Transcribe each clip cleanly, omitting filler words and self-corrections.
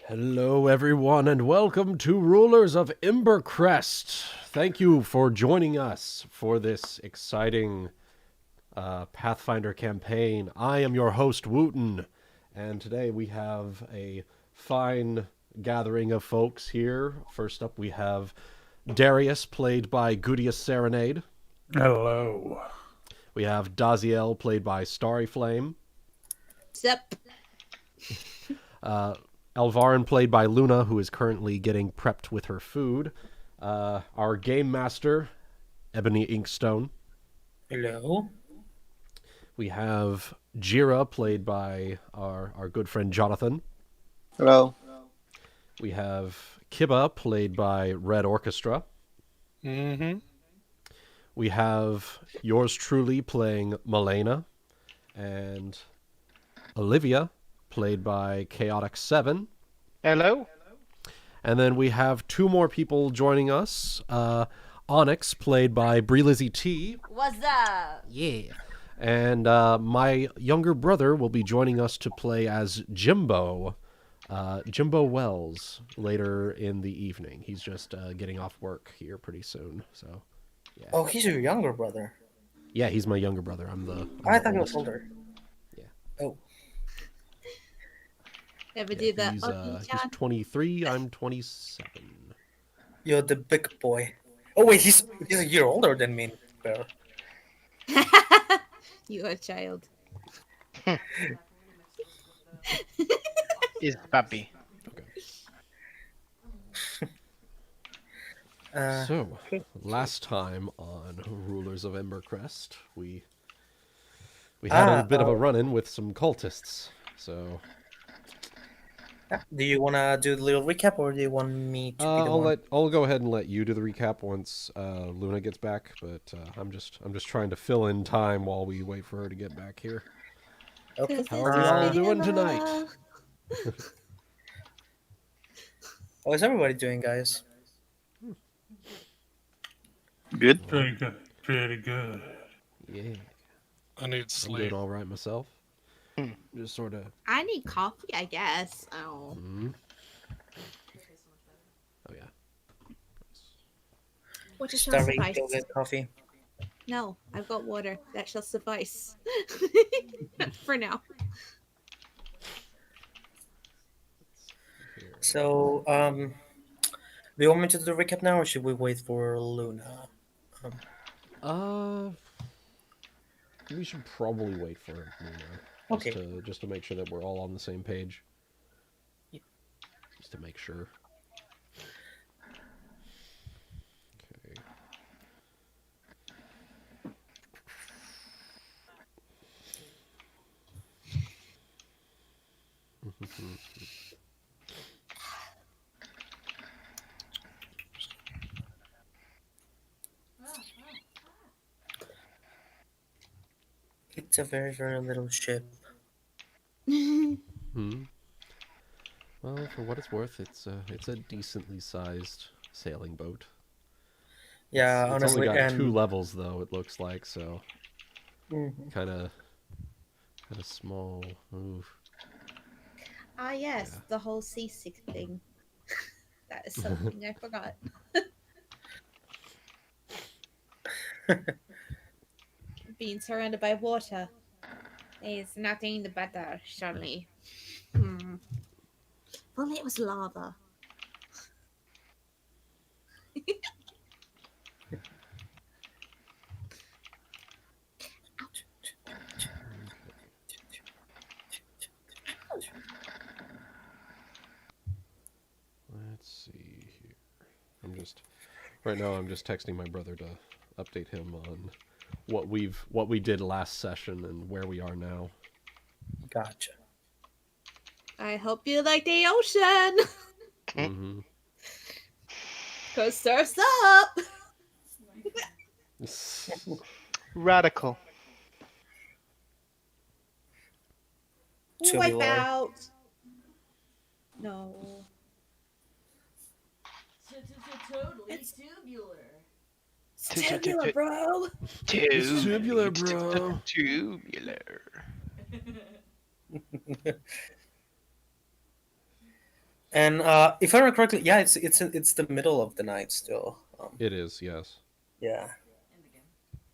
Hello, everyone, and welcome to Rulers of Embercrest. Thank you for joining us for this exciting Pathfinder campaign. I am your host, Wuten, and today we have a fine gathering of folks here. First up, we have Darius, played by GutiuSerenade. Hello. We have Dazielle, played by StarryFlame. Yep. Elvarin, played by Luna, who is currently getting prepped with her food. Our game master, Ebony Inkstone. Hello. We have Jeera, played by our good friend Jonathan. Hello. We have Kiba, played by Red Orchestra. Mm-hmm. We have yours truly playing Melaina. And Olivia, played by Chaotic 7. Hello. And then we have two more people joining us. Onyx, played by Lizzie T. What's up? Yeah. And my younger brother will be joining us to play as Jimbo. Jimbo Wells, later in the evening. He's just getting off work here pretty soon. So, yeah. Oh, he's your younger brother. Yeah, he's my younger brother. I thought he was older. Yeah. Oh. Ever do that? He's 23. I'm 27. You're the big boy. Oh wait, he's a year older than me, Bear. You are a child. Is puppy. Okay. So, last time on Rulers of Embercrest, we had a bit of a run-in with some cultists. So, do you want to do the little recap, or do you want me to be the one? I'll go ahead and let you do the recap once Luna gets back. But I'm just trying to fill in time while we wait for her to get back here. Okay. How are we all doing tonight? How is everybody doing, guys? Good. Pretty good. Pretty good. Yeah, I need I'm sleep. doing all right myself. Just sort of. I need coffee, I guess. Oh. Oh yeah. What shall Starry, suffice? go get coffee. No, I've got water. That shall suffice. For now. So, do you want me to do the recap now, or should we wait for Luna? We should probably wait for Luna. Okay. Just to make sure that we're all on the same page. Yeah. Just to make sure. Okay. It's a very, very little ship. Well, for what it's worth, it's a decently sized sailing boat. Yeah, It's honestly, only got and 2 levels though. It looks like so. Mhm. Kind of small. Ooh. Ah, yes, Yeah. the whole seasick thing. That is something I forgot. Being surrounded by water is nothing better, surely. Well, it was lava. Let's see here. Right now I'm just texting my brother to update him on what we did last session and where we are now. Gotcha. I hope you like the ocean. Mm-hmm. Cause surf's up. Radical. Wipe Tubular. out. No. It's tubular. It's tubular, bro. It's tubular, bro. Tubular. And if I remember correctly, yeah, it's the middle of the night still. It is, yes. Yeah.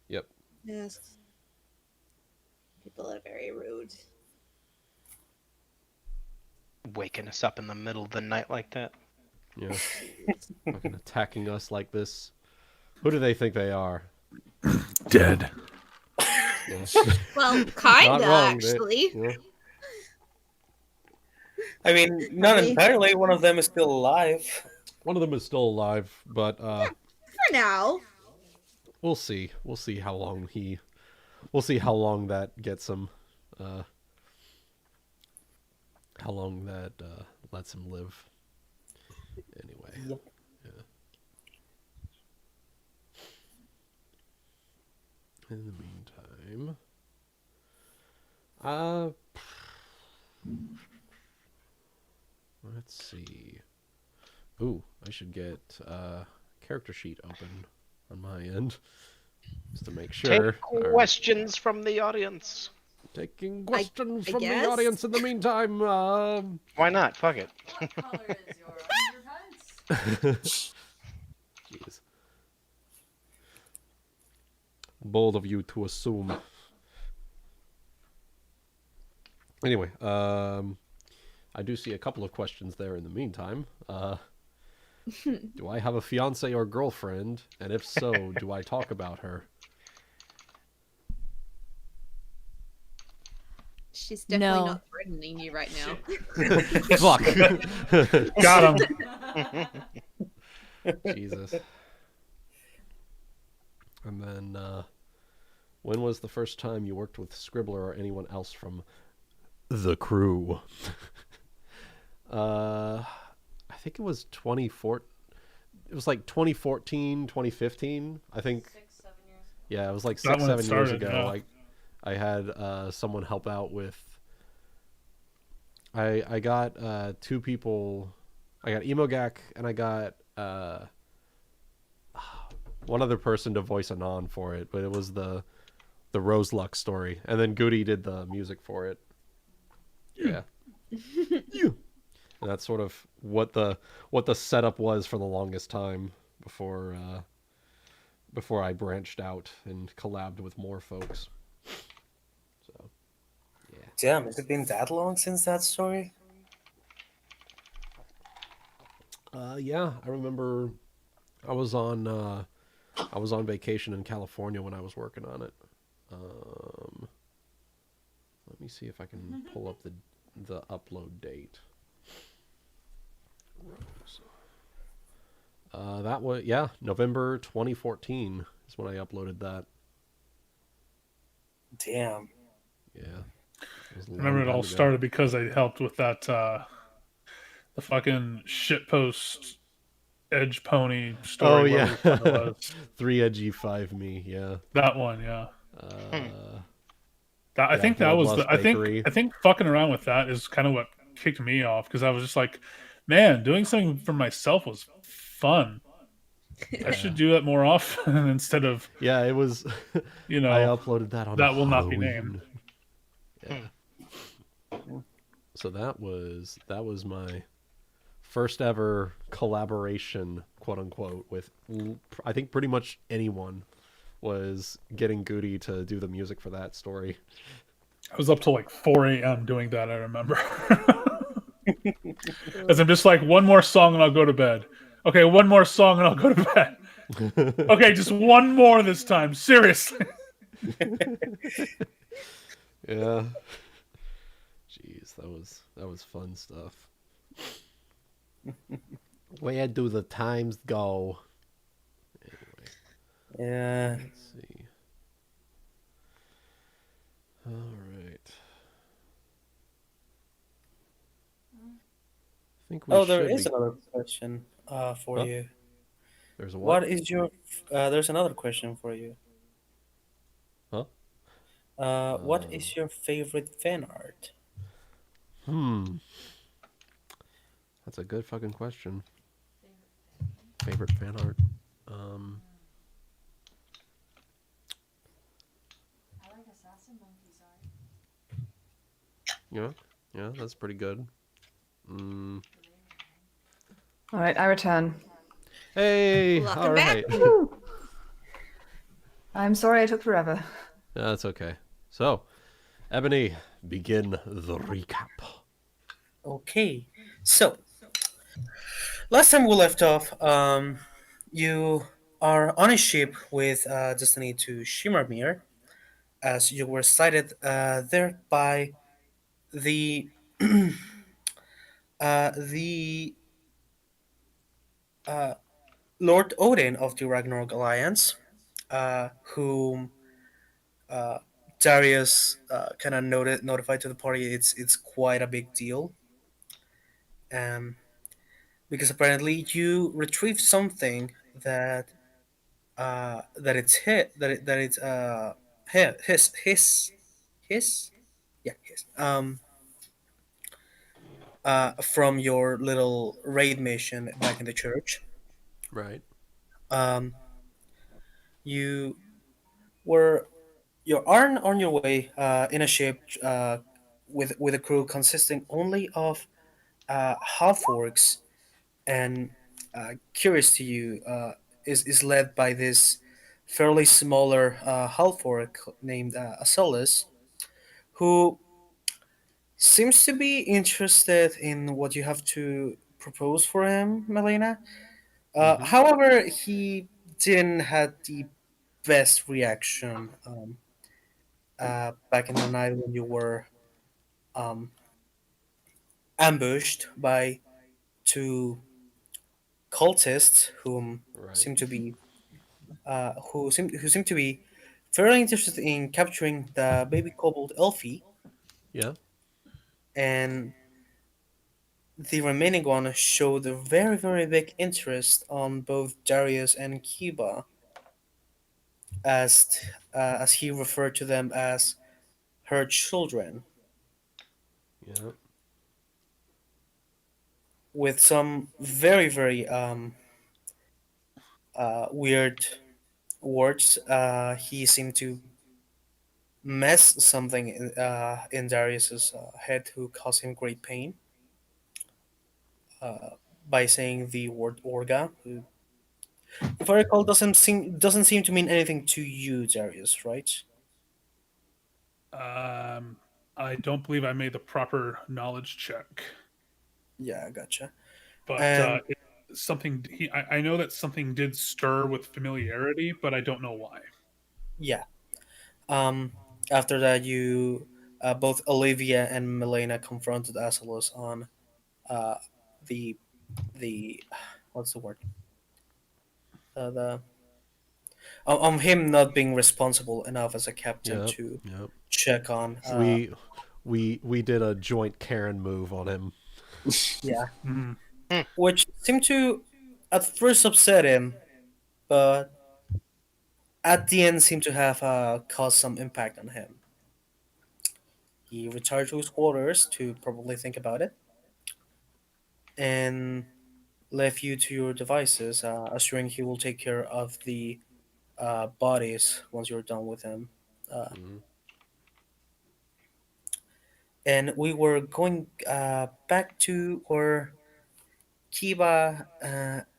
Yep. Yes. People are very rude. Waking us up in the middle of the night like that. Yeah. Fucking attacking us like this. Who do they think they are? Dead. Yeah. Well, Not kinda wrong, actually. yeah. I mean, not entirely. One of them is still alive. One of them is still alive, but For now. we'll see. We'll see how long we'll see how long that gets him. How long that lets him live. Anyway. Yep. Yeah. In the meantime, let's see. Ooh, I should get character sheet open on my end just to make sure. Take questions from the audience. Taking questions I from the guess? audience in the meantime. Why not? Fuck it. What color is your underpants? Jeez. Bold of you to assume. Anyway, I do see a couple of questions there in the meantime. Do I have a fiance or girlfriend? And if so, do I talk about her? She's definitely No. not threatening you right now. Fuck. Got him. Jesus. And then, when was the first time you worked with Scribbler or anyone else from the crew? I think it was 2014. It was like 2014, 2015. I think. 6, 7 years. Yeah, it was like That 6, when it 7 years started, ago. yeah. Like, I had someone help out with. I got 2 people. I got Emogak and I got one other person to voice Anon for it, but it was the Rose Luck story, and then Goody did the music for it. Yeah. Yeah. And that's sort of what the setup was for the longest time before I branched out and collabed with more folks. So, yeah. Damn, has it been that long since that story? Yeah, I remember I was on vacation in California when I was working on it. Let me see if I can pull up the upload date. That was November 2014 is when I uploaded that. Damn. Yeah. was a I remember long it all time ago. started because I helped with that the fucking shitpost edge pony story. Oh whatever yeah, the fuck it was. 3 edgy 5 me. Yeah. That one, yeah. I Yeah, think that was Bloodlust the. Bakery. I think fucking around with that is kind of what kicked me off because I was just like, man, doing something for myself was fun. I should do that more often instead of Yeah, it was. you know I uploaded that on that will not be Halloween. named. Yeah. So that was my first ever collaboration, quote unquote, with I think pretty much anyone. Was getting Goody to do the music for that story. I was up till like 4 a.m. doing that. I remember. As I'm just like, one more song and I'll go to bed. Okay, one more song and I'll go to bed. Okay, just one more this time. Seriously. Yeah. Jeez, that was fun stuff. Where do the times go? Yeah. Let's see. All right. I think we Oh, should there is be... another question for Huh? you. There's a What is your? There's another question for you. Huh? What is your favorite fan art? That's a good fucking question. Favorite fan art? I like assassin monkeys art. Yeah, that's pretty good. All right, I return. Hey, Welcome all back. right. Woo. I'm sorry I took forever. That's okay. So, Ebony, begin the recap. Okay, so last time we left off, you are on a ship with Destiny to Shimmermere, as you were sighted there by the the Lord Odin of the Ragnarok Alliance, whom uh, Darius kind of notified to the party. It's quite a big deal, um, because apparently you retrieved something that it's hit that it's his yeah his from your little raid mission back in the church. Right. Um, you were you are on your way in a ship with a crew consisting only of half orcs, and curious to you is led by this fairly smaller half orc named Asolus, who seems to be interested in what you have to propose for him, Melaina. Mm-hmm. However, he didn't have the best reaction back in the night when you were um, ambushed by two cultists Right. who seem to be fairly interested in capturing the baby kobold Elfie, Yeah. and the remaining one showed a very big interest on both Darius and Kiba, as as he referred to them as her children, Yeah. with some very weird words. He seemed to mess something in Darius's head, who caused him great pain by saying the word Orga, who, if I recall, doesn't seem to mean anything to you, Darius, right? Um, I don't believe I made the proper knowledge check, Yeah, I gotcha. but And something I know that something did stir with familiarity, but I don't know why. yeah, um, after that, you both Olivia and Melaina confronted Asalos on uh, the the what's the word? The on him not being responsible enough as a captain Yep. to Yep. check on. We we did a joint Karen move on him. Yeah, Mhm. which seemed to at first upset him, but at the end seemed to have caused some impact on him. He retired to his quarters to probably think about it, and left you to your devices, assuring he will take care of the bodies once you're done with him. Uh, Mm-hmm. and we were going back to where Kiba,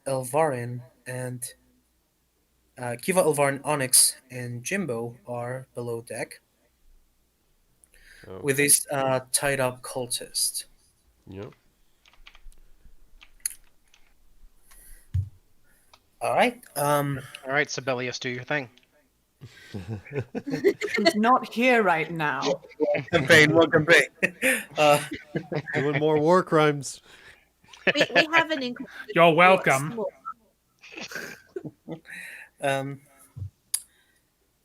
Elvarin, and Kiva, Elvarin, Onyx, and Jimbo are below deck Oh. with this tied up cultist. Yep. All right. All right, Sibelius, do your thing. He's not here right now. Campaign, one campaign. uh, Doing more war crimes. We have an Inquisitor. You're What's welcome. more? um,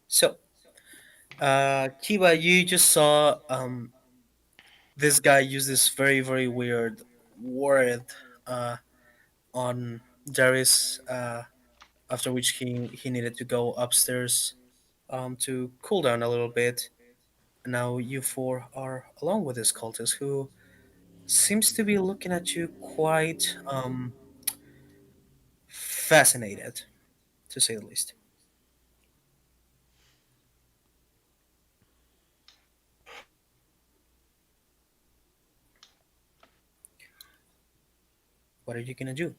so, Kiba, you just saw this guy use this very weird word uh, on Darius, after which he needed to go upstairs to cool down a little bit. Now you four are along with this cultist, who seems to be looking at you quite fascinated, to say the least. What are you gonna do?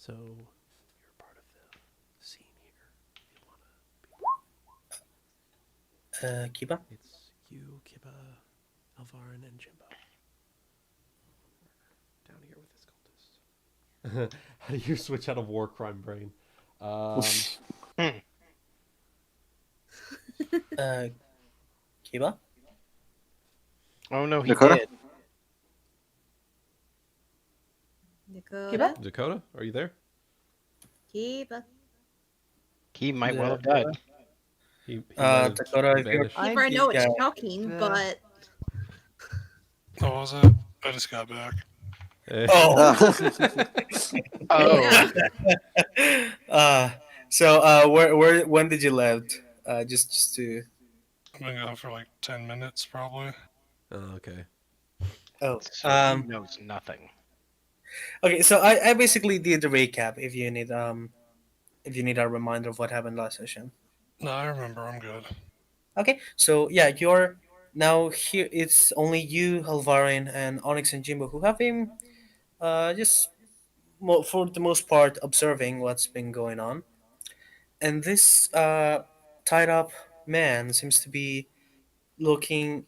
So you're part of the scene here. If you wanna Kiba? It's you, Kiba, Elvarin, and Jimbo. Down here with this cultist. How do you switch out of war crime brain? Kiba? Oh no, he Dakota? did. Dakota. Dakota, are you there? Kiba. He might well have died. He might have Dakota, if you're vanished. Keeper, I know it's Yeah. shocking, but What was it? I just got back. Oh. Oh, Where when did you left? Just to. I've been gone for like 10 minutes, probably. Oh, okay. Oh. so he knows nothing. Okay, so I basically did the recap. If you need a reminder of what happened last session. No, I remember. I'm good. Okay, so yeah, you're now here. It's only you, Elvarin, and Onyx and Jimbo who have been just for the most part observing what's been going on. And this tied up man seems to be looking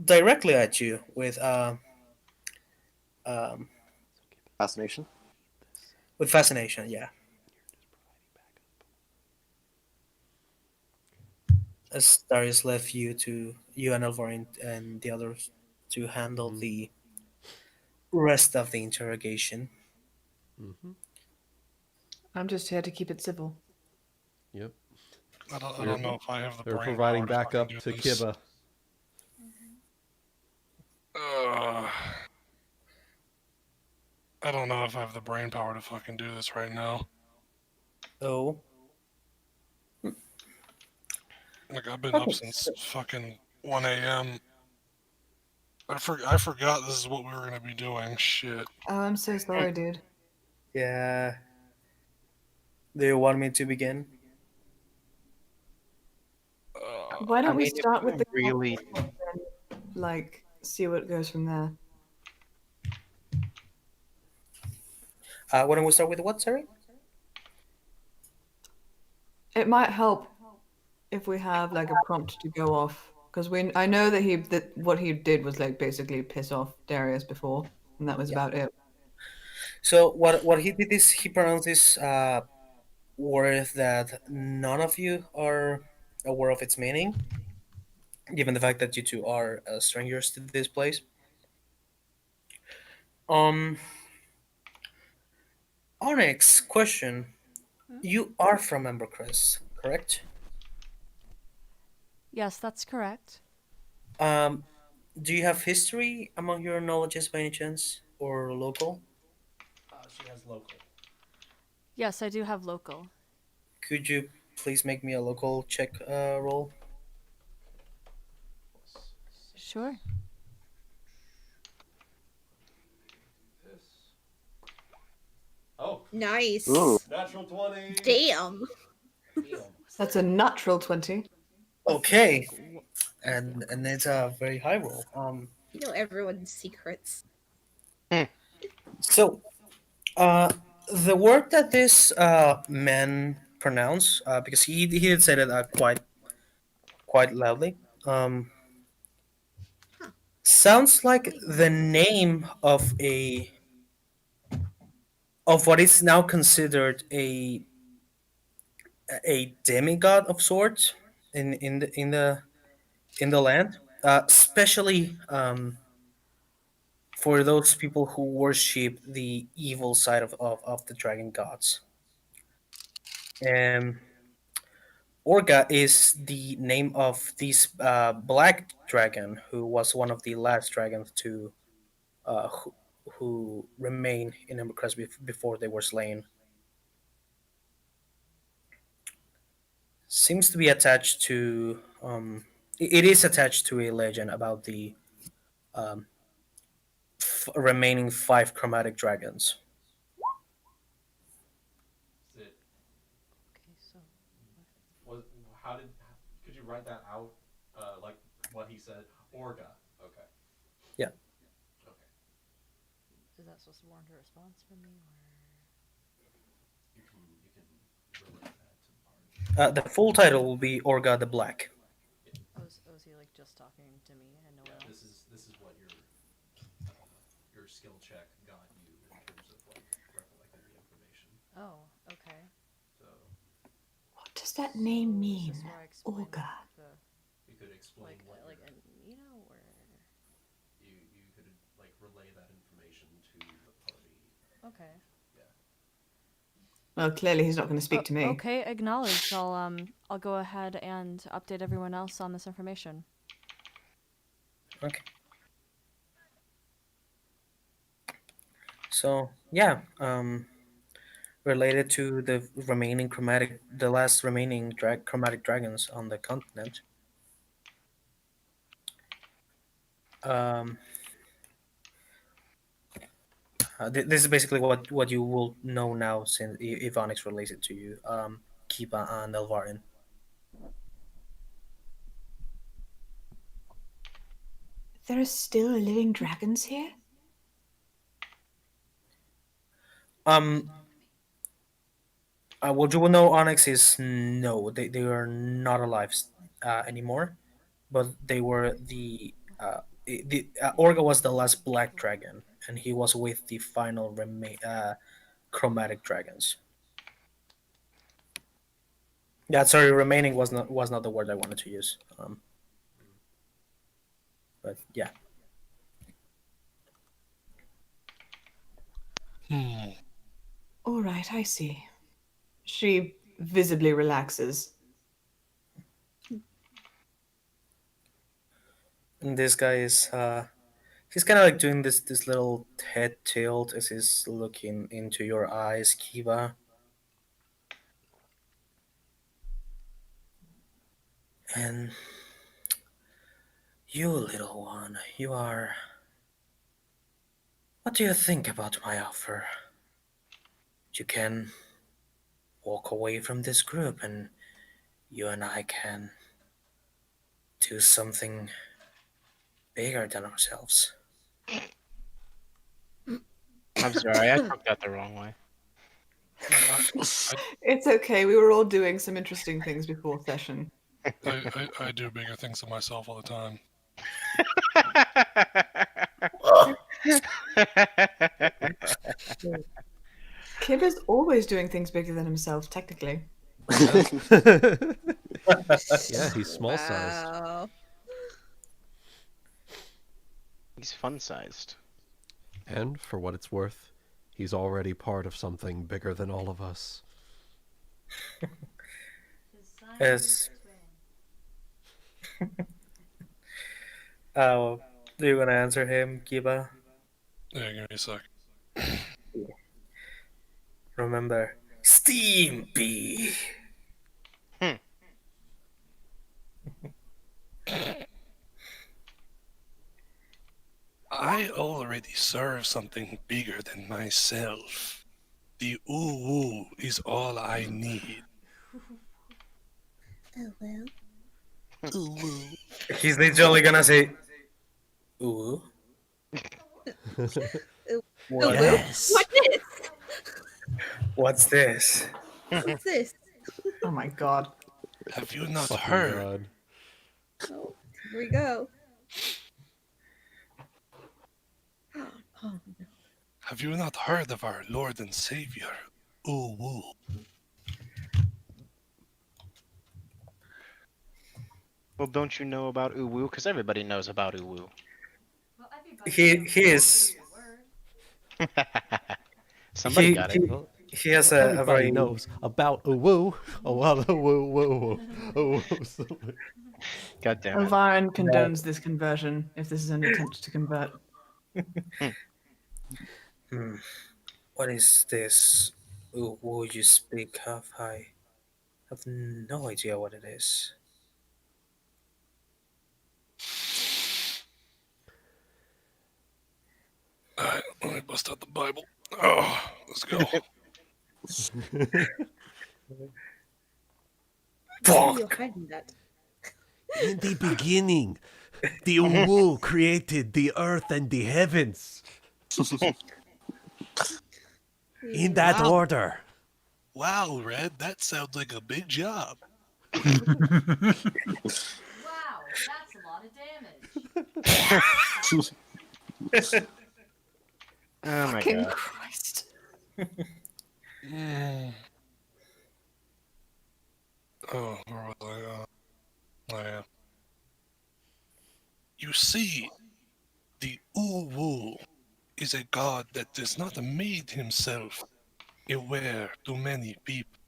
directly at you um, Fascination. with fascination. Yeah, as Darius left you and Elvarin and the others to handle the rest of the interrogation. Mm-hmm. I'm just here to keep it civil. Yep. I don't know if I have the They're brain providing power backup fucking to do this. Kiba. I don't know if I have the brain power to fucking do this right now. Oh, Like, I've been up since fucking 1 a.m. I forgot this is what we were gonna be doing. Shit. Oh, I'm so sorry, dude. yeah. Do you want me to begin? Why don't I we mean, if start we with the really- conversation and then, like, see what goes from there? Why don't we start with what, sorry? It might help if we have like a prompt to go off, because I know that what he did was like basically piss off Darius before, and that was about it. So what he did is he pronounced this word that none of you are aware of its meaning, given the fact that you two are strangers to this place. Onyx, question. You are from Embercrest, correct? Yes, that's correct. Do you have history among your knowledges by any chance, or local? She has local. Yes, I do have local. Could you please make me a local check roll? Sure. Oh, nice. Ooh. natural 20. Damn. That's a natural 20. Okay, and it's a very high roll. You know everyone's secrets. So, the word that this man pronounced, because he did say that quite loudly, sounds like the name of what is now considered a demigod of sorts in the land, especially for those people who worship the evil side of the dragon gods. Um, Orga is the name of this black dragon who was one of the last dragons to who remain in Embercrest before they were slain. Seems to be attached to it is attached to a legend about the remaining 5 chromatic dragons. Okay, so could you write that out like what he said? Orga. Okay. Yeah. Okay. Is that supposed to warrant a response from me, or? The full title will be Orga the Black. Was he like just talking to me and no one else? This is what your skill check got you in terms of like recollecting the information. Oh, okay. So What does that name So mean? this is where I explain, Olga. like, the, you could explain what like you're- Anita or you could like relay that information to the party. okay. Well, clearly he's not going to speak to me. Okay, acknowledged. I'll go ahead and update everyone else on this information. Okay. So yeah, related to the last remaining chromatic dragons on the continent. This is basically what you will know now, since Ivonix relates it to you, Kiba and Elvarin. There are still living dragons here? What you will know, Onyx, is no, they are not alive anymore, but they were the Orga was the last black dragon, and he was with the final chromatic dragons. Yeah, sorry, remaining was not the word I wanted to use. But yeah. All right, I see. She visibly relaxes. And this guy is he's kind of like doing this little head tilt as he's looking into your eyes, Kiva. And you, little one, you are... What do you think about my offer? You can walk away from this group and you and I can do something bigger than ourselves. I'm sorry, I took that the wrong way. It's okay. We were all doing some interesting things before session. I do bigger things than myself all the time. Kib is always doing things bigger than himself, technically. Yeah, he's small sized. Wow. He's fun-sized. And for what it's worth, he's already part of something bigger than all of us. Yes. Do you want to answer him, Kiba? Yeah, give me a sec. Remember, Steampy. I already serve something bigger than myself. The ooh is all I need. Oh well. He's literally gonna say, ooh. What? Yes. What's this? What's this? Oh my god. Have you not Fucking heard? God. Oh, here we go. Oh, no. Have you not heard of our Lord and Savior, Uwu? Well, don't you know about Uwu? Because everybody knows about Uwu. He is. Somebody he, got he, it. he has a Everybody very knows about a woo. Oh, well, a woo, woo, woo. God damn it. Elvarin condones this conversion, if this is an attempt to convert. What is this? Uwu you speak of? I have no idea what it is. Alright, let me bust out the Bible. Oh, let's go. Why are you hiding that? In the beginning, the Uwu created the earth and the heavens. In that order. Wow, Red, that sounds like a big job. Wow, that's a lot of damage. Oh my Fucking god. Christ. Mm. Oh, where was I? Oh yeah. You see, the Uwu is a god that does not made himself aware to many people.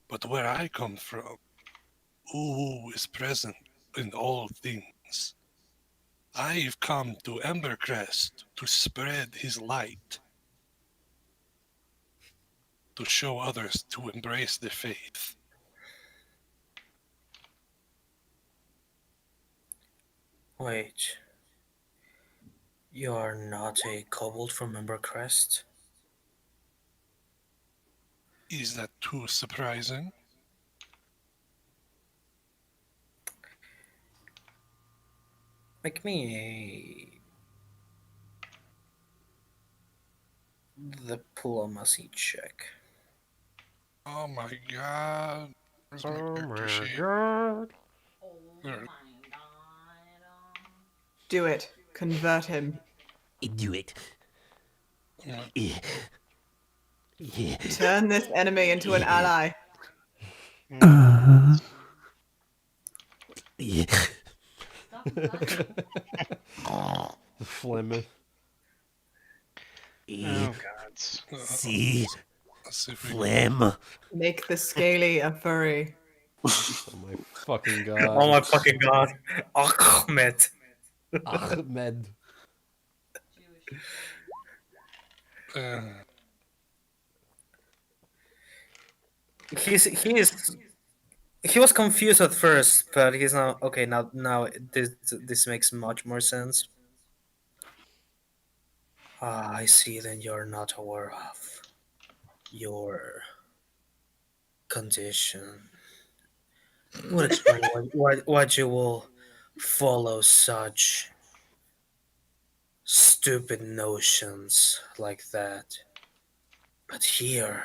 But where I come from, Uwu is present in all things. I've come to Embercrest to spread his light, to show others to embrace the faith. Wait. You are not a kobold from Embercrest? Is that too surprising? Make me a diplomacy check. Oh my god. Where's my Oh character my sheet? god. There. Do it. Convert him. Do it. Yeah. Yeah. Turn this enemy into an ally. Yeah. The phlegm. Oh gods. See, Let's see if we can... phlegm. Make the scaly a furry. Oh my fucking god. Oh my fucking god. Ahmed. Ahmed. He was confused at first, but he's now okay. Now this makes much more sense. Ah, I see. Then you're not aware of your condition. Would explain why you will follow such stupid notions like that. But here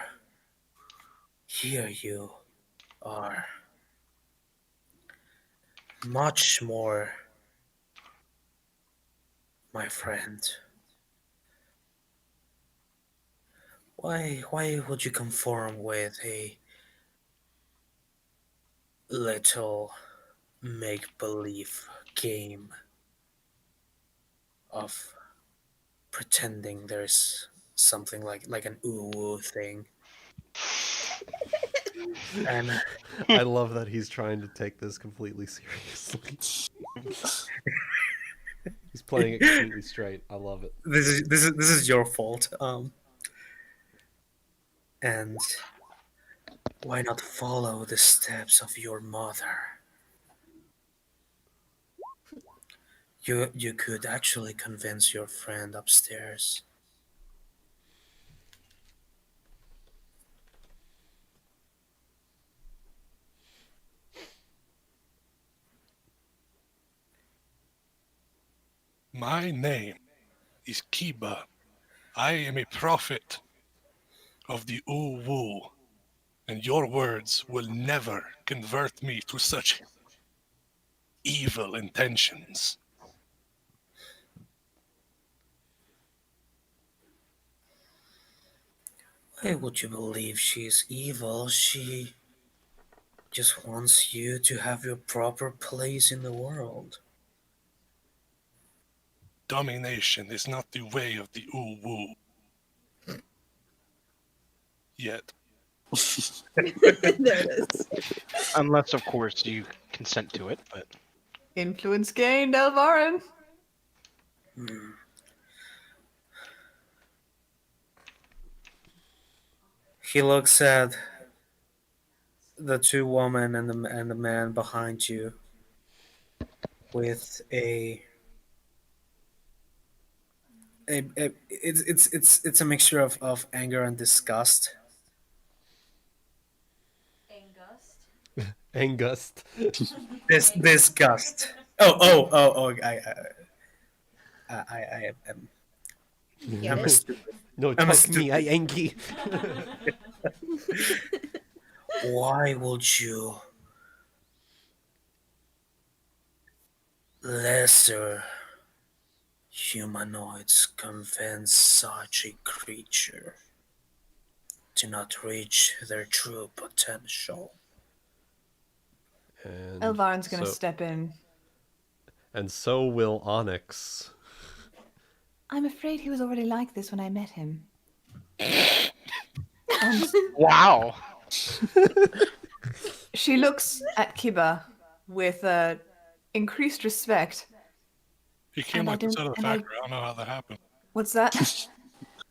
you are much more, my friend. Why would you conform with a little make-believe game of pretending there's something like an ooh thing? And I love that he's trying to take this completely seriously. He's playing it completely straight. I love it. this is your fault. And why not follow the steps of your mother? You could actually convince your friend upstairs. My name is Kiba. I am a prophet of the Uwu, and your words will never convert me to such evil intentions. Why would you believe she's evil? She just wants you to have your proper place in the world. Domination is not the way of the Uwu. Yet. There it is. Unless, of course, you consent to it, but Influence gained, Elvarin. He looks at the two women and the man behind you with it's a mixture of anger and disgust. Angust. This disgust. Oh! I am. Yeah. I'm a stupid. No, I'm a talk me, I Anki. Why would you, lesser humanoids, convince such a creature to not reach their true potential? And Elvarin's gonna so, step in. and so will Onyx. I'm afraid he was already like this when I met him. Wow. She looks at Kiba with increased respect. He came And I like this don't- out of the and I- factory. I don't know how that happened. What's that?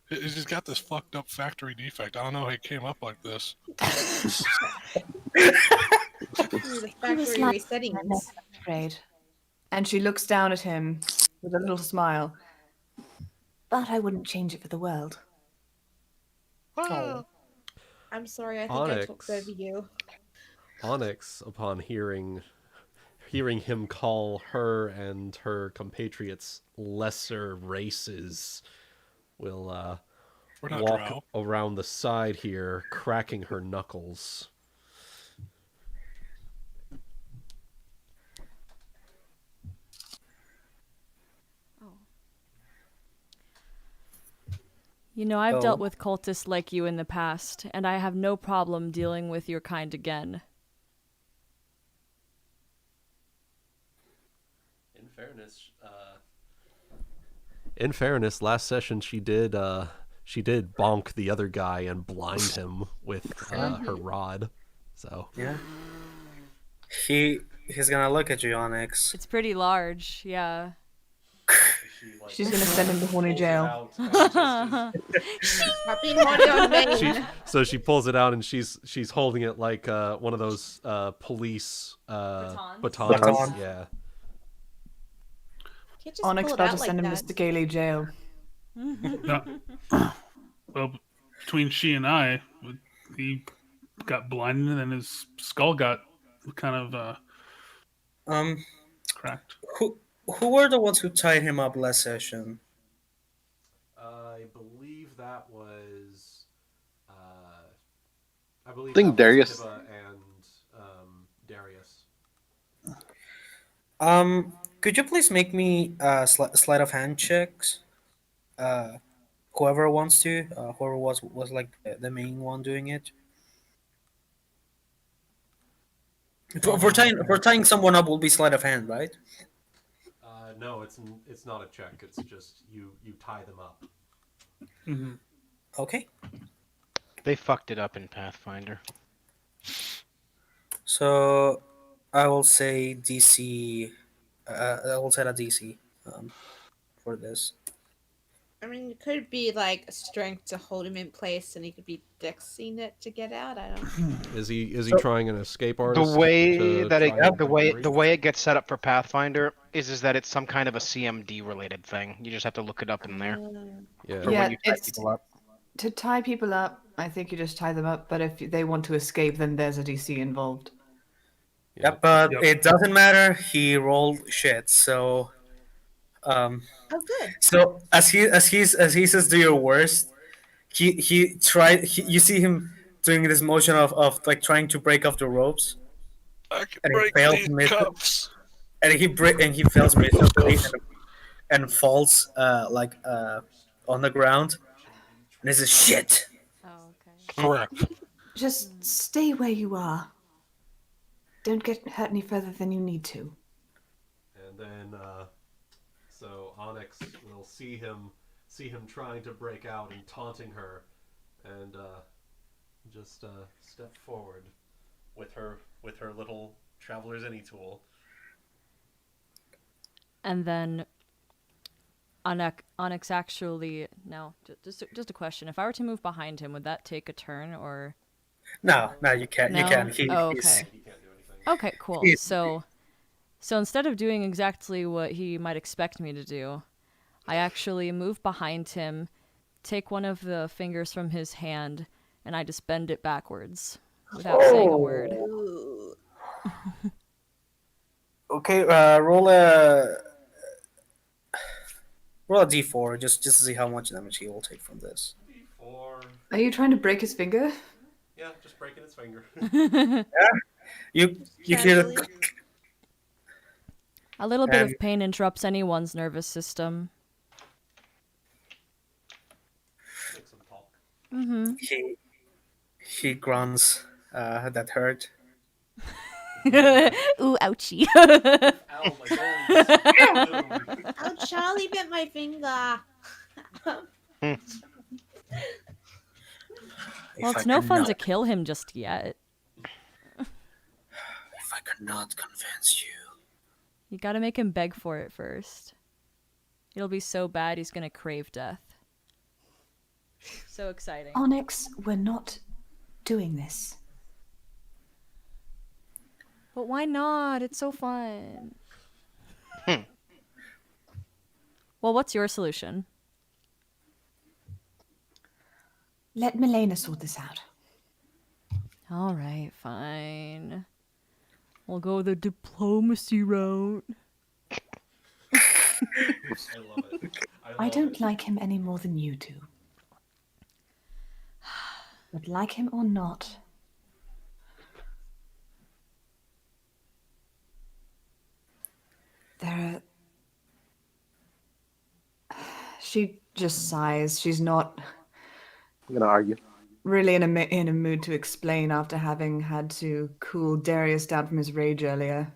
He's just got this fucked up factory defect. I don't know how he came up like this. Through the factory like- resettings. I'm afraid. And she looks down at him with a little smile. But I wouldn't change it for the world. Oh. I'm sorry, I think Onyx. I talked over you. Onyx, upon hearing him call her and her compatriots lesser races, will We're not walk drow. around the side here, cracking her knuckles. You know, I've Oh. dealt with cultists like you in the past, and I have no problem dealing with your kind again. In fairness, last session she did bonk the other guy and blind him with her rod. So Yeah. He's gonna look at you, Onyx. It's pretty large, yeah. She's gonna send him to horny jail. Stop being horny on me. So she pulls it out and she's holding it like one of those police Batons? Baton. Yeah. Can't just Onyx pull it about out to like send him to that. Scaly jail. No. Well, between she and I, he got blinded and his skull got kind of cracked. Who were the ones who tied him up last session? I believe that was I believe I think that was Darius. Tiba and Darius. Could you please make me sleight of hand checks? Whoever wants to, whoever was like the main one doing it. For tying someone up will be sleight of hand, right? No, it's not a check. It's just you tie them up. Mm-hmm. Okay. They fucked it up in Pathfinder. So I will say DC. I will set a DC for this. I mean, it could be like strength to hold him in place, and he could be dexing it to get out. I don't. Is he trying an escape artist? The way to that try and the break? way it gets set up for Pathfinder is that it's some kind of a CMD related thing. You just have to look it up in there. Yeah. For Yeah, when you tie it's people up. to tie people up. I think you just tie them up. But if they want to escape, then there's a DC involved. Yep, but Yep. it doesn't matter. He rolled shit, so Oh, good. so as he says, do your worst. He tried. You see him doing this motion of like trying to break off the ropes, I can And it break failed these mid- cuffs. and he fails miserably and falls on the ground. And this is shit. Oh, okay. Correct. Just stay where you are. Don't get hurt any further than you need to. And then so Onyx will see him trying to break out and taunting her, and just step forward with her little traveler's any tool. And then Onyx actually no, just a question. If I were to move behind him, would that take a turn or No, you can't. no? You can't. Oh, he's- okay. Okay, cool. He's- So instead of doing exactly what he might expect me to do, I actually move behind him, take one of the fingers from his hand, and I just bend it backwards without saying a word. Ooh. Okay, roll a d4 just to see how much damage he will take from this. Or Are you trying to break his finger? yeah, just breaking his finger. You hear Casually. the A little bit And- of pain interrupts anyone's nervous system. Make some talk. Mm-hmm. he grunts. That hurt. Ooh, ouchie. Ow, my bones. Oh, Charlie bit my finger. Well, it's no fun to kill him just yet. If I could not convince you. You gotta make him beg for it first. It'll be so bad he's gonna crave death. So exciting. Onyx, we're not doing this. But why not? It's so fun. Well, what's your solution? Let Melaina sort this out. All right, fine. We'll go the diplomacy route. I love it. I don't like him any more than you do. But like him or not, there are... She just sighs. She's not I'm gonna argue. really in a mood to explain after having had to cool Darius down from his rage earlier.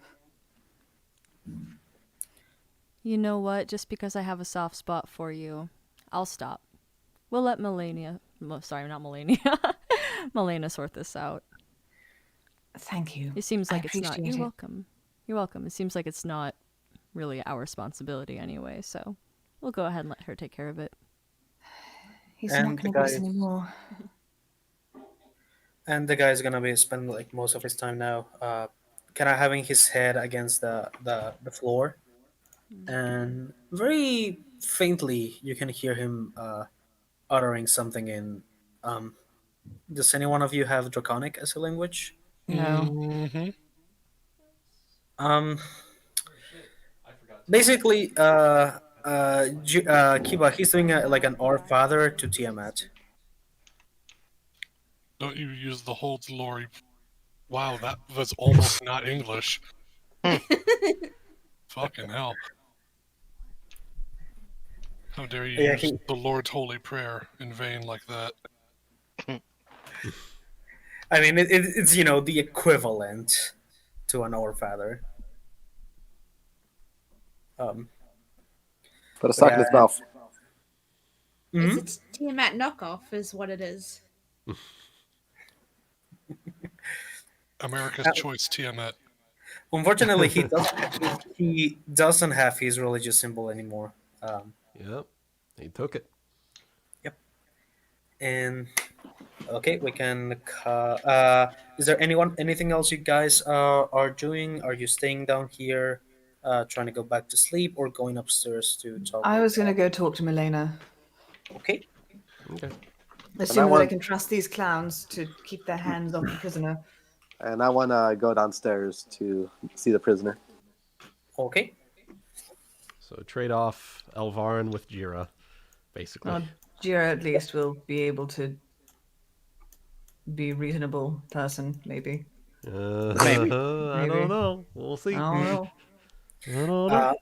You know what? Just because I have a soft spot for you, I'll stop. We'll let Melaina... Sorry, not Melaina. Melaina sort this out. thank you. It seems I like it's not... appreciate You're it. welcome. You're welcome. It seems like it's not really our responsibility anyway, so we'll go ahead and let her take care of it. He's And not the going to miss guy- anymore. And the guy's gonna be spending like most of his time now, kind of having his head against the floor, and very faintly you can hear him uttering something in. Does any one of you have Draconic as a language? No. Mm-hmm. Basically, Kiba, he's doing like an Our Father to Tiamat. Don't you use the Hold Glory? Wow, that was almost not English. Fucking hell. How dare you Yeah, use the Lord's Holy Prayer in vain like that? I mean, it's the equivalent to an Our Father. Put a sock in his mouth. Mhm. It's a Tiamat knockoff, is what it is. America's Choice Tiamat. Unfortunately, he doesn't have his religious symbol anymore. Yep, he took it. And okay, we can. Is there anything else you guys are doing? Are you staying down here, trying to go back to sleep, or going upstairs to talk? I was going to go talk to Melaina. Okay. Okay. Assuming that I want- can trust these clowns to keep their hands off the prisoner. And I want to go downstairs to see the prisoner. Okay. So trade off Elvarin with Jeera, basically. Jeera at least will be able to be a reasonable person, maybe. I don't know. We'll see. I don't know. I don't know.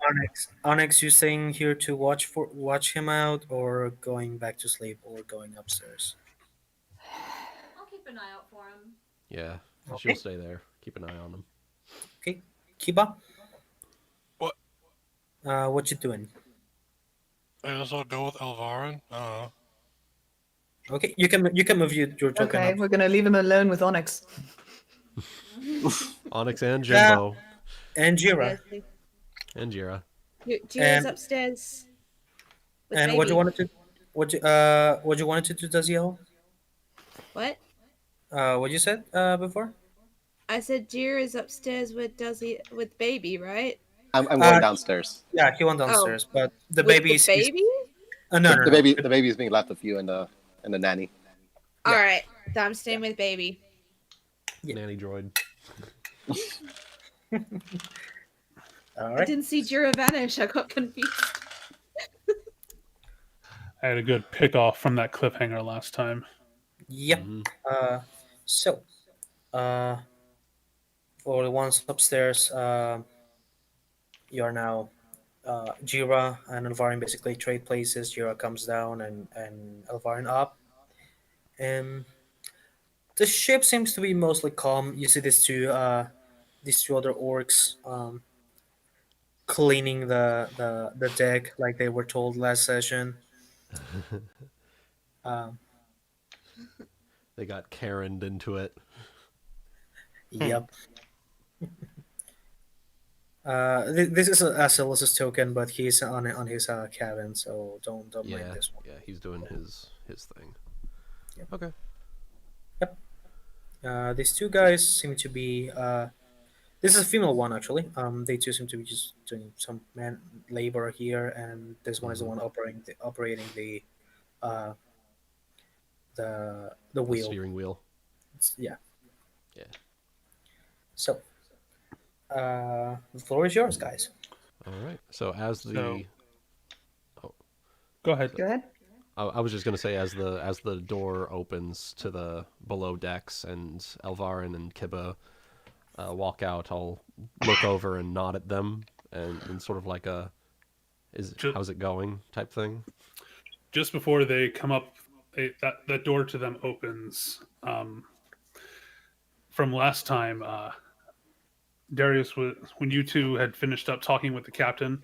Onyx, you staying here to watch him out, or going back to sleep, or going upstairs? I'll keep an eye out for him. Yeah, Okay. she'll stay there. Keep an eye on him. Okay, Kiba. What? What you doing? I guess I'll go with Elvarin. Okay, you can move your token Okay, up. we're going to leave him alone with Onyx. Onyx and Jimbo And Jeera. and Jeera. Jeera's And- upstairs. with And what you baby. wanted to what you wanted to do, Dazielle? What? What you said before? I said Jeera's upstairs with baby, right? I'm going Uh, downstairs. Yeah, he went downstairs, but the With baby the is baby? no. The baby is being left with you and the nanny. All right, I'm staying with baby. Nanny droid. All I right. didn't see Jeera vanish. I got confused. I had a good pick off from that cliffhanger last time. Yep. So, uh, for the ones upstairs, you are now Jeera and Elvarin basically trade places. Jeera comes down and Elvarin up. And the ship seems to be mostly calm. You see these two other orcs cleaning the deck like they were told last session. Um, They got Karen'd into it. yep. This is Asilus's token, but he's on his cabin, so don't Yeah, mind this one. yeah, he's doing his thing. Yep. Okay. Yep. These two guys seem to be. This is a female one actually. They two seem to be just doing some man labor here, and this one is the one operating uh, the The wheel. steering wheel. Yeah. Yeah. So, the floor is yours, guys. All right. So as the So- Go ahead. Go ahead. I was just gonna say as the door opens to the below decks and Elvarin and Kibba walk out, I'll look over and nod at them and sort of like a how's it going type thing. Just before they come up, that door to them opens. From last time, Darius, when you two had finished up talking with the captain,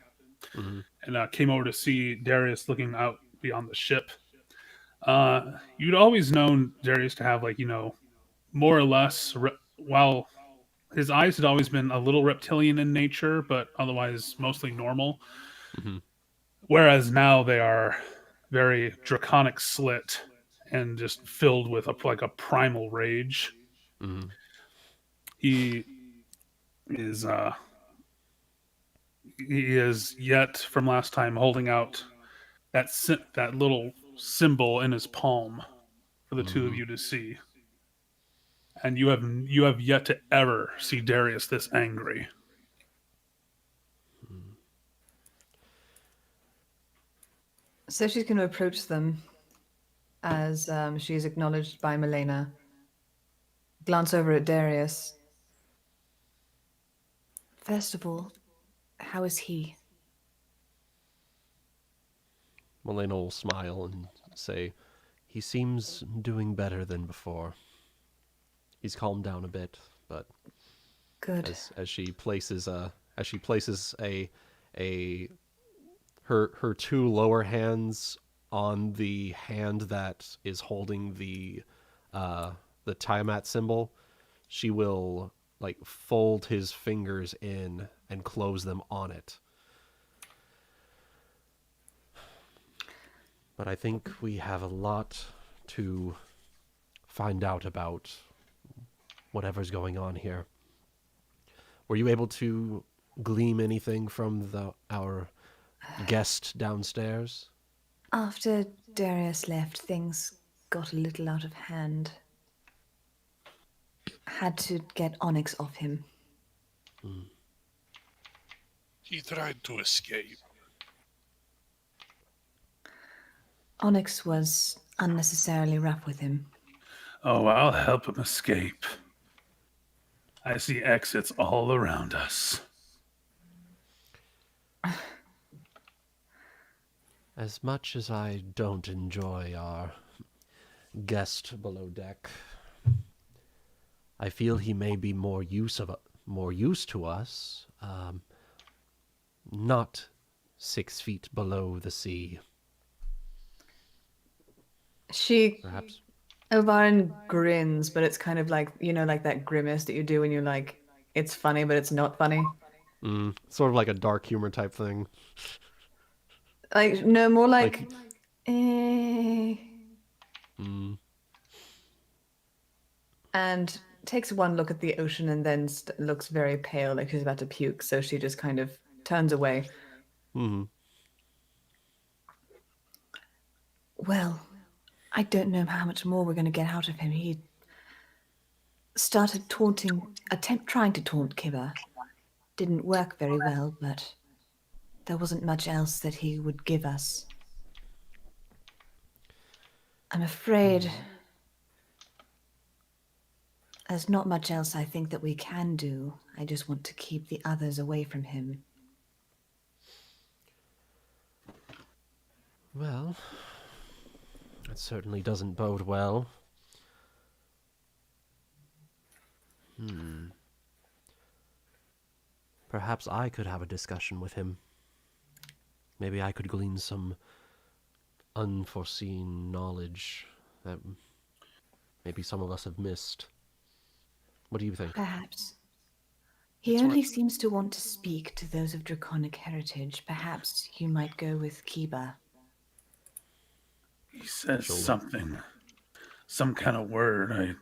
and came over to see Darius looking out beyond the ship, you'd always known Darius to have, like, more or less, while his eyes had always been a little reptilian in nature, but otherwise mostly normal. Whereas now they are very draconic slit and just filled with a primal rage. He is yet from last time holding out that little symbol in his palm for the two of you to see. And you have yet to ever see Darius this angry. So she's going to approach them as she's acknowledged by Melaina. Glance over at Darius. First of all, how is he? Melaina will smile and say, "He seems doing better than before. He's calmed down a bit, but Good. as she places her two lower hands on the hand that is holding the Tiamat symbol, she will like fold his fingers in and close them on it. But I think we have a lot to find out about whatever's going on here. Were you able to glean anything from our guest downstairs? After Darius left, things got a little out of hand. Had to get Onyx off him. He tried to escape. Onyx was unnecessarily rough with him. Oh, I'll help him escape. I see exits all around us. As much as I don't enjoy our guest below deck, I feel he may be more use to us, not 6 feet below the sea. Perhaps. Elvarin grins, but it's kind of like, like that grimace that you do when you're like, it's funny, but it's not funny. Sort of like a dark humor type thing. Like, no, more like eh. And takes one look at the ocean and then looks very pale, like she's about to puke, so she just kind of turns away. Well, I don't know how much more we're going to get out of him. He started trying to taunt Kibba. Didn't work very well, but there wasn't much else that he would give us. I'm afraid There's not much else I think that we can do. I just want to keep the others away from him. Well, that certainly doesn't bode well. Perhaps I could have a discussion with him. Maybe I could glean some unforeseen knowledge that maybe some of us have missed. What do you think? Perhaps. He only seems to want to speak to those of draconic heritage. Perhaps you might go with Kiba. He says something. Some kind of word.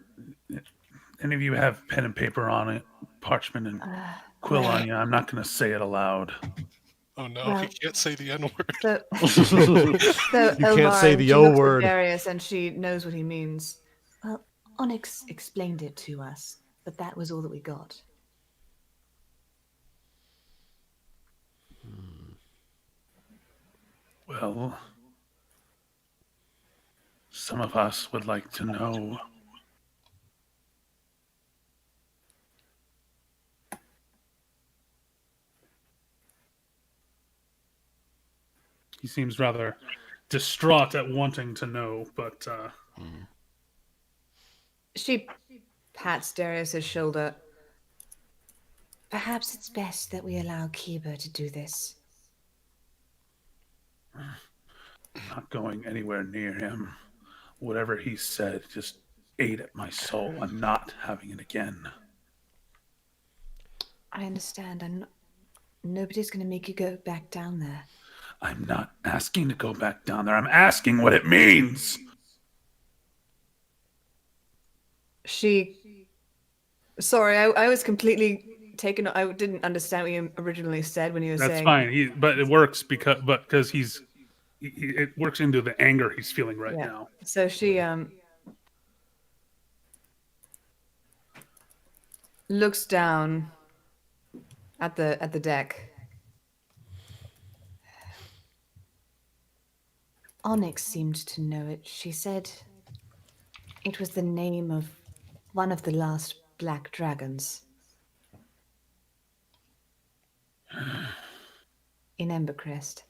Any of you have pen and paper on it? Parchment and quill on you? I'm not going to say it aloud. Oh no, Well, he can't say the N-word. So You can't say the O word. Darius, and she knows what he means. Well, Onyx explained it to us, but that was all that we got. Well, some of us would like to know. He seems rather distraught at wanting to know, but She pats Darius's shoulder. Perhaps it's best that we allow Kiba to do this. not going anywhere near him. Whatever he said just ate at my soul. I'm not having it again. I understand. Nobody's going to make you go back down there. I'm not asking to go back down there. I'm asking what it means. Sorry, I was completely taken. I didn't understand what you originally said when you were saying. That's fine. But it works because it works into the anger he's feeling right now. So she looks down at the deck. Onyx seemed to know it. She said it was the name of one of the last black dragons in Embercrest.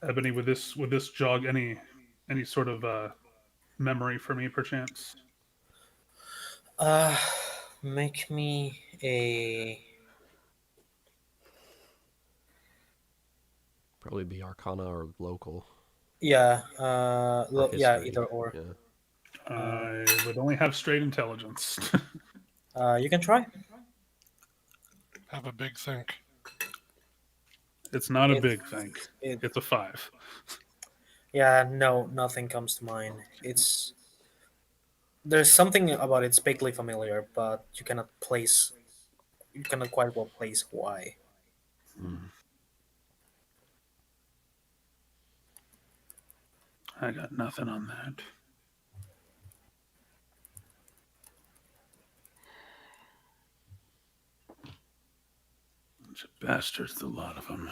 Ebony, would this jog any sort of memory for me, perchance? Make me a. Probably be Arcana or local. Yeah, Or yeah, history. either or. Yeah. I would only have straight intelligence. You can try. Have a big think. It's not a big thing. It's a 5. Yeah, no, nothing comes to mind. There's something about it's vaguely familiar, but you cannot quite well place why. I got nothing on that. Bunch of bastards, the lot of them.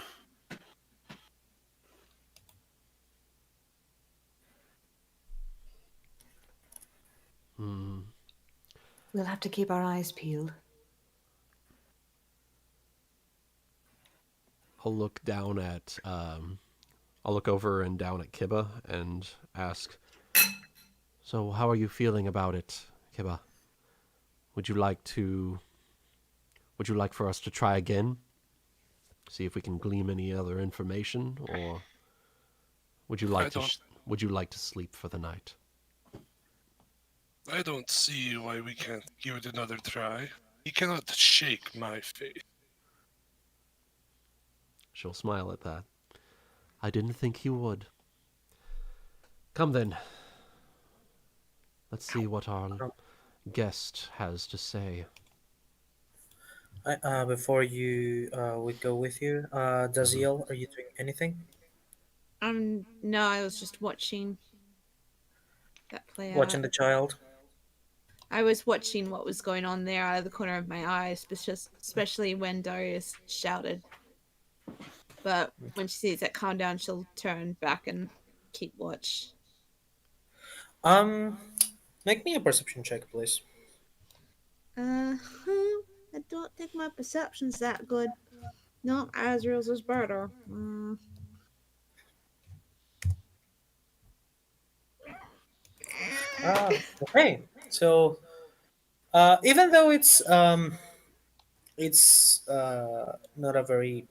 We'll have to keep our eyes peeled. I'll look down at I'll look over and down at Kiba and ask, so how are you feeling about it, Kiba? Would you like for us to try again? See if we can glean any other information, or would you like to sleep for the night? I don't see why we can't give it another try. He cannot shake my faith. She'll smile at that. I didn't think he would. Come then. Let's see what our guest has to say. Before we go with you, Dazielle, are you doing anything? No, I was just watching that play out. Watching the child? I was watching what was going on there out of the corner of my eye, especially when Darius shouted. But when she sees it calm down, she'll turn back and keep watch. Um, make me a perception check, please. I don't think my perception's that good. No, Azrael's is better. Okay. So, even though it's not a very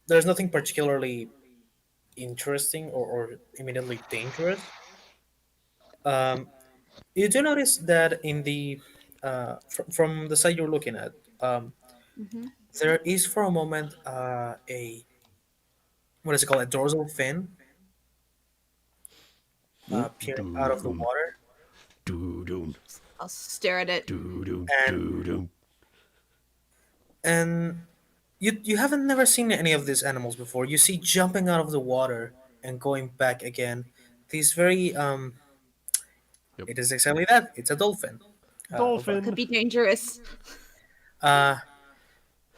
there's nothing particularly interesting or immediately dangerous. Um, you do notice that in the from the side you're looking at, Mm-hmm. there is for a moment a what is it called, a dorsal fin peering out of the water, I'll stare at it. and and you haven't never seen any of these animals before. You see jumping out of the water and going back again. These very Yep. it is exactly that. It's a dolphin. Could be dangerous. Uh,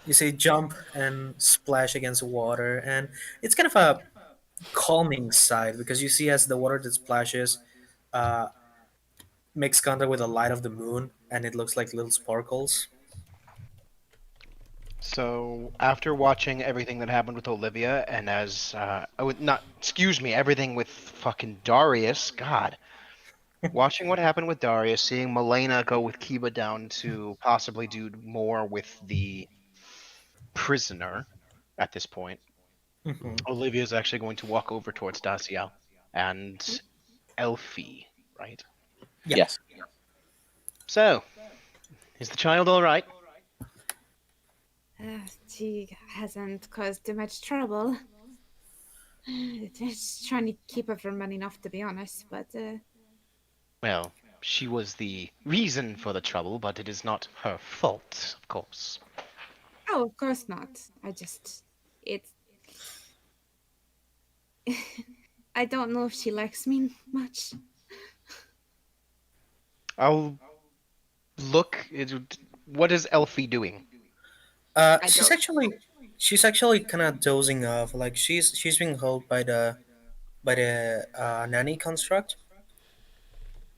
you see jump and splash against the water, and it's kind of a calming sight because you see as the water that splashes uh, makes contact with the light of the moon, and it looks like little sparkles. So after watching everything that happened with Olivia, and as I would not excuse me, everything with fucking Darius, God. Watching what happened with Darius, seeing Melaina go with Kiba down to possibly do more with the prisoner at this point, Olivia is actually going to walk over towards Dazielle and Elfie, right? Yeah. Yes. So, is the child all right? She hasn't caused too much trouble. Just trying to keep her from running off, to be honest, but Well, she was the reason for the trouble, but it is not her fault, of course. oh, of course not. It's I don't know if she likes me much. I'll look. What is Elfie doing? She's actually kind of dozing off. Like she's being held by the nanny construct,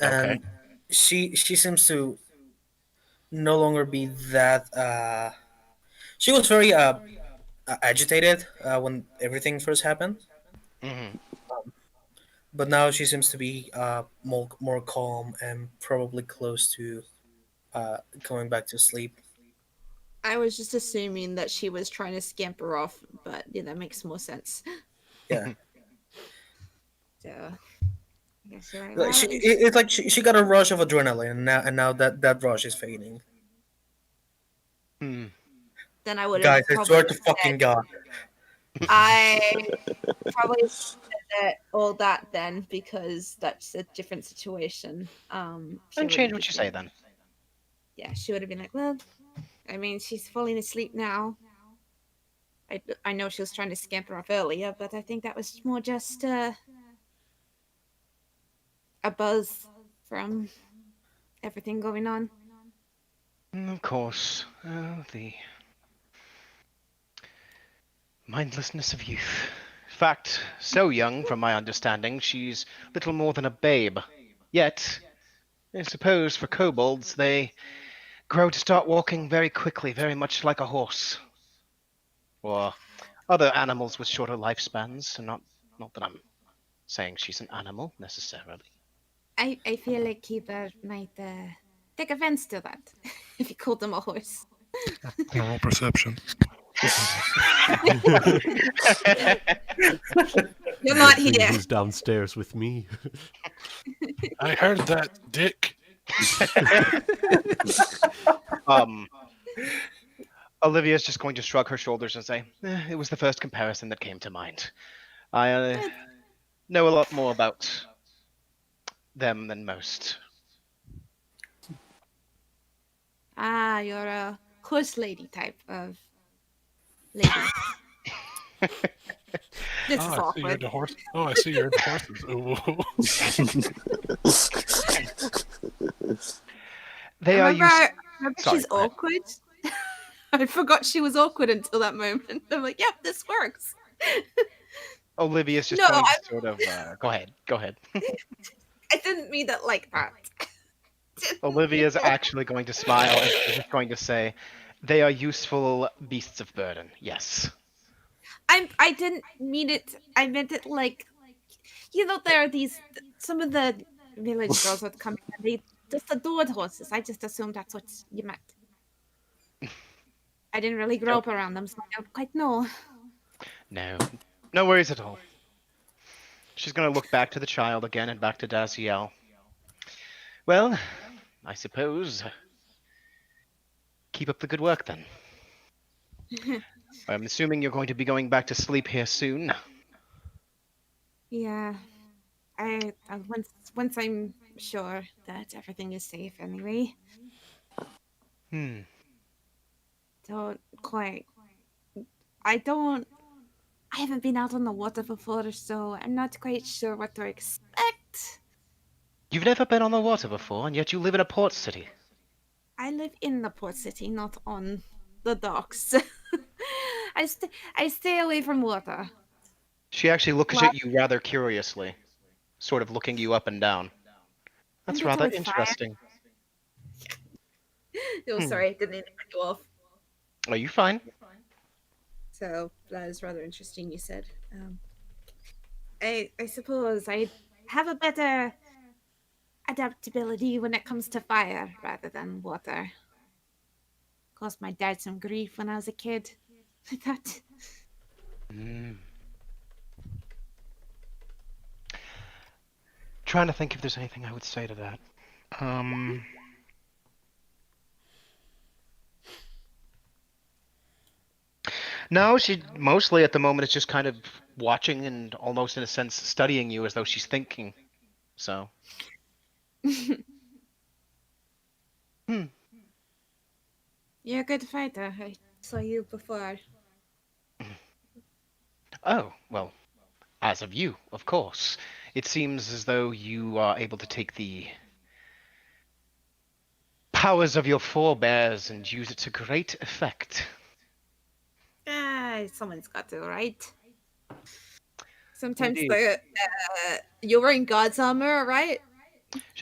and Okay. she seems to no longer be that. She was very agitated when everything first happened, Mm-hmm. but now she seems to be more calm and probably close to going back to sleep. I was just assuming that she was trying to scamper off, but yeah, that makes more sense. Yeah. So, I guess you're right. Like, it's like she got a rush of adrenaline, and now that rush is fading. Hmm. Then I would Guys, have I swear to fucking God. I probably said all that then because that's a different situation. Don't change what you say then. Yeah, she would have been like, well, I mean, she's falling asleep now. I know she was trying to scamper off earlier, but I think that was more just a buzz from everything going on. Of course. The mindlessness of youth. In fact, so young, from my understanding, she's little more than a babe. Yet, I suppose for kobolds, they grow to start walking very quickly, very much like a horse. Or other animals with shorter lifespans. Not that I'm saying she's an animal, necessarily. I feel like Keeper might take offense to that if you called them a horse. Roll perception. You're not See here. who's downstairs with me. I heard that, Dick. Olivia's just going to shrug her shoulders and say, it was the first comparison that came to mind. I know a lot more about them than most. Ah, you're a horse lady type of lady. This is I see you're awkward. the horse. Oh, I see you're the horses. They are remember Sorry, she's go ahead. awkward? I forgot she was awkward until that moment. I'm like, yep, this works. Olivia's just No, going to sort of. Go ahead. Go ahead. I didn't mean it like that. Olivia's actually going to smile and she's just going to say, "They are useful beasts of burden." Yes. I didn't mean it. I meant it like, there are some of the village girls that come in, they just adored horses. I just assumed that's what you meant. I didn't really grow up around them, so I don't quite know. No. No worries at all. She's going to look back to the child again and back to Dazielle. Well, I suppose. Keep up the good work then. I'm assuming you're going to be going back to sleep here soon. Yeah, I once I'm sure that everything is safe anyway. Don't quite. I haven't been out on the water before, so I'm not quite sure what to expect. You've never been on the water before, and yet you live in a port city. I live in the port city, not on the docks. I stay away from water. She actually looks at you rather curiously, sort of looking you up and down. That's rather interesting. Oh, sorry, didn't mean to cut you off. Are you fine? So that is rather interesting, you said. I suppose I have a better adaptability when it comes to fire rather than water. Caused my dad some grief when I was a kid. I thought. Trying to think if there's anything I would say to that. No, she mostly at the moment is just kind of watching and almost in a sense studying you as though she's thinking. So. You're a good fighter. I saw you before. Oh, well, as of you, of course. It seems as though you are able to take the powers of your forebears and use it to great effect. Someone's got to, right? Sometimes you're wearing God's armor, right?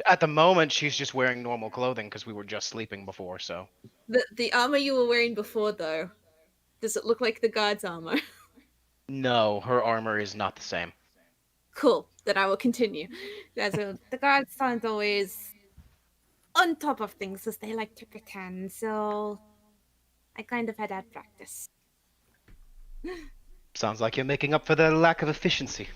At the moment, she's just wearing normal clothing because we were just sleeping before, so. The armor you were wearing before, though, does it look like the God's armor? No, her armor is not the same. Cool. Then I will continue. The guards aren't always on top of things as they like to pretend, so I kind of had that practice. Sounds like you're making up for the lack of efficiency.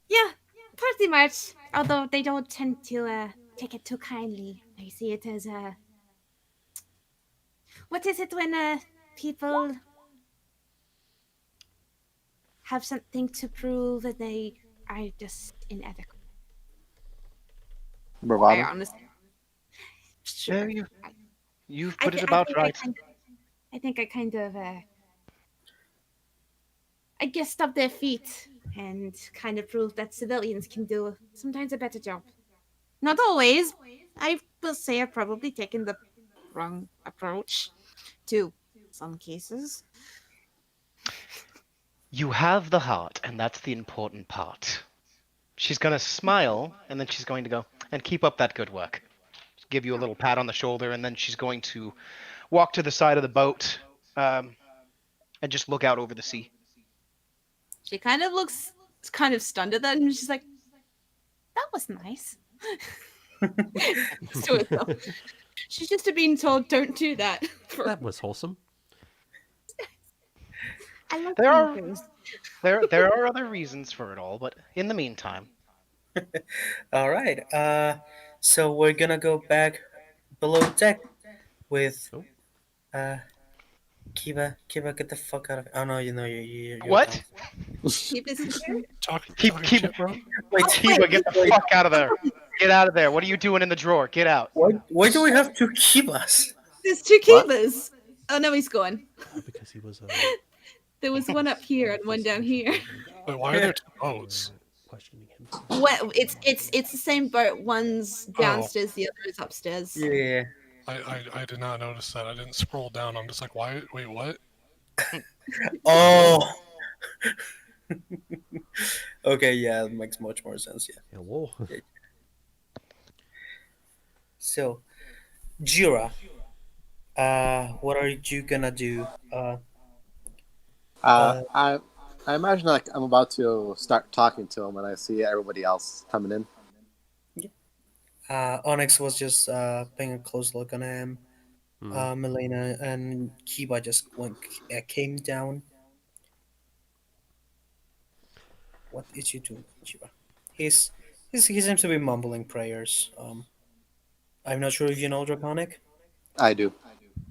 Yeah, pretty much. Although they don't tend to take it too kindly. They see it as what is it when people have something to prove and they are just inadequate? Bravado. I honestly, sure. Yeah, you've put it about right. I think I kind of, I guess, stop their feet and kind of prove that civilians can do sometimes a better job. Not always. I will say I've probably taken the wrong approach to some cases. You have the heart, and that's the important part. She's going to smile, and then she's going to go, and keep up that good work. Give you a little pat on the shoulder, and then she's going to walk to the side of the boat and just look out over the sea. She kind of looks kind of stunned at that, and she's like, that was nice. So she's just being told, don't do that. That was wholesome. I love things. There are other reasons for it all, but in the meantime. All right. So we're gonna go back below deck with Kiva, get the fuck out of it. Oh no, you're what? Keep his Keep shit, bro. Wait, Kiva, get the fuck out of there. Get out of there. What are you doing in the drawer? Get out. Why do we have two Kivas? There's two Kivas. Oh no, he's gone. Because he was there was one up here and one down here. Wait, why are there two boats? questioning him. Well, it's the same boat. One's downstairs, the other is upstairs. Yeah. I did not notice that. I didn't scroll down. I'm just like, why? Wait, what? Oh, Okay, yeah, it makes much more sense. Yeah. Hello. So, Jeera, what are you gonna do? Uh, I imagine like I'm about to start talking to him when I see everybody else coming in. Onyx was just paying a close look on him. Melaina and Kiba just came down. What is you doing, Kiba? He seems to be mumbling prayers. I'm not sure if you know Draconic. I do.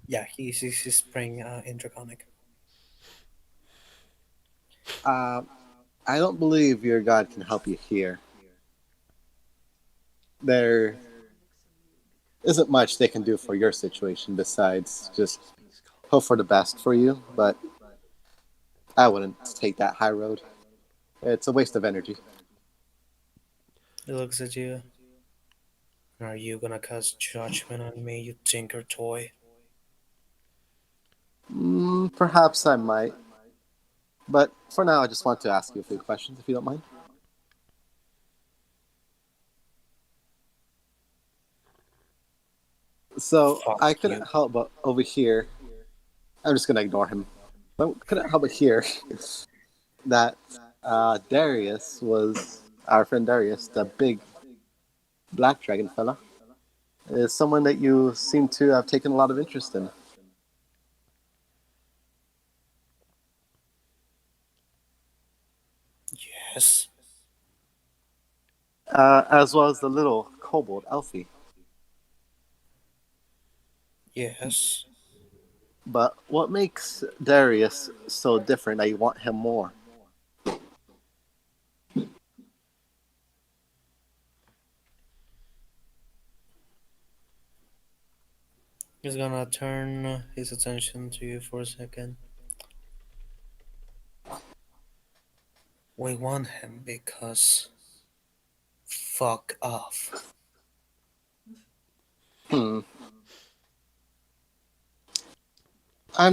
Yeah, he's praying in Draconic. I don't believe your god can help you here. There isn't much they can do for your situation besides just hope for the best for you, but I wouldn't take that high road. It's a waste of energy. He looks at you. Are you gonna cast judgment on me, you tinker toy? Perhaps I might. But for now, I just want to ask you a few questions, if you don't mind. So, Fuck I couldn't you. help but over here. I'm just going to ignore him. I couldn't help but hear that Darius was, our friend Darius, the big black dragon fella, is someone that you seem to have taken a lot of interest in. Yes. As well as the little kobold Elfie. Yes. But what makes Darius so different that you want him more? He's gonna turn his attention to you for a second. We want him because fuck off. I'm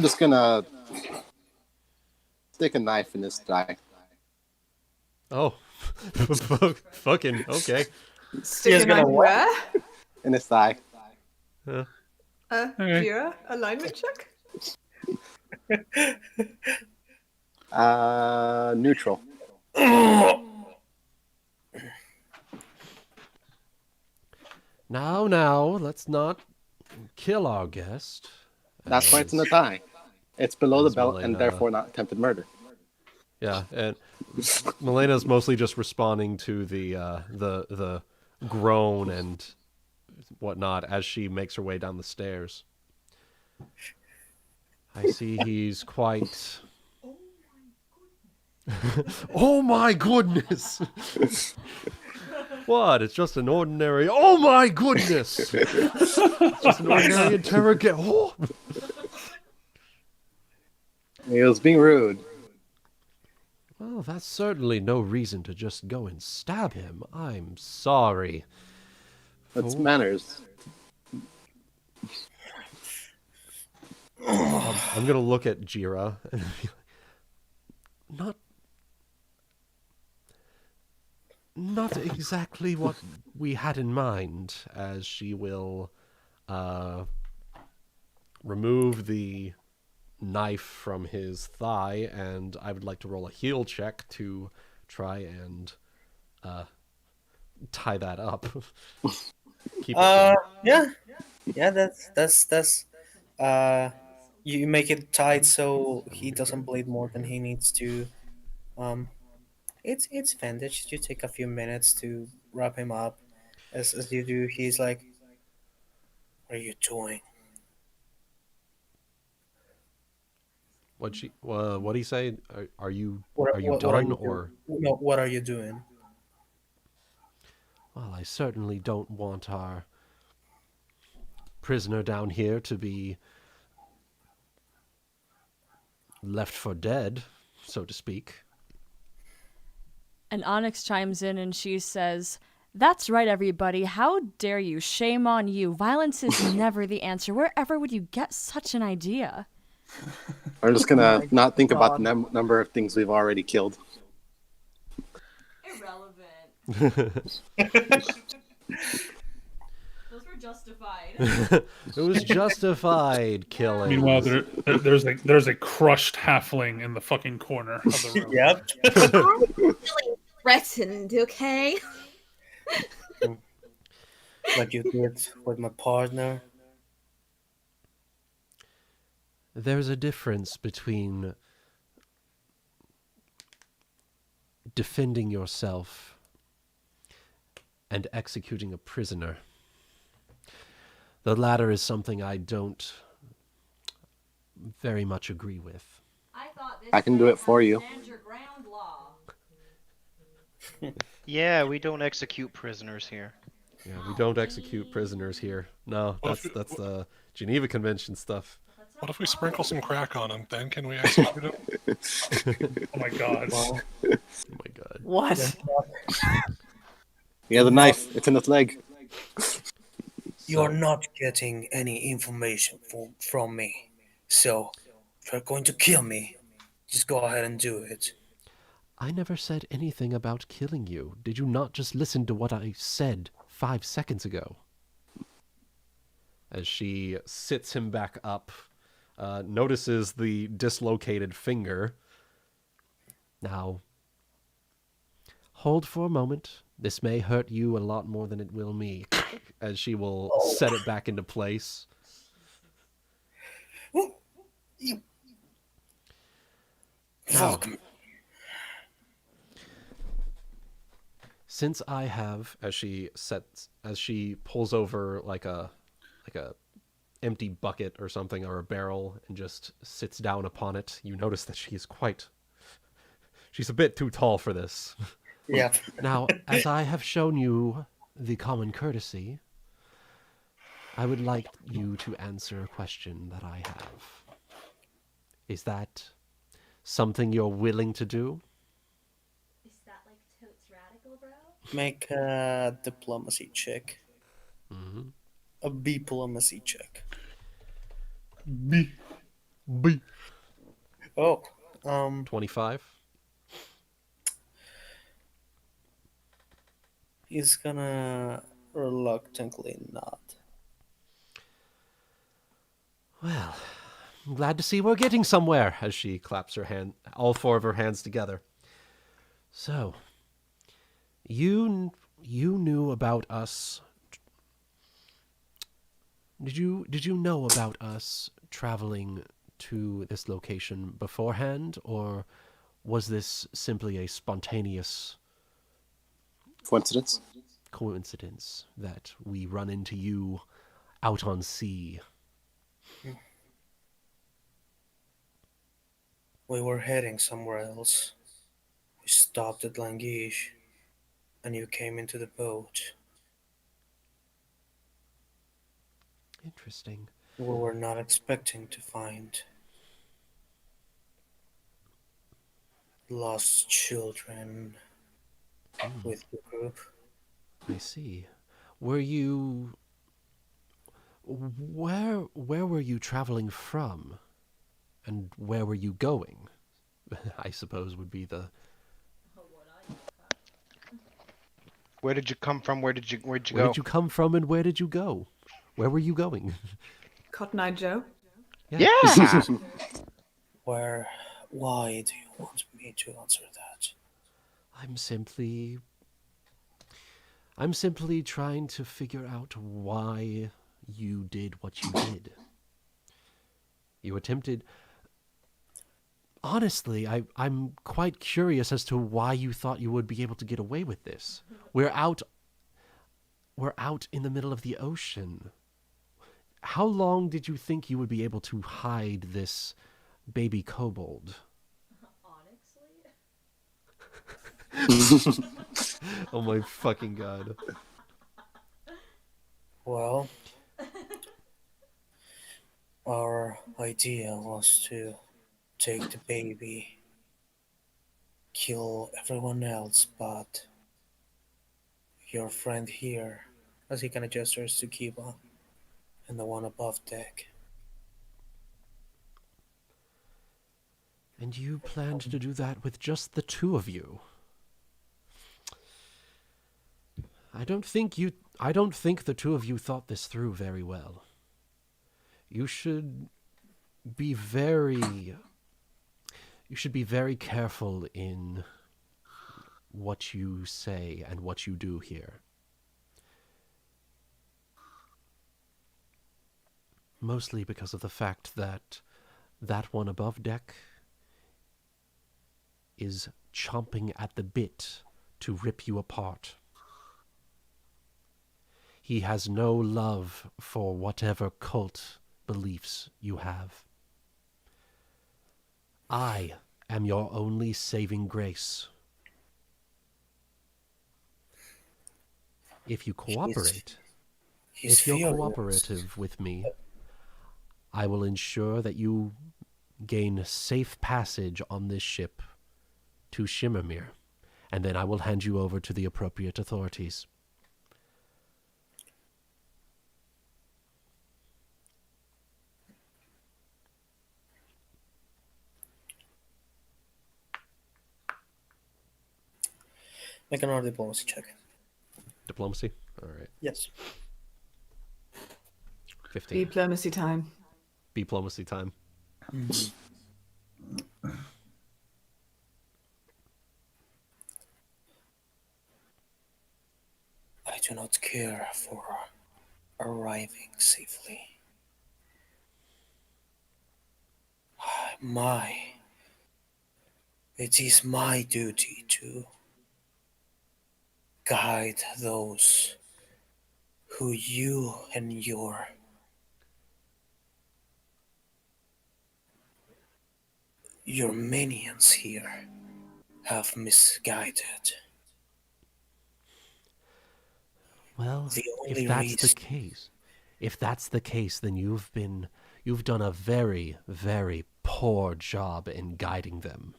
just gonna stick a knife in his thigh. Oh, fucking okay. Stick a knife where? In his thigh. Yeah. Jeera, alignment check? Neutral. Now, let's not kill our guest. That's why it's in the thigh. It's below the belt and Melaina. therefore not attempted murder. Yeah, and Melena's mostly just responding to the groan and whatnot as she makes her way down the stairs. I see he's quite... Oh my goodness! What? It's just an ordinary... Oh my goodness! It's just an ordinary interrogate... Oh! He was being rude. Well, that's certainly no reason to just go and stab him. I'm sorry. That's manners. I'm gonna look at Jeera and be like, not exactly what we had in mind, as she will remove the knife from his thigh, and I would like to roll a heal check to try and tie that up. Keep it Yeah, that's you make it tight so he doesn't bleed more than he needs to. It's bandaged. You take a few minutes to wrap him up. As you do, he's like, "What are you doing?" What do you say? Are you What, are you what done are you or? doing? No, what are you doing? Well, I certainly don't want our prisoner down here to be left for dead, so to speak. And Onyx chimes in and she says, "That's right, everybody. How dare you? Shame on you. Violence is never the answer. Wherever would you get such an idea?" I'm just gonna My not think about the God. number of things we've already killed. Irrelevant. Those were justified. It was justified killing. Meanwhile, there's a crushed halfling in the fucking corner of the room. Yep. Really threatened, okay? Like you did with my partner. There's a difference between defending yourself and executing a prisoner. The latter is something I don't very much agree with. I can do it for you. Yeah, we don't execute prisoners here. Yeah, we don't execute prisoners here. No, that's the Geneva Convention stuff. What if we sprinkle some crack on him? Then can we execute him? Oh my God. Oh my God. What? Yeah, the knife. It's in its leg. You're not getting any information from me. So, if you're going to kill me, just go ahead and do it. I never said anything about killing you. Did you not just listen to what I said 5 seconds ago? As she sits him back up, notices the dislocated finger. Now, hold for a moment. This may hurt you a lot more than it will me. As she will set it back into place. Now, since I have, as she pulls over like a empty bucket or something, or a barrel, and just sits down upon it, you notice that she's a bit too tall for this. Yeah. Now, as I have shown you the common courtesy, I would like you to answer a question that I have. Is that something you're willing to do? Is that like totes radical, bro? Make a diplomacy check. Mm-hmm. A diplomacy check. B. Oh, 25. he's gonna reluctantly nod. Well, I'm glad to see we're getting somewhere, as she claps her hand, all four of her hands together. So, you knew about us. Did you know about us traveling to this location beforehand, or was this simply a spontaneous coincidence that we run into you out on sea? We were heading somewhere else. We stopped at Languish, and you came into the boat. Interesting. We were not expecting to find lost children with the group. I see. Were you... Where were you traveling from? And where were you going? I suppose would be the... Where did you come from? Where'd you go? Where did you come from and where did you go? Where were you going? Cotton Eye Joe? Yeah! Why do you want me to answer that? I'm simply trying to figure out why you did what you did. You attempted... Honestly, I'm quite curious as to why you thought you would be able to get away with this. We're out in the middle of the ocean. How long did you think you would be able to hide this baby kobold? Honestly? Oh my fucking God. Well, our idea was to take the baby, kill everyone else, but your friend here, as he kind of gestures to Kiba, and the one above deck. And you planned to do that with just the two of you. I don't think the two of you thought this through very well. You should be very careful in what you say and what you do here. Mostly because of the fact that that one above deck is chomping at the bit to rip you apart. He has no love for whatever cult beliefs you have. I am your only saving grace. If you cooperate, if you're cooperative with me, I will ensure that you gain safe passage on this ship to Shimmermere, and then I will hand you over to the appropriate authorities. Make another diplomacy check. Diplomacy? All right. Yes. 15. Diplomacy time. Diplomacy time. I do not care for arriving safely. It is my duty to guide those who you and your minions here have misguided. Well, if that's the case, then you've done a very, very poor job in guiding them.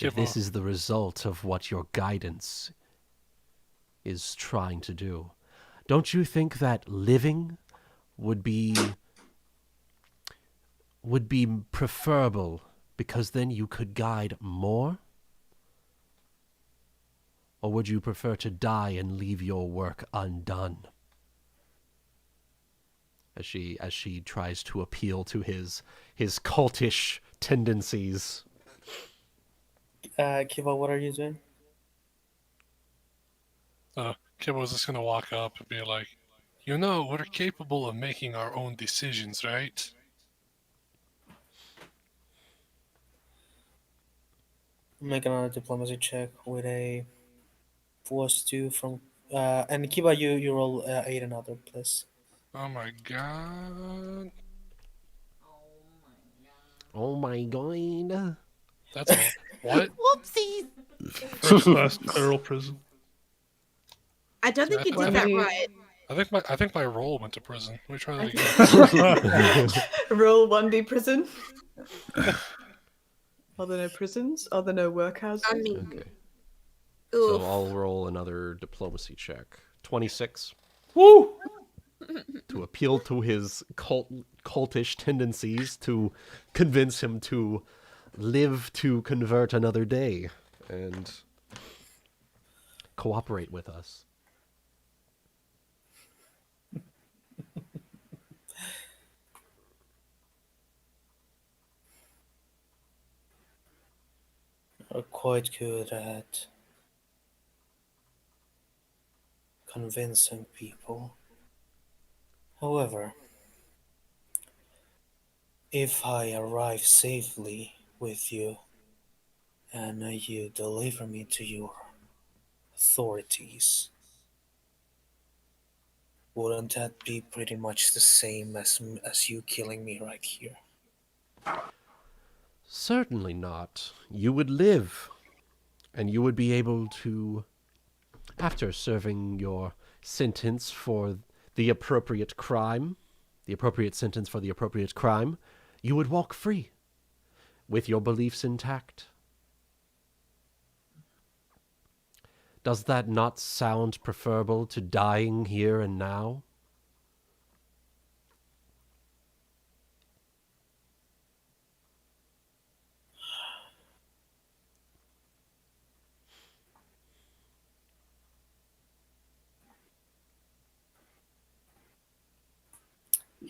If this is the result of what your guidance is trying to do, don't you think that living would be preferable, because then you could guide more? Or would you prefer to die and leave your work undone? As she tries to appeal to his cultish tendencies. Kiva, what are you doing? Kiva was just gonna walk up and be like, we're capable of making our own decisions, right? Make another diplomacy check with a +2 from and Kiva, you roll 8 another, please. Oh my god. Oh my god. That's all. What? Whoopsies! First class federal prison. I don't think you did that you- right. I think my roll went to prison. Let me try that again. Roll 1D prison. Are there no prisons? Are there no workhouses? I mean, Okay. oof. So I'll roll another diplomacy check. 26. Woo! To appeal to his cultish tendencies, to convince him to live to convert another day and cooperate with us. Are quite good at convincing people. However, if I arrive safely with you and you deliver me to your authorities, wouldn't that be pretty much the same as you killing me right here? Certainly not. You would live, and you would be able to, after serving your sentence for the appropriate crime, the appropriate sentence for the appropriate crime, you would walk free, with your beliefs intact. Does that not sound preferable to dying here and now?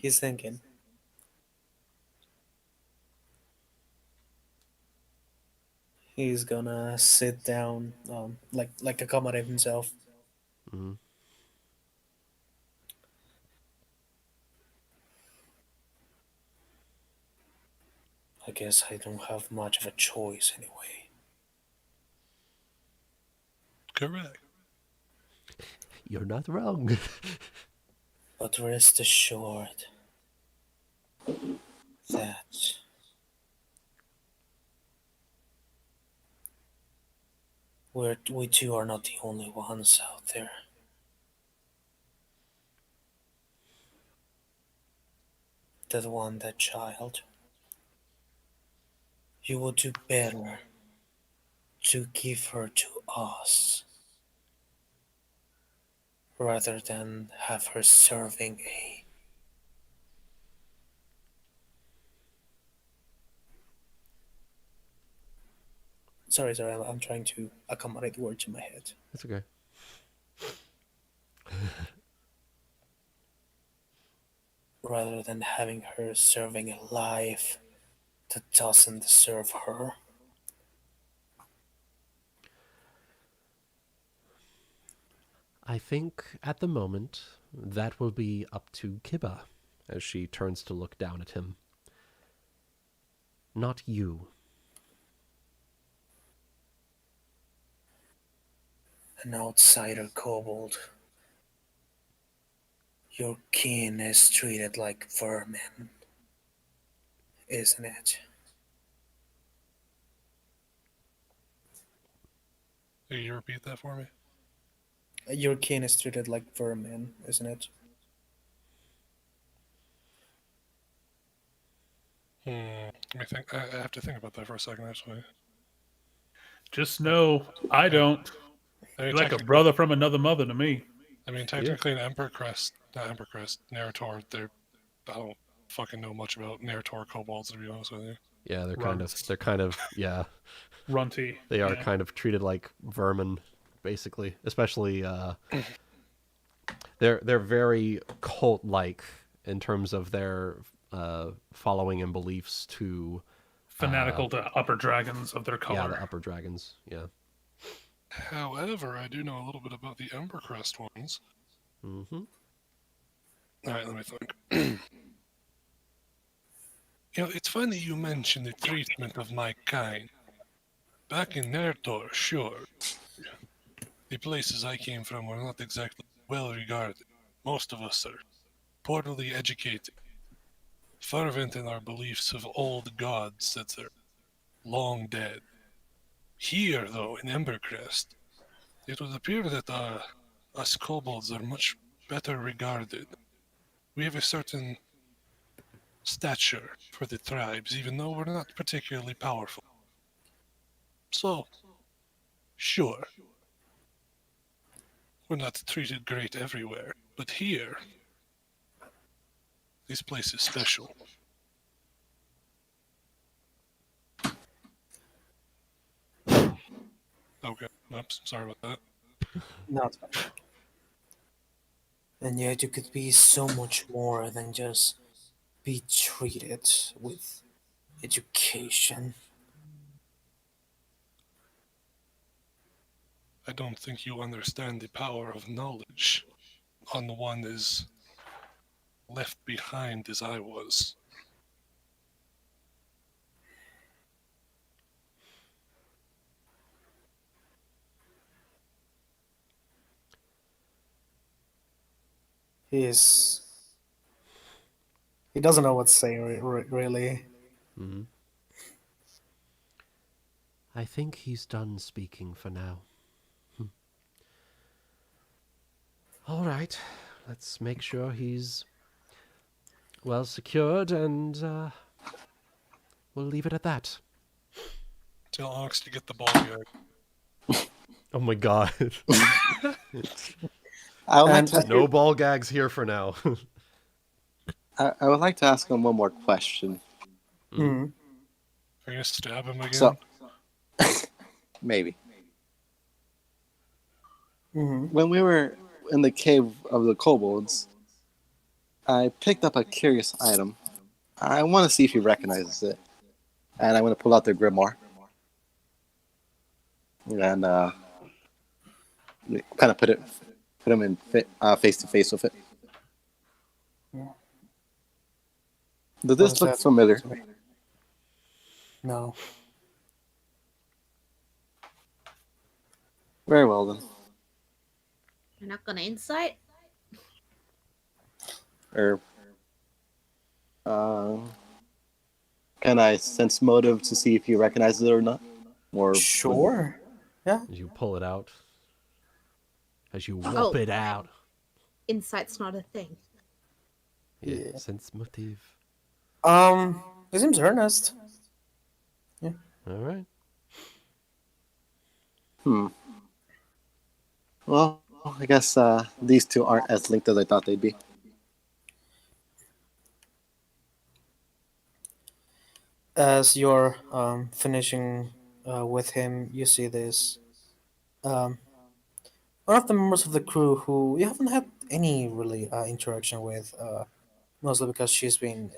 He's thinking. He's gonna sit down, like accommodate himself. Mhm. I guess I don't have much of a choice anyway. Correct. You're not wrong. But rest assured that we two are not the only ones out there. That one, that child. You would do better to give her to us rather than have her serving a... Sorry, I'm trying to accommodate the words in my head. That's okay. Rather than having her serving a life that doesn't deserve her. I think at the moment that will be up to Kiba as she turns to look down at him. Not you. An outsider kobold. Your kin is treated like vermin, isn't it? Can you repeat that for me? Your kin is treated like vermin, isn't it? Let me think. I have to think about that for a second, actually. Just know I don't. I mean, You're like a brother from another mother to me. I mean, technically, in Embercrest, not Embercrest, Narr'tor, I don't fucking know much about Narr'tor kobolds, to be honest with you. Yeah, they're kind of, yeah. Runty. They are yeah. kind of treated like vermin, basically. Especially, they're very cult-like in terms of their following and beliefs to... Fanatical to upper dragons of their color. Yeah, the upper dragons, yeah. However, I do know a little bit about the Embercrest ones. Mm-hmm. Alright, let me think. It's funny you mention the treatment of my kind. Back in Narr'tor, sure. The places I came from were not exactly well regarded. Most of us are poorly educated, fervent in our beliefs of old gods that are long dead. Here, though, in Embercrest, it would appear that us kobolds are much better regarded. We have a certain stature for the tribes, even though we're not particularly powerful. So, sure, we're not treated great everywhere, but here, this place is special. Okay, oops, sorry about that. Not bad. And yet you could be so much more than just be treated with education. I don't think you understand the power of knowledge on the one as left behind as I was. He doesn't know what to say, really. Mm-hmm. I think he's done speaking for now. All right, let's make sure he's well secured, and we'll leave it at that. Tell Ox to get the ball gag. Oh my god. I would like to, No ball gags here for now. I would like to ask him one more question. Mm-hmm. Are you gonna stab him again? So, maybe. Mm-hmm. When we were in the cave of the kobolds, I picked up a curious item. I want to see if he recognizes it. And I'm going to pull out the grimoire. And kind of put him in face to face with it. Does What this is look that? familiar? No. Very well then. You're not gonna insight? Or can I sense motive to see if he recognizes it or not? Or Sure. Yeah. As you pull it out. As you whoop it out. Insight's not a thing. Yeah. Sense motive. He seems earnest. Yeah. All right. Well, I guess these two aren't as linked as I thought they'd be. As you're finishing with him, you see this one of the members of the crew who you haven't had any really interaction with, mostly because she's been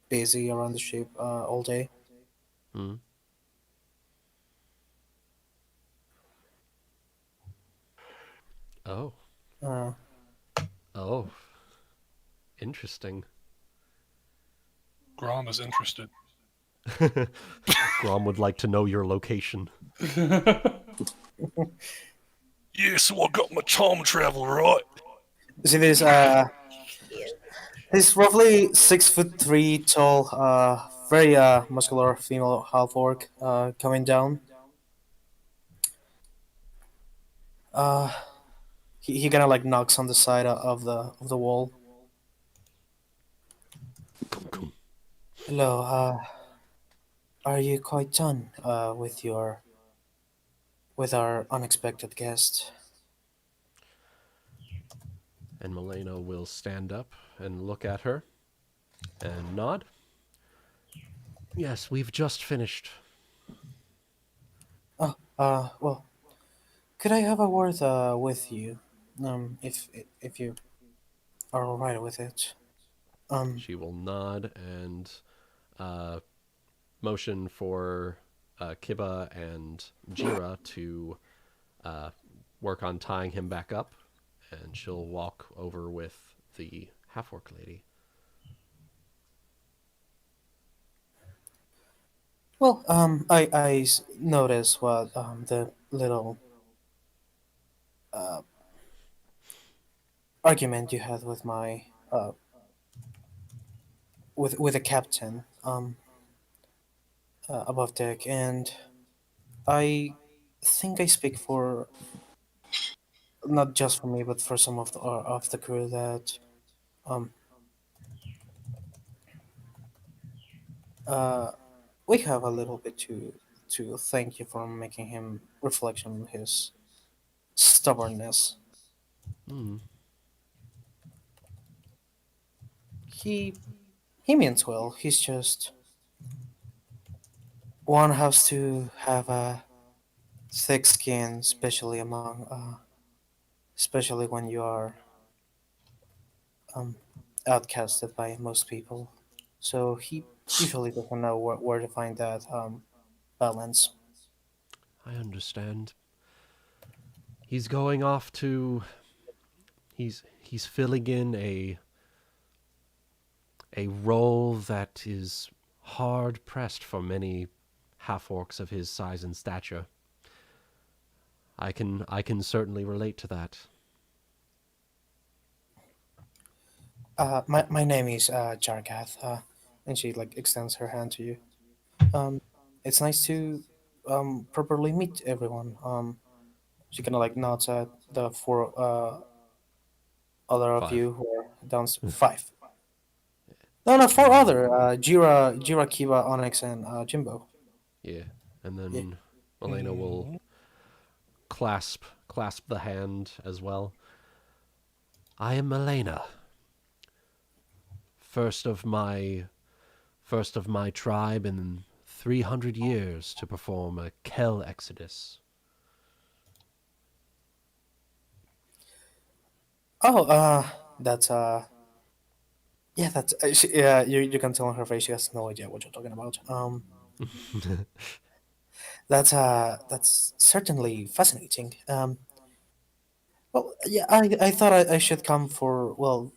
busy around the ship all day. Hmm. Oh. Oh. Interesting. Grom is interested. Grom would like to know your location. Yeah, so I got my time travel right. You see this this roughly 6'3" tall, very muscular female half orc coming down. He kind of like knocks on the side of the wall. Hello, are you quite done with our unexpected guest? And Melaina will stand up and look at her and nod. Yes, we've just finished. Oh, well, could I have a word with you? If you are all right with it. She will nod and motion for Kiba and Jeera to work on tying him back up, and she'll walk over with the half-orc lady. Well, I noticed what the little argument you had with my with the captain above deck, and I think I speak for not just for me, but for some of the crew that um we have a little bit to thank you for making him reflect on his stubbornness. Mm. He he means well. He's just one has to have a thick skin, especially when you are um, outcasted by most people. So he usually doesn't know where to find that balance. I understand. He's going off to... He's filling in a role that is hard pressed for many half-orcs of his size and stature. I can certainly relate to that. My name is Jargath, and she like extends her hand to you. It's nice to properly meet everyone. She kind of like nods at the four other of 5. you who are down five. No, four other. Jeera, Kiba, Onyx, and Jimbo. Yeah, and then Melaina will clasp the hand as well. I am Melaina. First of my tribe in 300 years to perform a Kell exodus. Oh, that's Yeah, yeah. You can tell on her face she has no idea what you're talking about. That's certainly fascinating. Well, yeah, I thought I should come for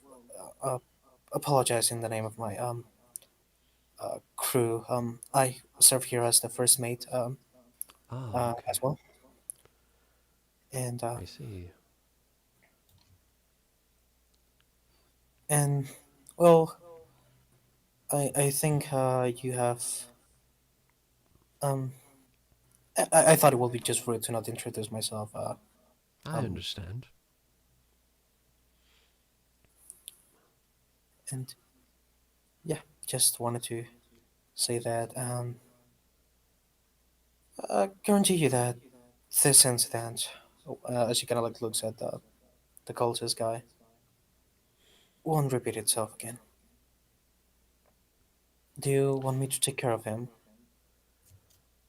apologize in the name of my crew. I serve here as the first mate Ah, okay. as well, and I see. and well, I think you have um. I thought it would be just rude to not introduce myself. I Um, understand. and yeah, just wanted to say that. Guarantee you that this incident, as he kind of like looks at the cultist guy, won't repeat itself again. Do you want me to take care of him?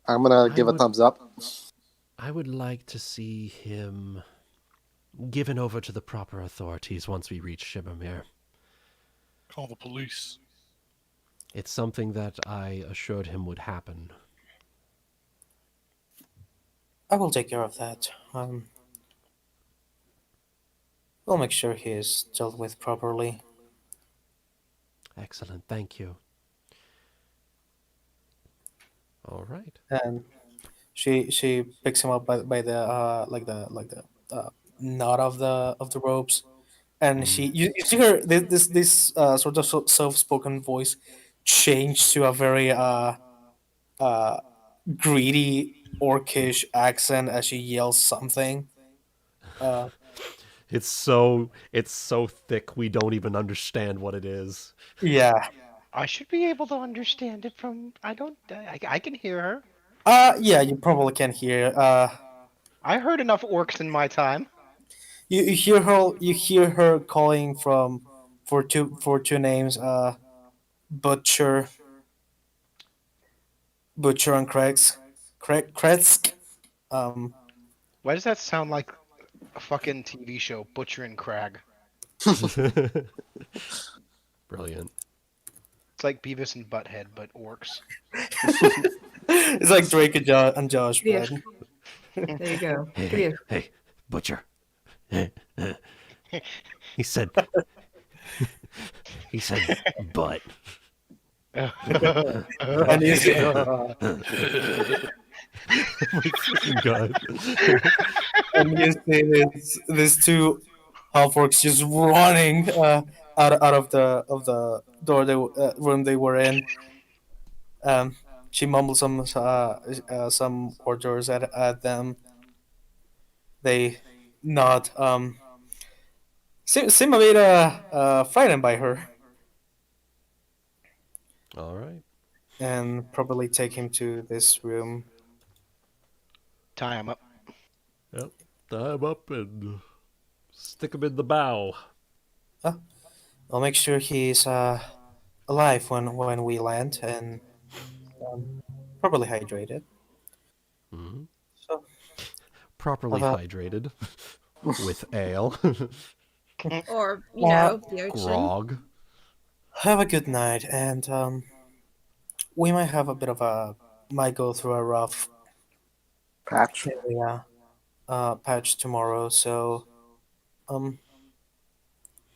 I'm gonna I give a would- thumbs up. I would like to see him given over to the proper authorities once we reach Shibamir. Call the police. It's something that I assured him would happen. I will take care of that. We'll make sure he is dealt with properly. Excellent, thank you. All right. And she picks him up by the knot of the ropes, and you see her this sort of soft spoken voice change to a very uh greedy orcish accent as she yells something. Uh, It's so thick we don't even understand what it is. yeah. I should be able to understand it from. I can hear her. Yeah. You probably can hear. I heard enough orcs in my time. You hear her. You hear her calling from for two names. Butcher. Butcher and Kretsk. Um. Why does that sound like a fucking TV show, Butcher and Crag? Brilliant. It's like Beavis and Butthead, but orcs. It's like Drake and Josh, Yeah. but There you go. Hey, Give hey, you- hey, Butcher. He said, he said, but. and you see, My fucking God. and you see these two half orcs just running out of the door room they were in. She mumbles some orders at them. They nod. Seem a bit frightened by her, All right. and probably take him to this room. Tie him up. Yep. Tie him up and stick him in the bow. I'll make sure he's alive when we land and properly hydrated. Mhm. So Properly Have hydrated with ale, Or, you know, the ocean. grog. have a good night, and we might have a bit of a might go through a rough Patch. area patch tomorrow. So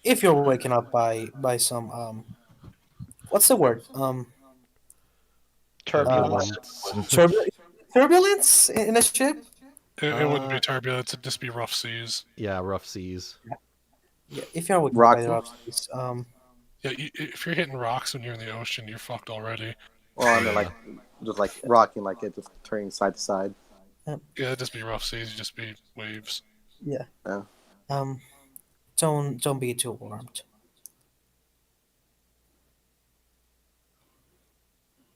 if you're waking up by some what's the word Turbulence. turbulence in a ship. It wouldn't be turbulence, it'd just be rough seas. Yeah, rough seas. Yeah, if you're waking up by the Rocky. rough seas, Yeah, if you're hitting rocks when you're in the ocean, you're fucked already. Or on the like, just like rocking, like it just turning side to side. Yeah, it'd just be rough seas, it'd just be waves. yeah. Yeah. Don't be too warmed.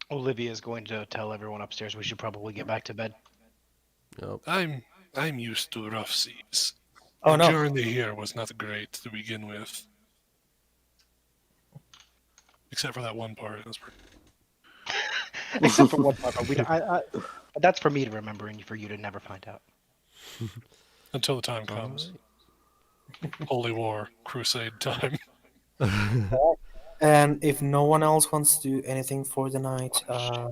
Olivia is going to tell everyone upstairs we should probably get back to bed. Yep. I'm used to rough seas. Oh The no. journey here was not great to begin with. Except for that one part. It was pretty... Except for one part, but we don't, that's for me to remember and for you to never find out. Until the time comes. Holy War, Crusade time. And if no one else wants to do anything for the night, I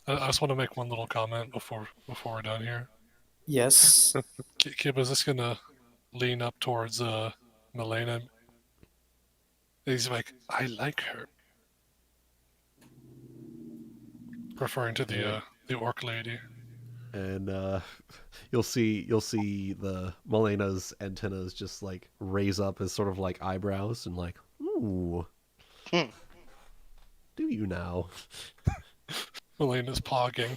just want to make one little comment before we're done here. yes. Kib is just gonna lean up towards Melaina. He's like, I like her. Referring to the orc lady. And you'll see the Melaina's antennas just like raise up as sort of like eyebrows and like, ooh. Do you now? Melaina's pogging.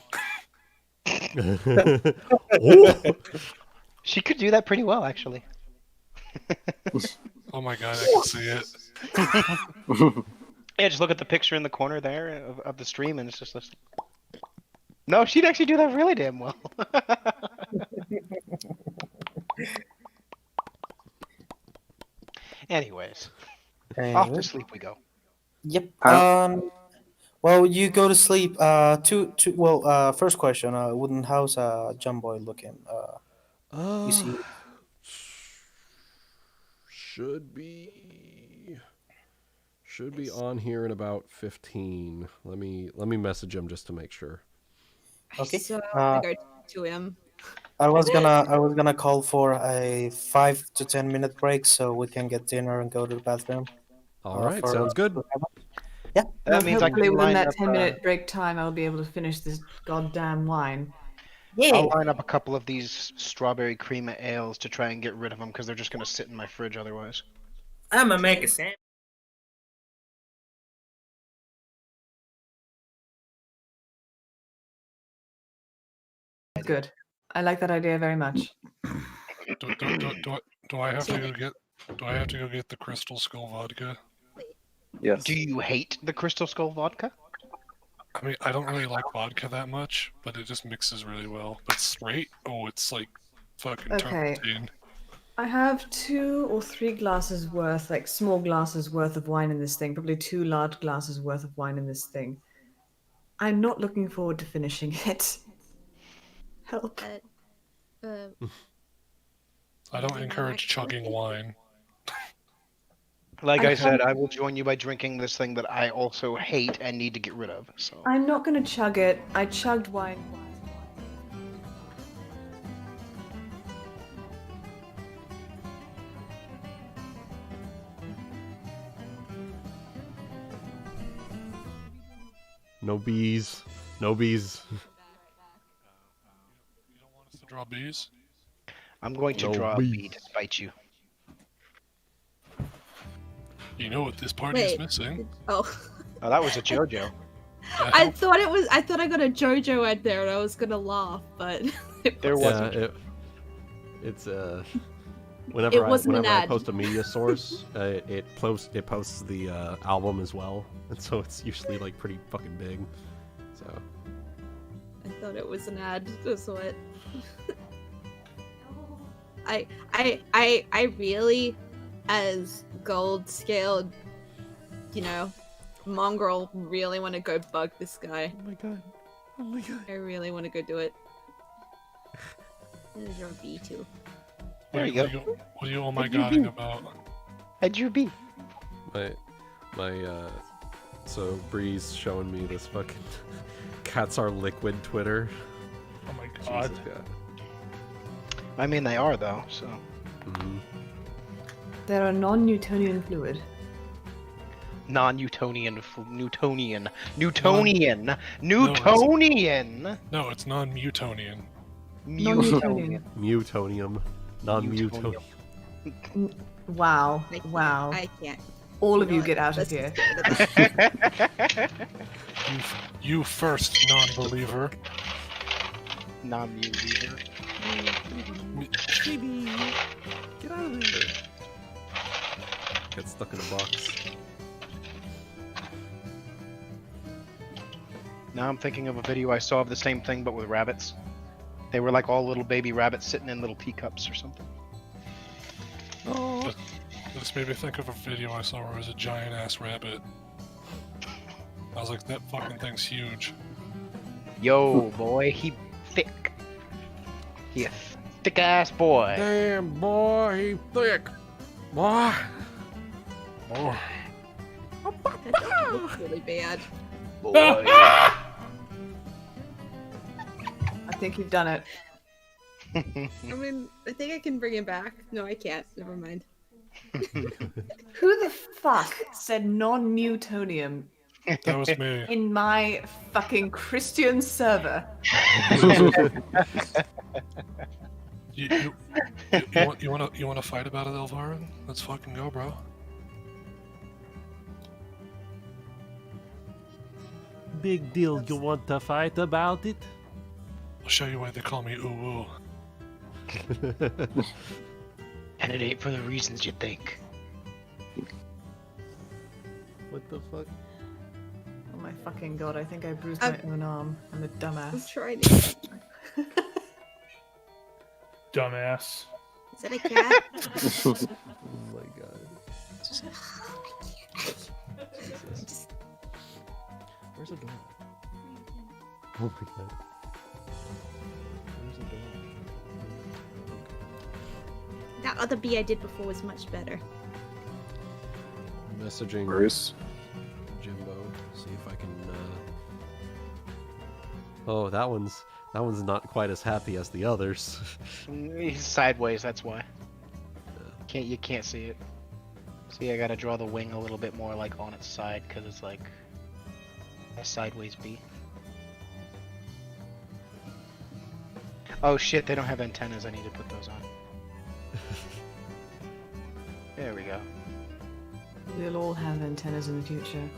She could do that pretty well, actually. Oh my god, I can see it. Yeah, just look at the picture in the corner there of the stream, and it's just this. No, she'd actually do that really damn well. Anyways, off to sleep we go. Yep. Well, you go to sleep. First question. Wooden, how's John Boy looking? You see. Should be on here in about 15. Let me message him just to make sure. Okay. So I go to him. I was gonna call for a 5 to 10 minute break so we can get dinner and go to the bathroom. All right, sounds good. Yeah. That means I hopefully can within line that up, 10-minute break time, I'll be able to finish this goddamn wine. I'll line up a couple of these strawberry cream ales to try and get rid of them because they're just gonna sit in my fridge otherwise. I'm gonna make a sandwich. Good. I like that idea very much. Do I have to go get the Crystal Skull vodka? Yes. Do you hate the Crystal Skull vodka? I mean, I don't really like vodka that much, but it just mixes really well. But straight, it's like fucking Okay. turpentine. I have 2 or 3 glasses worth, like small glasses worth of wine in this thing. Probably 2 large glasses worth of wine in this thing. I'm not looking forward to finishing it. Help. I don't encourage chugging wine. Like I said, I will join you by drinking this thing that I also hate and need to get rid of. So I'm not going to chug it. I chugged wine. No bees. No bees. You don't want us to draw bees? I'm going to draw a bee to spite you. You know what this party is Wait. missing? Oh. Oh, that was a JoJo. I thought I got a JoJo ad there and I was gonna laugh, but There wasn't. Yeah, it's whenever wasn't an I ad. post a media source, it posts the album as well, and so it's usually like pretty fucking big. So I thought it was an ad. That's what. I really, as gold scaled, mongrel, really want to go bug this guy. oh my god. I really want to go do it. There's your bee too. There you go. What are you oh my godding about? Had your bee. My so Bree's showing me this fucking cats are liquid Twitter. Oh my god. Jesus God. I mean, they are though. So Mhm. They're a non-Newtonian fluid. non-Newtonian, Newtonian. No, it's non-Mutonian. Non-Newtonian. Mutonium. Non-mutonium. Wow. Wow. I can't. All of know you what? get out of Let's here. just get rid of this. You first, non-believer. Non-Mutonian. Baby, get out of there. Get stuck in a box. Now I'm thinking of a video I saw of the same thing, but with rabbits. They were like all little baby rabbits sitting in little teacups or something. Oh. This made me think of a video I saw where it was a giant ass rabbit. I was like, that fucking thing's huge. Yo, boy, he thick. He a thick ass boy. Damn, boy, he thick. Boy. That looks really bad. I think you've done it. I mean, I think I can bring him back. No, I can't. Never mind. Who the fuck said non-Newtonium That was me. in my fucking Christian server? You want to fight about it, Elvarin? Let's fucking go, bro. Big deal. You want to fight about it? I'll show you why they call me Uwu. And it ain't for the reasons you think. What the fuck? Oh my fucking god, I think I bruised my own arm. I'm a I'm dumbass. trying to. Dumbass. Is that a cat? Oh my god. Where's the door? Oh my god. Where's the door? That other bee I did before was much better. Messaging Bruce. Jimbo. See if I can. Oh, that one's not quite as happy as the others. He's sideways, that's why. You can't see it. See, I gotta draw the wing a little bit more like on its side, because it's like a sideways bee. Oh shit, they don't have antennas, I need to put those on. There we go. We'll all have antennas in the future.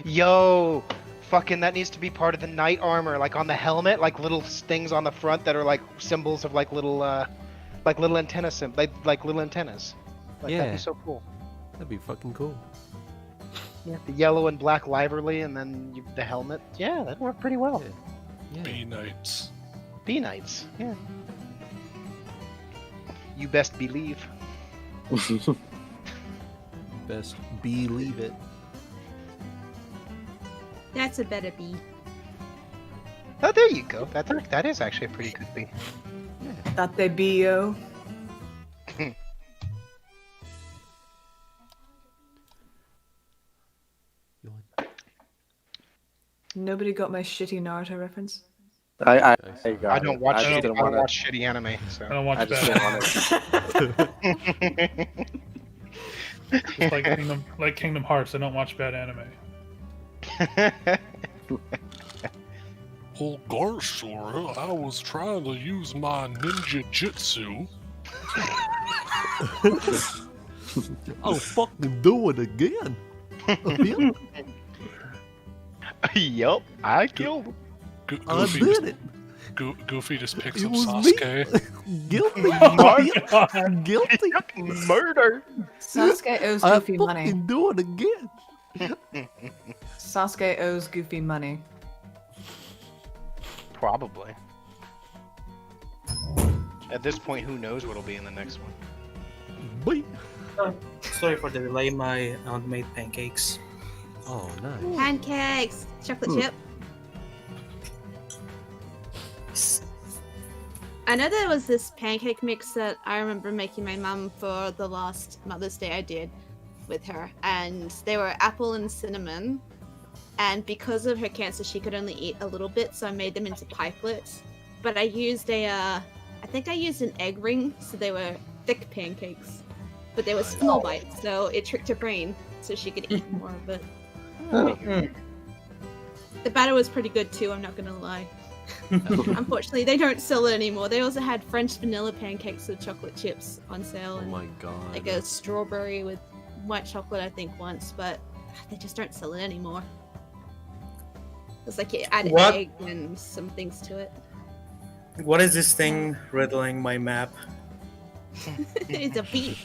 Yo! Fucking that needs to be part of the knight armor, like on the helmet, like little things on the front that are like symbols of like little antenna like little antennas. Like, Yeah. That'd be so cool. That'd be fucking cool. Yeah. The yellow and black livery and then the helmet. Yeah, that'd work pretty well. Yeah. Bee Knights. Bee Knights, yeah. You best believe. Best believe it. That's a better bee. Oh, there you go. That is actually a pretty good bee. That they be, yo. Nobody got my shitty Naruto reference? I I don't watch. I I just don't didn't want watch shitty anime. So. I don't watch I just didn't bad. want it. Just like Kingdom Hearts, I don't watch bad anime. Oh gosh, Sora, I was trying to use my ninja jutsu. I'll fucking do it again. Yup, I killed him. I did it. Goofy just picks It up was Sasuke. me. Guilty. God. Guilty. Murder. Sasuke owes I Goofy money. fucking do it again. Sasuke owes Goofy money. Probably. At this point, who knows what'll be in the next one? Boy. Sorry for the delay. My aunt made pancakes. Oh, nice. Pancakes! Chocolate chip. I know there was this pancake mix that I remember making my mum for the last Mother's Day I did with her. And they were apple and cinnamon. And because of her cancer, she could only eat a little bit, so I made them into pipelets. But I used I think I used an egg ring, so they were thick pancakes. But they were small bites, so it tricked her brain, so she could eat more of it. The batter was pretty good too, I'm not gonna lie. Unfortunately, they don't sell it anymore. They also had French vanilla pancakes with chocolate chips on sale. Oh And my god. like a strawberry with white chocolate, I think, once, but they just don't sell it anymore. It's like you add What? egg and some things to it. What is this thing riddling my map? It's a bee.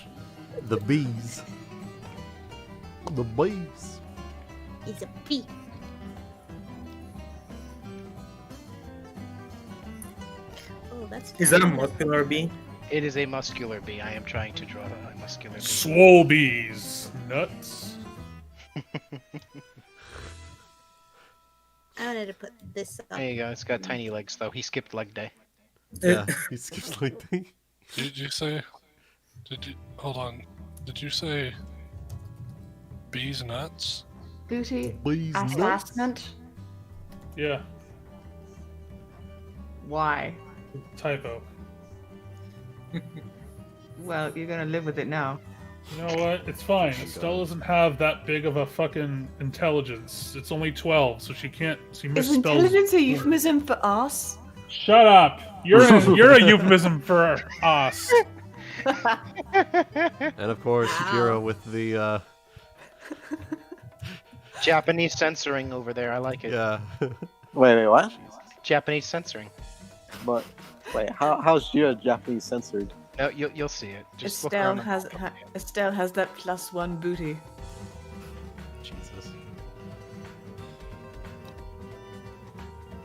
The bees. The bees. It's a bee. Oh, that's. Is that a muscular bee? It is a muscular bee. I am trying to draw a muscular bee. Swole bees. Nuts. I wanted to put this up. There you go. It's got tiny legs though. He skipped leg day. Yeah, he skips like that. Did you say? Hold on. Did you say bees nuts? Booty. Please, nuts. Assessment. Yeah, Why? typo. Well, you're gonna live with it now. You know what? It's fine. Estelle doesn't have that big of a fucking intelligence. It's only 12, so she can't. She Is misspells. intelligence a euphemism for ass? Shut up! You're a euphemism for us. And of course, Wow. Jeera with the Japanese censoring over there. I like it. yeah. Wait, what? Japanese censoring. But wait, how's Jeera Japanese censored? No, you'll see it. Just look Estelle around. Estelle has that +1 booty. Jesus.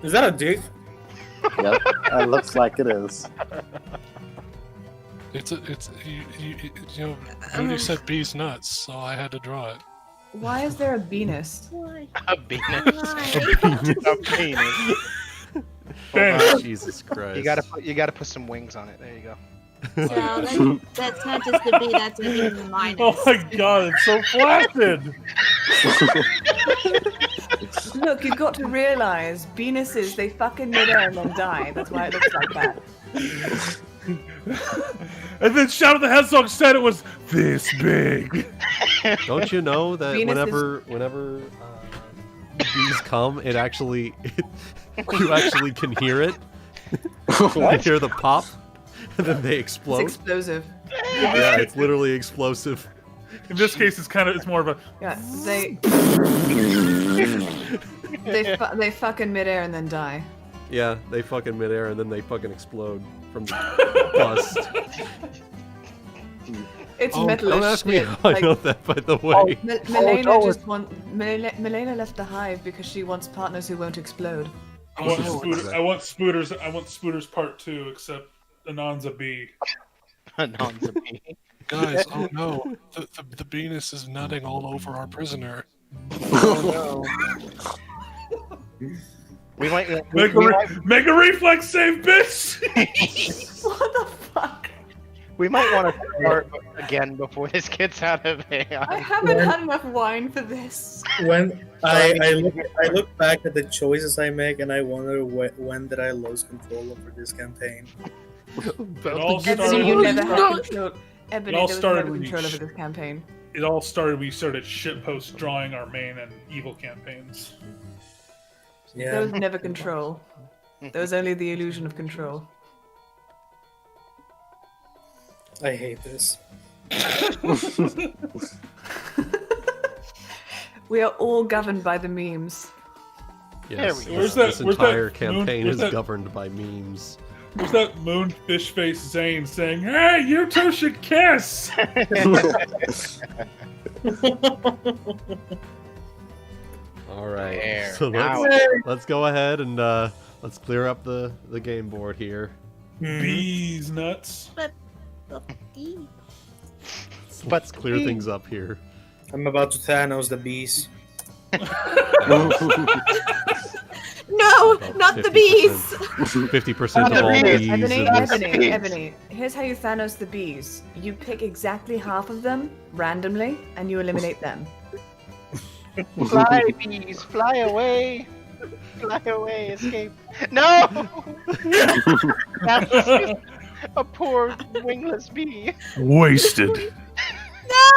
Is that a dick? Yep, it looks like it is. It's you know, Booty said bees nuts, so I had to draw it. Why is there a penis? A penis. A penis. Thanks. Jesus Christ. You gotta put some wings on it. There you go. So that's not just the B, that's a B minus. Oh my god, it's so flaccid! Look, you've got to realize penises, they fuck in midair and then die. That's why it looks like that. And then Shout of the Hedgehog said it was this big. Don't you know that Venus whenever bees come, it actually you actually can hear it. You can hear the pop, and then they It's explode. explosive. Yeah, it's literally explosive. In this case, it's more of a. Yeah, they fuck in midair and then die. Yeah, they fucking midair and then they fucking explode from the bust. It's Oh, metal don't as ask me shit. how I know that, by the way. Melaina left the hive because she wants partners who won't explode. I want Spooters Part 2, except Anon's a bee. Anon's a bee. Guys, oh no, the penis is nutting all over our prisoner. Oh no. We might Make a reflex save, bitch! What the fuck? We might want to start again before this gets out of hand. I haven't had enough wine for this. When I look back at the choices I make and I wonder when did I lose control over this campaign. Ebony, you never had control. Ebony, all there was started never when you control over this campaign. It all started when we started shitpost drawing our main and evil campaigns. Yeah. There was never control. There was only the illusion of control. I hate this. We are all governed by the memes. Yes, There we go. this entire campaign is governed by memes. Where's that moonfish face Zane saying, "Hey, you two should kiss"? All right, There, so now. let's go ahead and let's clear up the game board here. Bees nuts. Let's clear things up here. I'm about to Thanos the bees. No, not the bees. 50% of all bees. Ebony, here's how you Thanos the bees. You pick exactly half of them randomly, and you eliminate them. Fly, bees, fly away. Fly away, escape. No! That's just a poor wingless bee. Wasted. No!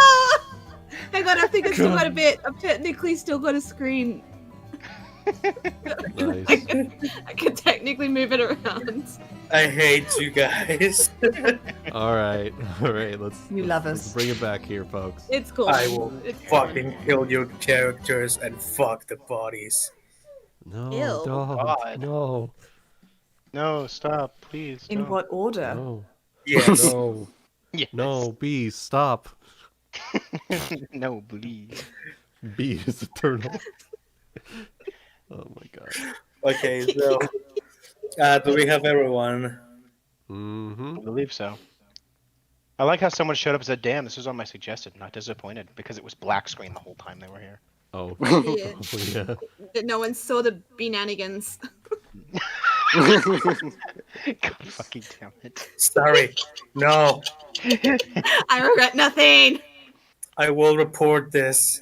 Hang on, I think I still got a bit. I'm technically still got a screen. Nice. I can technically move it around. I hate you guys. All right. Let's love let's us. bring it back here, folks. It's cool. I will It's fucking kill your characters and fuck the bodies. No, Ew. don't. God. No, No, stop, please. In no. what order? no, Yes. no, Yes. no, bees, stop. No, please. Bees eternal. Oh my god. Okay, so do we have everyone? Mm-hmm. I believe so. I like how someone showed up and said, "Damn, this was on my suggested." Not disappointed because it was black screen the whole time they were here. Oh. Yeah. Yeah. That no one saw the shenanigans. God fucking damn it. Sorry. No. I regret nothing. I will report this.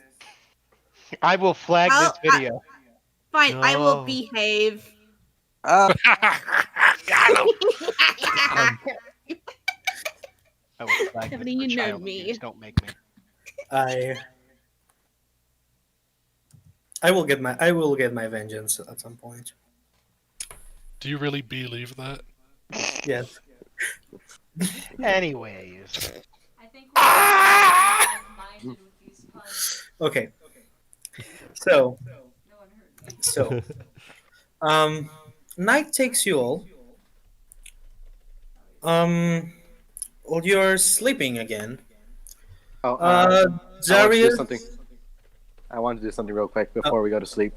I will flag Well, this video. Fine, I will No. behave. Uh, Got him. I will flag Ebony, this you for know child me. abuse. Don't make me. I will get my vengeance at some point. Do you really believe that? Yes. Anyways, I think Ah! minded with these puns. Okay. So No one heard me. so night takes you all. Well, you're sleeping again. oh, I want to do Darius. something. I want to do something real quick before we go to sleep.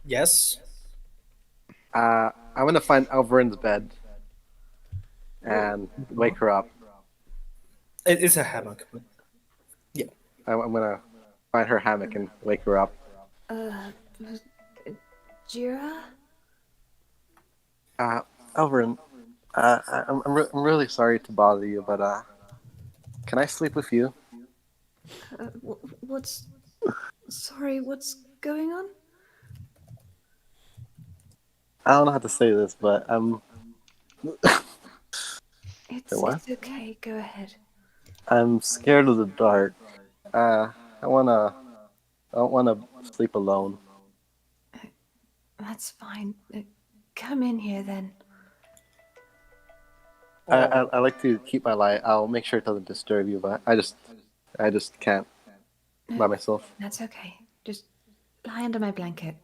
Yes. I'm gonna find Elvarin's bed and wake her up. It's a hammock. I'm gonna find her hammock and wake her up. Jeera? Elvarin, I'm really sorry to bother you, but can I sleep with you? What's... Sorry, what's going on? I don't know how to say this, but It's what? it's okay, go ahead. I'm scared of the dark. I don't wanna sleep alone. That's fine. Come in here then. I like to keep my light. I'll make sure it doesn't disturb you, but I just can't by myself. That's okay. Just lie under my blanket.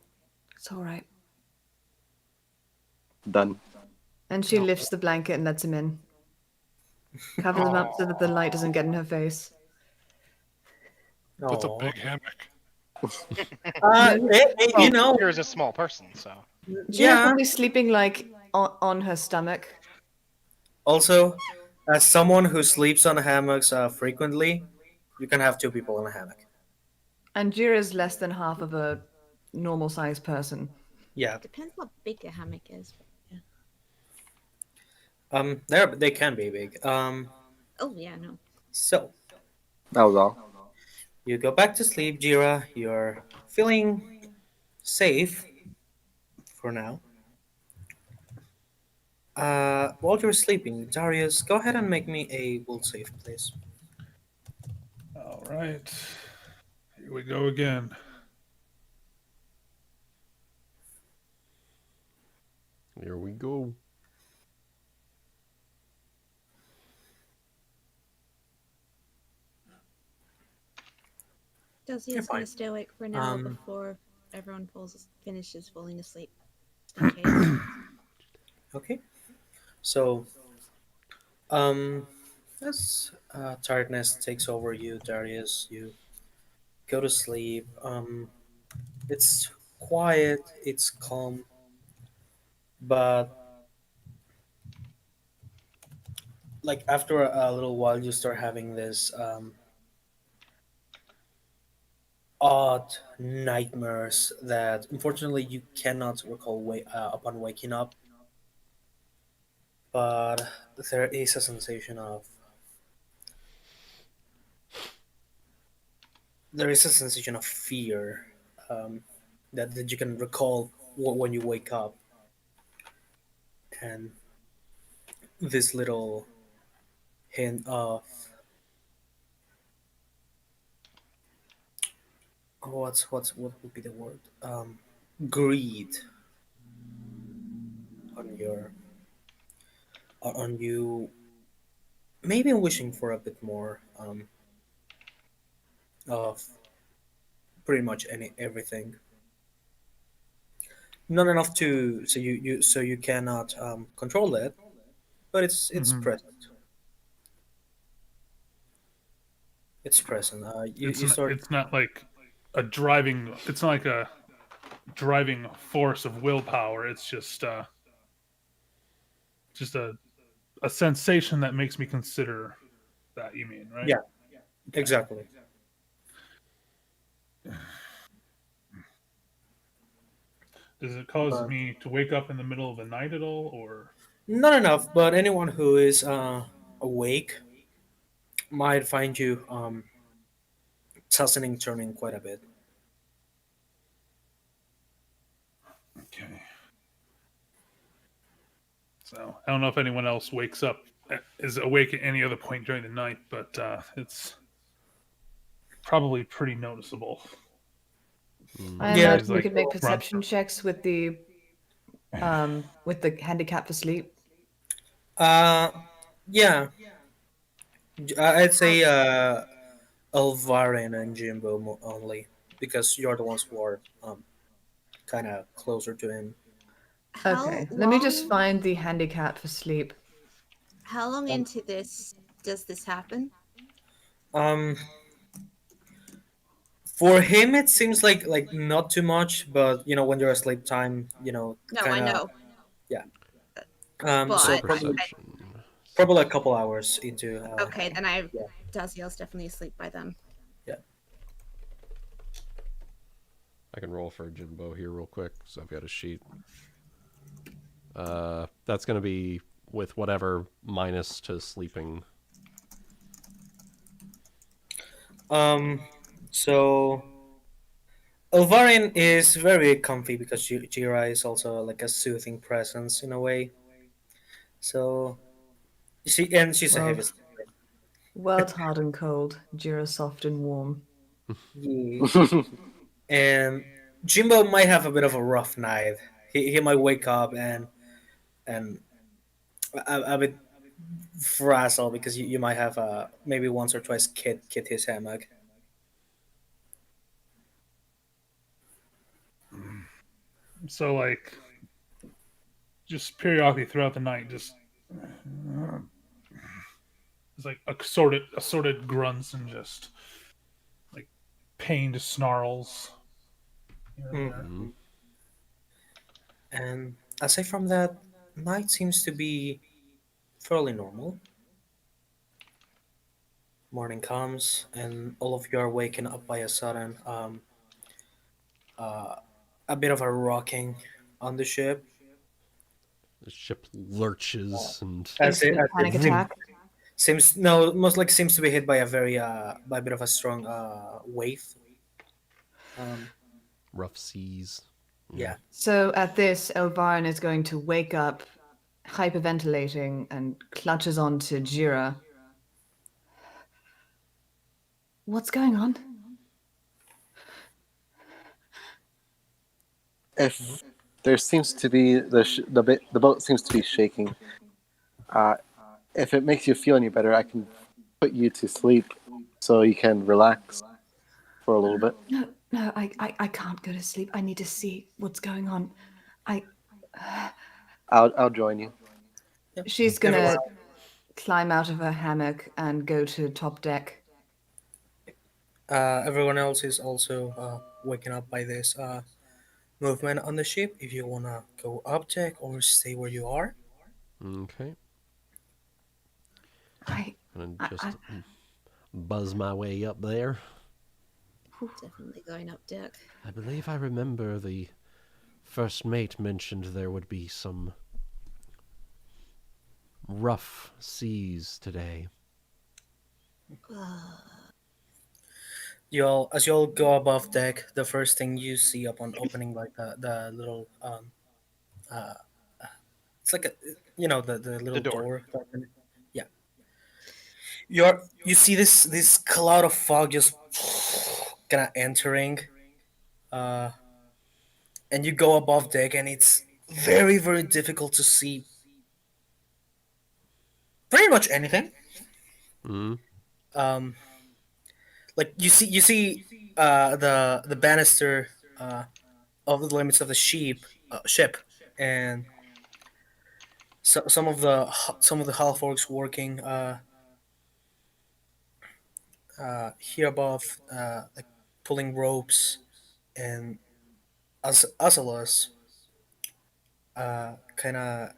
It's alright. Done. And she lifts the blanket and lets him in. Covers him up so that the light doesn't get in her face. With a Aw. big hammock. You know, Jeera's a small person, so. Jeera's yeah. probably sleeping like on her stomach. Also, as someone who sleeps on hammocks frequently, you can have two people in a hammock. And Jeera's less than half of a normal sized person. Yeah. Depends how big a hammock is. But They can be big. oh yeah, no. So That was all. you go back to sleep, Jeera. You're feeling safe for now. While you're sleeping, Darius, go ahead and make me a will save, please. All right. Here we go again. Here we go. Dazier's fine. gonna stay awake for now Um, before everyone finishes falling asleep. Just in case. Okay. So, as tiredness takes over you, Darius, you go to sleep. It's quiet, it's calm, but like after a little while, you start having this odd nightmares that unfortunately you cannot recall upon waking up. But there is a sensation of fear that you can recall when you wake up, and this little hint of what would be the word, greed on your on you, maybe wishing for a bit more of pretty much everything. Not enough to so you cannot control that, but it's present. It's present. You start. It's not like a driving. It's not like a driving force of willpower. It's just a sensation that makes me consider that. You mean, right? Yeah, exactly. Does it cause me to wake up in the middle of the night at all, or? Not enough, but anyone who is awake might find you tossing and turning quite a bit. So I don't know if anyone else is awake at any other point during the night, but it's probably pretty noticeable. I Yeah, imagine we like could make grunt. perception checks with the handicap for sleep. Yeah. I'd say Elvarin and Jimbo only because you're the ones who are kind of closer to him. Okay, let me just find the handicap for sleep. How long into this does this happen? Um, for him it seems like not too much, but when you're asleep time, No, kind I of know. yeah. But So probably a couple hours into. Okay, then Dazielle's definitely asleep by then. Yeah. I can roll for Jimbo here real quick, so I've got a sheet. That's going to be with whatever minus to sleeping. So Elvarin is very comfy because Jeera is also like a soothing presence in a way. So she's a Well, heavy sleeper. world's hard and cold, Jira soft and warm. Yeah. And Jimbo might have a bit of a rough night. He might wake up and a bit frazzled because you might have maybe once or twice kid his hammock. So like, just periodically throughout the night, just it's like assorted grunts and just like pained snarls. And aside from that, night seems to be fairly normal. Morning comes, and all of you are waken up by a sudden a bit of a rocking on the ship. The ship lurches and Instant panic attack. Seems most like seems to be hit by a bit of a strong wave. rough seas. Yeah. So at this, Elvarin is going to wake up, hyperventilating, and clutches onto Jira. What's going on? If there seems to be the boat seems to be shaking. If it makes you feel any better, I can put you to sleep so you can relax for a little bit. No, I can't go to sleep. I need to see what's going on. I'll join you. She's gonna climb out of her hammock and go to top deck. Everyone else is also waking up by this movement on the ship. If you wanna go up deck or stay where you are. Okay. I And just buzz my way up there. Definitely going up deck. I believe I remember the first mate mentioned there would be some rough seas today. As you all go above deck, the first thing you see upon opening like the little it's like the little The door. Yeah. You see this cloud of fog just kind of entering, and you go above deck, and it's very very difficult to see pretty much anything. Like you see the banister of the limits of the ship, and some of the half orcs working here above, like pulling ropes, and Azalas kind of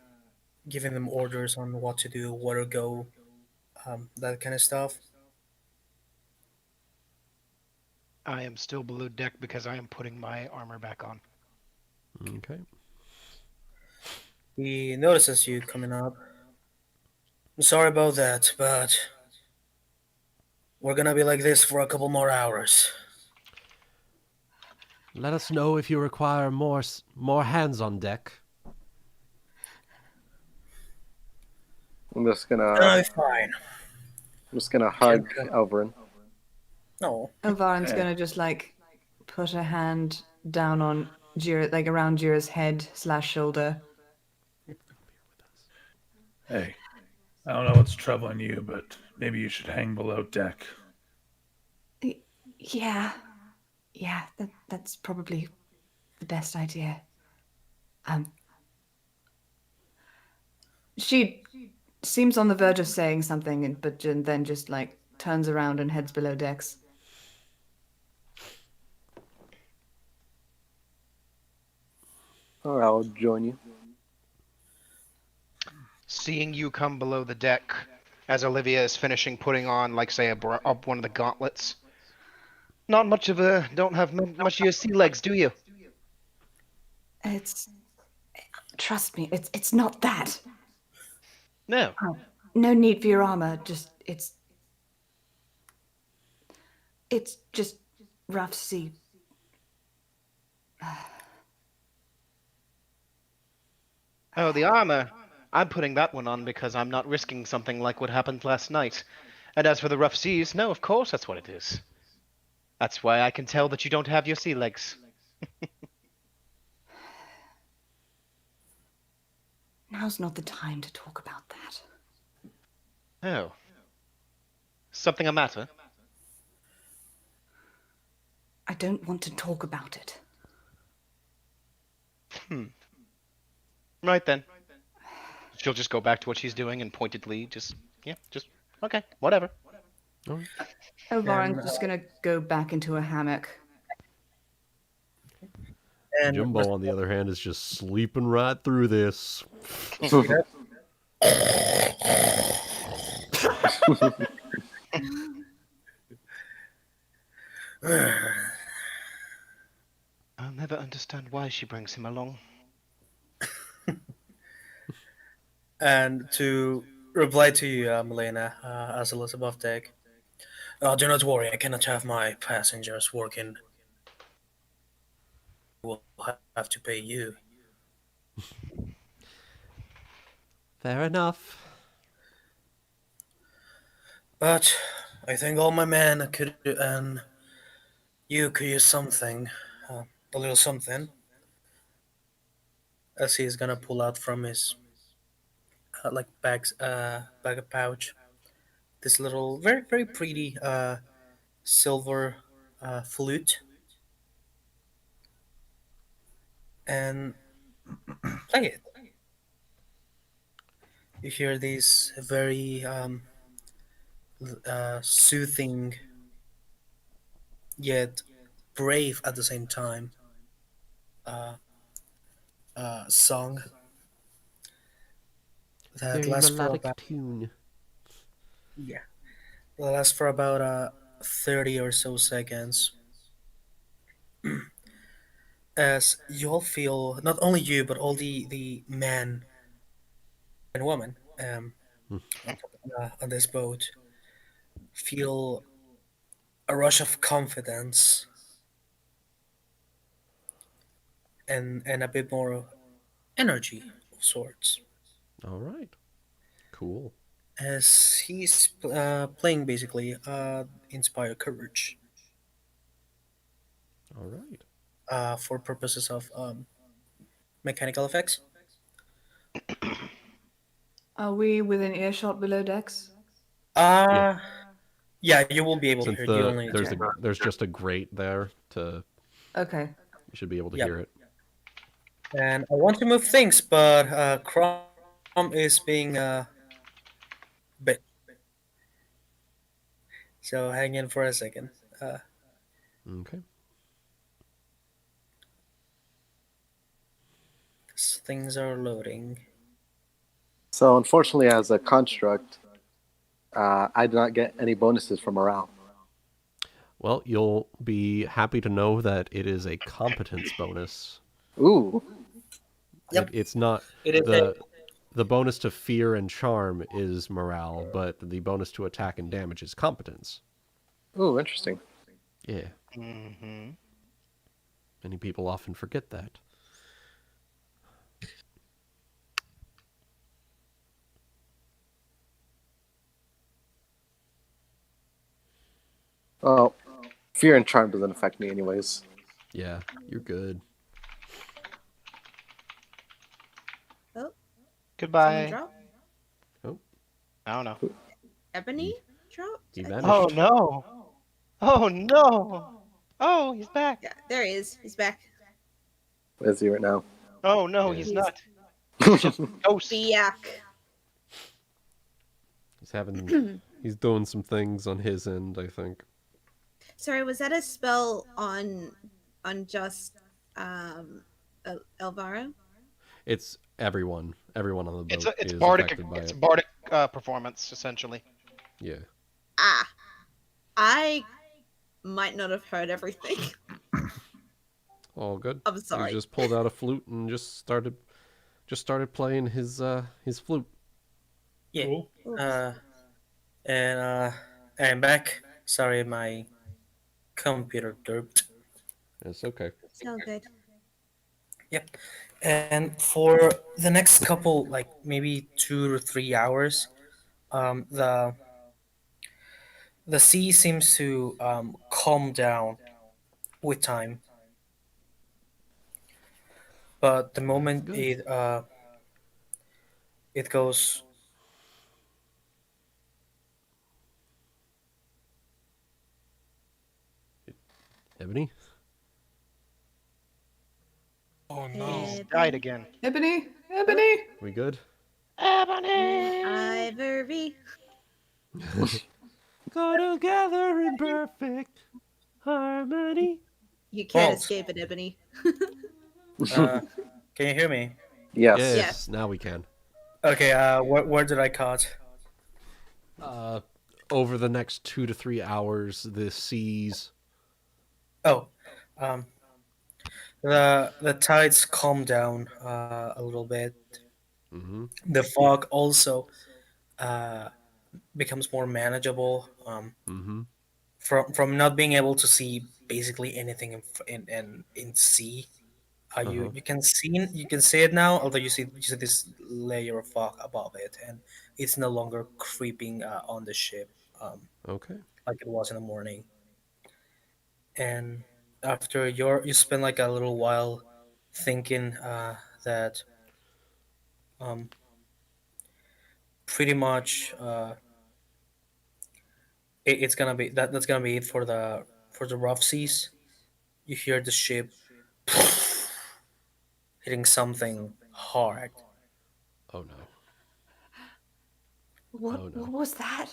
giving them orders on what to do, where to go, that kind of stuff. I am still below deck because I am putting my armor back on. Okay. He notices you coming up. I'm sorry about that, but we're gonna be like this for a couple more hours. Let us know if you require more hands on deck. I'm just No, gonna fine. hug Okay. Elvarin. No. Elvarin's gonna just like put a hand down on Jeera, like around Jeera's head / shoulder. Hey, I don't know what's troubling you, but maybe you should hang below deck. Yeah, that's probably the best idea. She seems on the verge of saying something, but then just like turns around and heads below decks. Or I'll join you. Seeing you come below the deck as Olivia is finishing putting on, like, say, one of the gauntlets. Not much of a... Don't have much of your sea legs, do you? Trust me, it's not that. No. No need for your armor. Just it's just rough sea. Oh, the armor. I'm putting that one on because I'm not risking something like what happened last night. And as for the rough seas, no, of course that's what it is. That's why I can tell that you don't have your sea legs. Now's not the time to talk about that. Oh. Something a matter? I don't want to talk about it. Right then. She'll just go back to what she's doing and pointedly okay, whatever. Elvarin's just gonna go back into a hammock. And Jumbo, on the other hand, is just sleeping right through this. I'll never understand why she brings him along. And to reply to you, Melaina, as a above deck. Do not worry, I cannot have my passengers working. Will have to pay you. Fair enough. But I think all my men could, and you could use something, a little something. As he's gonna pull out from his bag of pouch, this little very very pretty silver flute, and play it. You hear these very soothing yet brave at the same time song that Very lasts for melodic about tune. yeah that lasts for about 30 or so seconds. As you all feel, not only you but all the men and women on this boat feel a rush of confidence and a bit more energy of sorts All right. Cool. as he's playing basically inspire courage All right. for purposes of mechanical effects. Are we within earshot below decks? Yeah, you will be able to Since hear it. You only need to- there's just a grate there to Okay. you should be able to Yep. hear it. And I want to move things, but Chrome is being bit. So hang in for a second. Okay. Things are loading. So unfortunately, as a construct, I do not get any bonuses from morale. Well, you'll be happy to know that it is a competence bonus. Ooh. Yep. It's not It is the bonus to fear and charm is morale, but the bonus to attack and damage is competence. Ooh, interesting. Yeah. Mm-hmm. Many people often forget that. Oh, fear and charm doesn't affect me anyways. Yeah, you're good. Oh, someone Goodbye. dropped. Oh, I don't know. Ebony dropped. he I think. Oh vanished. no! Oh no! Oh, he's back. Yeah, there he is. He's back. Where is he right now? Oh no, Yeah. he's He's- not. He's just ghost. Biak. He's having. He's doing some things on his end, I think. Sorry, was that a spell on just Elvara? It's everyone. Everyone on the boat It's is bardic. affected by It's it. bardic performance essentially. Yeah. Ah, I might not have heard everything. All good. I'm sorry. He just pulled out a flute and just started playing his flute. Yeah. Cool. And I'm back. Sorry, my computer derped. It's okay. It's all good. Yep. And for the next couple, like maybe 2 or 3 hours, the sea seems to calm down with time. But the moment good. it goes. Ebony? Oh no. Died again. Ebony, Ebony. We good? Ebony. Ivory. Go together in perfect harmony. You can't False. escape it, Ebony. Can you hear me? Yes. Yes, now we can. Okay. Where did I cut? Over the next 2 to 3 hours, the seas. Oh, the tides calm down a little bit. Mm-hmm. The fog also becomes more manageable. Mm-hmm. From not being able to see basically anything in sea. Uh-huh. You can see it now, although you see this layer of fog above it, and it's no longer creeping on the ship Okay. like it was in the morning. And after you spend like a little while thinking that pretty much it's gonna be that's gonna be it for the rough seas. You hear the ship hitting something hard. Oh no. What, Oh, no. what was that?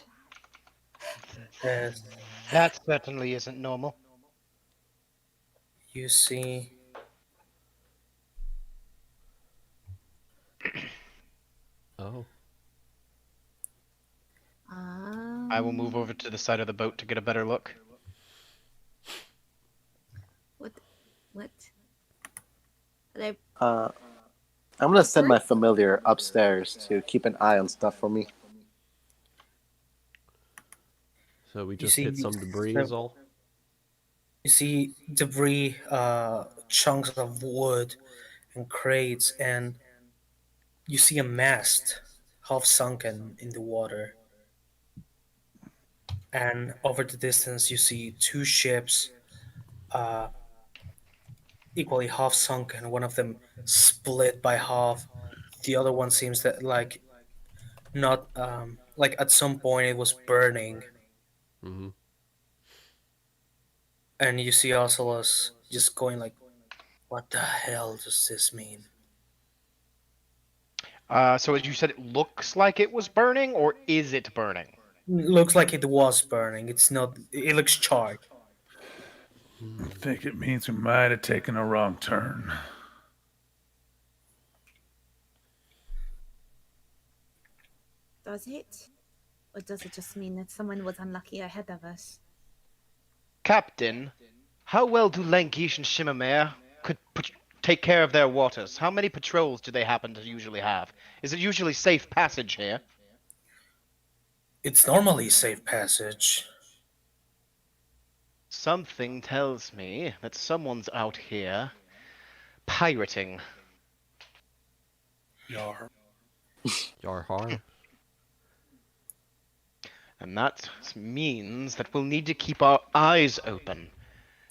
As That certainly isn't normal. you see Oh. I will move over to the side of the boat to get a better look. What? They I'm gonna send my familiar upstairs to keep an eye on stuff for me. So we just see- hit some debris so- is all? you see debris, chunks of wood, and crates, and you see a mast half sunken in the water. And over the distance, you see two ships, equally half sunken. One of them split by half. The other one seems that like not like at some point it was burning. Mm-hmm. And you see Ocelus just going like, "What the hell does this mean?" So as you said, it looks like it was burning, or is it burning? Looks like it was burning. It's not. It looks charred. I think it means we might have taken a wrong turn. does it? Or does it just mean that someone was unlucky ahead of us? Captain, how well do Languish and Shimmermere take care of their waters? How many patrols do they happen to usually have? Is it usually safe passage here? It's normally safe passage. Something tells me that someone's out here pirating. Yar. Yar har. And that means that we'll need to keep our eyes open.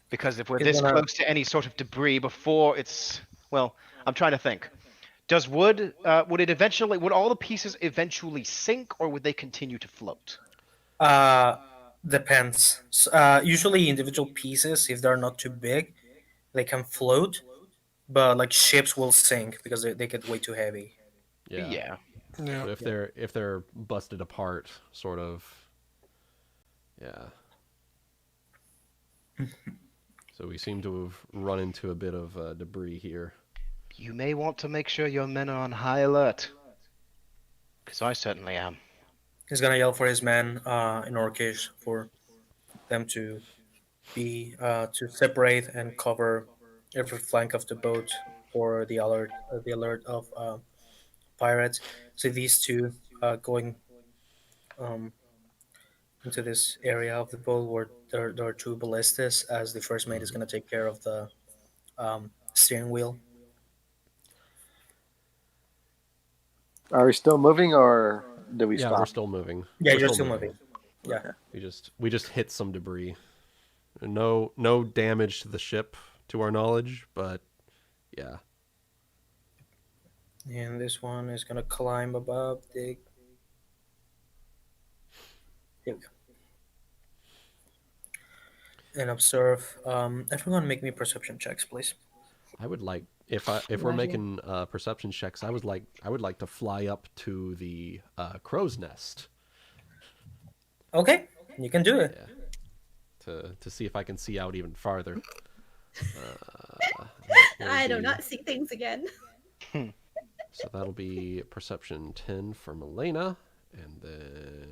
Because if we're He's this gonna- close to any sort of debris before it's... Well, I'm trying to think. Does wood would all the pieces eventually sink, or would they continue to float? Depends. Usually individual pieces, if they're not too big, they can float, but like ships will sink because they get way too heavy. Yeah. Yeah. Yeah. So if they're busted apart, sort of. Yeah. So we seem to have run into a bit of debris here. You may want to make sure your men are on high alert. Because I certainly am. He's gonna yell for his men in Orcish for them to be to separate and cover every flank of the boat for the alert of pirates. So these two going into this area of the boat where there are two ballistas, as the first mate is going to take care of the steering wheel. Are we still moving, or did we Yeah, stop? we're still moving. Yeah, We're you're still moving. Yeah. We just hit some debris. No damage to the ship, to our knowledge, but yeah. And this one is going to climb above the... Here we go. And observe. Everyone make me perception checks, please. I would like if we're making perception checks, I would like to fly up to the crow's nest. Okay, you can do it. Yeah. To see if I can see out even farther. I do not see things again. So that'll be perception 10 for Melaina, and then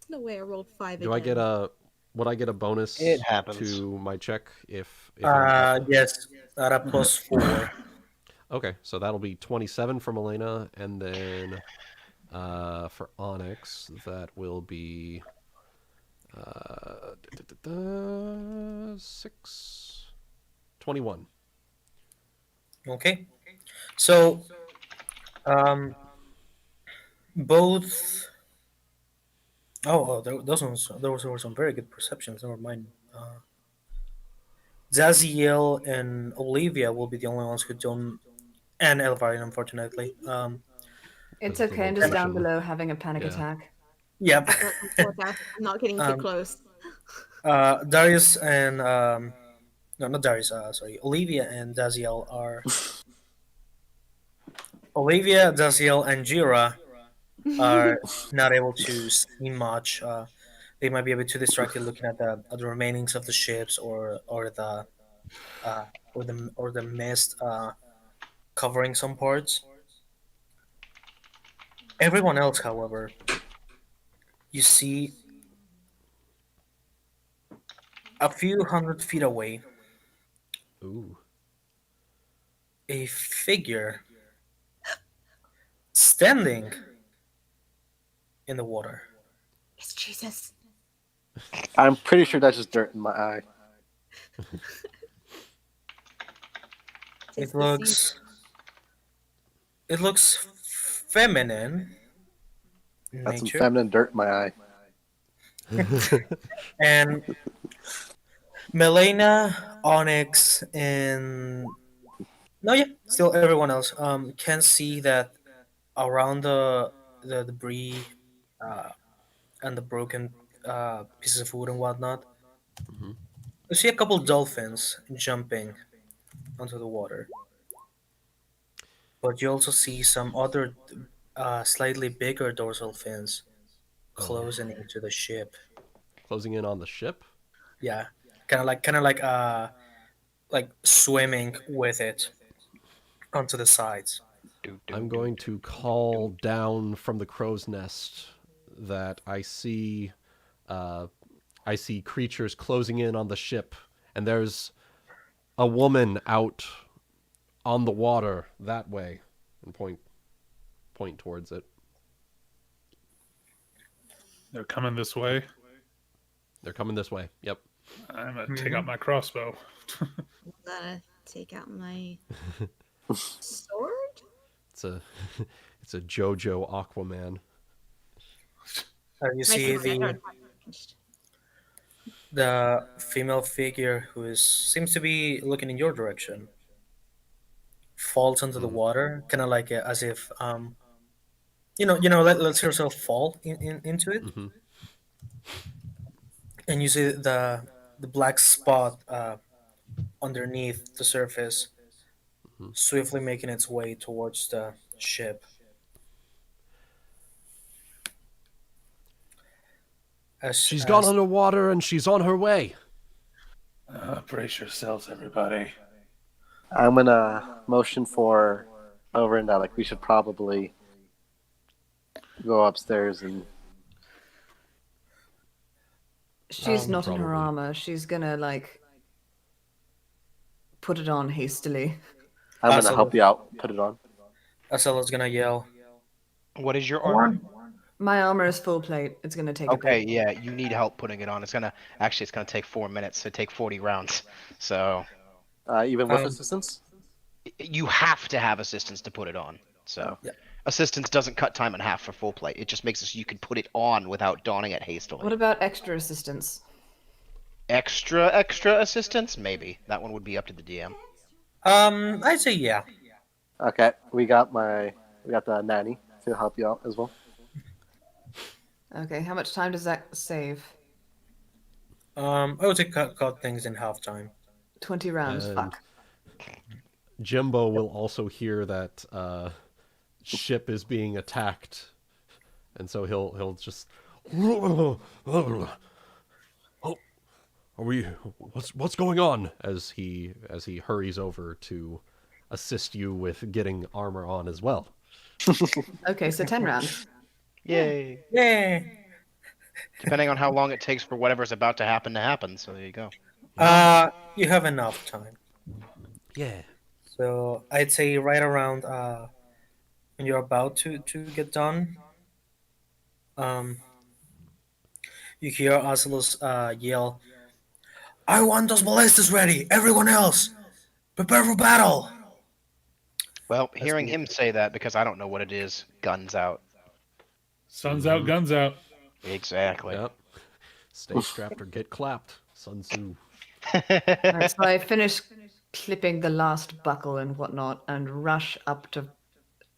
No way I rolled 5 would I get a bonus It happens. to my check if Yes, at a +4. Okay, so that'll be 27 for Melaina, and then for Onyx that will be 21. Okay, so both. There were some very good perceptions. Never mind. Dazielle and Olivia will be the only ones who don't, and Elvarin, unfortunately. It's That's okay. I'm the just down motion. below having a panic Yeah. attack. Yep. I'm not getting too close. Darius and no, not Darius. Sorry, Olivia and Dazielle are. Olivia, Dazielle, and Jeera are not able to see much. They might be a bit too distracted looking at the remainings of the ships or the mist covering some parts. Everyone else, however, you see a few hundred feet away Ooh. a figure standing in the water. It's Jesus. I'm pretty sure that's just dirt in my eye. It looks feminine in That's some nature, feminine dirt in my eye. and Melaina, Onyx, and still everyone else can see that around the debris and the broken pieces of wood and whatnot. Mhm. You see a couple dolphins jumping onto the water, but you also see some other slightly bigger dorsal fins closing into the ship. Closing in on the ship? Yeah, kind of like swimming with it onto the sides. I'm going to call down from the crow's nest that I see creatures closing in on the ship, and there's a woman out on the water that way, and point towards it. They're coming this way. They're coming this way. Yep. I'm gonna take out my crossbow. I'm gonna take out my sword. It's a JoJo Aquaman. You My see secret are the female figure who seems to be looking in your direction falls into the water, kind of like as if lets herself fall into it, Mm-hmm. and you see the black spot underneath the surface, swiftly making its way towards the ship. She's gone As underwater and she's on her way. Brace yourselves, everybody. I'm gonna motion for Elvarin that like we should probably go upstairs and. She's not in her probably. armor. She's gonna like put it on hastily. I'm gonna so- help you out. Put it on. Asella's gonna yell, What is your armor? My armor is full plate. It's gonna take a Okay, bit. yeah, you need help putting it on. It's gonna take 4 minutes to take 40 rounds. So Even with Um, assistance. you have to have assistance to put it on. So Yeah. assistance doesn't cut time in half for full plate. It just makes it so you can put it on without donning it hastily. What about extra assistance? Extra assistance? Maybe. That one would be up to the DM. I'd say yeah. Okay, we got the nanny to help you out as well. Okay, how much time does that save? I would say cut things in half time. 20 rounds. And Fuck. Jimbo will also hear that ship is being attacked, and so he'll just. Oh, are we? What's going on? As he hurries over to assist you with getting armor on as well. Okay, so 10 rounds. Yay. Yay! Depending on how long it takes for whatever's about to happen. So there you go. You have enough time. Yeah. So I'd say right around when you're about to get done, you hear Ocelus yell, "I want those ballistas ready! Everyone else, prepare for battle!" Well, hearing him say that, because I don't know what it is, guns out. Sun's out, guns out. Exactly. Yep. Stay strapped or get clapped. Sun Tzu. Alright, so I finish clipping the last buckle and whatnot and rush up to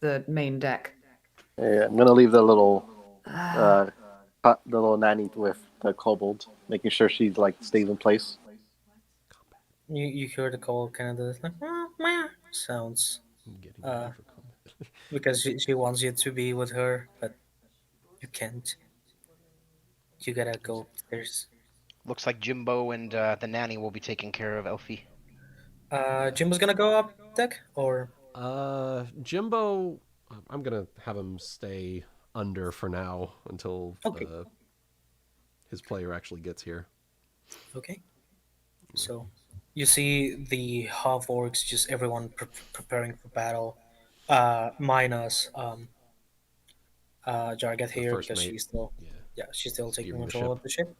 the main deck. Yeah, I'm gonna leave the little nanny with the kobold, making sure she like stays in place. You hear the call kind of does like "Meow" sounds I'm getting ready for combat. because she wants you to be with her, but you can't. You gotta go upstairs. Looks like Jimbo and the nanny will be taking care of Elfie. Jimbo's gonna go up deck, or Jimbo, I'm gonna have him stay under for now until Okay. His player actually gets here. okay. So you see the half orcs, just everyone preparing for battle. Minus Jargat here first because mate. she's still she's still taking Steering the control ship. of the ship.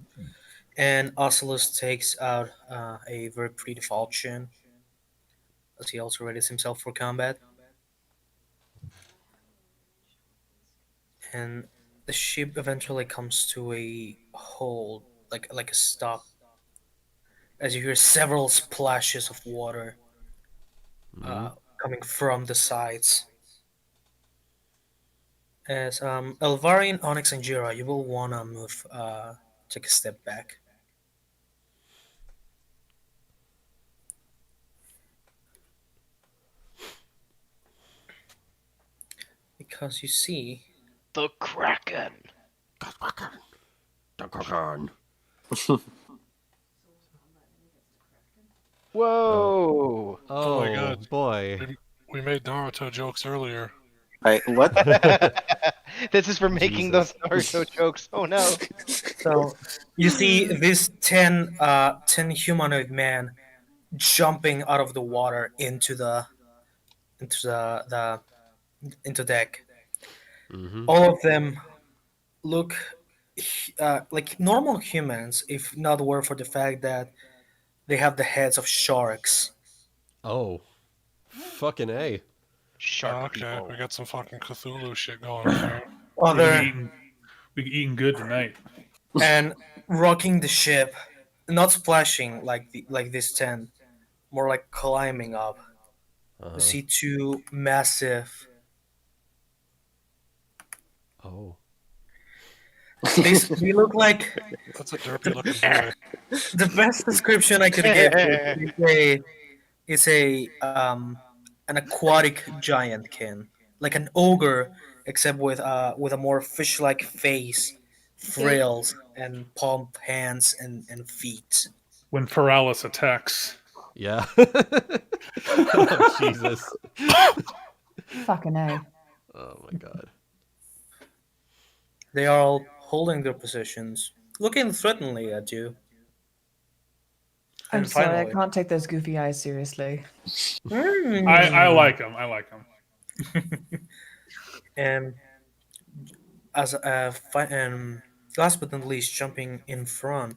And Ocelus takes out a very pretty falchion as he also readies himself for combat. And the ship eventually comes to a hold, like a stop, as you hear several splashes of water coming from the sides. As Elvarin, Onyx, and Jeera, you will wanna move, take a step back. Because you see The Kraken. Whoa. Oh my God. boy. We made Naruto jokes earlier. Right? What? This is for making Jesus. those Naruto jokes. Oh no. So you see this 10 humanoid man jumping out of the water into deck. All of them look like normal humans, if not were for the fact that they have the heads of sharks. Oh. Fucking A. Shark Okay, people. we got some fucking Cthulhu shit going on here. We're Other eating We eating good tonight. And rocking the ship, not splashing like this tent, more like climbing up. You see two massive. Oh. They look like That's a derpy looking boy. the best description I could give is a an aquatic giant kin, like an ogre, except with a more fish-like face, frails, and palmed hands and feet. When Paralis attacks. Yeah. Oh, Jesus. Fucking A. Oh my god. They are all holding their positions, looking threateningly at you. I'm And sorry, I finally- can't take those goofy eyes seriously. I like him. I like him. And and last but not least, jumping in front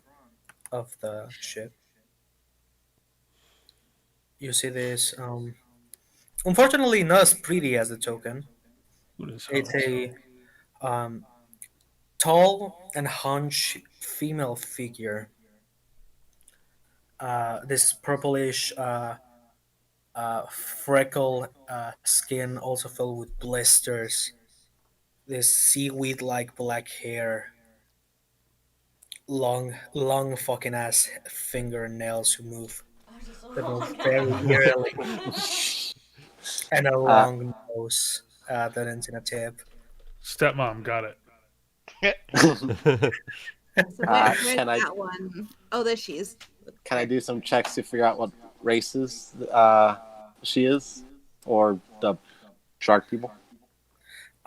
of the ship, you see this. Unfortunately, not as pretty as the token. What is It's her? a tall and hunched female figure. This purplish freckle skin, also filled with blisters. This seaweed-like black hair, long fucking ass fingernails who move very eerily, and a long nose that ends in a tip. Stepmom got it. Where's Can I that one? Oh, there she is. can I do some checks to figure out what races she is, or the shark people?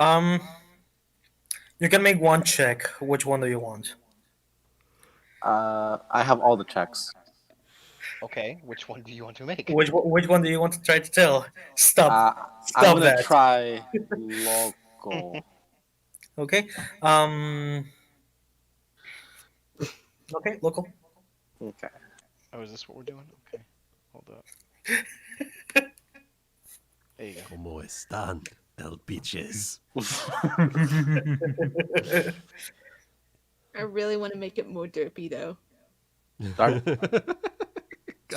You can make one check. Which one do you want? I have all the checks. Okay, which one do you want to make? Which one do you want to try to tell? Stop I'm stop gonna that. try local. Okay. Okay, local. Okay. Oh, is this what we're doing? Okay, hold up. There you go. ¿Cómo están, el bitches? I really want to make it more derpy though. Sorry.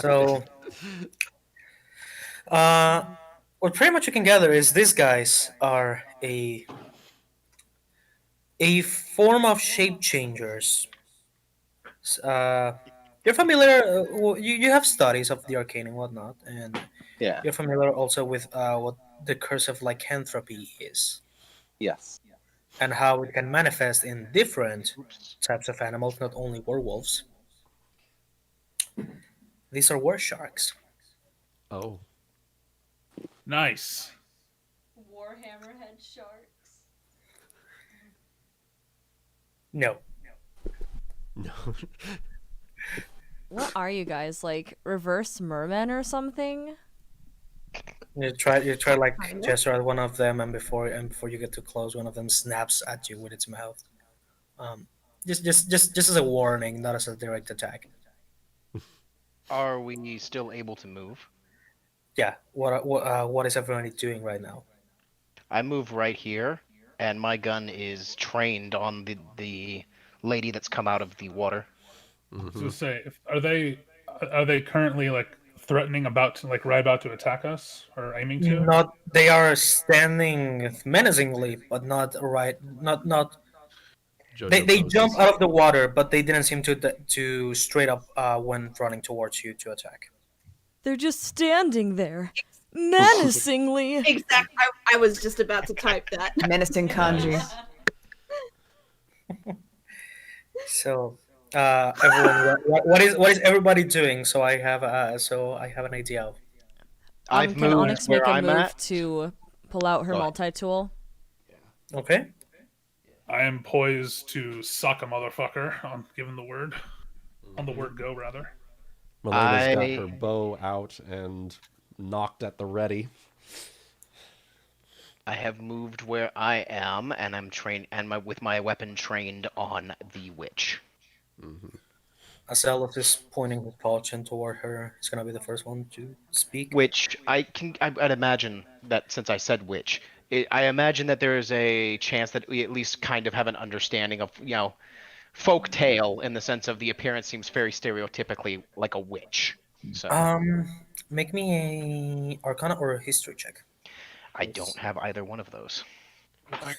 So, what pretty much you can gather is these guys are a form of shape changers. You're familiar. You have studies of the arcane and whatnot, and Yeah. you're familiar also with what the curse of lycanthropy is, Yes. and how it can manifest in different types of animals, not only werewolves. These are were sharks. Oh. Nice. Warhammerhead sharks. No. No. What are you guys, like reverse mermen or something? You try like gesture at one of them, and before you get too close, one of them snaps at you with its mouth. Just as a warning, not as a direct attack. Are we still able to move? Yeah. What is everybody doing right now? I move right here, and my gun is trained on the lady that's come out of the water. So say, are they currently like threatening about to like right about to attack us or aiming to? Not. They are standing menacingly, but not right. Not. Jojo They poses. jump out of the water, but they didn't seem to straight up when running towards you to attack. They're just standing there, menacingly. Exactly. I was just about to type that. Menacing kanji. So, everyone, what is everybody doing? So I have an idea of. I've Can moved Onyx make where a I'm move at. to pull out her Go ahead. multi-tool? Okay. I am poised to suck a motherfucker on given the word. On the word go, rather. Melena's got I- her bow out and knocked at the ready. I have moved where I am, and I'm trained, and with my weapon trained on the witch. Dazielle is pointing his falchion toward her. He's gonna be the first one to speak. Which I'd imagine that since I said witch, I imagine that there is a chance that we at least kind of have an understanding of, folk tale in the sense of the appearance seems very stereotypically like a witch. So Make me a Arcana or a History check. I don't have either one of those. I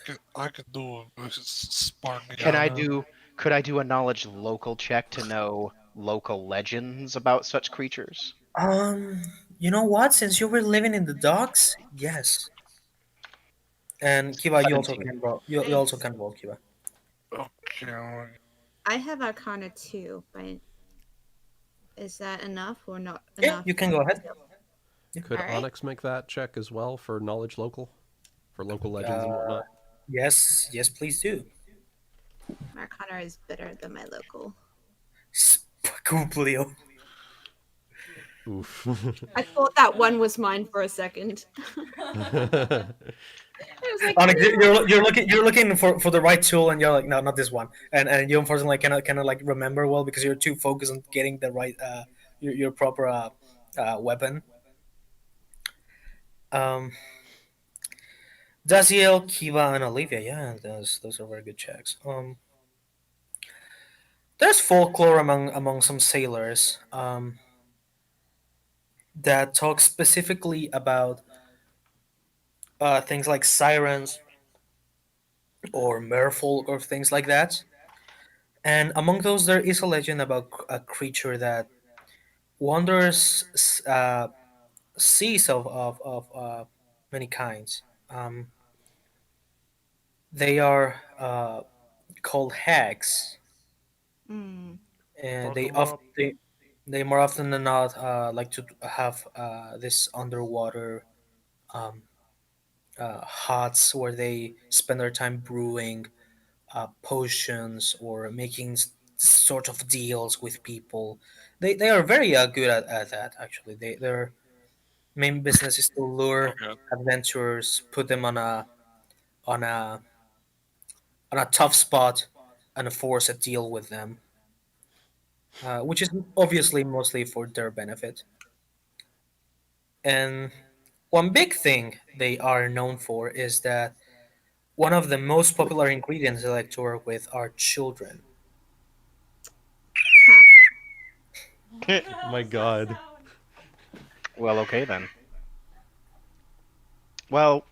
could do a spark. Could I do a knowledge local check to know local legends about such creatures? You know what? Since you were living in the docks, yes. And Kiva, you also 17. can roll. You also can roll, Kiva. Okay. I have Arcana too, but is that enough or not Yeah, enough? you can go ahead. Could All right. Onyx make that check as well for knowledge local? For local legends and whatnot? Yes, please do. Arcana is better than my local. Spacooplio. Oof. I thought that one was mine for a second. I was like, Onyx, you're looking for the right tool, and you're like, no, not this one. And you unfortunately cannot like remember well because you're too focused on getting the right your proper weapon. Dazielle, Kiva, and Olivia, yeah, those are very good checks. There's folklore among some sailors that talk specifically about things like sirens or merfolk or things like that. And among those, there is a legend about a creature that wanders seas of many kinds. They are called hags, mm, and Fuck 'em up. they more often than not like to have this underwater um, huts where they spend their time brewing potions or making sort of deals with people. They are very good at that. Actually, their main business is to lure Okay. adventurers, put them on a on a tough spot, and force a deal with them, which is obviously mostly for their benefit. And one big thing they are known for is that one of the most popular ingredients they like to work with are children. huh. My God. Well, okay then. Well,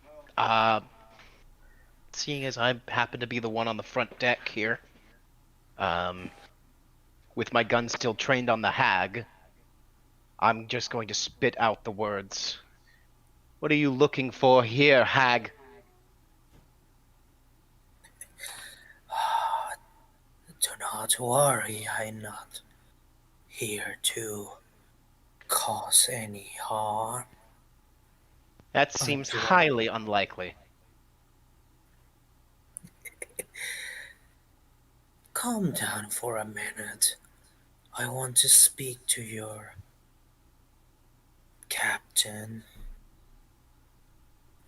seeing as I happen to be the one on the front deck here, with my gun still trained on the hag, I'm just going to spit out the words. What are you looking for here, hag? Do not worry, I'm not here to cause any harm. That seems Until highly unlikely. calm down for a minute. I want to speak to your captain.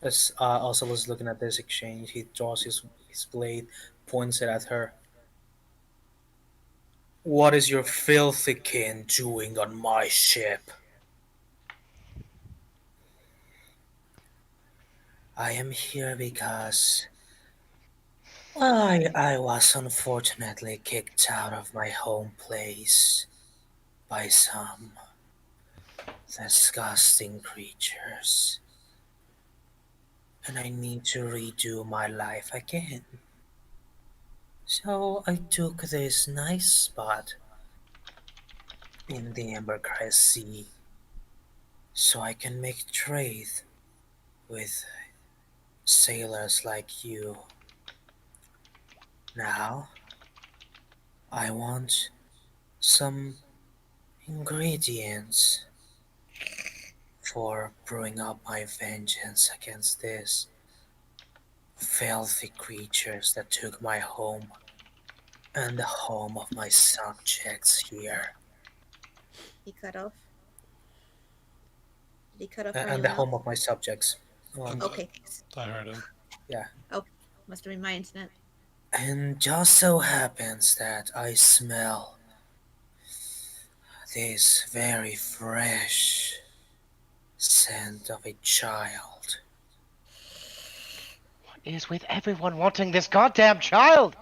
As also was looking at this exchange, he draws his blade, points it at her. What is your filthy kin doing on my ship? I am here because I was unfortunately kicked out of my home place by some disgusting creatures, and I need to redo my life again. So I took this nice spot in the Embercrest Sea so I can make trade with sailors like you. Now, I want some ingredients for brewing up my vengeance against these filthy creatures that took my home and the home of my subjects here. He cut off. Did he cut off And your the mouth? home of my subjects. Okay, thanks. I heard him. Yeah. Okay, must have been my internet. And just so happens that I smell this very fresh scent of a child. is with everyone wanting this goddamn child?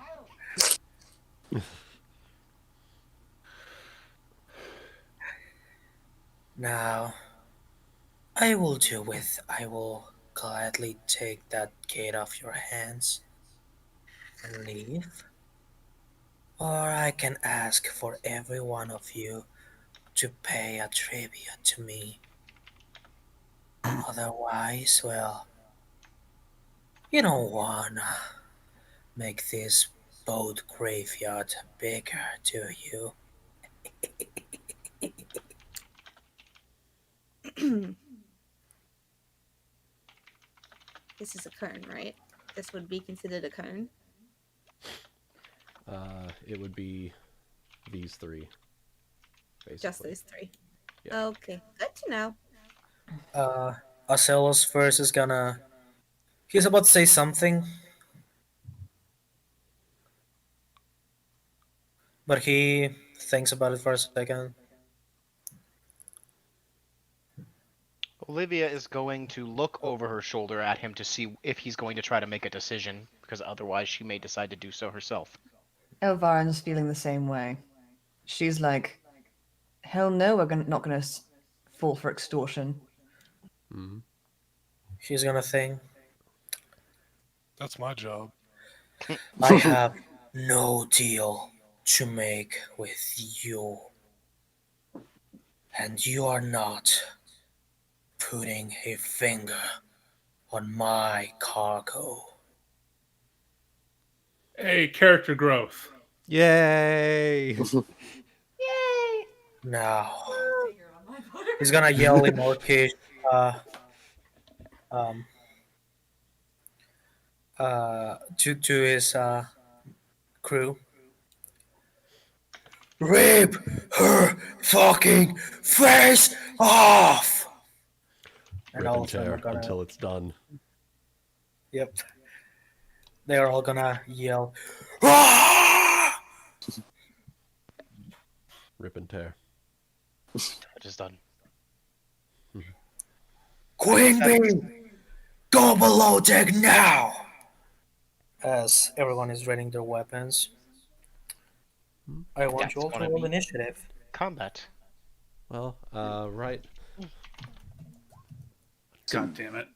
Now, I will gladly take that gate off your hands and leave. Or I can ask for every one of you to pay a tribute to me. Otherwise, well, you don't wanna make this boat graveyard bigger, do you? This is a cone, right? This would be considered a cone. It would be these three. Basically. Just those three. Yeah. Okay, good to know. Ocellos first is gonna. He's about to say something, but he thinks about it for a second. Olivia is going to look over her shoulder at him to see if he's going to try to make a decision, because otherwise she may decide to do so herself. Elvarin's feeling the same way. She's like, hell no, we're not going to fall for extortion. Mm-hmm. She's gonna think. That's my job. I have no deal to make with you. And you are not putting a finger on my cargo. Hey, character growth. Yay! Yay! Now, he's gonna yell in Orcish, to his crew. Rip her fucking face off! And Rip all and of them tear are gonna. until it's done. Yep. They are all gonna yell. "Ah!" Rip and tear. It is done. Queen Bee! Go below deck now! As everyone is readying their weapons, I want That's you all to gonna roll be- initiative. Combat. Well, right. God damn it.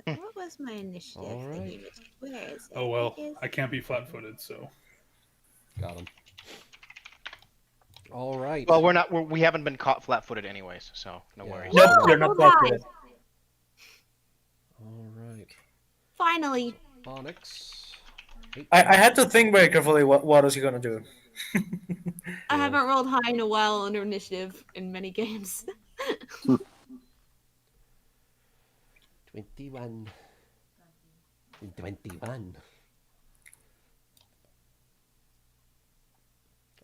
What was my initiative? All right. thingy? Where is it? Oh well, It is- I can't be flat-footed, so. Got him. All right. Well, we haven't been caught flat-footed anyways, so no Yeah. worries. Nope, you're not Alright. fucked with it. All right. Finally. Onyx. I had to think very carefully what is he gonna do. I haven't rolled high in a while under initiative in many games. 21. 21.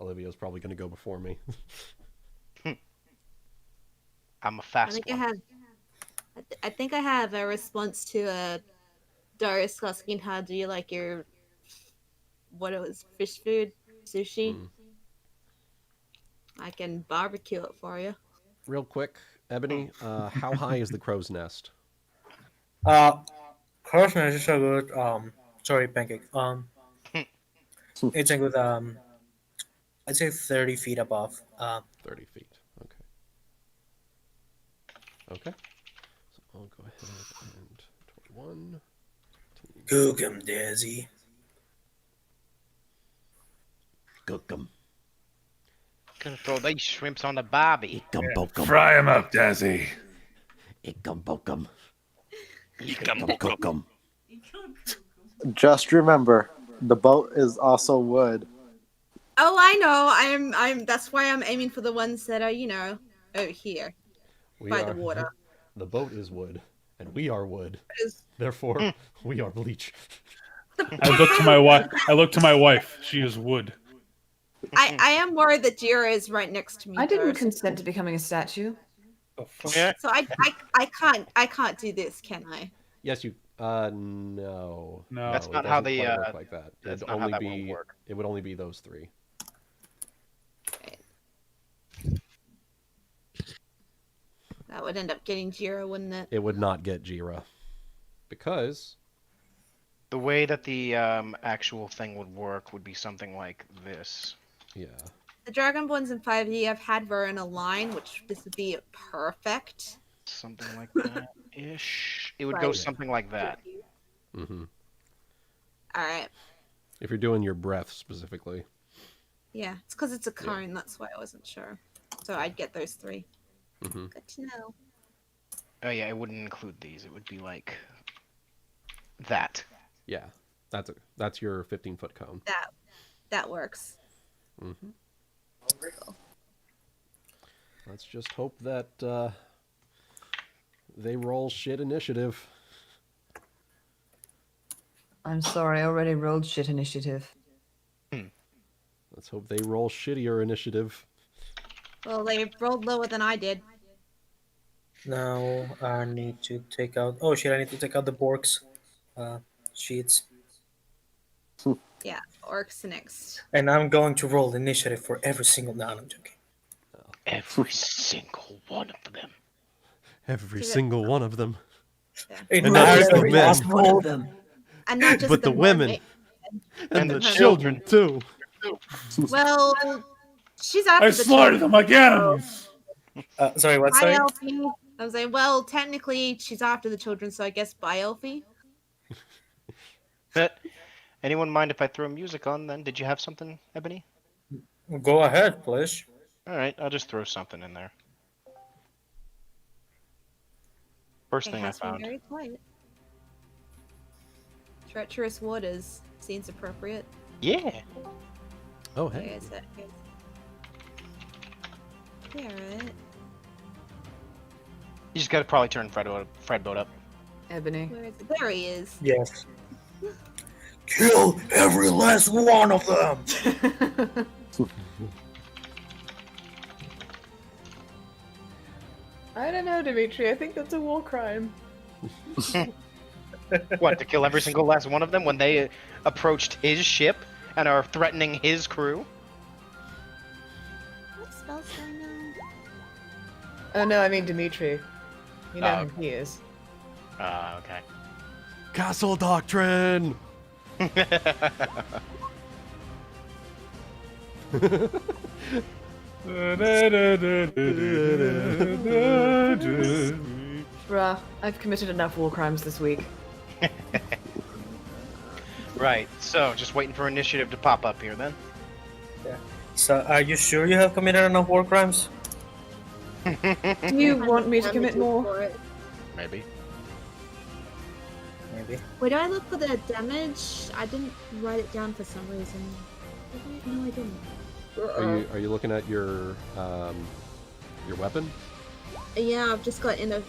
Olivia's probably going to go before me. I'm a I fast think one. I think I have a response to Darius asking how do you like your what it was fish food sushi. Mm. I can barbecue it for you. Real quick, Ebony, how high is the crow's nest? Crosman is so good. Sorry, pancake. It's a good. I'd say 30 feet above. 30 feet. Okay. Okay. So I'll go ahead and 21. Cook 'em, Desi. Cook 'em. Gonna throw these shrimps on the barbie. Eat 'em, poke 'em. Fry him up, Dazzy. Eat 'em, poke 'em. Eat Cook 'em, cook 'em. Just remember, the boat is also wood. Oh, I know. I'm. That's why I'm aiming for the ones that are, over here We by are, the water. The boat is wood, and we are wood. 'Cause Therefore, we are bleach. I look to my wife. She is wood. I am worried that Jeera is right next to me. I didn't first. consent to becoming a statue. The fuck? Yeah. So I can't do this, can I? Yes, you. No. No. That's it not how doesn't the, quite work like that. that's It'd not how only that will be. work. It would only be those three. That would end up getting Jeera, wouldn't it? It would not get Jeera, because The way that the actual thing would work would be something like this. Yeah. The Dragonborns in 5e have had were in a line, which this would be perfect. Something like that ish. It would go Right. something like that. Mm-hmm. All right. If you're doing your breath specifically. Yeah, it's because it's a cone. That's why I wasn't sure. So I'd get those 3. Mm-hmm. Good to know. Oh yeah, it wouldn't include these. It would be like that. Yeah. That's your 15-foot cone. That works. Mm-hmm. Let's just hope that they roll shit initiative. I'm sorry, I already rolled shit initiative. Let's hope they roll shittier initiative. Well, they rolled lower than I did. Now I need to take out. Oh shit! I need to take out the Bork's sheets, Yeah, orcs next. and I'm going to roll initiative for every single. No, I'm joking. Every single one of them. Every Do it. single one of them. It And not just the matters men. last One roll. of them. And not just But the women. mermaid. And the the children, too. Well, she's after I the slaughtered children. them like animals. Sorry, what? By Sorry. Elfie. I was like, well, technically she's after the children, so I guess by Elfie. But anyone mind if I throw music on then? Did you have something, Ebony? Go ahead, please. Alright, I'll just throw something in there. First It thing I has been found. very quiet. Treacherous waters seems appropriate. Yeah. Oh, Where hey. is it? Garrett. You just gotta probably turn Fred boat up. Ebony. Where is it? There he is. Yes. Kill every last one of them. I don't know, Dimitri. I think that's a war crime. What, to kill every single last one of them when they approached his ship and are threatening his crew? What spells do I know? Oh no, I mean Dimitri. You know Oh, who he is. Okay. Castle Doctrine! Bruh, I've committed enough war crimes this week. Right, so just waiting for initiative to pop up here then. So, are you sure you have committed enough war crimes? Do you want me to commit more? For it. Maybe. Maybe. Wait, do I look for the damage? I didn't write it down for some reason. Did I? No, I didn't. Are you looking at your weapon? Yeah, I've just got in a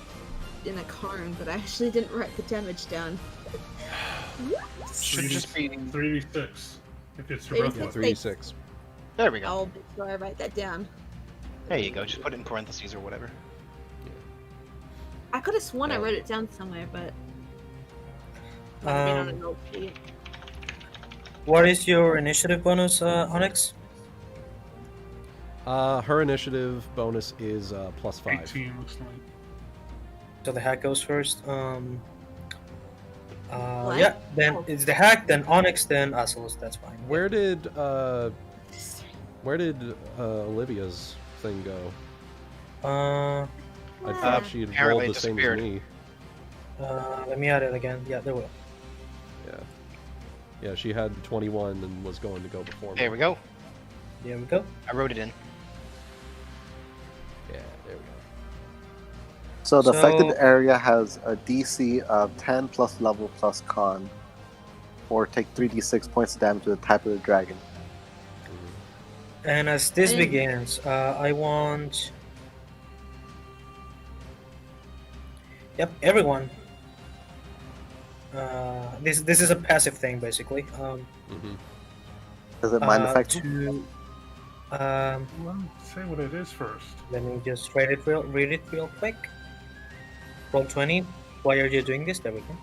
cone, but I actually didn't write the damage down. Should just be 3d6 if it's your breath Yeah, weapon. 3d6. there we go. I'll make sure I write that down. There you go, just put it in parentheses or whatever. I could have sworn I Yeah. wrote it down somewhere, but might have been on an old sheet. What is your initiative bonus, Onyx? Her initiative bonus is +5. 18 looks like. So the hack goes first. What? Yeah. Then Oh. it's the hack, then Onyx, then Asos. That's fine. Where did Olivia's thing go? I thought she had rolled apparently the same as disappeared. me. Let me add it again. Yeah, there will. Yeah. Yeah, she had 21 and was going to go before me. There we go. There we go. I wrote it in. Yeah, there we go. So the So- affected area has a DC of 10 plus level plus con, or take 3d6 points of damage to the type of the dragon. And as this And- begins, I want. Yep, everyone. This is a passive thing basically. Mm-hmm. Does it mind affect you? to, Well, say what it is first. Let me just read it real quick. Roll 20. Why are you doing this? There we go.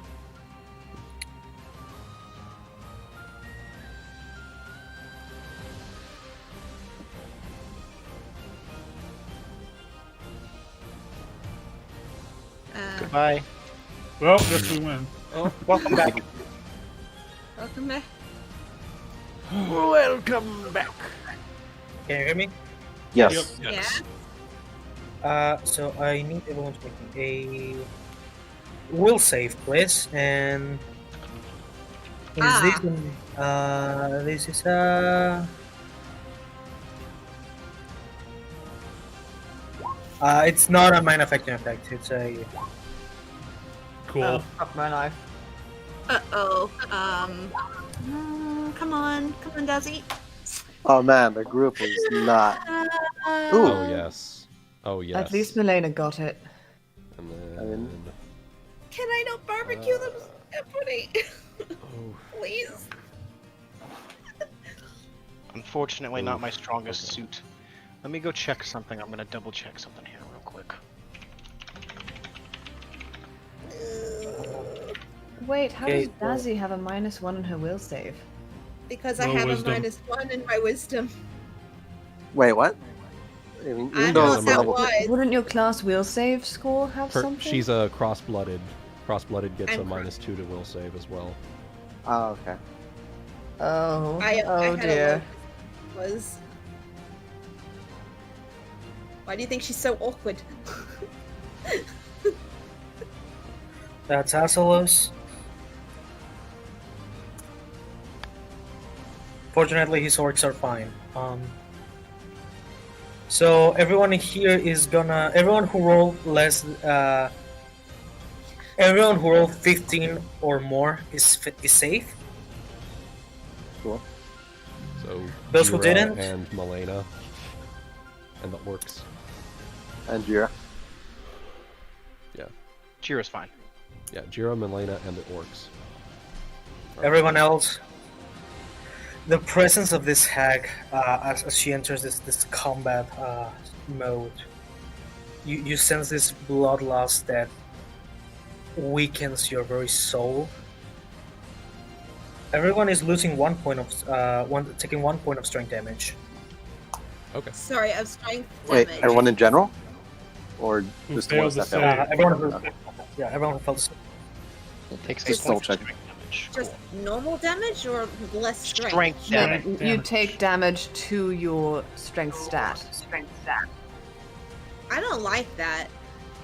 Goodbye. Well, guess we win. Oh, welcome back. Meh. Welcome back. Can you hear me? Yes. Yes. So I need everyone to make me a will save, please. And is this this is it's not a mind affecting effect. It's a Cool. Oh, fuck my life. Uh-oh. Come on, Dazzy. Oh man, the group is not. Ooh. Oh yes. Oh yes. At least Melaina got it. And I then, mean- Can I not barbecue them, Ebony? oh, Please. Unfortunately, not my strongest suit. Let me go check something. I'm gonna double check something here real quick. Wait, how Okay, does Dazzy have a -1 in her will save? Because I No have wisdom. a -1 in my wisdom. Wait, what? I mean, I you know know what the that level. was. Wouldn't your class will save score have something? she's a cross-blooded. Cross-blooded gets a I'm -2 to will save as well. Oh, okay. Oh, I oh had dear. a was. Why do you think she's so awkward? that's Asalos. Fortunately, his orcs are fine. So everyone here is gonna. Everyone who rolled less. Everyone who rolled 15 or more is safe. Cool. So Those who Jeera didn't? and Melaina and the orcs. And Jeera. Jeera's fine. Yeah, Jeera, Melaina, and the orcs. Everyone else. The presence of this hag, as she enters this combat mode, you sense this bloodlust that weakens your very soul. Everyone is losing 1 point of taking 1 point of strength damage. Okay. Sorry, I was trying. Wait, damage. everyone in general, or Who just the ones failed that to failed? save. Everyone who, Okay. yeah, everyone who felt. Takes Just 8 double points check. of strength damage. Just normal damage or less strength? Strength No, damage. you take damage to your strength stat. I don't like that.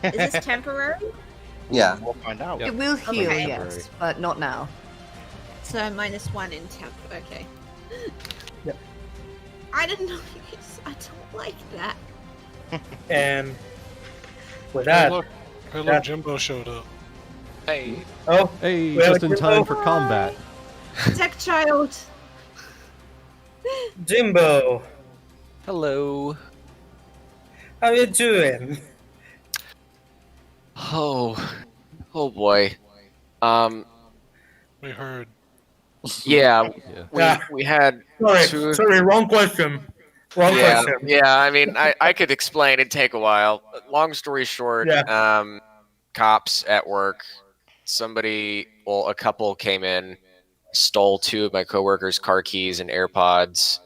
Is this temporary? Yeah. We'll find out. Yep. It will heal, Okay. yes, but not now. So -1 in temp. Okay. Yep. I didn't know. I don't like that. And with Hey, that, look. Hey, that- look, Jimbo showed up. Hey, oh, Hey, Well, just in time for combat. Tech child. Jimbo, hello. how you doing? Oh, oh boy. We heard. Yeah, Yeah. we had two. Sorry, wrong question. Wrong Yeah, question. yeah. I mean, I could explain. It'd take a while. Long story short, cops at work. A couple came in, stole 2 of my coworkers' car keys and AirPods.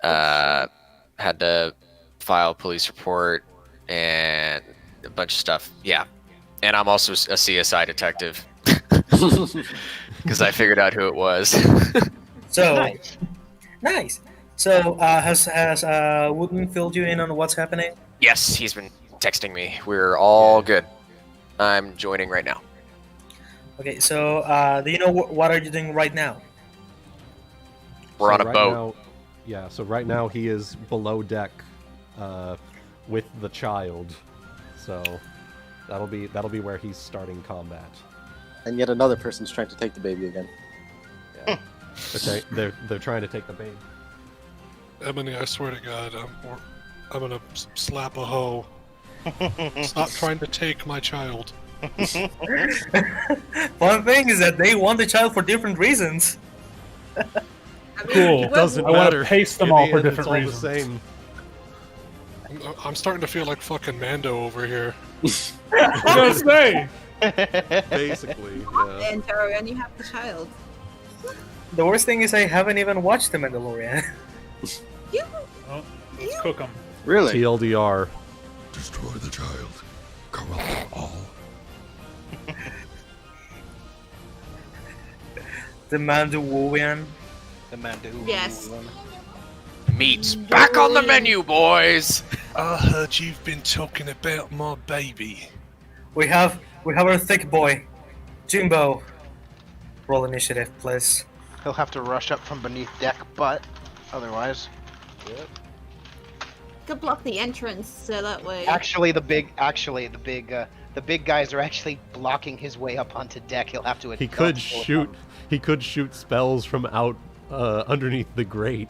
Had to file a police report and a bunch of stuff. Yeah, and I'm also a CSI detective because I figured out who it was. So nice. So has Wooten filled you in on what's happening? Yes, he's been texting me. We're all good. I'm joining right now. Okay. So do you know what are you doing right now? We're on a right boat. Now, yeah, so right now he is below deck with the child. So that'll be where he's starting combat. And yet another person's trying to take the baby again. Yeah. They're trying to take the bait. Ebony, I swear to God, I'm gonna slap a hoe. Stop trying to take my child. One thing is that they want the child for different reasons. I mean, Cool. It doesn't I wanna matter. paste them In all the for end, different it's all reasons. the same. I'm starting to feel like fucking Mando over here. What did I say? Basically, yeah. And Darian, you have the child. The worst thing is I haven't even watched The Mandalorian. Oh, let's cook them. Really? TLDR. Destroy the child. Corrupt all. The Mandawowian. The Mandawowian. Yes. Meat's back on the menu, boys. I heard you've been talking about my baby. We have our thick boy, Jimbo. Roll initiative, please. He'll have to rush up from beneath deck, but otherwise. Could block the entrance so that way. Actually, the big guys are actually blocking his way up onto deck. He'll have to. He could shoot. He could shoot spells from out underneath the grate.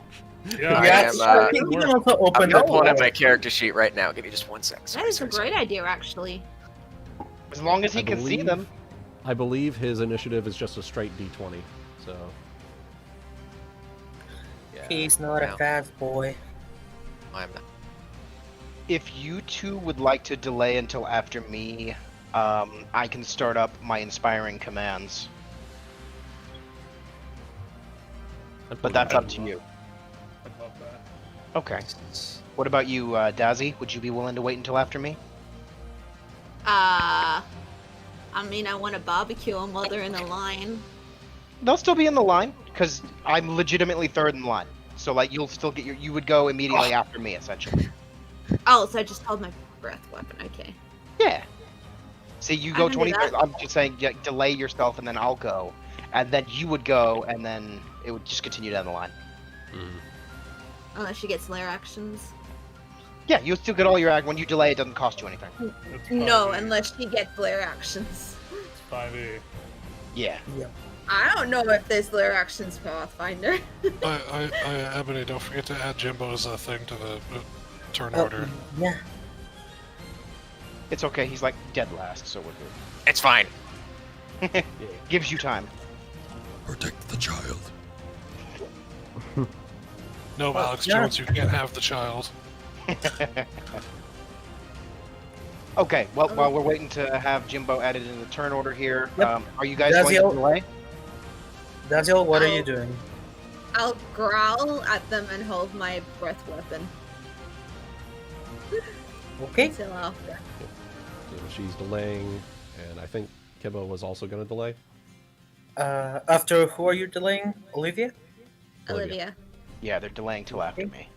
Yeah, He can also open I'm the pulling up door. my character sheet right now. Give me just 1 sec. That is a great idea, actually. As long as he can see them. I believe his initiative is just a straight D20. So. Yeah. He's not a fast boy. I'm not. If you two would like to delay until after me, I can start up my inspiring commands. But that's up to you. I'd love that. Okay. What about you, Dazzy? Would you be willing to wait until after me? I mean, I want to barbecue them while they're in the line. They'll still be in the line, because I'm legitimately third in line. So, like, you'll still get you would go immediately after me, essentially. Oh, so I just held my breath weapon. Okay. Yeah. See, you go I can do 20. that. I'm just saying, delay yourself, and then I'll go, and then you would go, and then it would just continue down the line. Unless she gets lair actions. Yeah, you still get all your when you delay. It doesn't cost you anything. It's No, 5e. unless she gets lair actions. It's 5e. Yeah. I don't know if there's lair actions for Pathfinder. Ebony, don't forget to add Jimbo's thing to the turn order. Yeah. It's okay. He's like dead last, so we're good. It's fine. Gives you time. Protect the child. No, Alex Jones, you can't have the child. Okay, well, while we're waiting to have Jimbo added in the turn order here, Yep. are you guys going to Dazielle. delay? Dazielle, what are you doing? I'll growl at them and hold my breath weapon Okay. until after. So she's delaying, and I think Kibbo was also going to delay. After who are you delaying? Olivia? Olivia. Yeah, they're delaying till after me.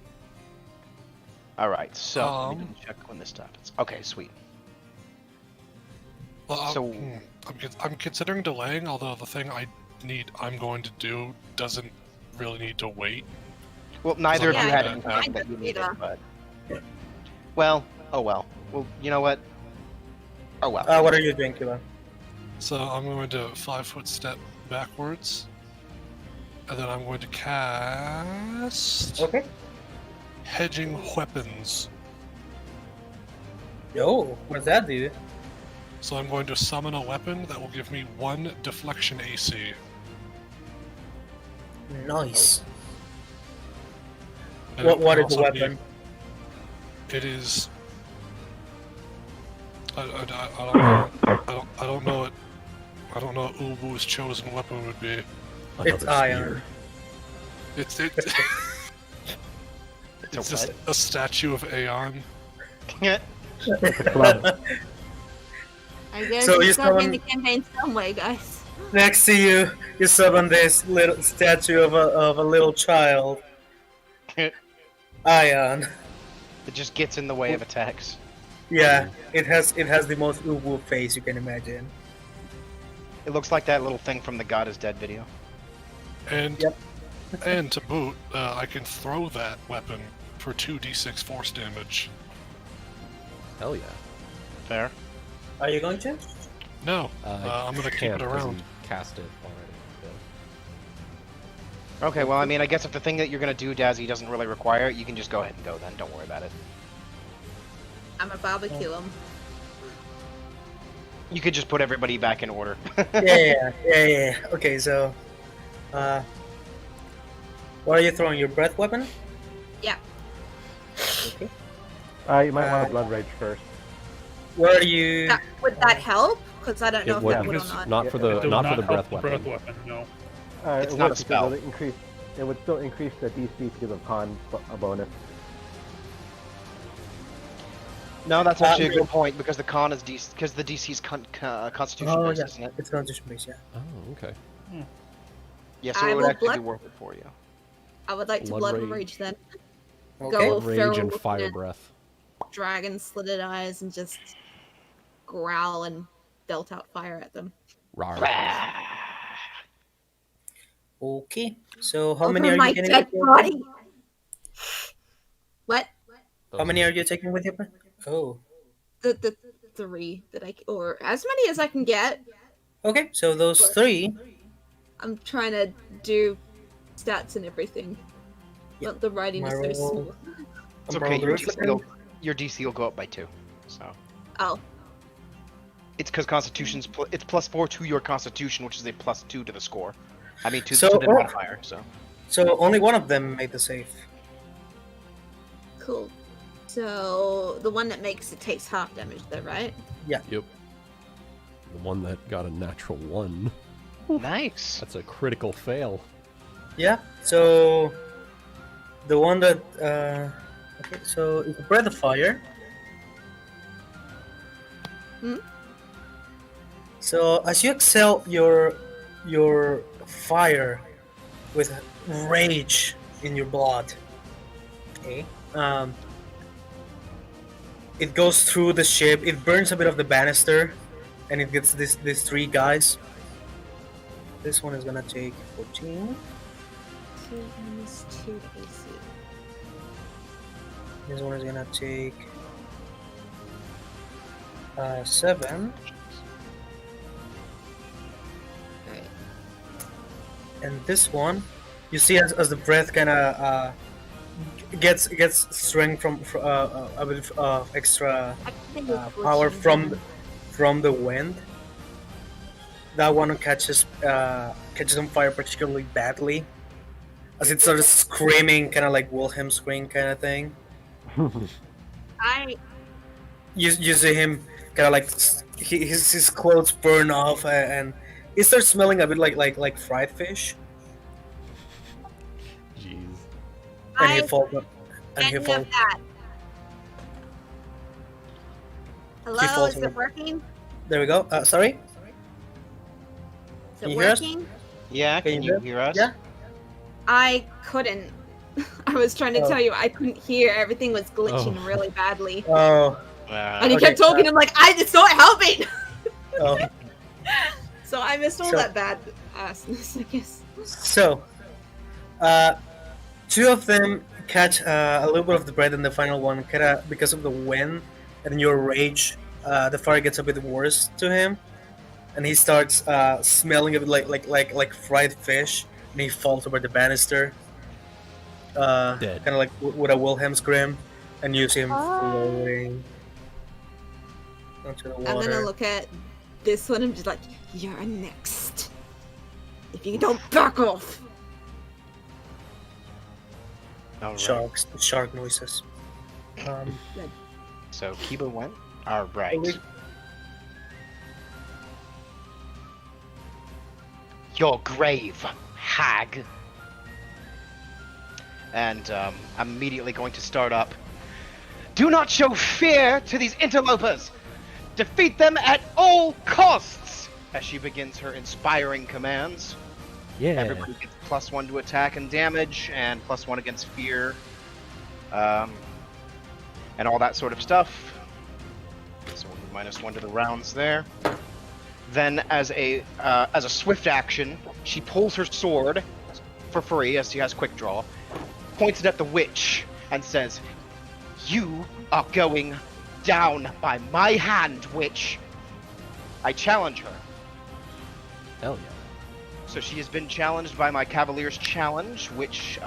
Alright, so let me check when this happens. Okay, sweet. Well, So- I'm considering delaying, although the thing I'm going to do doesn't really need to wait. Well, neither of you Yeah, had I anything that you don't needed, either. but... Well, oh well. Well, you know what? Oh well. What are you doing, Kiba? So I'm going to 5-foot step backwards, and then I'm going to cast Okay. Hedging Weapons. Yo, what's that do? So I'm going to summon a weapon that will give me 1 deflection AC. Nice. And What it is the can also be- weapon? It is. I don't know. I don't know what. I don't know what Ubu's chosen weapon would be. It's iron. It's It's just a statue of Aeon. I guess So you it's not in summon- the campaign some way, guys. Next to you, you summon this little statue of a little child. Ion. It just gets in the way of attacks. Yeah, it has the most Ubu face you can imagine. It looks like that little thing from the God is Dead video. And Yep. and to boot, I can throw that weapon for 2d6 force damage. Hell yeah. Fair. Are you going to? No, I'm gonna keep Can't it 'cause around. he cast it already. Okay, well, I mean, I guess if the thing that you're gonna do, Dazzy, doesn't really require it, you can just go ahead and go then. Don't worry about it. I'm a barbecue them. You could just put everybody back in order. Yeah. Okay, so, what are you throwing? Your breath weapon? Yeah. Okay. You might want to blood rage first. Where are you? Would that help? Because I don't know It if would that would or because- not. not for It the does not for the help breath the weapon. breath weapon, no. It's It not would a spell. because it would still increase the DC to give a con a bonus. No, that's actually a good point because the con is because the DC's Constitution Oh based, yeah, isn't it? it's Constitution based. Yeah. Oh, okay. Yeah, so I it would will actually be blood- worth it for you. I would like to Blood blood rage. rage then. Okay. Go Blood rage feral and looking fire at breath. dragon slitted eyes and just growl and belt out fire at them. Rawr. Okay. So how Over many are my you getting dead with your body. What? How many are you taking with you? Oh. The 3 that or as many as I can get. Okay, so those 3. I'm trying to do stats and everything. But the writing is so My small. roll- It's I'm okay. rolling the Your DC will go up by 2. So Oh. it's because Constitution's it's +4 to your Constitution, which is a +2 to the score. I mean, to So- the modifier. So only one of them made the save. Cool. So the one that makes it takes half damage though, right? Yeah. Yep. The one that got a natural 1. Nice. That's a critical fail. Yeah. So the one that okay, so it's a breath of fire. Hmm? So as you exhale your fire with rage in your blood, okay, it goes through the ship. It burns a bit of the banister, and it gets these 3 guys. This one is gonna take 14. 2 minus 2 AC. This one is gonna take 7. Alright. And this one, you see as the breath kind of gets strength from a bit of extra I think it's power 14. from the wind. That one catches on fire particularly badly, as it starts screaming, kind of like Wilhelm scream kind of thing. I You see him kind of like his clothes burn off, and he starts smelling a bit like fried fish. Jeez. And he I falls. And he any falls. of that. Hello, falls is in. it working? There we go. Sorry. Is Can it you hear us? working? Yeah, Can can you you hear us? Yeah. I couldn't. I was trying to Oh. tell you I couldn't hear. Everything was glitching Oh. really badly. Oh. And he okay, kept talking. I'm like, it's not helping. Oh. So I missed all So- that bad assness, I guess. So, 2 of them catch a little bit of the bread, and the final one, kinda because of the wind and your rage, the fire gets a bit worse to him, and he starts smelling a bit like fried fish, and he falls over the banister, Dead. kind of like with a Wilhelm scream, and you see him floating onto the I'm water. gonna look at this one and just like, you're next. If you don't back off. All right. Shark noises. So Kiba went. All right. Your grave, hag. And I'm immediately going to start up. Do not show fear to these interlopers. Defeat them at all costs. As she begins her inspiring commands. Yeah. Everybody gets +1 to attack and damage, and +1 against fear, and all that sort of stuff. So -1 to the rounds there. Then, as a swift action, she pulls her sword for free, as she has quick draw, points it at the witch, and says, "You are going down by my hand, witch." I challenge her. Hell yeah. So she has been challenged by my Cavalier's challenge, which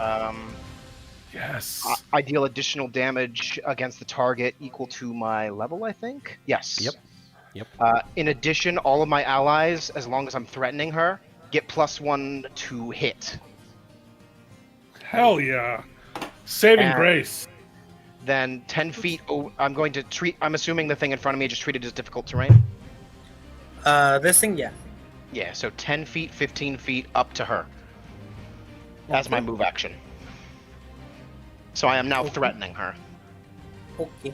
Yes. I deal additional damage against the target equal to my level, I think. Yes. Yep. In addition, all of my allies, as long as I'm threatening her, get +1 to hit. Hell yeah. Saving And- grace. Then 10 feet. I'm going to treat. I'm assuming the thing in front of me just treated as difficult terrain. This thing, yeah. Yeah. So 10 feet, 15 feet up to her. As my move action. So I am now threatening her, Okay.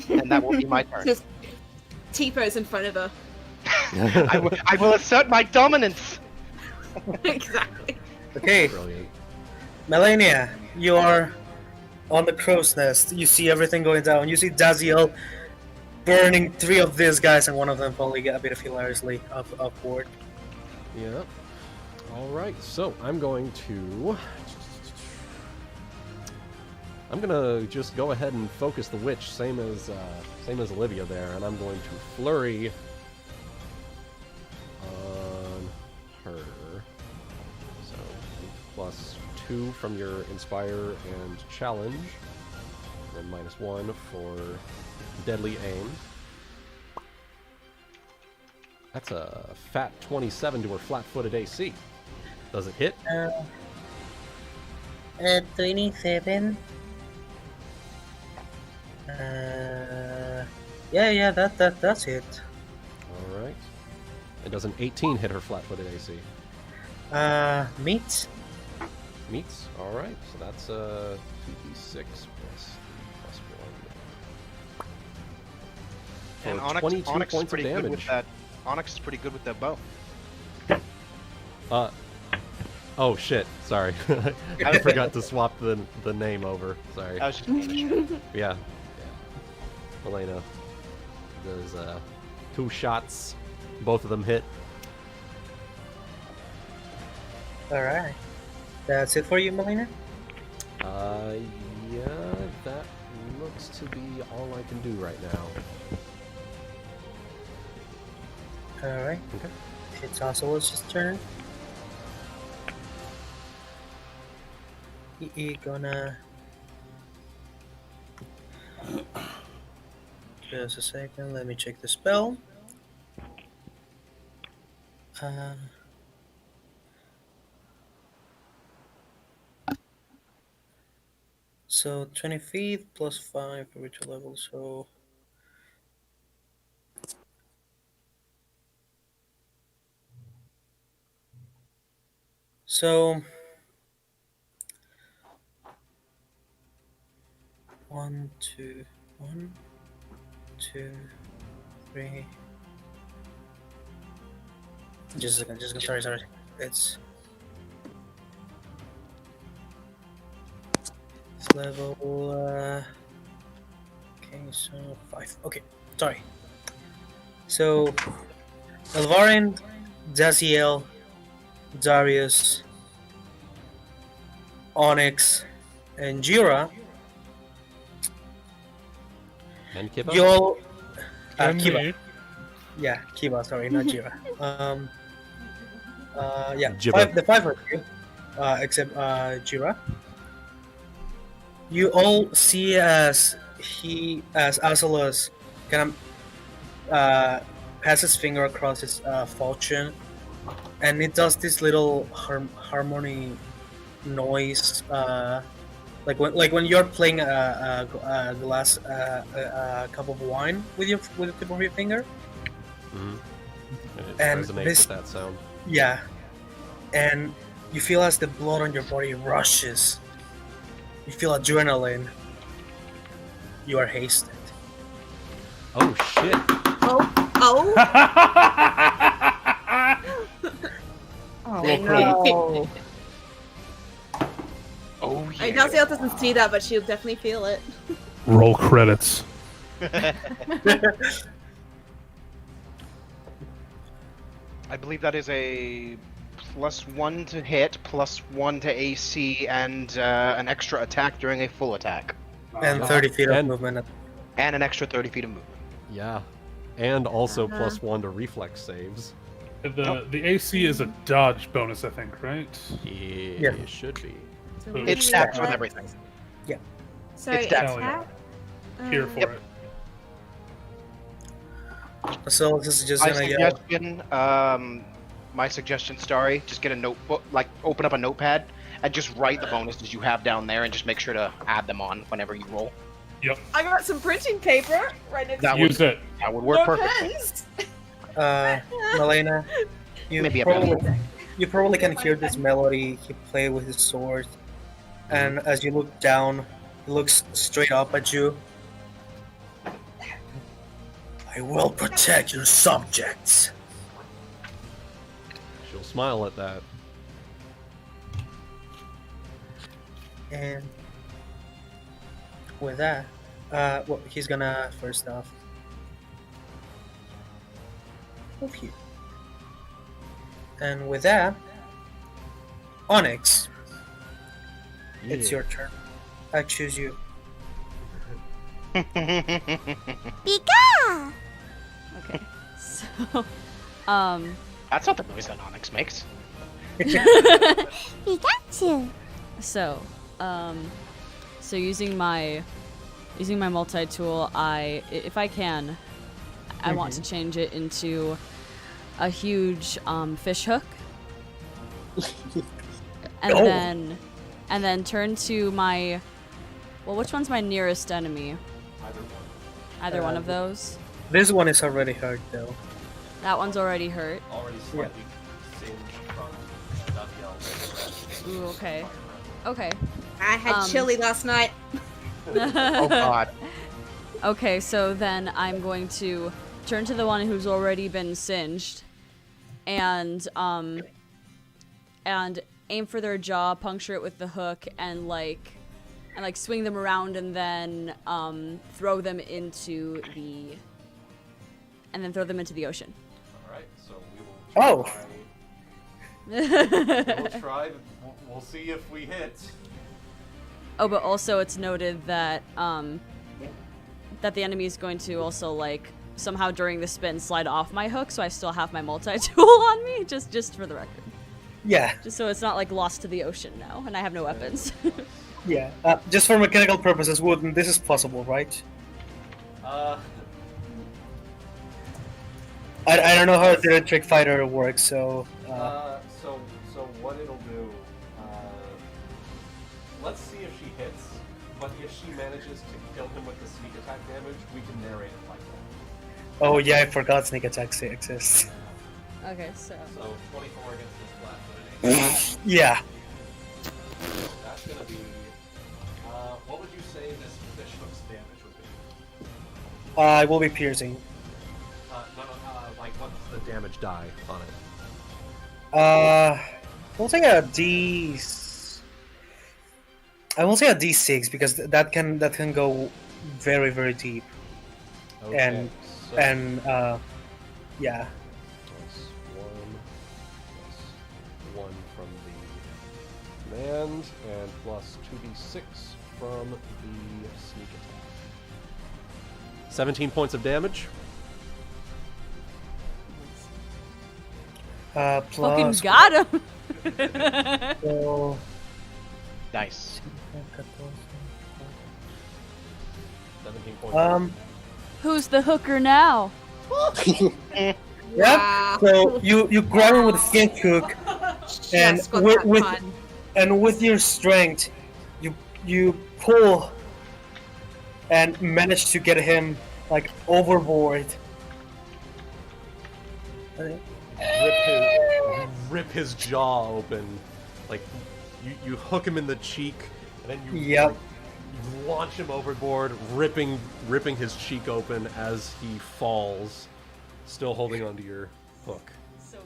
and that will be my turn. Just T-pose in front of her. I will assert my dominance. Exactly. Okay, Brilliant. Melaina, you are on the crow's nest. You see everything going down. You see Dazielle burning 3 of these guys, and one of them probably get a bit of hilariously upward. Yeah. All right. So I'm going to just go ahead and focus the witch, same as Olivia there, and I'm going to flurry on her. So +2 from your inspire and challenge, and -1 for deadly aim. That's a fat 27 to her flat-footed AC. Does it hit? 27. Yeah, that's it. All right. And does an 18 hit her flat-footed AC? Meets. Meets. All right. So that's 2d6 plus 1. And For Onyx, 22 Onyx is points of pretty good with damage. that. Onyx is pretty good with that bow. Oh shit! Sorry, I forgot to swap the name over. Sorry. I was just Yeah. Melaina does 2 shots. Both of them hit. Alright. That's it for you, Melaina? Yeah, that looks to be all I can do right now. Alright. Okay. It's Ocelot's turn. He gonna... Just a second, let me check the spell. So 20 feet plus 5 every 2 levels, so... So... 1, 2, 1, 2, 3... Just a second, sorry. It's level, okay, so 5. Okay, sorry. So, Elvarin, Dazielle, Darius, Onyx, and Jeera. And Kiba? You'll... And Kiba. me. Yeah, Kiba, sorry, not Jeera. Yeah, Jibba. the 5 of you, except Jeera. You all see as Azalos kind of passes his finger across his falchion, and it does this little harmony noise, like when you're playing a glass a cup of wine with the tip of your finger. Mm-hmm. It And resonates this- with that sound. Yeah, and you feel as the blood on your body rushes. You feel adrenaline. You are hasted. Oh shit! Oh. Oh, no. Oh I know Dazielle doesn't see that, but she'll definitely feel it. Roll credits. I believe that is a +1 to hit, +1 to AC, and an extra attack during a full attack. And 30 feet of And- movement. And an extra 30 feet of movement. Yeah, and also +1 to reflex saves. The AC is a dodge bonus, I think, right? Yeah, it should be. So It maybe stacks with what- everything. Sorry, It stacks. attack? Here for Yep. it. So this is just My gonna yell. suggestion, my suggestion, Starry, just get a notebook, like open up a notepad, and just write the bonuses you have down there, and just make sure to add them on whenever you roll. Yep. I got some printing paper right next to Use it. That would work no perfectly. pens. Melaina, Maybe a bit. you probably can hear this melody he played with his sword, and as you look down, he looks straight up at you. I will protect your subjects. She'll smile at that. And with that, well, he's gonna first off move here. And with that, Onyx, it's your turn. I choose you. Pika! Okay. So, That's not the noise that Onyx makes. Pikachu! So, using my multi-tool, if I can, I want to change it into a huge fish hook, and then turn to my. Well, which one's my nearest enemy? Either one of those. This one is already hurt, though. That one's already hurt. Already slightly singed from Dazielle. Ooh, okay. Okay. I had chili last night. Oh god. Okay, so then I'm going to turn to the one who's already been singed, and aim for their jaw, puncture it with the hook, and swing them around, and then throw them into the ocean. All right, so we will. Oh. We'll try. We'll see if we hit. Oh, but also it's noted that that the enemy is going to also somehow during the spin slide off my hook, so I still have my multi-tool on me, just for the record. Yeah. Just so it's not lost to the ocean now, and I have no weapons. Yeah. Just for mechanical purposes, Wooden, this is possible, right? I don't know how the electric fighter works, so. So what it'll do? Let's see if she hits. But if she manages to kill him with the sneak attack damage, we can narrate it like that. Oh yeah, I forgot sneak attacks exists. Okay, so 24 against this flat-footed. Yeah. That's gonna be. What would you say this fish hook's damage would be? It will be piercing. What's the damage die on it? We'll take a D. I will say a D6 because that can go very, very deep. Okay, yeah. +1 from the command, and plus 2d6 from the sneak attack. 17 points of damage. Fucking got him! So, Nice. 17 points. Who's the hooker now? yeah. So you grab him with a skink hook, and with your strength, you pull and manage to get him overboard. Rip his jaw open, you hook him in the cheek, and then you launch him overboard, ripping his cheek open as he falls, still holding onto your hook.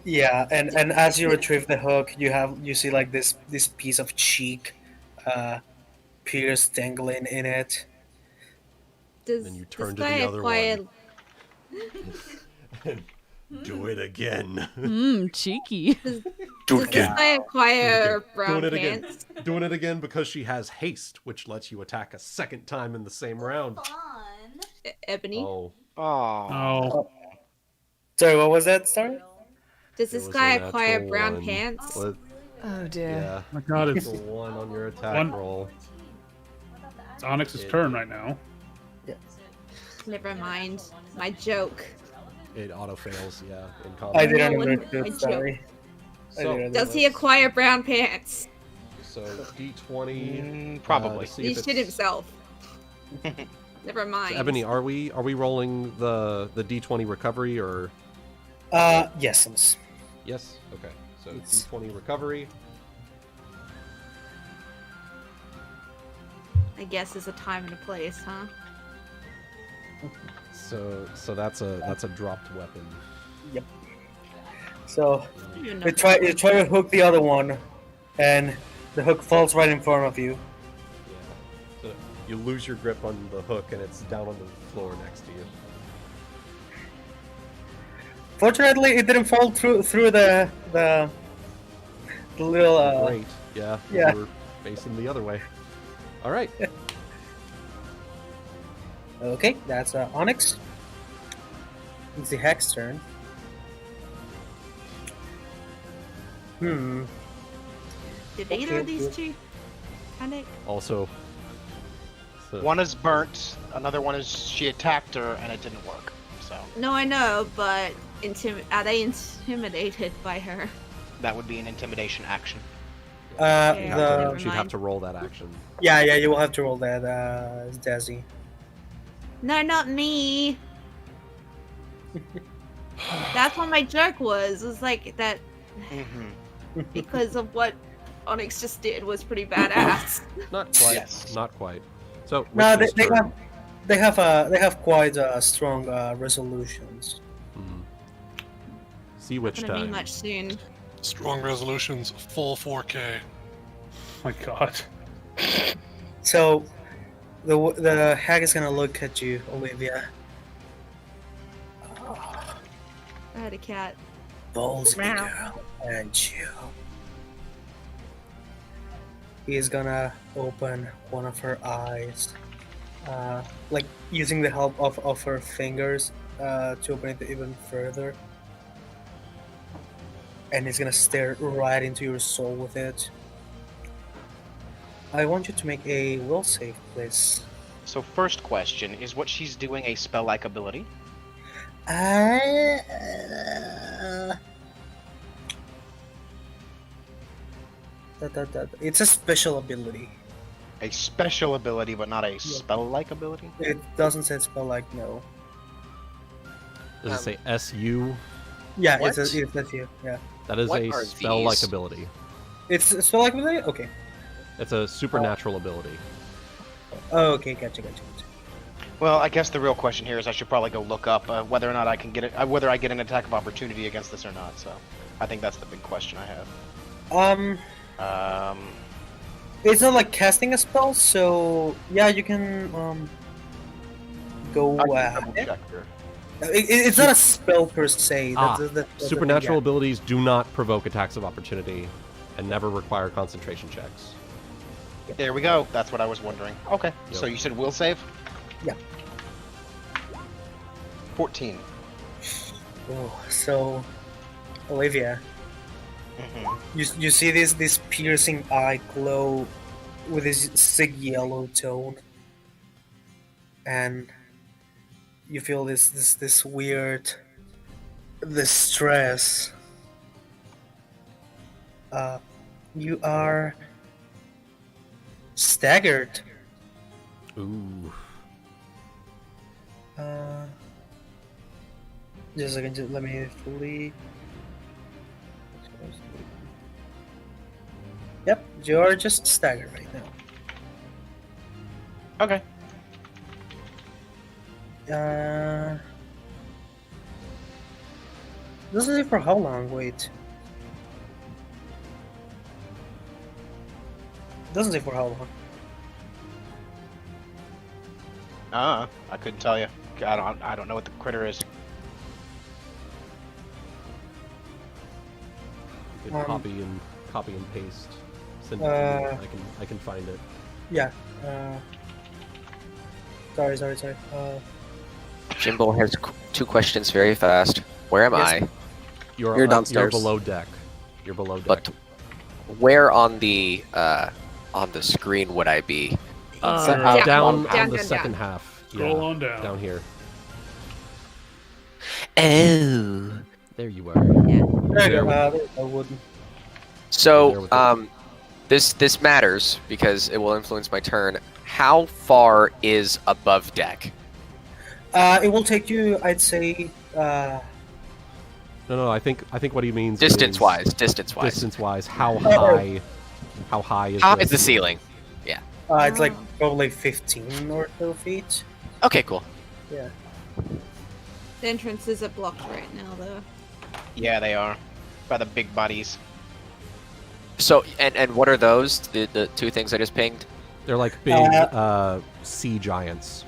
Yeah, and as you retrieve the hook, you see this piece of cheek, pierced, dangling in it. Then you turn to the other one. Do it again. Cheeky. Do it again. I acquire brown pants. Doing it again because she has haste, which lets you attack a second time in the same round. Ebony. Oh. Oh. Sorry, what was that? Sorry. Does this guy acquire brown pants? Oh dear. Yeah. My god, it's a 1 on your attack roll. It's Onyx's turn right now. Never mind. My joke. It auto fails, yeah, in combat. I didn't understand, sorry. Does he acquire brown pants? So D20 probably. He shit himself. Never mind. Ebony, are we rolling the D20 recovery or? Yes. Yes. Okay. So D20 recovery. I guess there's a time and a place, huh? So that's a dropped weapon. Yep. So you try to hook the other one, and the hook falls right in front of you. you lose your grip on the hook, and it's down on the floor next to you. Fortunately, it didn't fall through the little. Great. Yeah. Yeah. We're facing the other way. All right. Okay, that's Onyx. It's the Hex turn. Did either of these two panic? Also, so One is burnt, another one is she attacked her and it didn't work. So No, I know, but are they intimidated by her? that would be an intimidation action. she'd have to roll that action. Yeah, you will have to roll that, Dazzy. No, not me. That's what my joke was. It was like that because of what Onyx just did was pretty badass. Not quite. Not quite. So No, Rachel's turn. they have quite strong resolutions. See which Gonna be time. much soon. Strong resolutions, full 4K. My God. So, the hag is gonna look at you, Olivia. I had a cat. Ballsy Meow. girl, and you. He is gonna open one of her eyes, like using the help of her fingers to open it even further. And he's gonna stare right into your soul with it. I want you to make a will save, please. So first question, is what she's doing a spell-like ability? It's a special ability. A special ability, but not a spell-like ability? It doesn't say spell like, no. Does it say SU? Yeah, What? it's you. Yeah. That is What a are spell-like these? ability. It's a spell like ability? Okay. It's a supernatural ability. Oh, okay, gotcha. Well, I guess the real question here is I should probably go look up whether or not I can get it, whether I get an attack of opportunity against this or not. So, I think that's the big question I have. It's not like casting a spell, so yeah, you can go. Double check here. It's not a spell per se. That's Supernatural abilities do not provoke attacks of opportunity and never require concentration checks. There we go. That's what I was wondering. Okay, so you said will save? Yeah. 14. Oh, so Olivia, you see this piercing eye glow with this sick yellow tone, and you feel this weird distress. You are staggered. Ooh. Just a second, let me fully. Yep, you're just staggered right now. Okay. Doesn't say for how long, wait. Doesn't say for how long. I couldn't tell you. I don't know what the critter is. You can copy and paste. Send it to me. I can find it. Yeah. Sorry. Jimbo has two questions very fast. Where am I? You're downstairs. You're below deck. You're below deck. But where on the screen would I be? Down down, on the down, second down. half. Scroll on down. Down here. Oh. There you are. There you go. Wooden. So, this matters because it will influence my turn. How far is above deck? It will take you, I'd say. No. I think what he means Distance-wise. is distance-wise. How high is How high is the ceiling? Yeah. It's like probably 15 or so feet. Okay, cool. Yeah. The entrances are blocked right now, though. Yeah, they are. By the big bodies. So, and what are those? The two things I just pinged? They're like big sea giants.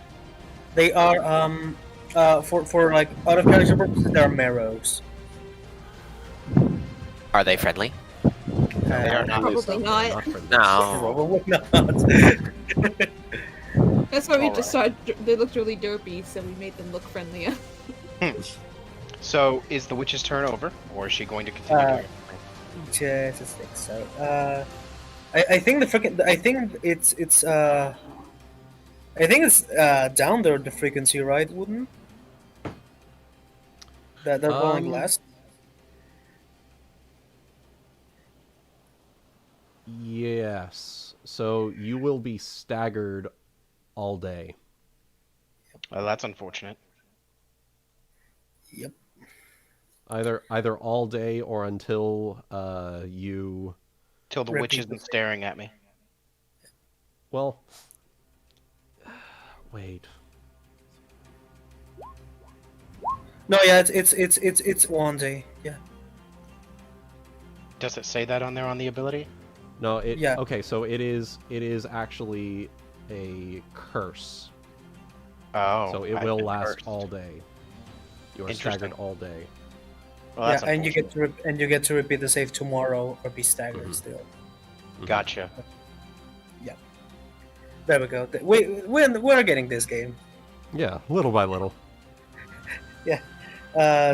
They are for like out of character purposes, they are marrows. Are they friendly? They are not. Probably not. No. Probably not. That's why we All just started. They looked really derpy, so we made them look friendlier. So, is the witch's turn over, or is she going to continue doing it? Just a sec. So, I think the freaking. I think it's down there the frequency, right? Wouldn't that they're going last? Yes. So you will be staggered all day. Well, that's unfortunate. Yep. Either all day or until you. Till the witch isn't staring at me. Well. Wait. No, yeah, it's one day. Yeah. Does it say that on there on the ability? No, it. Yeah. Okay, so it is actually a curse. Oh. So it I've will been last cursed. all day. You are Interesting. staggered all day. Well, that's and you get to repeat the save tomorrow or be staggered still. Gotcha. Yeah. There we go. We're getting this game. Yeah, little by little. Yeah.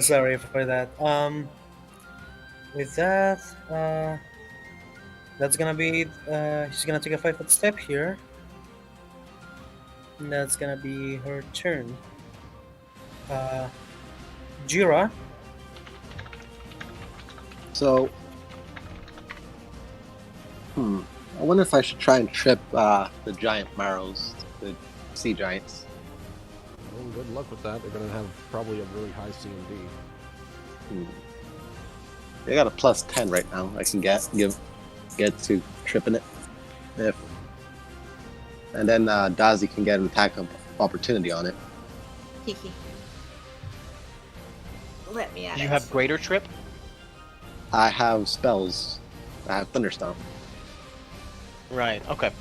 Sorry for that. With that, that's gonna be. She's gonna take a 5-foot step here. And that's gonna be her turn. Jeera. So, I wonder if I should try and trip the giant marrows, the sea giants. Well, good luck with that. They're going to have probably a really high CMD. They got a +10 right now. I can get to tripping it, and then Dazi can get an attack of opportunity on it. Let me at Do you it. have greater trip? I have spells. I have Thunderstomp. Right. Okay.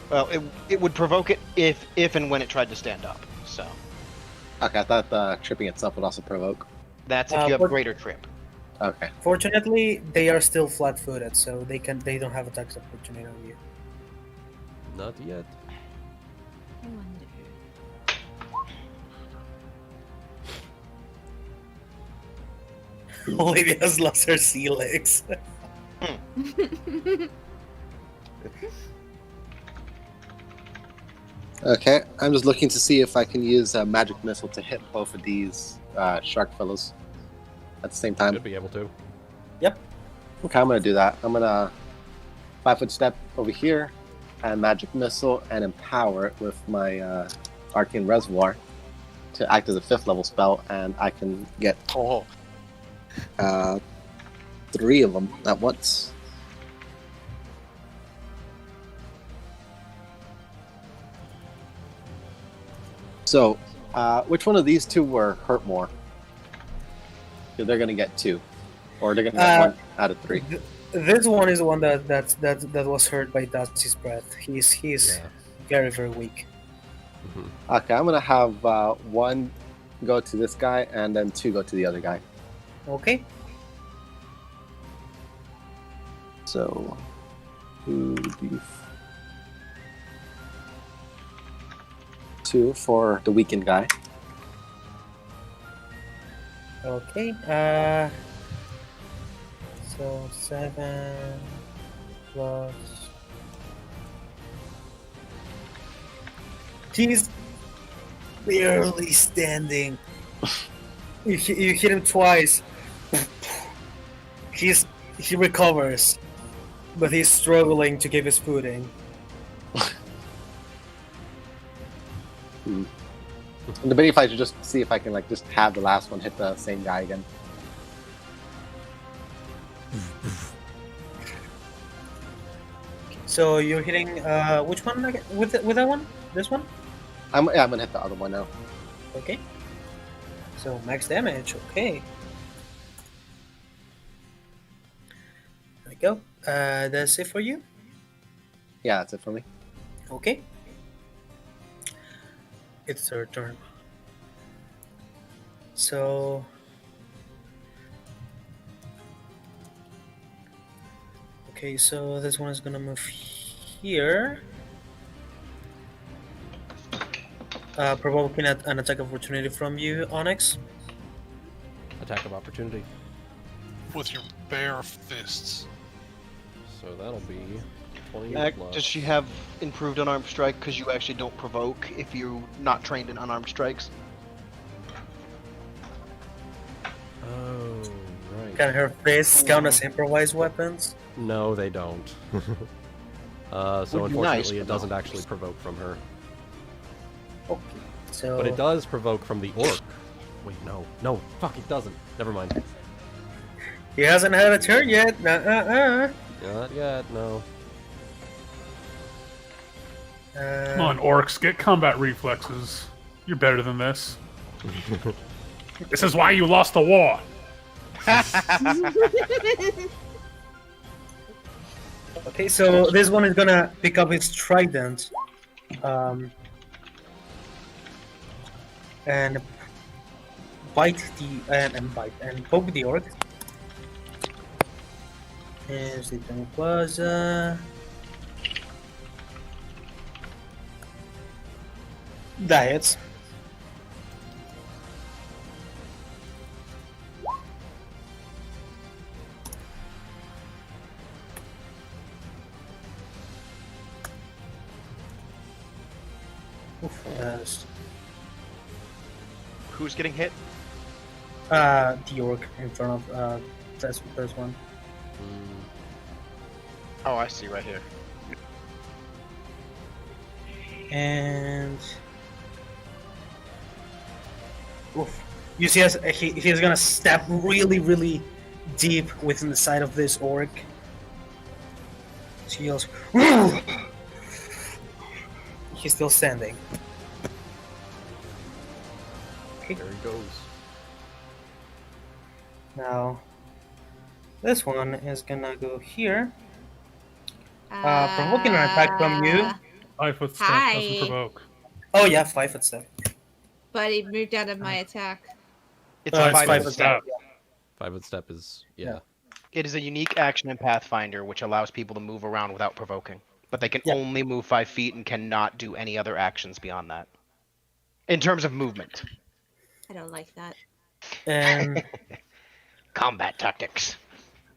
Well, it would provoke it if and when it tried to stand up. So Okay, I thought tripping itself would also provoke. that's if you have greater trip. Okay. Fortunately, they are still flat-footed, so they don't have attacks of opportunity on you. Not yet. I wonder. Olivia's lost her sea legs. Okay, I'm just looking to see if I can use a magic missile to hit both of these shark fellows at the same time. Should be able to. Yep. Okay, I'm gonna do that. I'm gonna 5-foot step over here and magic missile and empower it with my arcane reservoir to act as a 5th level spell, and I can get 3 of them at once. So, which one of these 2 were hurt more? So they're gonna get 2, or they're gonna get 1 out of 3. This one is the one that was hurt by Dazi's breath. He's very, very weak. Okay, I'm gonna have 1 go to this guy and then 2 go to the other guy. Okay. So, 2 for the weakened guy. Okay. So 7 plus. He's barely standing. You hit him twice. He recovers, but he's struggling to keep his footing. I'm debating if I should just see if I can just have the last one hit the same guy again. So you're hitting which one again? With that one? This one? I'm gonna hit the other one now. Okay. So max damage. Okay. There we go. That's it for you. Yeah, that's it for me. Okay. It's their turn. So okay, so this one is gonna move here. Provoking an attack of opportunity from you, Onyx. Attack of opportunity. With your bare fists. So that'll be 20 plus. Does she have improved unarmed strike? Because you actually don't provoke if you're not trained in unarmed strikes. Oh, right. Can her fists count as improvised weapons? No, they don't. So Would be unfortunately, nice, it but doesn't no. actually provoke from her. Okay. So But it does provoke from the orc. Wait, no, fuck, it doesn't. Never mind. He hasn't had a turn yet. Not yet, no. Come on, orcs, get combat reflexes. You're better than this. This is why you lost the war. Okay, so this one is gonna pick up his trident, and bite and poke the orc. Here's the thing plus that hits. Who's getting hit? The orc in front of this one. Oh, I see right here. And you see, as he's gonna step really deep within the side of this orc. He yells, "Woo!" He's still standing. Okay. There he goes. Now, this one is gonna go here. Provoking an attack from you. 5 foot step Hi. doesn't provoke. Oh yeah, 5 foot step. But it moved out of my attack. It's It's a 5 5 foot foot step. step. 5 foot step is, yeah. It is a unique action in Pathfinder which allows people to move around without provoking. But they can Yeah. only move 5 feet and cannot do any other actions beyond that. In terms of movement. I don't like that. And Combat tactics.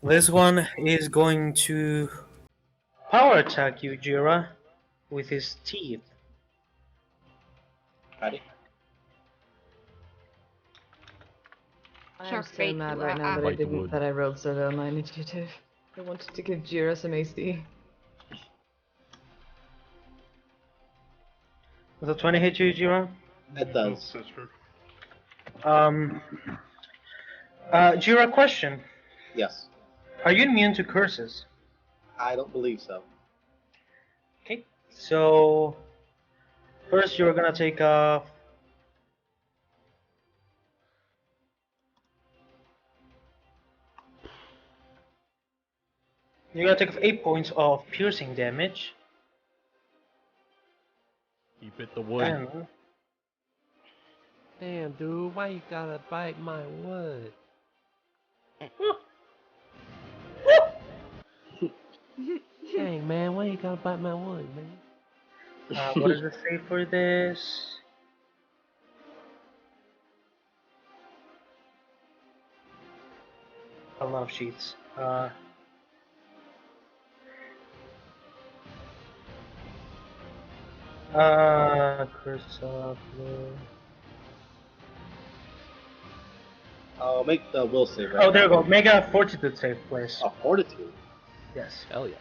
this one is going to power attack you, Jeera, with his teeth. Ready? I Shark am so bait, mad right now that I Bite the didn't wood. that I rolled so low on my initiative. I wanted to give Jeera some AC. Does a 20 hit you, Jeera? It does. Jeera, question. Yes. Are you immune to curses? I don't believe so. Okay. So, first you're gonna take a... You're gonna take 8 points of piercing damage. You bit the wood. And Damn, dude, why you gotta bite my wood? Dang, man, why you gotta bite my wood, man? what does it say for this? A lot of sheets. Curse of... I'll make the will save. Oh, there you go. Make a fortitude save, please. A fortitude. Yes. Hell yeah.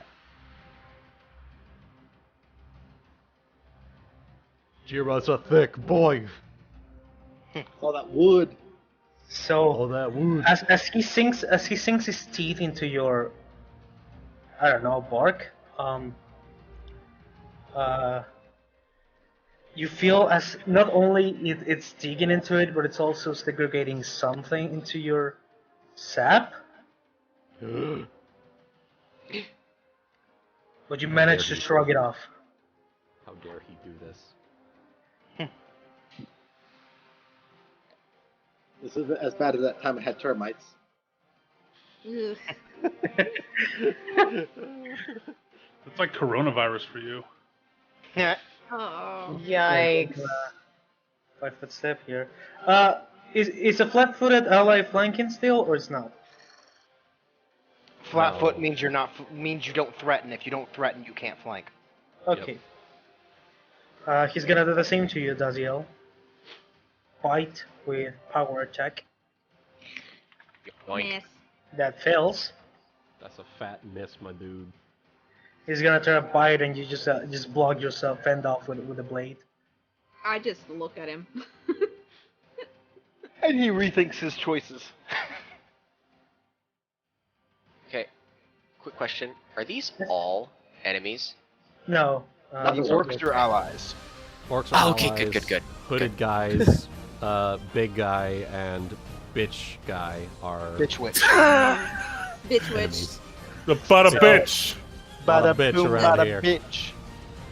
Jeera's a thick boy. All that wood. So All that wood. as he sinks his teeth into your, I don't know, bark, you feel as not only it's digging into it, but it's also segregating something into your sap. But you manage to shrug it off. dare he do this? This isn't as bad as that time I had termites. Ugh. It's like coronavirus for you. Yeah. Oh. Yikes. 5-foot step here. Is a flat-footed ally flanking still, or it's not? Flat No. foot means you're not means you don't threaten. If you don't threaten, you can't flank. Okay. He's gonna do the same to you, Dazielle. Bite with power attack. Yoink. Miss. That fails. That's a fat miss, my dude. He's gonna try to bite, and you just block yourself, fend off with a blade. I just look at him. And he rethinks his choices. Okay. Quick question: are these all enemies? No. The those are orcs are allies. Orcs are Oh, okay, allies, good. Hooded guys, big guy, and bitch guy are Bitch witch. Bitch witch. enemies. The butter bitch. Bada bitch around here. bitch.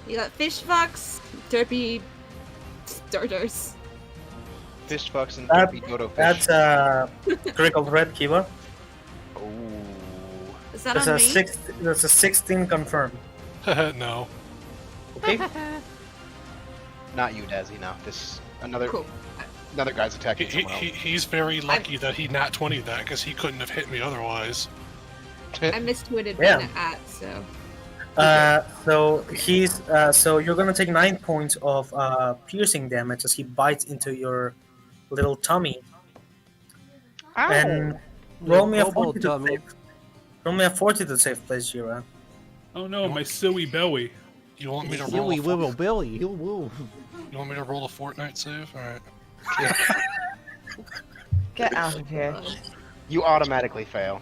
You got fish fucks, derpy starters. Fish fucks and That- derpy dodo fish. That's critical threat, Kiva. Ooh. Is that That's on a me? That's a 16 confirmed. No. Okay. Not you, Dazzy. No, this another Cool. another guy's attacking someone else. He's very lucky that he nat 20'd that, because he couldn't have hit me otherwise. I mistwitted Yeah. being at, so. So you're gonna take 9 points of piercing damage as he bites into your little tummy. Ow. And roll me a Kobold 40 tummy. save. Roll me a 40 to save, please, Jeera. Oh no, my silly belly. You want me to roll? Silly little Billy. You woo. You want me to roll a Fortnite save? All right. Get out of here. You automatically fail.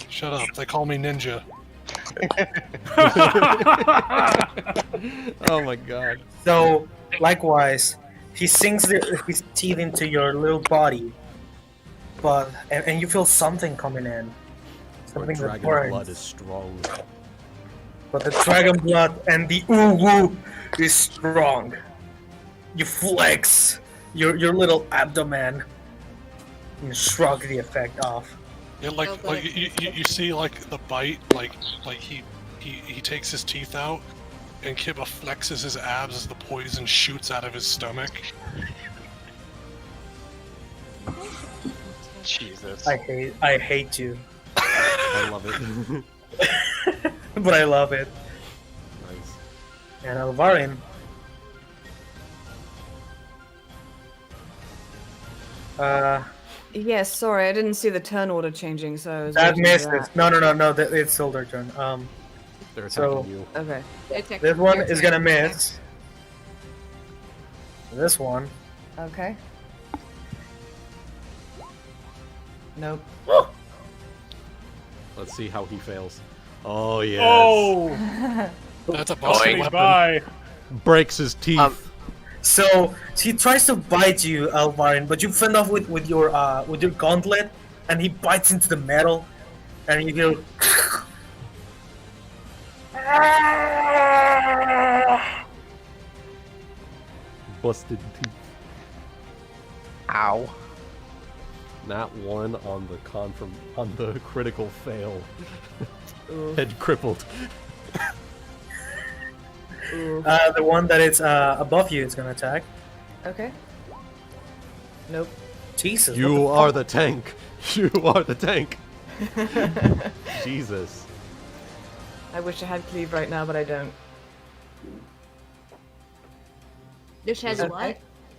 Shut up. They call me Ninja. Oh my god. So, likewise, he sinks his teeth into your little body, and you feel something coming in. Our Something that dragon burns. blood is strong. But the dragon blood and the ooh-woo is strong. You flex your little abdomen and shrug the effect off. Yeah, like Okay. you see like the bite, like he takes his teeth out, and Kiba flexes his abs as the poison shoots out of his stomach. Jesus. I hate you, I love it. but I love it. Nice. And Elvarin. Yes, sorry, I didn't see the turn order changing, so I was That waiting for misses. No. It's still their turn. They're attacking So- you. Okay. This one is gonna miss. This one. Okay. Nope. Let's see how he fails. Oh yes. Oh! That's a busted Say weapon. bye. Breaks his teeth. So he tries to bite you, Elvarin, but you fend off with your gauntlet, and he bites into the metal, and you go. Busted teeth. Ow. Not one on the critical fail. Head crippled. The one that is above you is gonna attack. Okay. Nope. Jesus. You what are the tank. You are the tank. Jesus. I wish I had cleave right now, but I don't. This has what?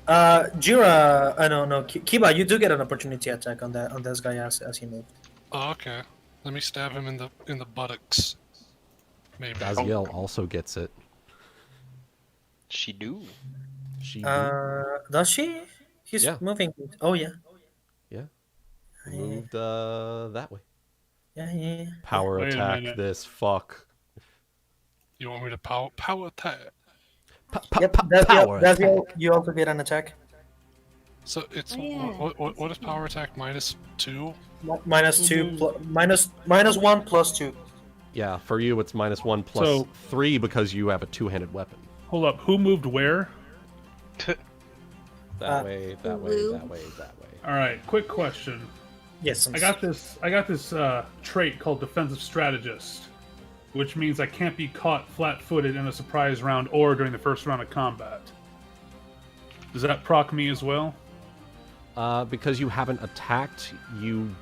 Jeera, no, Kiba, you do get an opportunity attack on this guy as he moved. Oh, okay. Let me stab him in the buttocks. Maybe. Dazielle also gets it. She do. She Does she? He's Yeah. moving. Oh yeah. moved that way. Yeah. Power Wait a attack minute. this fuck. You want me to power attack? Yep. Power attack. You also get an attack. So it's Oh, yeah. what is power attack -2? Minus two, minus 1 plus 2. Yeah, for you it's -1 plus So- 3 because you have a two-handed weapon. hold up. Who moved where? That way, that way, that way, that way. All right. Quick question. Yes. I got this trait called Defensive Strategist, which means I can't be caught flat-footed in a surprise round or during the first round of combat. Does that proc me as well? Because you haven't attacked, you.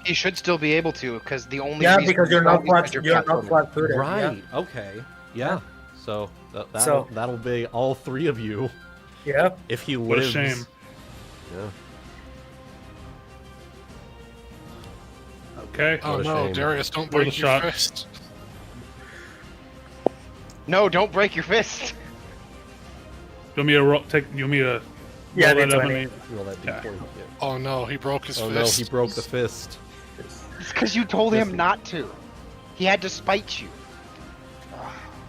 He should still be able to, because the only Yeah, reason because you're not flat-footed. flat-footed. Right. Yeah. Okay. Yeah. So So- that'll be all three of you. Yeah. If he What a lives. shame. Yeah. Okay. Oh What a no, shame. Darius, don't Worth a break your shot. fist. No, don't break your fist. You want me to You want me to? Yeah, roll that D20. Ebony? Roll that Yeah. D20. Yeah. Oh no, he broke his Oh no, fist. he broke the fist. It's because you told him not to. He had to spite you.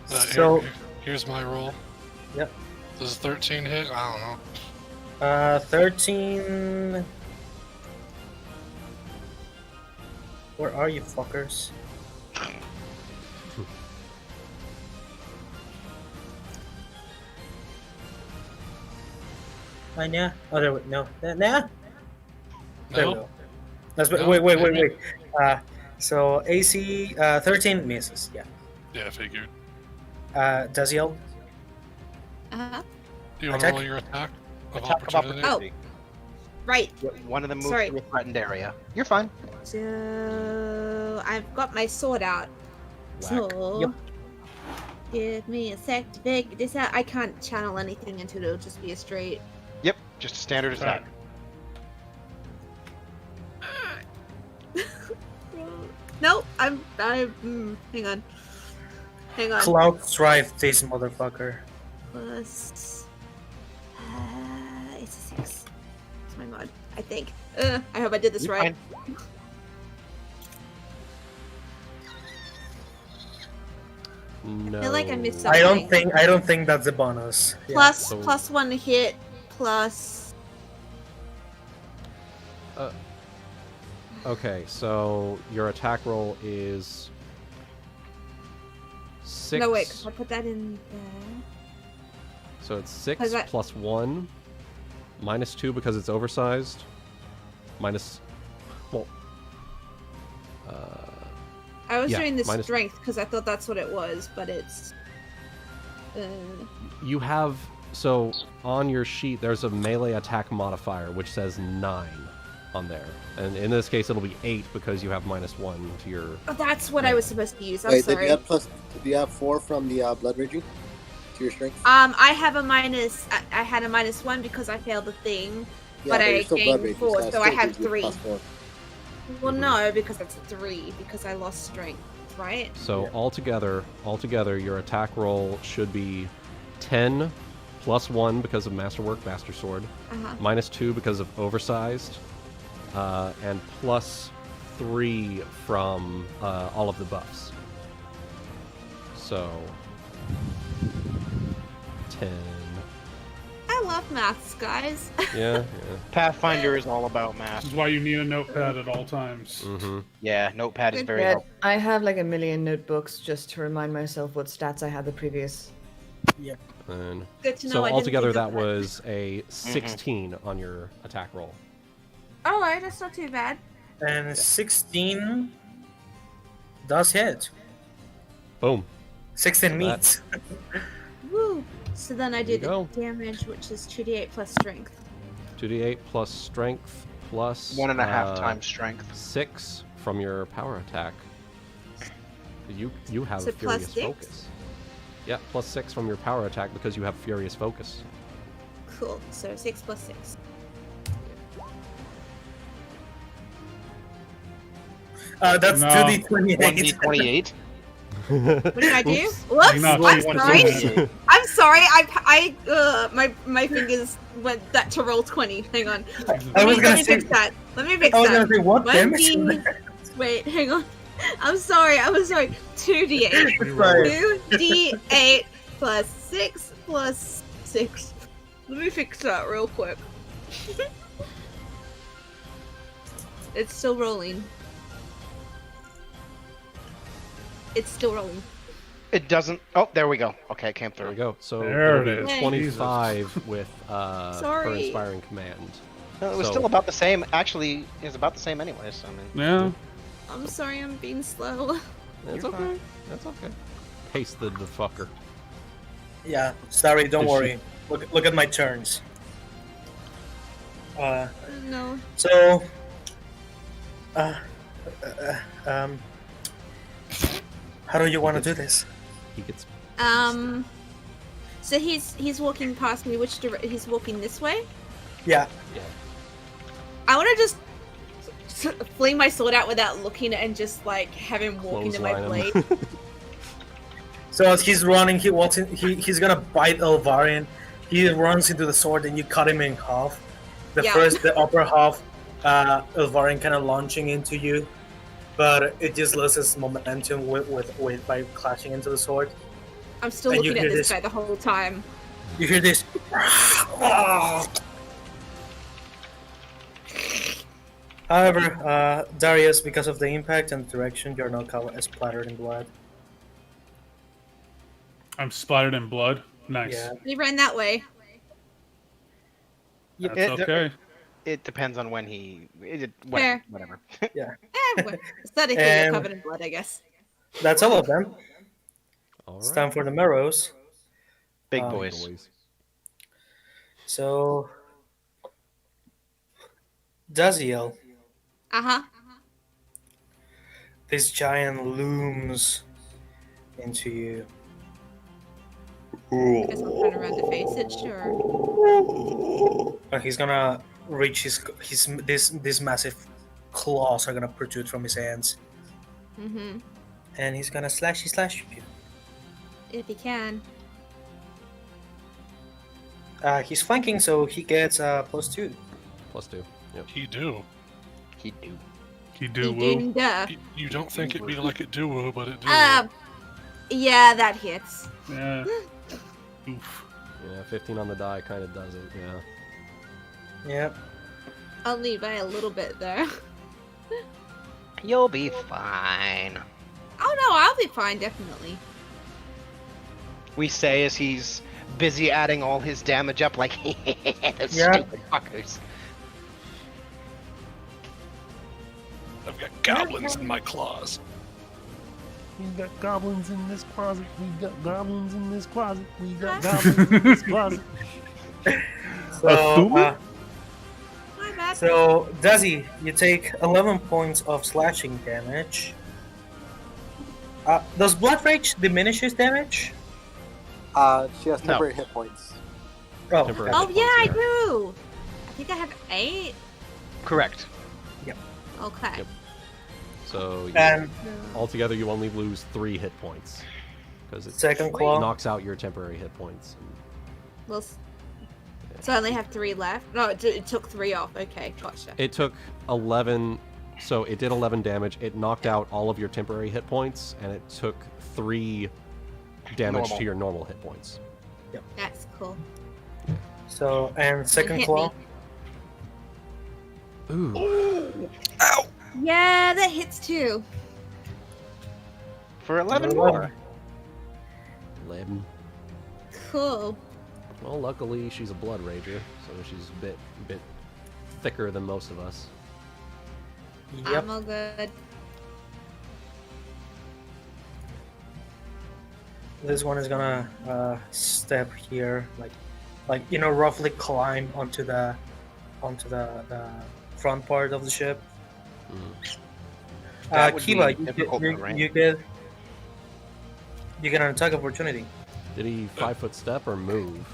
So- here's my roll. Yep. Does 13 hit? I don't know. 13. Where are you, fuckers? Nah. Oh, there we no. Nah. There we No? go. That's No? wait. So AC 13 misses. Yeah. Yeah, I figured. Dazielle. Do you want to Attack? roll your attack of Attack of opportunity? opportunity. Right. One of them moves Sorry. to a threatened area. You're fine. So I've got my sword out. So Yep. give me a sec to figure this out. I can't channel anything until it'll just be a straight. Yep, just a standard attack. No, I'm hang on. Hang on. Cloud Strife this motherfucker. Plus it's a 6. It's my mod, I think. I hope I did this You're right. fine. No. I feel like I missed I something. don't think that's a bonus. Yeah. Plus So- plus 1 hit plus Okay, so your attack roll is 6. No wait, I'll put that in there. So it's 6 'Cause plus 1, minus 2 because it's oversized, minus. Well. I was Yeah, doing the minus- strength because I thought that's what it was, but it's You have. So on your sheet, there's a melee attack modifier which says 9 on there. And in this case, it'll be 8 because you have minus 1 to your. oh, that's what I was supposed to use. I'm Wait, did sorry. you have 4 from the blood raging to your strength? I have a minus. I had a -1 because I failed the thing, but you're I still blood gained raging, 4, that so I still have gives you 3. +4. Well, no, because that's a 3 because I lost strength, right? So altogether, your attack roll should be 10 plus 1 because of Masterwork, Bastard Sword, minus 2 because of Oversized, and plus 3 from all of the buffs. So 10. I love maths, guys. Yeah. Pathfinder is all about This math. is why you need a notepad at all times. Mm-hmm. Yeah, notepad is very Yeah, helpful. I have like a million notebooks just to remind myself what stats I had the previous. And Good to know. so I didn't altogether, think of that was a 16 on your attack roll. All right, that's not too bad. And 16 does hit. Boom. 16 So meets. Woo! So then I do There you the damage, which is 2d8 plus strength. 2d8 plus strength plus 1.5 times strength. 6 from your power attack. You have So plus Furious 6? Focus. Yeah, plus 6 from your power attack because you have Furious Focus. Cool. So 6 plus 6. That's No. 2d28. 1d28. What did I do? Oops. Whoops! Not I'm one sorry. d28. I'm sorry. My fingers went that to roll 20. Hang on. I was Let gonna me say. fix that. Let me fix I was that. gonna say what damage? 1d. Wait, hang on. I'm sorry. 2d8. Sorry. 2d8 plus 6 plus 6. Let me fix that real quick. It's still rolling. It's still rolling. It doesn't. Oh, there we go. Okay, it came There through. we go. So There it'll it be is. 25 with her Sorry. inspiring command. No, it was So- still about the same. Actually, it was about the same anyway. So I mean, Yeah. I'm sorry, I'm being slow. That's You're okay. fine. That's okay. Pasted the fucker. Yeah, Starry, don't Is she- worry. Look at my turns. No. So, how do you want to do this? He gets. So he's walking past me. He's walking this way? Yeah. I want to just fling my sword out without looking and just like have him walk into my Clothesline blade. him. So as he's running, he's gonna bite Elvarin. He runs into the sword, and you cut him in half. The upper half, Elvarin kind of launching into you, but it just loses momentum by clashing into the sword. I'm still And you looking at hear this this- guy the whole time. You hear this. However, Darius, because of the impact and direction, you're not splattered in blood. I'm splattered in blood. Nice. Yeah. He ran that way. That's It- okay. it depends on when he. Fair. Whatever. Yeah. Well, aesthetically, you're And- covered in blood, I guess. That's all of them. All It's right. time for the Marrows. Big Um, boys. So, Dazielle, Uh-huh. this giant looms into you. I guess I'll turn around to face it, sure. He's gonna reach this massive claws are gonna protrude from his hands, Mm-hmm. and he's gonna slash you. If he can. He's flanking, so he gets +2. +2. Yep. He do. He do. He do woo. Duh. You don't think it be like it do, but it do. Yeah, that hits. Yeah. Oof. Yeah, 15 on the die kind of does it. Yeah. Yep. Only by a little bit, though. You'll be fine. Oh no, I'll be fine, definitely. We say as he's busy adding all his damage up, like those Yeah. stupid fuckers. I've got goblins in my claws. We got goblins in this closet. We got goblins in this closet. We got goblins in this closet. So, My bad. so Dazzy, you take 11 points of slashing damage. Does Blood Rage diminish his damage? She has temporary hit points. Oh, Temporary. Oh hit yeah, I points, do. I think I have 8. Correct. Okay. Yep. So you, And altogether, you only lose 3 hit points because it second claw. knocks out your temporary hit points. Well, so I only have 3 left. No, it took 3 off. Okay, gotcha. It took 11, so it did 11 damage. It knocked out all of your temporary hit points, and it took 3 damage Normal. to your normal hit points. That's cool. So, and second hit claw. Ooh. Yeah, that hits too. For 11 11. more. 11. Cool. Well, luckily she's a blood rager, so she's a bit thicker than most of us. Yep. I'm all good. This one is gonna step here, like roughly climb onto the front part of the ship. That would Kiva, be difficult to rank. you get an attack opportunity. Did he 5-foot step or move?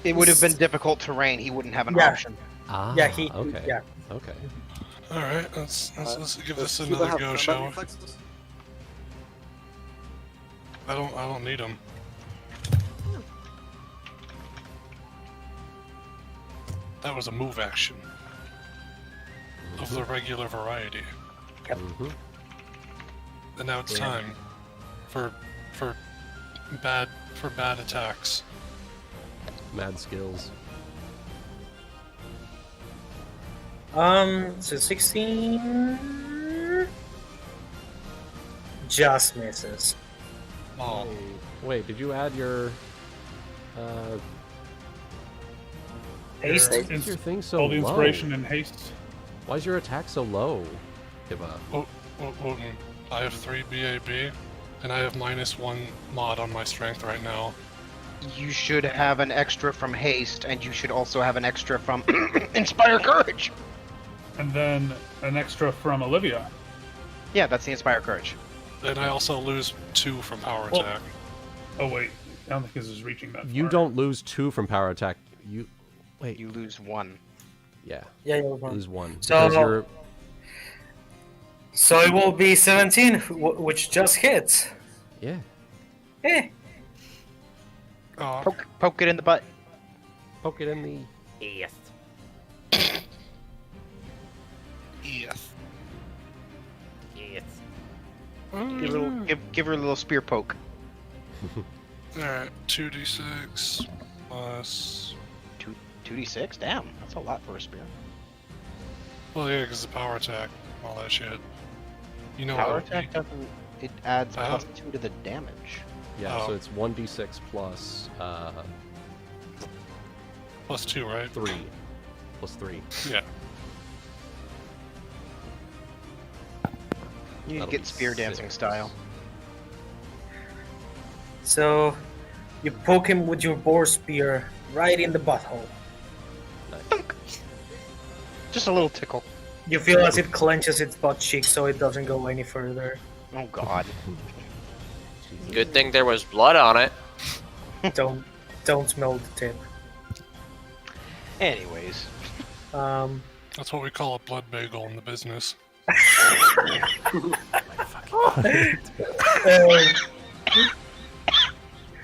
It would have been difficult terrain. He wouldn't have an Yeah. option. Ah, Yeah, he. okay. Yeah. Okay. All right, let's give this Does Kiva another have go, combat shall we? reflexes? I don't need them. That was a move action of the regular variety, Mm-hmm. and now it's Yeah. time for bad attacks. Mad skills. So 16 just misses. Oh. Wait, did you add your Haste? Why is your thing so All the low? inspiration and haste. Why is your attack so low, Kiba? Wuten, I have 3 BAB, and I have -1 mod on my strength right now. You should have an extra from haste, and you should also have an extra from Inspire Courage. And then an extra from Olivia. Yeah, that's the Inspire Courage. Then I also lose 2 from power Well- attack. Oh wait, I don't think this is reaching that You far. don't lose 2 from power attack. You wait. You lose 1. Yeah. Yeah, you lose 1. So- Because you're So it will be 17, which just hits. yeah. Eh. Poke it in the butt. Poke it in the yes. Yes. Yes. Give her a little spear poke. Alright, 2d6 plus... 2d6? Damn, that's a lot for a spear. Well, yeah, because the power attack, all that shit. You know Power what? attack doesn't... It adds Uh-huh. +2 to the damage. Yeah, Oh. so it's 1d6 plus +2, right? 3. Plus 3. Yeah. You need to That'll get be spear dancing 6. style. So you poke him with your boar spear right in the butthole. Just a little tickle. You feel as it clenches its butt cheek so it doesn't go any further. Oh god. Good thing there was blood on it. Don't smell the tip. Anyways. That's what we call a blood bagel in the business.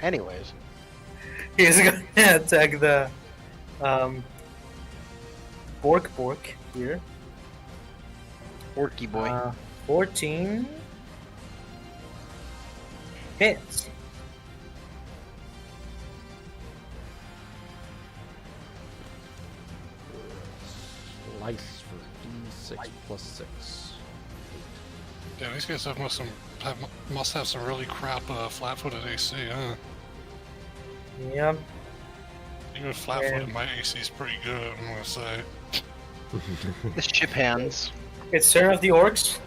Anyways. He's gonna attack the Bork here. Orky boy. 14 hits. Slice for d6 plus 6. Yeah, these guys must have some really crap flat-footed AC, huh? Yep. Even flat-footed, my AC is pretty good, I'm gonna say. The ship hands. It's turn of the orcs.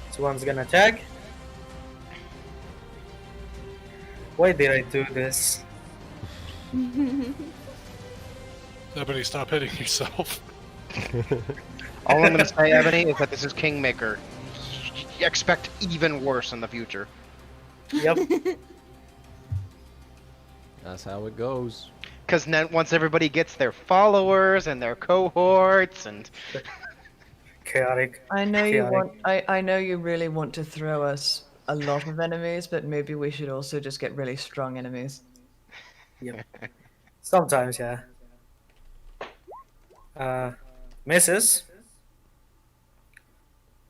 So one's gonna attack. Why did I do this? Ebony, stop hitting yourself. All I'm gonna say, Ebony, is that this is Kingmaker. You expect even worse in the future. Yep. That's how it goes. Because then once everybody gets their followers and their cohorts and Chaotic. I know you Chaotic. want. I know you really want to throw us a lot of enemies, but maybe we should also just get really strong enemies. Yep. Sometimes, yeah. Misses.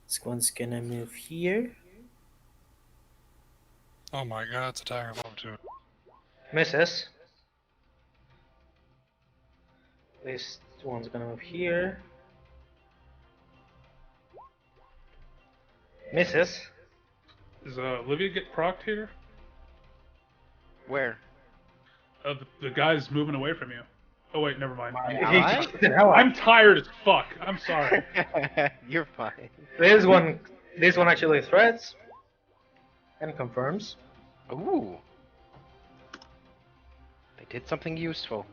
This one's gonna move here. Oh my god, it's a dagger bomb too. Misses. This one's gonna move here. Misses. Does Olivia get procced here? where? The guy's moving away from you. Oh wait, never mind. Ally? I'm tired as fuck. I'm sorry. You're fine. This one actually threats and confirms. Ooh. They did something useful.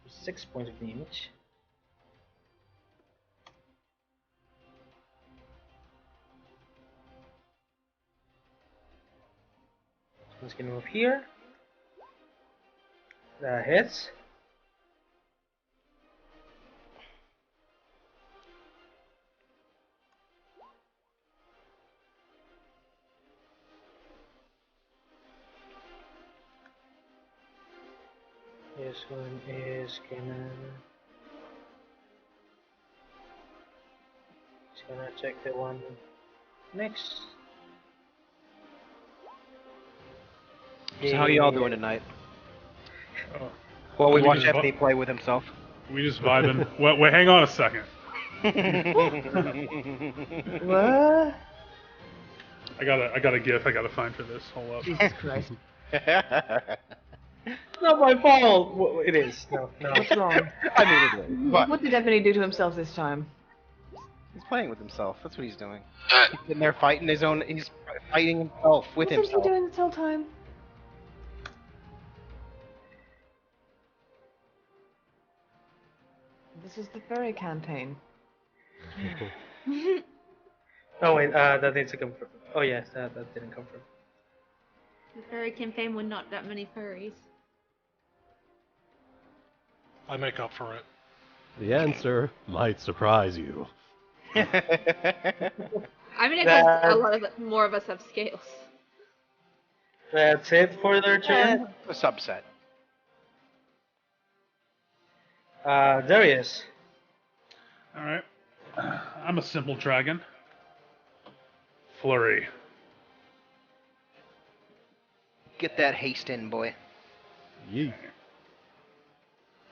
Six points of damage. Let's gonna move here. That hits. This one is gonna check the one next. So how y'all doing tonight? Oh. Well, we We watch just Ebony play with himself. We just vibing. Wait, hang on a second. What? I got a gif I gotta find for this. Hold up. Jesus Christ. It's not my fault. Well, it is. No. What's wrong? I mean, it is. But What did Ebony do to himself this time? he's playing with himself. That's what he's doing. He's in there fighting his own. He's fighting himself with What's he himself. doing this whole time? This is the furry campaign. Oh wait, that needs to confirm. Oh yes, that didn't confirm. The furry campaign with not that many furries. I make up for it. The answer might surprise you. I mean, I guess a lot of more of us have scales. That's it for their turn. A subset. Darius. All right. I'm a simple dragon. Flurry. Get that haste in, boy. Yeet.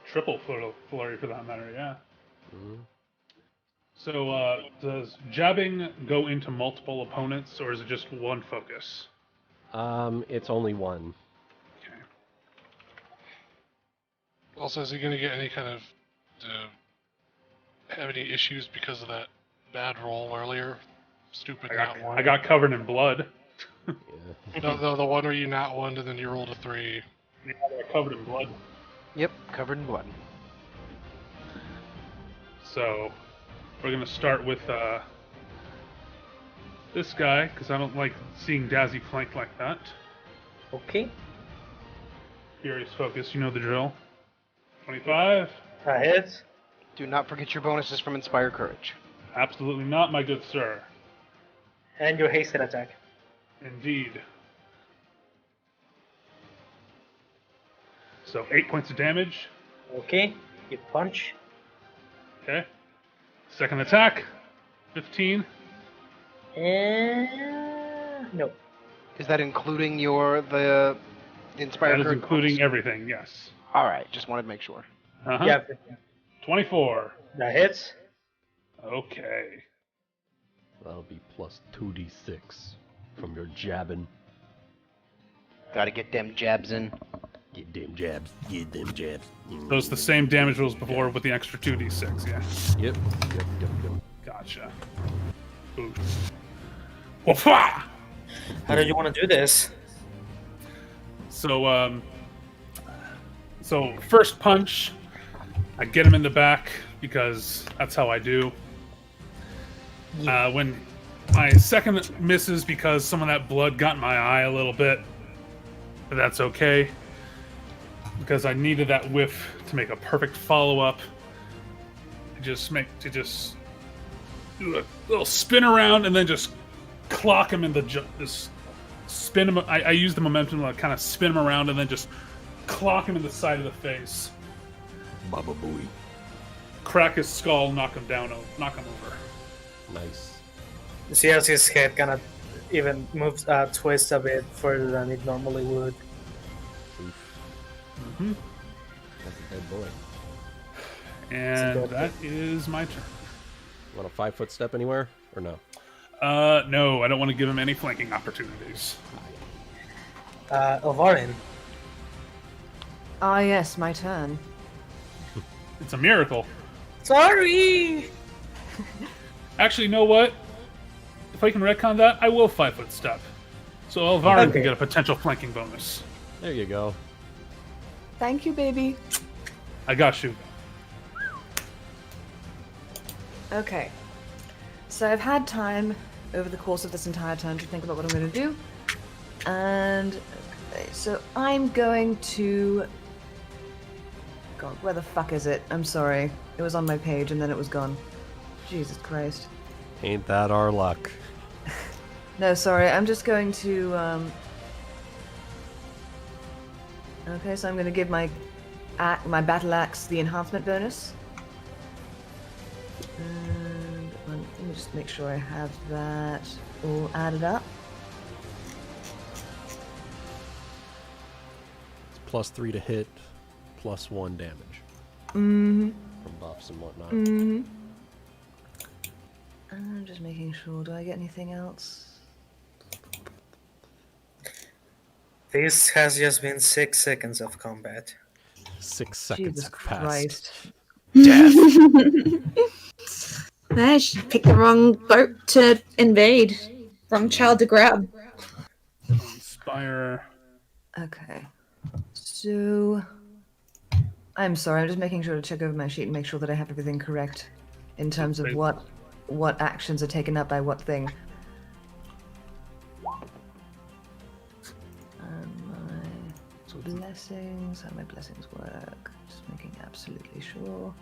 Triple flurry for that matter, yeah. So, does jabbing go into multiple opponents, or is it just one focus? It's only one. Okay. Also, is he going to get any kind of have any issues because of that bad roll earlier? Stupid not one. I got covered in blood. No, the one where you not one and then you rolled a 3. Yeah, I got covered in blood. Yep, covered in blood. So, we're gonna start with this guy, because I don't like seeing Dazzy flanked like that. Okay. Furious focus, you know the drill. 25. Hits. Do not forget your bonuses from Inspire Courage. Absolutely not, my good sir. And your hasted attack. Indeed. So 8 points of damage. Okay. You punch. Okay. Second attack. 15. And no. Is that including the Inspire That is Courage? including everything, yes. All right, just wanted to make sure. Uh-huh. Yeah. 24. That hits. Okay. That'll be plus 2d6 from your jabbing. Gotta get them jabs in. Get them jabs. Get them jabs. So it's the same damage rules before with the extra 2d6, yeah. Yep. Gotcha. Ooh. Wha-fa! How do you want to do this? So, so first punch, I get him in the back because that's how I do. When my second misses because some of that blood got in my eye a little bit, but that's okay because I needed that whiff to make a perfect follow-up. Do a little spin around and then just clock him in the just spin him. I use the momentum to kind of spin him around and then just clock him in the side of the face. Baba Booey. Crack his skull, knock him down, knock him over. Nice. You see as his head kind of even moves, twists a bit further than it normally would. Mm-hmm. That's a dead boy. And that is my turn. Want a 5-foot step anywhere, or no? No, I don't want to give him any flanking opportunities. Elvarin. Ah, yes, my turn. It's a miracle. Sorry! Actually, you know what? If I can retcon that, I will 5-foot step. So Elvarin can get a potential flanking bonus. There you go. Thank you, baby. I got you. Okay. So I've had time over the course of this entire turn to think about what I'm going to do. And so I'm going to... God, where the fuck is it? I'm sorry. It was on my page and then it was gone. Jesus Christ. Ain't that our luck? No, sorry. I'm just going to... Okay, so I'm going to give my battle axe the enhancement bonus. And let me just make sure I have that all added up. It's plus 3 to hit, plus 1 damage. Mm-hmm. From buffs and whatnot. Mm-hmm. I'm just making sure. Do I get anything else? This has just been 6 seconds of combat. 6 seconds Jesus have passed. Christ. Death. I should pick the wrong boat to invade. Wrong child to grab. Inspire. Okay. So, I'm sorry. I'm just making sure to check over my sheet and make sure that I have everything correct in terms of what actions are taken up by what thing. My blessings. How my blessings work. Just making absolutely sure.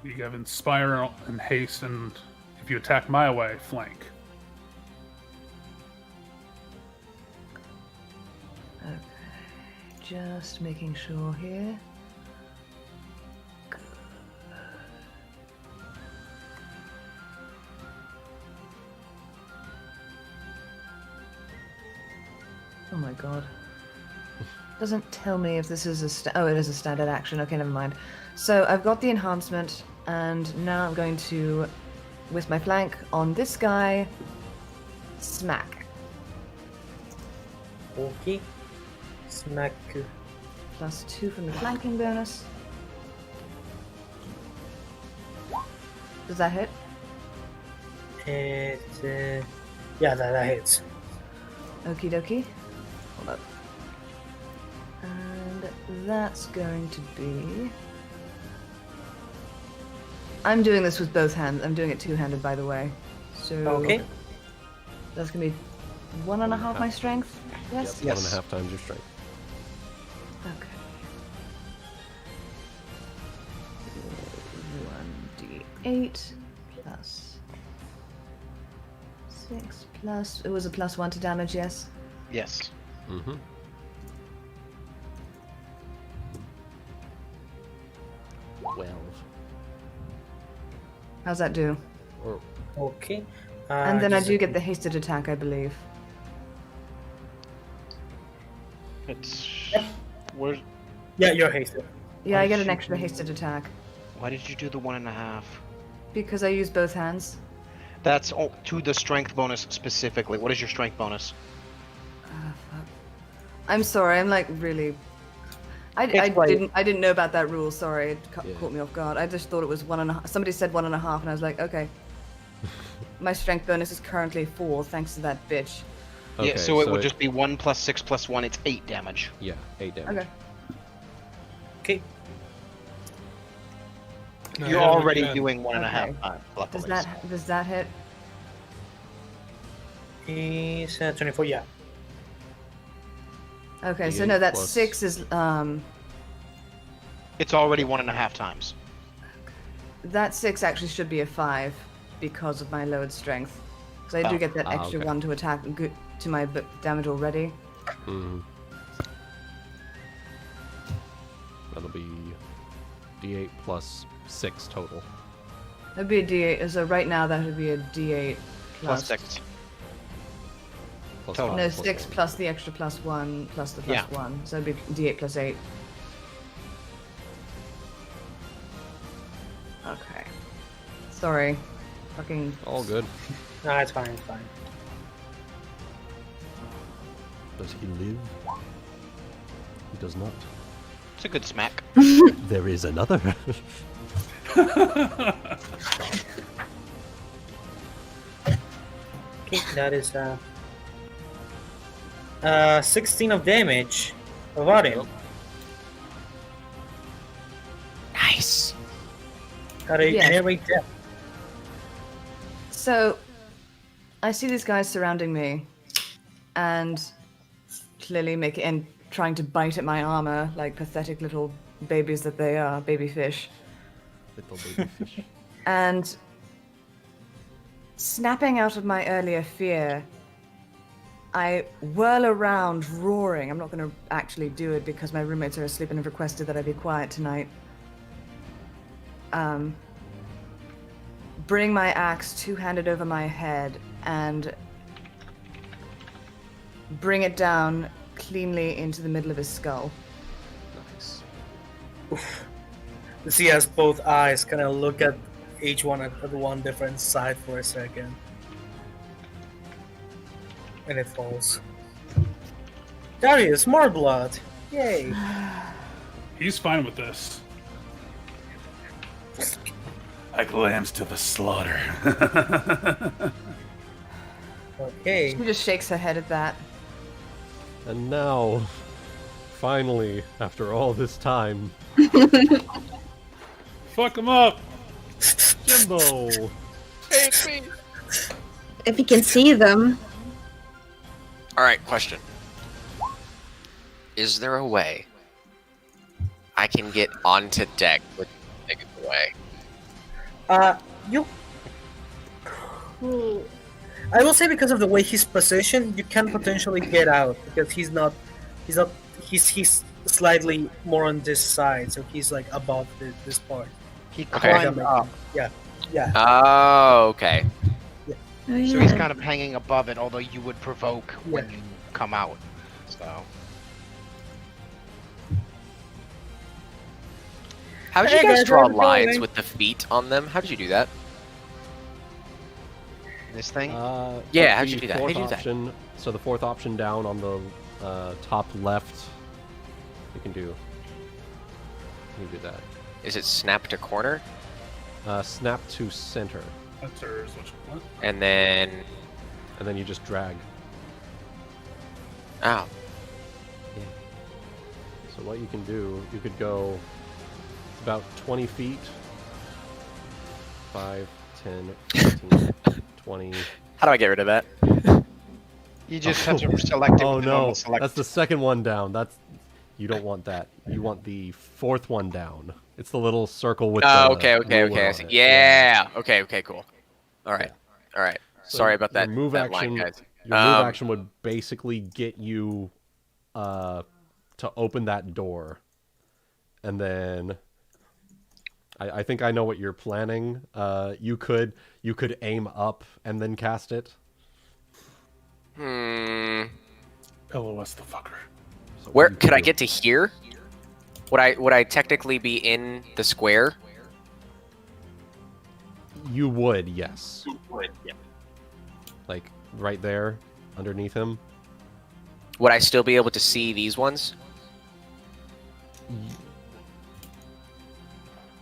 You have Inspire and Haste, and if you attack my way, flank. Okay. Just making sure here. Good. Oh my god. Doesn't tell me if this is a oh, it is a standard action. Okay, never mind. So I've got the enhancement, and now I'm going to, with my flank on this guy, smack. Okay. Smack. +2 from the flanking bonus. Does that hit? Yeah, that hits. Okie dokie. Hold up. And that's going to be... I'm doing this with both hands. I'm doing it two-handed, by the way. So okay. That's going to be 1.5 my strength? Yes? Yep, 1.5 times your strength. Okay. 1d8 plus 6 plus... It was a +1 to damage, yes? Yes. Mm-hmm. 12. How's that do? Okay. And then I do get the hasted attack, I believe. It's... Where... Yeah, you're hasted. Yeah, I get an extra hasted attack. Why did you do the 1.5? Because I use both hands. That's to the strength bonus specifically. What is your strength bonus? Fuck. I'm sorry, I'm like really... I didn't know about that rule, sorry, it caught me off guard. I just thought it was 1.5. Somebody said 1.5 and I was like, okay. My strength bonus is currently 4, thanks to that bitch. Okay, yeah, so it would just be 1 + 6 + 1, it's 8 damage. Yeah, 8 damage. Okay. Okay. You're already doing 1.5 times. Does that hit? He's 24, yeah. Okay, so no, that 6 is It's already 1.5 times. That 6 actually should be a 5 because of my lowered strength. Because I do get that extra 1 to attack to my damage already. Mm-hmm. That'll be D8 plus 6 total. That'd be a D8. So right now that would be a D8 plus 6. Total. No, 6 plus the extra +1 plus the +1. So it'd be D8 plus 8. Okay. Sorry. Fucking... All good. No, it's fine, it's fine. Does he live? He does not. It's a good smack. There is another. Okay, that is 16 of damage. About him. Nice. How do you generate death? So, I see these guys surrounding me, and clearly trying to bite at my armor like pathetic little babies that they are, baby fish. Little baby fish. And snapping out of my earlier fear, I whirl around roaring. I'm not going to actually do it because my roommates are asleep and have requested that I be quiet tonight. Bring my axe two-handed over my head and bring it down cleanly into the middle of his skull. Nice. Oof. He has both eyes kind of look at each one at one different side for a second. And it falls. Darius, more blood! Yay! He's fine with this. Like lambs to the slaughter. Okay. She just shakes her head at that. And now, finally, after all this time, fuck him up! Jimbo! If you can see them. Alright, question. Is there a way I can get onto deck with take it away? I will say because of the way he's positioned, you can potentially get out because he's slightly more on this side, so he's like above this part. He climbed up. Yeah. Oh, okay. Yeah. So he's kind of hanging above it, although you would provoke when you come out. So. How did you guys draw lines with the feet on them? How did you do that? This thing? Yeah, how'd you do that? How'd you do that? So the fourth option down on the top left, you can do that. Is it snap to corner? Snap to center. That's hers. Which one? And then you just drag. Ow. Yeah. So what you can do, you could go about 20 feet. 5, 10, 15, 20. How do I get rid of that? You just have to select it. Oh with the no, normal select. that's the second one down. You don't want that. You want the fourth one down. It's the little circle with the okay. I see. Yeah. Okay, cool. All right. So Sorry about that. Your move that action, line, guys. Your move action would basically get you to open that door, and then I think I know what you're planning. You could aim up and then cast it. LOS the fucker. So Where could I get to here? Would I technically be in the square? You would, yes. You would, yeah. Like right there, underneath him. Would I still be able to see these ones?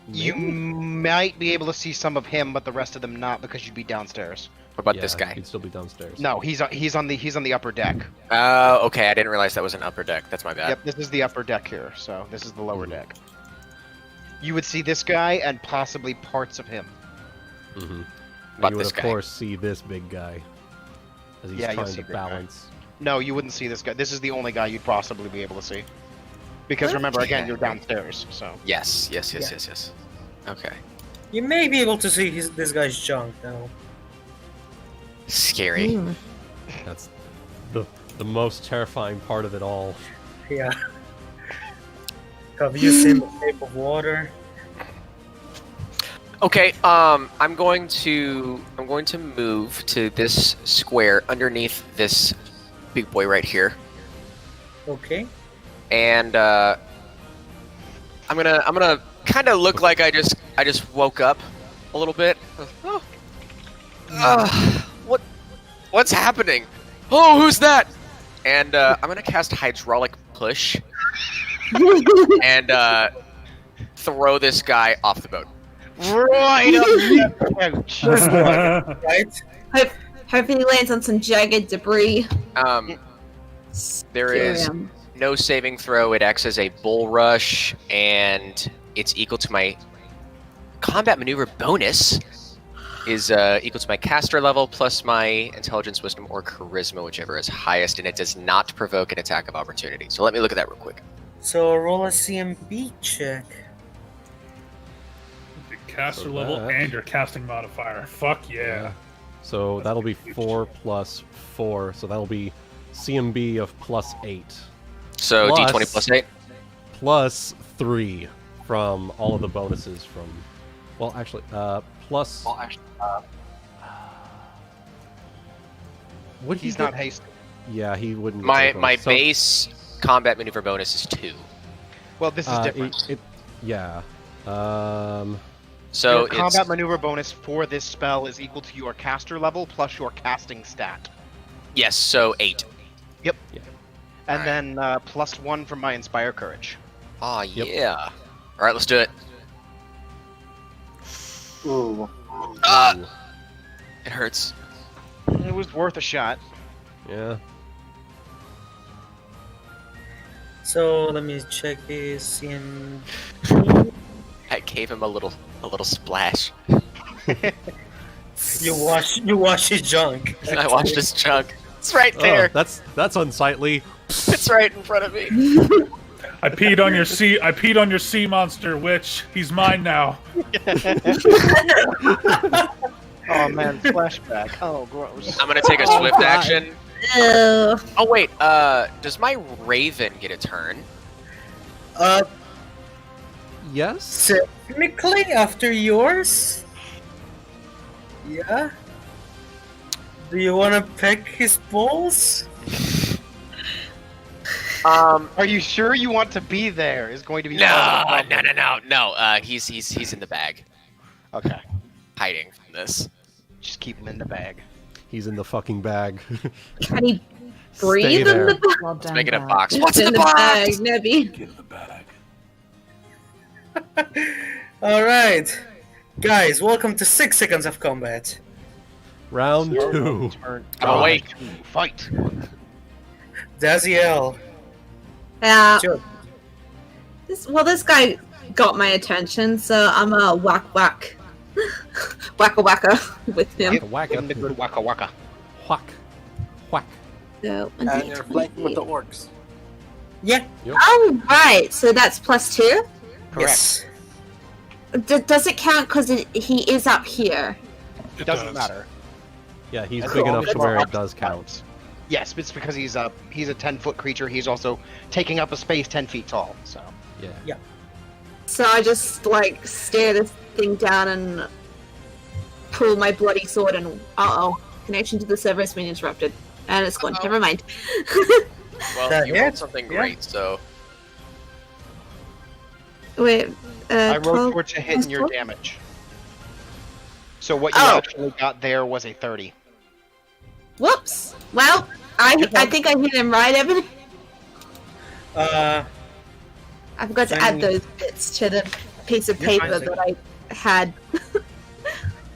You might be able to see some of him, but the rest of them not, because you'd be downstairs. What about this guy? He'd still be downstairs. No, he's on the upper deck. Oh, okay. I didn't realize that was an upper deck. That's my bad. Yep, this is the upper deck here, so this is the lower deck. You would see this guy and possibly parts of him. Mm-hmm. But you would this of guy. course see this big guy as he's you'll trying see to big balance. No, you wouldn't see this guy. This is the only guy you'd possibly be able to see. Because remember, again, you're downstairs, so. Yes. Okay. You may be able to see this guy's junk though. Scary. That's the most terrifying part of it all. Yeah. Have you seen the shape of water? Okay, I'm going to move to this square underneath this big boy right here. Okay. And I'm gonna kind of look like I just woke up a little bit. What's happening? Oh, who's that? And I'm gonna cast hydraulic push and throw this guy off the boat. Right up the couch. Right? Hopefully he lands on some jagged debris. There is no saving throw. It acts as a bull rush, and it's equal to my combat maneuver bonus. Is equal to my caster level plus my intelligence, wisdom, or charisma, whichever is highest, and it does not provoke an attack of opportunity. So let me look at that real quick. So roll a CMB check. Your caster level and your casting modifier. Fuck yeah. So that'll be 4 plus 4. So that'll be CMB of +8. So D20 plus 8? Plus 3 from all of the bonuses from... Well, actually, plus... Would He's not hasty. Yeah, he wouldn't. My base combat maneuver bonus is 2. Well, this is different. Yeah. So your combat maneuver bonus for this spell is equal to your caster level plus your casting stat. Yes, so 8. Yep. Yeah. And then +1 from my Inspire Courage. Oh, yeah. All right, let's do it. Ooh. It hurts. It was worth a shot. Yeah. So let me check this in. I gave him a little splash. You wash his junk. I watched his chunk. It's right there. Oh, that's unsightly. It's right in front of me. I peed on your sea monster, witch. He's mine now. Oh man, flashback. Oh, gross. I'm gonna take a swift action. Oh. Oh wait, does my raven get a turn? Yes. Technically, after yours. Yeah. Do you want to pick his balls? Are you sure you want to be there? Is going to be No. He's in the bag, Okay, hiding from this. just keep him in the bag. He's in the fucking bag. Can he Stay breathe in there. the bag? Goddamn Make it a bad. box. What's in In the the box? bag, Nebby. Get in the bag. Alright. Guys, welcome to 6 seconds of combat. Round 2. Turn. Oh, wait. Fight. Dazielle. Yeah. Sure. This guy got my attention, so I'm a whack whack with him. Give him the good waka waka. Whack. Whack. So, And you're flanking with the orcs. Yeah. oh right, so that's +2. Correct. Yes. Does it count because he is up here? It doesn't matter. Yeah, he's As big long enough as to where we're it does count. Yes, but it's because he's a 10-foot creature. He's also taking up a space 10 feet tall. So Yeah. So I just like stare this thing down and pull my bloody sword and connection to the server has been interrupted and it's gone. Never mind. Well, you yeah, rolled something yeah. great, so Wait, I wrote 12 towards a hit in your +12? damage. So what you Oh. actually got there was a 30. Whoops. Well, I think I hit him right, Ebony. Uh, I forgot to add those bits to the piece of You're paper fine, that I had.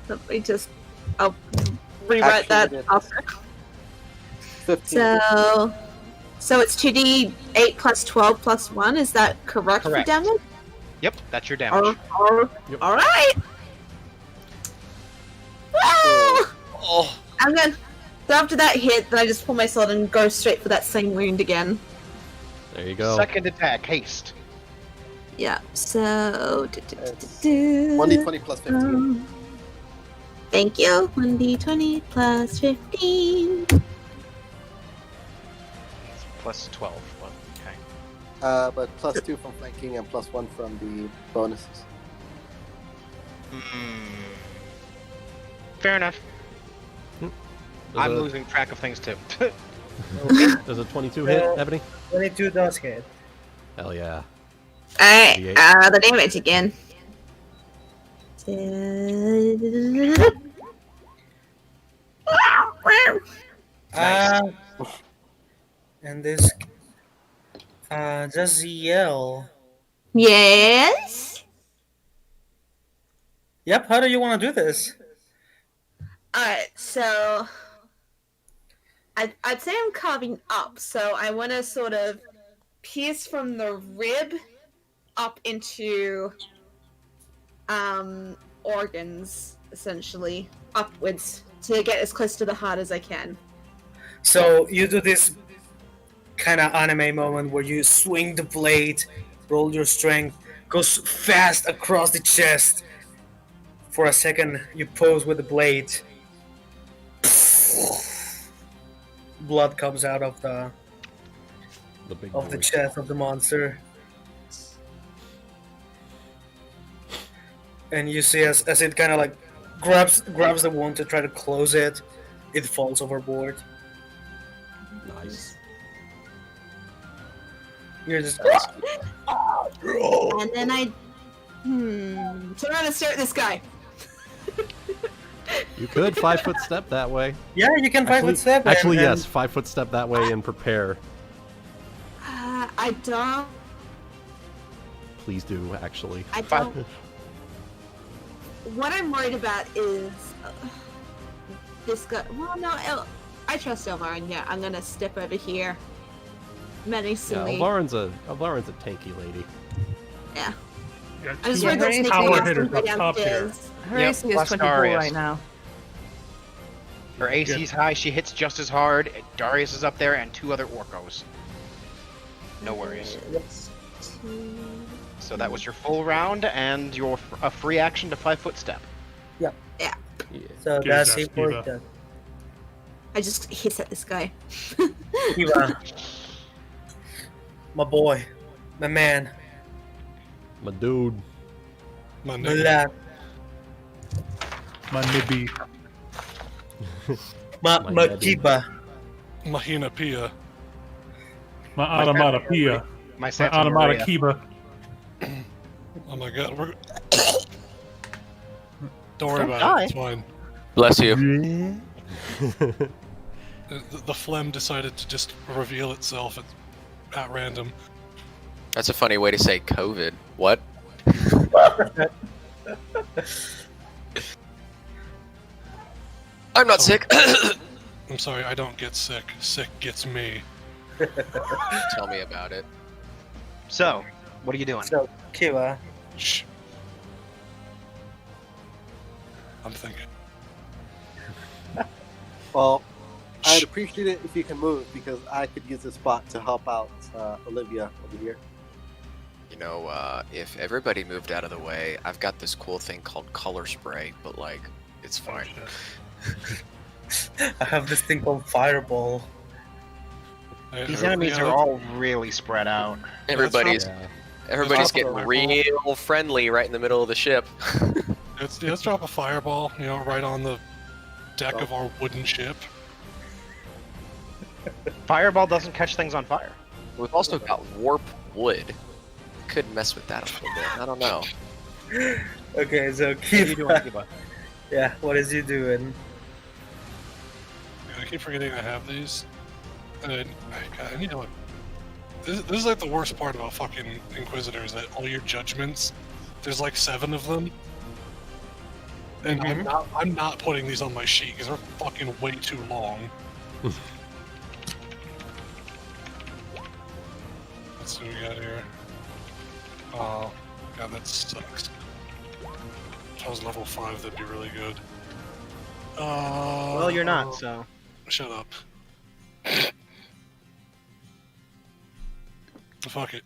Let me just. I'll rewrite that Actually, after. 15. So it's 2d8 plus 12 plus 1. Is that correct, Correct. for damage? Yep, that's your damage. Yep. All right. oh, I'm gonna. So after that hit, then I just pull my sword and go straight for that same wound again. There you go. Second attack, haste. Yeah. So. 1d20 plus 15. Thank you. 1d20 plus 15. Plus 12. Well, okay. But plus 2 from flanking and plus 1 from the bonuses. Fair enough. Does I'm a- losing track of things too. Does a 22 hit, Ebony? 22 does hit. Hell yeah. Alright, D8. the damage again. And this Dazielle. Yes? Yep, how do you want to do this? Alright, so I'd say I'm carving up, so I want to sort of pierce from the rib up into organs, essentially, upwards, to get as close to the heart as I can. So you do this kind of anime moment where you swing the blade, roll your strength, goes fast across the chest. For a second, you pose with the blade. Blood comes out of the big of the boy. chest of the monster. And you see as it kind of like grabs the wound to try to close it, it falls overboard. Nice. You're just And then I So I'm gonna stare at this guy. You could 5-foot step that way. Yeah, you can 5-foot step. Actually, yes, 5-foot step that way and prepare. I don't. Please do, actually. I don't. What I'm worried about is this guy. Well, no, I trust Elvarin. Yeah, I'm gonna step over here. Yeah, Menacingly. Elvarin's a tanky lady. Yeah. You got I just two wanted to sneak power past hitters and go up top here. downstairs. Her Yep, AC is plus 24 Darius. right now. Her AC's high, she hits just as hard. Darius is up there, and 2 other Orcos. No worries. So that was your full round, and your a free action to 5-foot step. Yeah. Yeah. So Give that's that it for Eva. it. I just hiss at this guy. Eva. My boy. My man. My dude. My My nigga. lad. My nibby. My daddy. Kiba. Mahina Pia. My automata pia. My My Santa automata Maria. kiba. Oh my god, we're... Don't worry Don't about die. it, it's fine. Bless you. The phlegm decided to just reveal itself at random. That's a funny way to say COVID. What? I'm not sick. I'm sorry, I don't get sick. Sick gets me. Tell me about it. So, what are you doing? So, Kiba. Shh. I'm thinking. Well, I'd appreciate it if you can move because I could use this spot to help out Olivia over here. You know, if everybody moved out of the way, I've got this cool thing called color spray, but like, it's fine. I have this thing called Fireball. These enemies are all really spread out. Everybody's Let's getting drop a real friendly right in the middle of the ship. Let's drop a fireball, right on the deck of our wooden ship. Fireball doesn't catch things on fire. We've also got Warpwood. Could mess with that a little bit. I don't know. Okay, so What are you doing, Kiba. Kiba? Yeah, what is you doing? I keep forgetting I have these. And I need to. This is like the worst part about fucking Inquisitor is that all your judgments, there's like 7 of them. And I'm not putting these on my sheet because they're fucking way too long. Let's see what we got here. Oh, god, that sucks. If I was level 5, that'd be really good. Well, you're not, so. Shut up. Fuck it.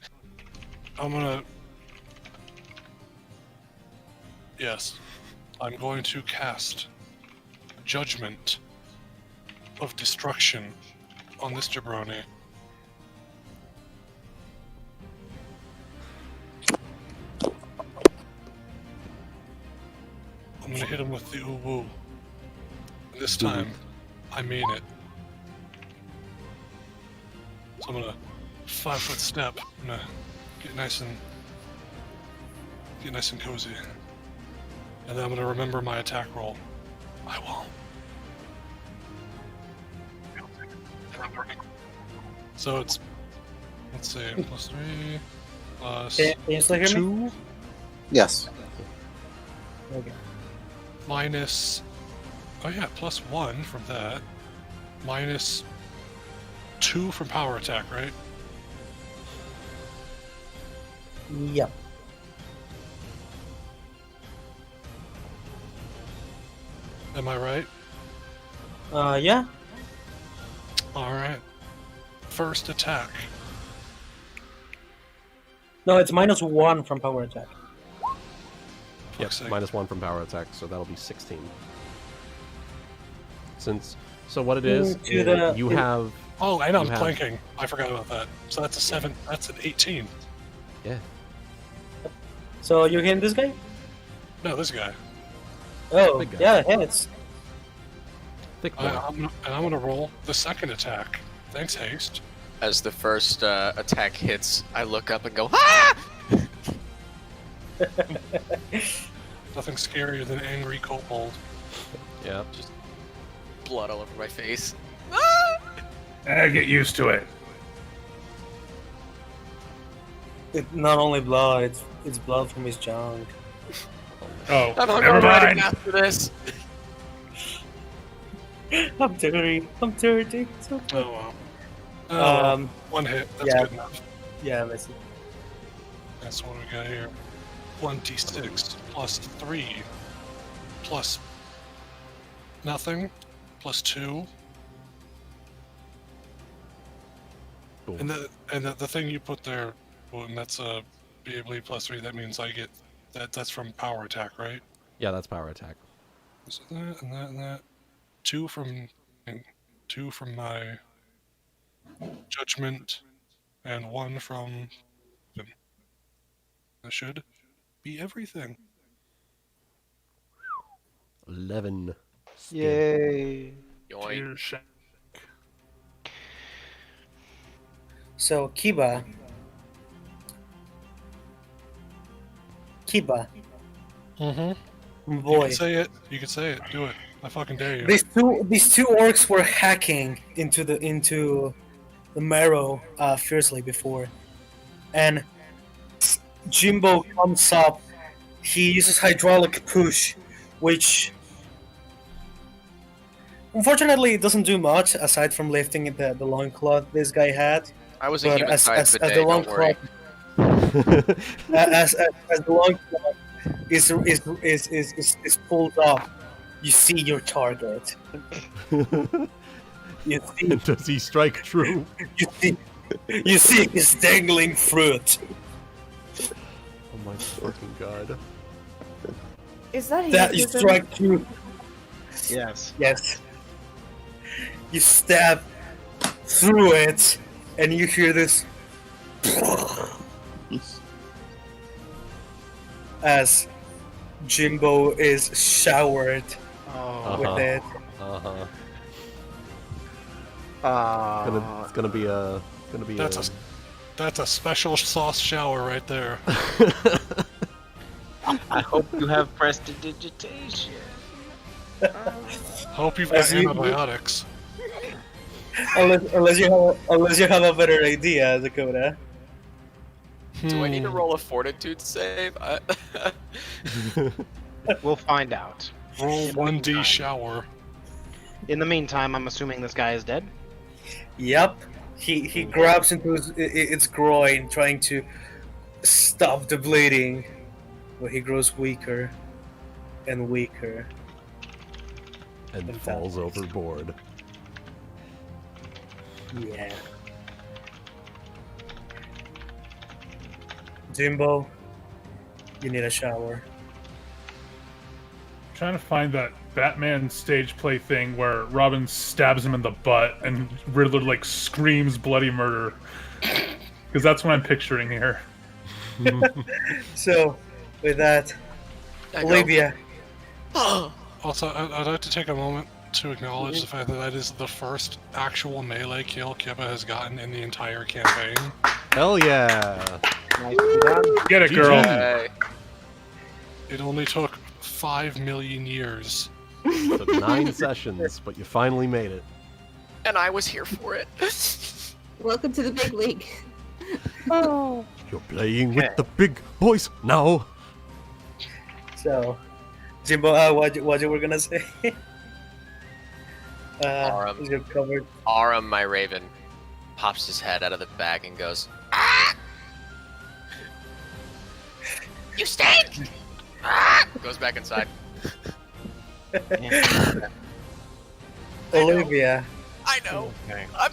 I'm gonna... Yes. I'm going to cast Judgment of Destruction on this jabroni. I'm gonna hit him with the uwu. This time, I mean it. So I'm gonna 5-foot step. I'm gonna get nice and cozy. And then I'm gonna remember my attack roll. I won't. So it's, let's see, +3, plus Can you still hear me? 2, Yes. Okay. minus, oh yeah, +1 from that, minus 2 from power attack, right? Yep. Am I right? Yeah. Alright. First attack. No, it's -1 from power attack. Yep, Fuck's sake. -1 from power attack, so that'll be 16. So what it is, To the- you have... Oh, and I'm You have- planking. I forgot about that. So that's a 7. That's an 18. Yeah. So you hitting this guy? No, this guy. Oh, Big guy. yeah, it hits. Thick boy. I'm gonna roll the second attack. Thanks, haste. As the first attack hits, I look up and go, ah! Nothing scarier than angry kobold. Yeah. Just blood all over my face. Get used to it. It's not only blood, it's blood from his junk. Oh, I'm never already mind. after this. I'm dirty. So Oh wow. One hit. That's yeah. good enough. Yeah, that's it. That's what we got here. 1d6 plus 3 plus nothing plus 2. Cool. And the thing you put there, and that's a ability plus 3. That means I get that. That's from power attack, right? Yeah, that's power attack. So that and that and that. 2 from my judgment, and 1 from. That should be everything. 11. Yay. Yoink. So Kiba. Mm-hmm. Boy. You can say it. You can say it. Do it. I fucking dare you. These two orcs were hacking into the marrow fiercely before, and Jimbo comes up. He uses hydraulic push, which unfortunately it doesn't do much aside from lifting the loincloth this guy had. I was a But human as size the bidet, don't worry. loincloth as the loincloth is pulled up, you see your target. You see, Does he strike true? you see his dangling fruit. Oh my fucking god. Is that That you heatism? strike through. Yes. Yes. You stab through it, and you hear this as Jimbo is showered with it. Uh-huh. It's gonna be a That's a special sauce shower right there. I hope you have prestidigitation. Hope you've got As you- antibiotics. unless you have a better idea, Dakota. Do I need to roll a fortitude save? We'll find out. Roll 1d shower. In the meantime, I'm assuming this guy is dead. Yep. He grabs into its groin, trying to stop the bleeding, but he grows weaker and weaker. and falls overboard. Yeah. Jimbo, you need a shower. Trying to find that Batman stage play thing where Robin stabs him in the butt and Riddler like screams bloody murder. Because that's what I'm picturing here. So, with that, Olivia. Also, I'd like to take a moment to acknowledge the fact that that is the first actual melee kill Kiba has gotten in the entire campaign. Hell yeah! Nicely done. Get it, girl. Hey. It only took 5 million years. Took 9 sessions, but you finally made it. And I was here for it. Welcome to the big league. Oh. You're playing with the big boys now. So, Jimbo, what you were gonna say? Aram. You're covered. Aram, my raven, pops his head out of the bag and goes, "Ah! You stink!" Ah! Goes back inside. Olivia. I know. Okay. I'm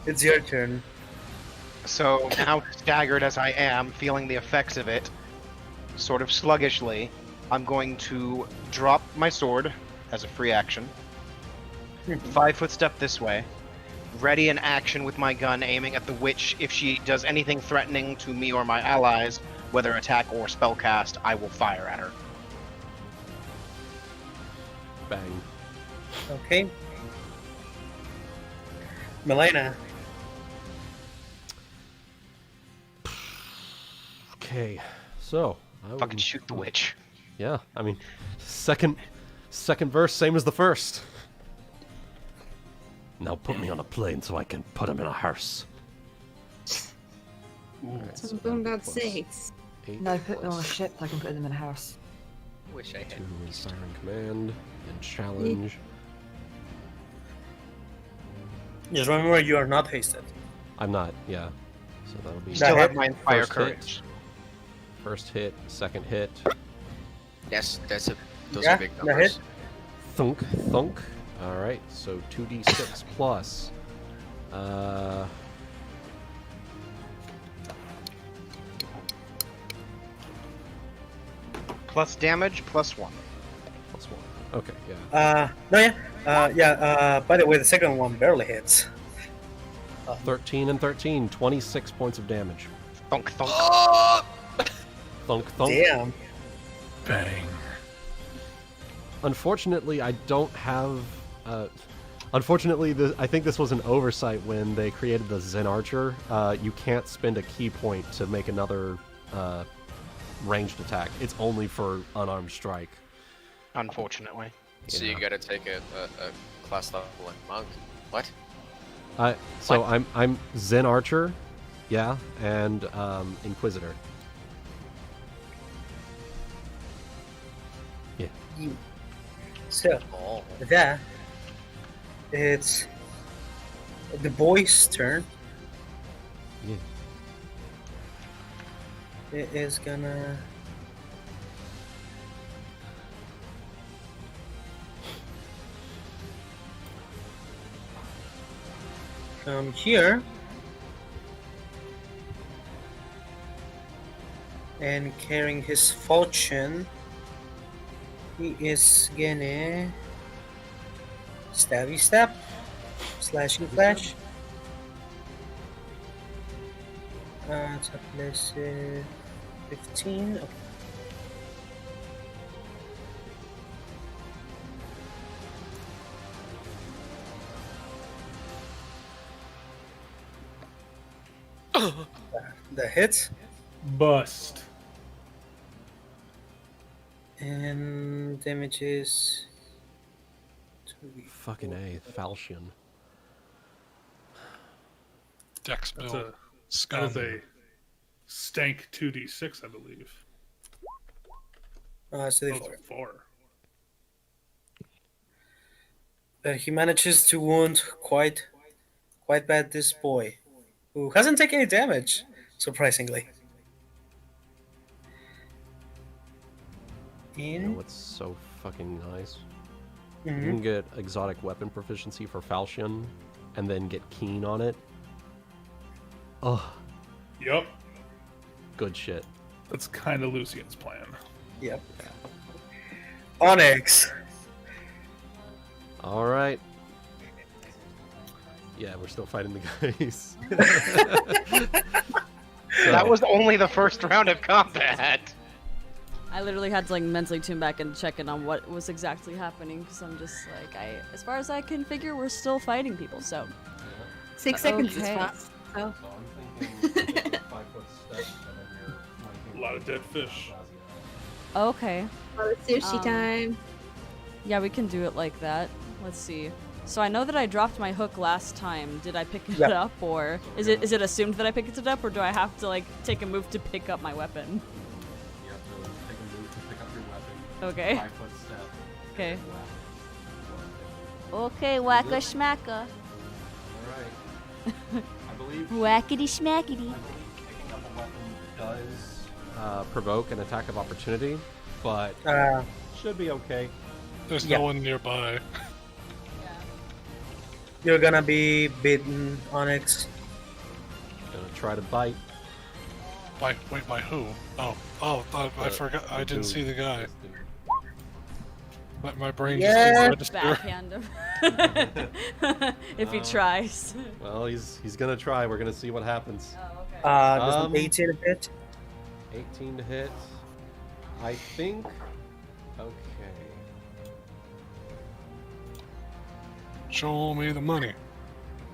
It's your turn. So now staggered as I am, feeling the effects of it, sort of sluggishly, I'm going to drop my sword as a free action. 5 foot step this way. Ready in action with my gun, aiming at the witch. If she does anything threatening to me or my allies, whether attack or spellcast, I will fire at her. Bang. Okay. Melaina. Okay, so I will Fucking shoot the witch. Yeah, I mean, second verse, same as the first. Now put me on a plane so I can put him in a hearse. Some boondock sakes. No, put them on a ship so I can put them in a house. Wish I had. 2 in Siren Command and challenge. Just remember, you are not hasted. I'm not, yeah. So that'll be. You still have my Inspire first Courage. hit, first hit, second hit. Yes, those Yeah, are big that numbers. hit. Thunk, thunk. Alright, so 2d6 plus. Plus damage, +1. Plus 1. Okay, yeah. By the way, the second one barely hits. 13 and 13, 26 points of damage. Thunk, thunk. Thunk, thunk. Damn. Bang. Unfortunately, I don't have. Unfortunately, I think this was an oversight when they created the Zen Archer. You can't spend a key point to make another ranged attack. It's only for unarmed strike. Unfortunately. So you gotta take a class level like monk. What? So I'm Zen Archer, yeah, and Inquisitor. Yeah. So, that it's the boy's turn. Yeah. It is gonna come here and carrying his fortune. He is gonna stabby stab, slashing flash. It's a plus 15. Okay. The hit. Bust. And damages. Fucking A, Falchion. Dex That's build. that is a stank 2d6, I believe. So Oh, it's 4. He manages to wound quite bad this boy, who hasn't taken any damage, surprisingly. You know what's so fucking nice? You Mhm. can get exotic weapon proficiency for Falchion, and then get keen on it. Oh, Yup. good shit. That's kind of Lucian's plan. Yep. Onyx. All right. Yeah, we're still fighting the guys. That was only the first round of combat. I literally had to like mentally tune back and check in on what was exactly happening because I'm just like, as far as I can figure, we're still fighting people. So 6 seconds is Okay. fast. So. A lot of dead fish. Okay. Sushi time. Yeah, we can do it like that. Let's see. So I know that I dropped my hook last time. Did I pick it Yep. up, or is it assumed that I picked it up, or do I have to like take a move to pick up my weapon? You have to take a move to pick up your weapon. Okay. 5-foot step. Okay. Okay, wacka schmacka. Alright. I believe Whackity schmackity. picking up a weapon does provoke an attack of opportunity, but should be okay. There's Yeah. no one nearby. You're gonna be bitten, Onyx. Gonna try to bite. By who? I forgot. I didn't see the guy. My brain just didn't register. Backhand him. If he tries. Well, he's gonna try. We're gonna see what happens. Does an 18 hit? 18 to hit. I think. Okay. Show me the money.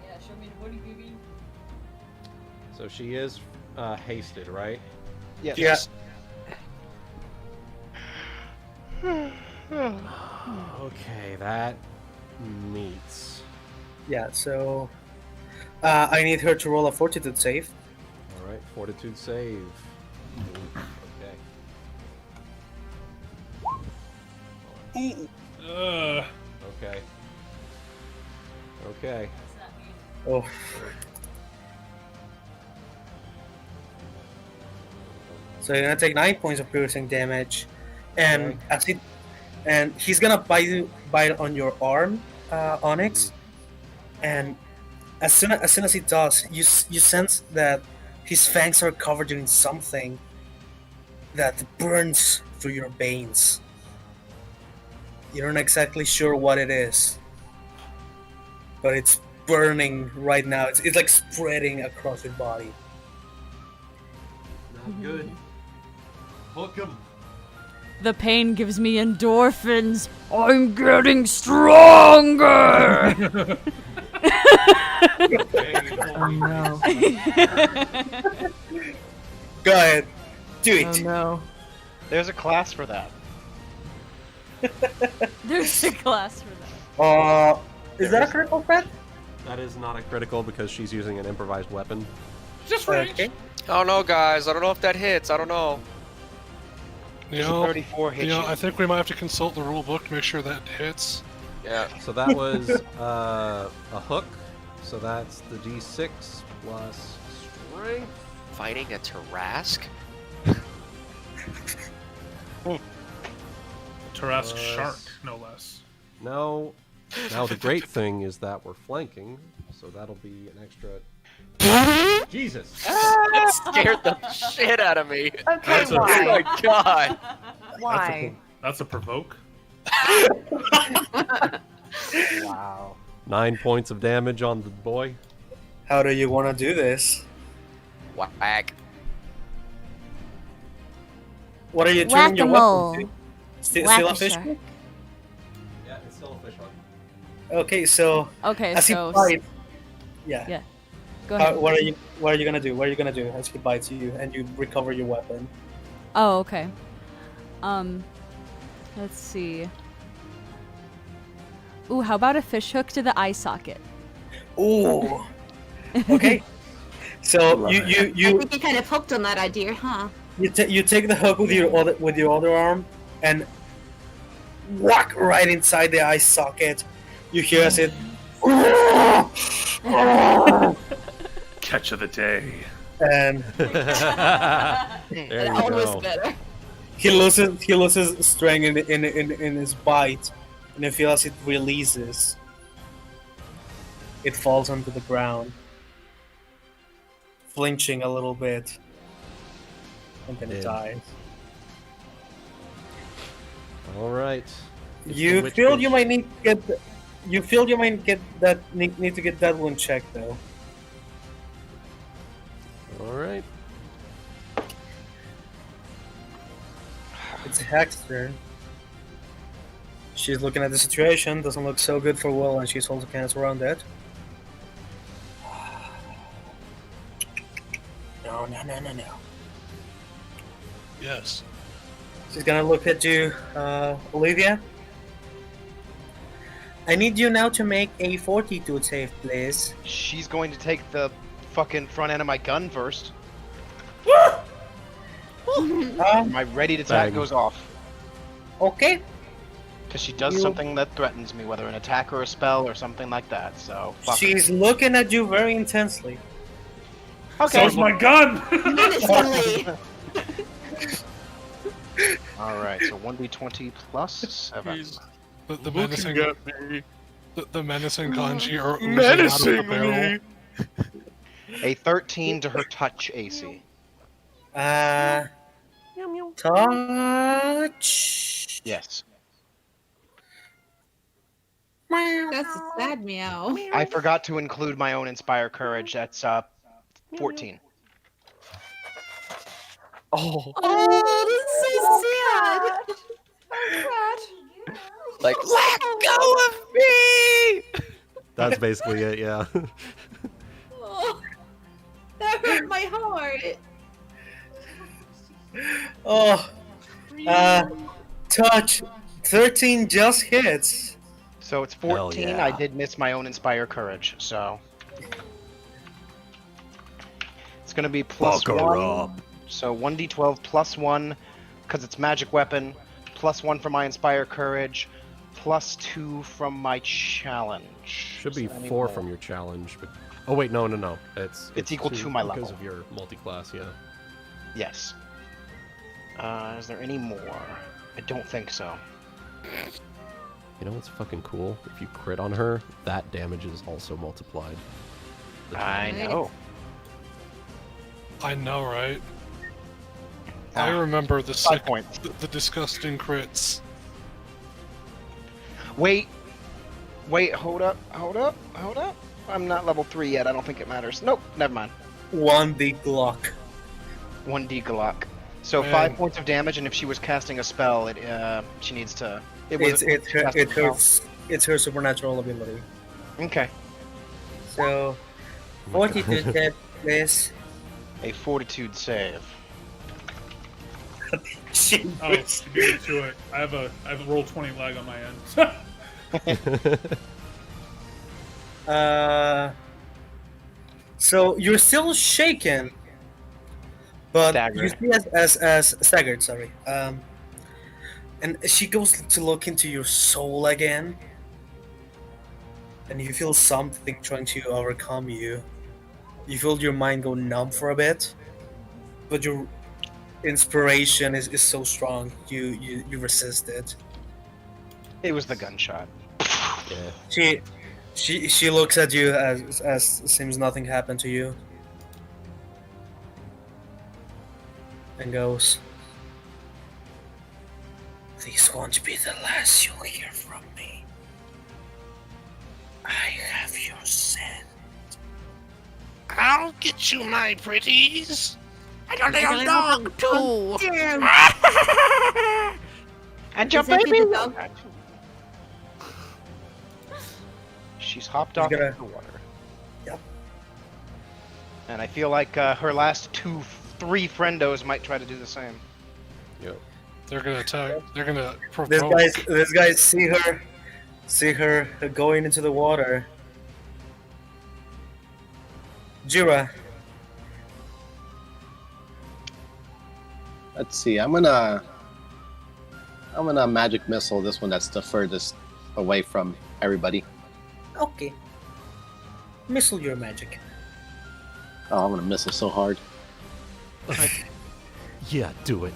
Yeah, show me the money, baby. So she is hasted, right? Yes. Okay, that meets. Yeah, so I need her to roll a fortitude save. All right, fortitude save. Okay. Okay. Okay. Oh. So you're gonna take 9 points of piercing damage, and he's gonna bite on your arm, Onyx, and as soon as he does, you sense that his fangs are covered in something that burns through your veins. You're not exactly sure what it is, but it's burning right now. It's like spreading across your body. Not good. Hook him. The pain gives me endorphins. I'm getting stronger. Oh no. Go ahead. Do it. Oh no. There's a class for that. There's a class for that. Is that a critical threat? That is not a critical because she's using an improvised weapon. Just okay. Oh no, guys! I don't know if that hits. I don't know. You know, 34 hit you. I think we might have to consult the rule book to make sure that hits. Yeah. So that was a hook. So that's the D6 plus strength. Fighting a Tarrasque? Tarrasque shark, no less. No. Now the great thing is that we're flanking, so that'll be an extra. Jesus! That scared the shit out of me. Okay, Oh why? my god! Why? That's a provoke. Wow. 9 points of damage on the boy. How do you want to do this? Whack. What are you turning your weapon to? Still a fish? Yeah, it's still a fish hook. Okay, so Okay, as so he bites, yeah. Yeah. Go ahead. What are you gonna do? What are you gonna do as he bites you and you recover your weapon? Oh, okay. Let's see. Ooh, how about a fish hook to the eye socket? Ooh. Okay. So you I think you kind of hooked on that idea, huh? you take the hook with your other arm and whack right inside the eye socket. You hear as it. Catch of the day. And There you go. Better. he loses strength in his bite, and you feel as it releases. It falls onto the ground, flinching a little bit, and then it dies. All right. You feel you might need to get. You feel you might get that need to get that one checked though. All right. It's Hack's turn. She's looking at the situation. Doesn't look so good for Will, and she's also cancer around that. No. Yes. She's gonna look at you, Olivia. I need you now to make a fortitude save, please. She's going to take the fucking front end of my gun first. My ready to attack goes off. Okay. Because she does something that threatens me, whether an attack or a spell or something like that. So fuck She's looking at you very intensely. Okay. So's my gun. All right, so 1d20 plus 7. The menacing the menacing kanji are oozing out of the barrel. A 13 to her touch AC. Touch. Yes. That's a sad meow. I forgot to include my own Inspire Courage. That's 14. Oh, that's so sad. Like, let go of me! That's basically it, yeah. Oh, that hurt my heart. Oh, touch 13 just hits. So it's Hell 14. yeah. I did miss my own Inspire Courage, so it's gonna be plus Fuck her 1. up. So 1d12 plus 1, because it's magic weapon. Plus 1 from my Inspire Courage. Plus 2 from my challenge. Should be So I need 4 more. from your challenge. But... Oh wait, no. It's equal 2 to my because level. of your multi-class. Yeah. Yes. Is there any more? I don't think so. You know what's fucking cool? If you crit on her, that damage is also multiplied. I know. I know, right? I remember the 5 points. the disgusting crits. Wait, hold up. I'm not level 3 yet. I don't think it matters. Nope, never mind. 1d Glock. 1d Glock. So Man. 5 points of damage, and if she was casting a spell, she needs to. It's her supernatural ability. Okay. So, fortitude check, please. A fortitude save. Oh, you beat me to it. I have a roll 20 lag on my end. So you're still shaken, but you Staggered. see as staggered. Sorry. And she goes to look into your soul again, and you feel something trying to overcome you. You feel your mind go numb for a bit, but your inspiration is so strong. You resist it. It was the gunshot. Yeah. She looks at you as seems nothing happened to you, and goes, "This won't be the last you'll hear from me. I have your scent." I'll get you, my pretties. I got a Is little that dog, too. And your Is that baby. the dog? She's hopped He's off gonna- into the water. Yep. And I feel like her last 3 friendos might try to do the same. Yep. They're gonna attack. They're gonna provoke. This guys see her going into the water. Jeera, Let's see. I'm gonna magic missile this one that's the furthest away from everybody. okay. Missile your magic. Oh, I'm gonna missile so hard. Yeah, do it.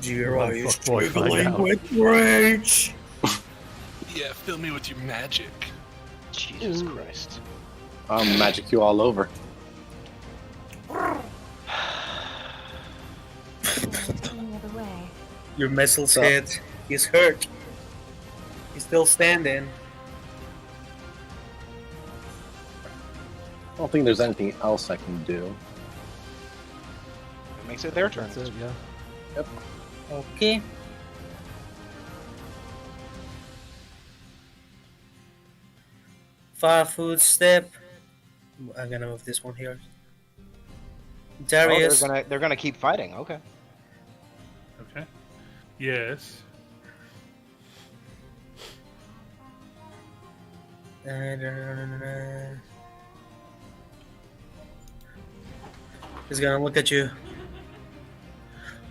Jeera is Fuckboy, find struggling out. with rage. Yeah, fill me with your magic. Jesus Christ. I'll magic you all over. Any other way? Your missiles So- hit. He's hurt. He's still standing. I don't think there's anything else I can do. It makes it their turn. That's it, yeah. Yep. Okay. Five-foot step. I'm gonna move this one here. Darius. Oh, they're gonna keep fighting. Okay. Okay. Yes. He's gonna look at you.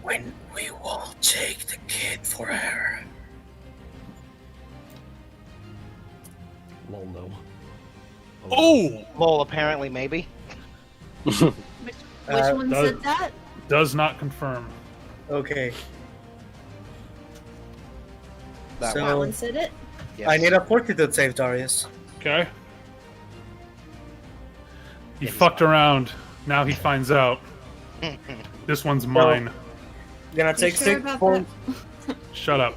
When we will take the kid for her. Lol, no. Oh! Lol, apparently, maybe. Which one does- said that? Does not confirm. Okay. That So- That one said it. Yes. I need a fortitude save, Darius. Okay. He fucked around. Now he finds out. This one's mine. Gonna take sure 6 about points. Shut up.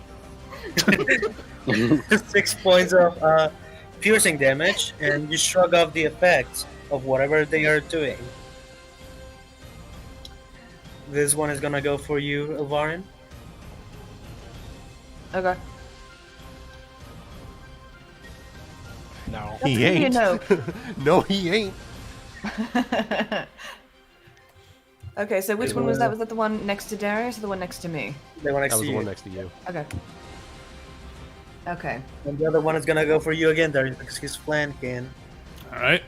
6 points of piercing damage, and you shrug off the effects of whatever they are doing. This one is gonna go for you, Elvarin. Okay. No. That's He gonna be a ain't. no. No, he ain't. Okay, so which one was that? Was that the one next to Darius or the one next to me? The one next That was to the you. one next to you. Okay. Okay. And the other one is gonna go for you again, Darius, because he's flanking. All right.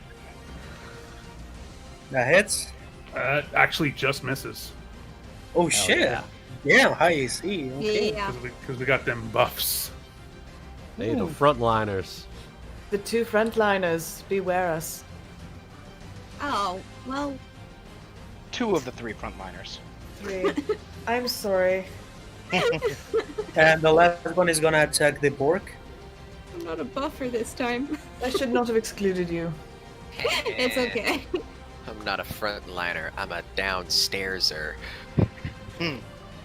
That hits. Actually, just misses Oh shit! Yeah, high AC. Okay. Yeah. because we got them buffs. Hey, the frontliners. The two frontliners, beware us. Oh, well, 2 of the 3 frontliners. 3. I'm sorry. And the last one is gonna attack the Bork. I'm not a buffer this time. I should not have excluded you. It's okay. I'm not a frontliner. I'm a downstairser.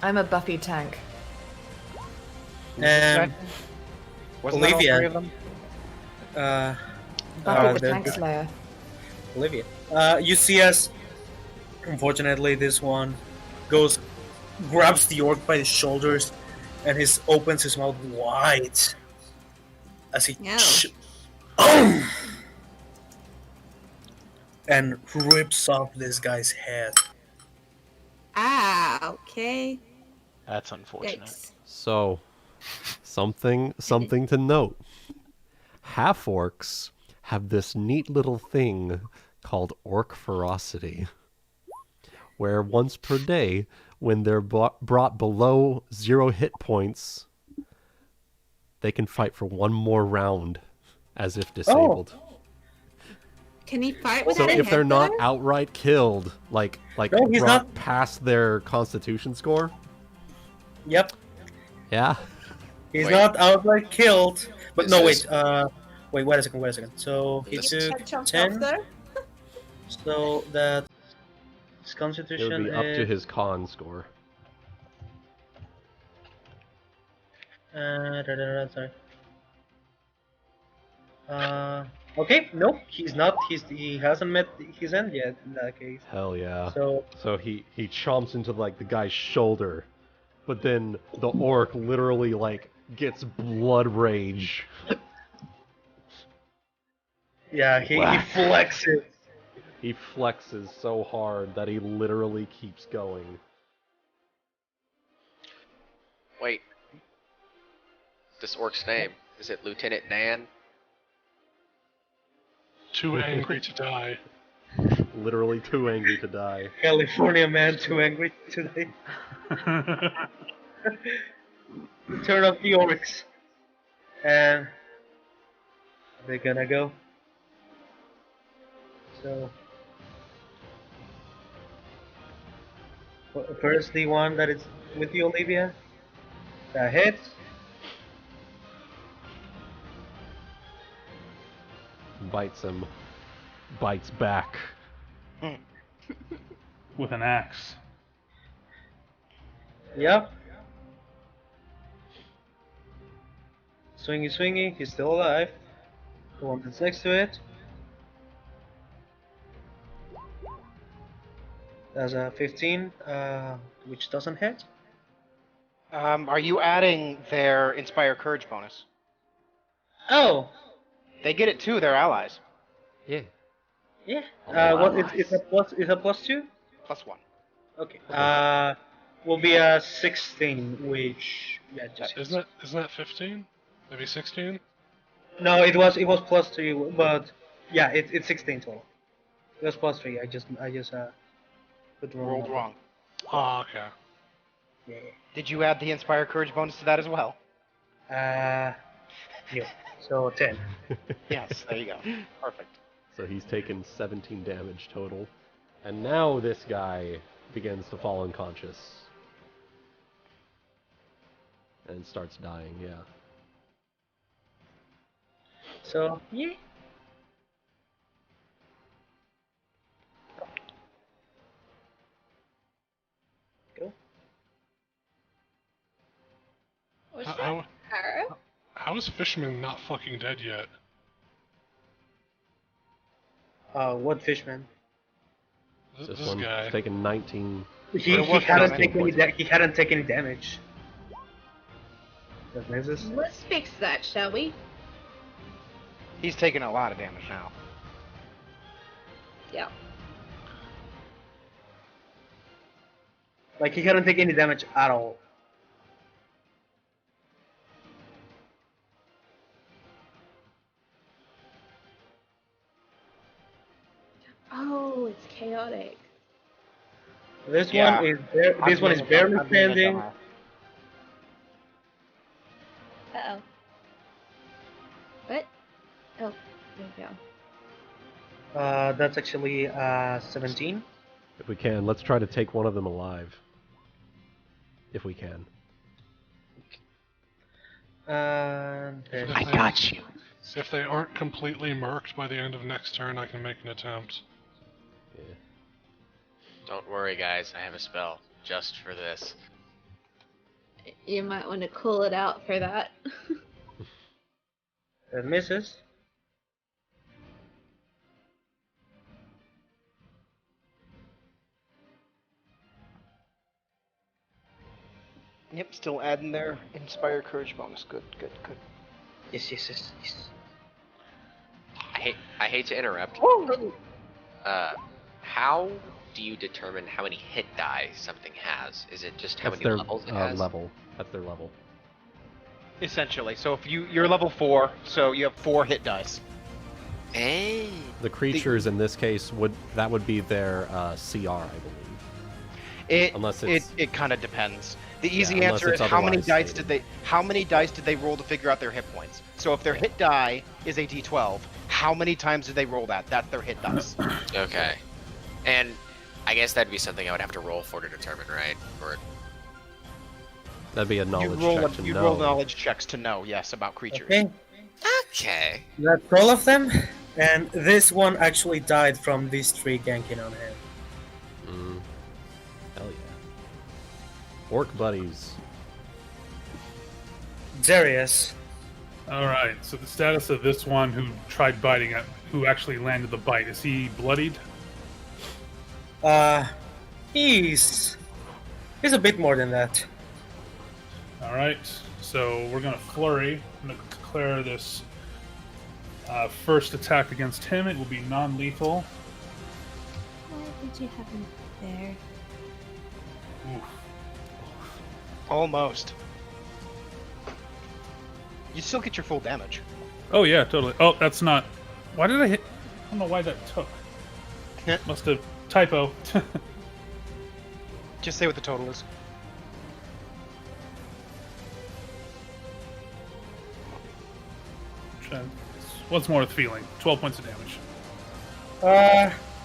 I'm a Buffy tank. And Wasn't that all 3 Olivia. of them? Buffy the the- tank slayer. Olivia. You see us. Unfortunately, this one grabs the orc by the shoulders, and opens his mouth wide as he and rips off this guy's head. Ah, okay. That's unfortunate. Yikes. So, something to note. Half orcs have this neat little thing called orc ferocity, where once per day, when they're brought below 0 hit points, they can fight for one more round as if disabled. Can he fight with So a if they're head not there? outright killed, like No, he's brought not. past their constitution score, Yep, yeah, he's Wait. not outright killed. But This no, is- wait a second. So he This- took Head chopped 10. off there? So that his it constitution would be up to is his con score. sorry. Okay, nope, he's not. He hasn't met his end yet in that case. Hell yeah. So So he chomps into like the guy's shoulder, but then the orc literally like gets blood rage. yeah, he Whack. flexes. He flexes so hard that he literally keeps going. Wait. This orc's name, is it Lieutenant Dan? Too angry to die. Literally too angry to die. California man too angry today. Turn off the orcs. And they're gonna go. So first the one that is with you, Olivia. That hits. Bites him. Bites back. With an axe. Yep. Swingy, he's still alive. The one that's next to it. That's a 15, which doesn't hit. Are you adding their Inspire Courage bonus? Oh, They get it too, they're allies. Yeah. yeah. Oh, What? wow. It's a plus. It's a +2. +1. Okay. Will be a 16, which just hits. Isn't that 15? Maybe 16? No, it was +3, but yeah, it's 16 total. It was +3. I just put the wrong Rolled number. wrong. Oh, okay. Yeah. Did you add the Inspire Courage bonus to that as well? Yeah. So 10. Yes, there you go. Perfect. So he's taken 17 damage total. And now this guy begins to fall unconscious. And starts dying, yeah. So yeah. Go. Was How- that how- Harrow? How is Fishman not fucking dead yet? What fishman? This This one's guy. taken 19. He We're working hadn't on it. taken he hadn't taken any damage. That misses. Let's fix that, shall we? He's taking a lot of damage now. Yeah. Like, he couldn't take any damage at all. Oh, it's chaotic. This Yeah. one is barely standing. Uh-oh. What? Oh, there you go. That's actually 17. If we can, let's try to take one of them alive. If we can. I got you. If they aren't completely murked by the end of next turn, I can make an attempt. Yeah. Don't worry, guys. I have a spell just for this. You might want to cool it out for that. That misses. Yep, still adding their Inspire Courage bonus. Good. Yes. I hate to interrupt. How do you determine how many hit die something has? Is it just how That's many their levels it has? level. That's their level. Essentially. So if you're level 4, so you have 4 hit dice. Hey. The creatures in this case would be their CR, I believe. Unless it's it kind of depends. The easy unless answer it's is how many otherwise dice did they roll to figure out their hit points? So if their hit die is a d12, how many times did they roll that? That's their hit dice. Okay. And I guess that'd be something I would have to roll for to determine, right? Or that'd be a knowledge check to you know. roll knowledge checks to know, yes, about creatures. Okay. Okay. That's all of them. And this one actually died from these 3 ganking on him. Hell yeah. Orc buddies. Darius. Alright, so the status of this one who tried biting at who actually landed the bite, is he bloodied? He's a bit more than that. Alright, so we're gonna flurry. I'm gonna declare this first attack against him. It will be non-lethal. Why did you have him there? Oof. Almost. You still get your full damage. Oh yeah, totally. Oh, that's not. Why did I hit? I don't know why that took. Must have typo. Just say what the total is. What's more with feeling? 12 points of damage.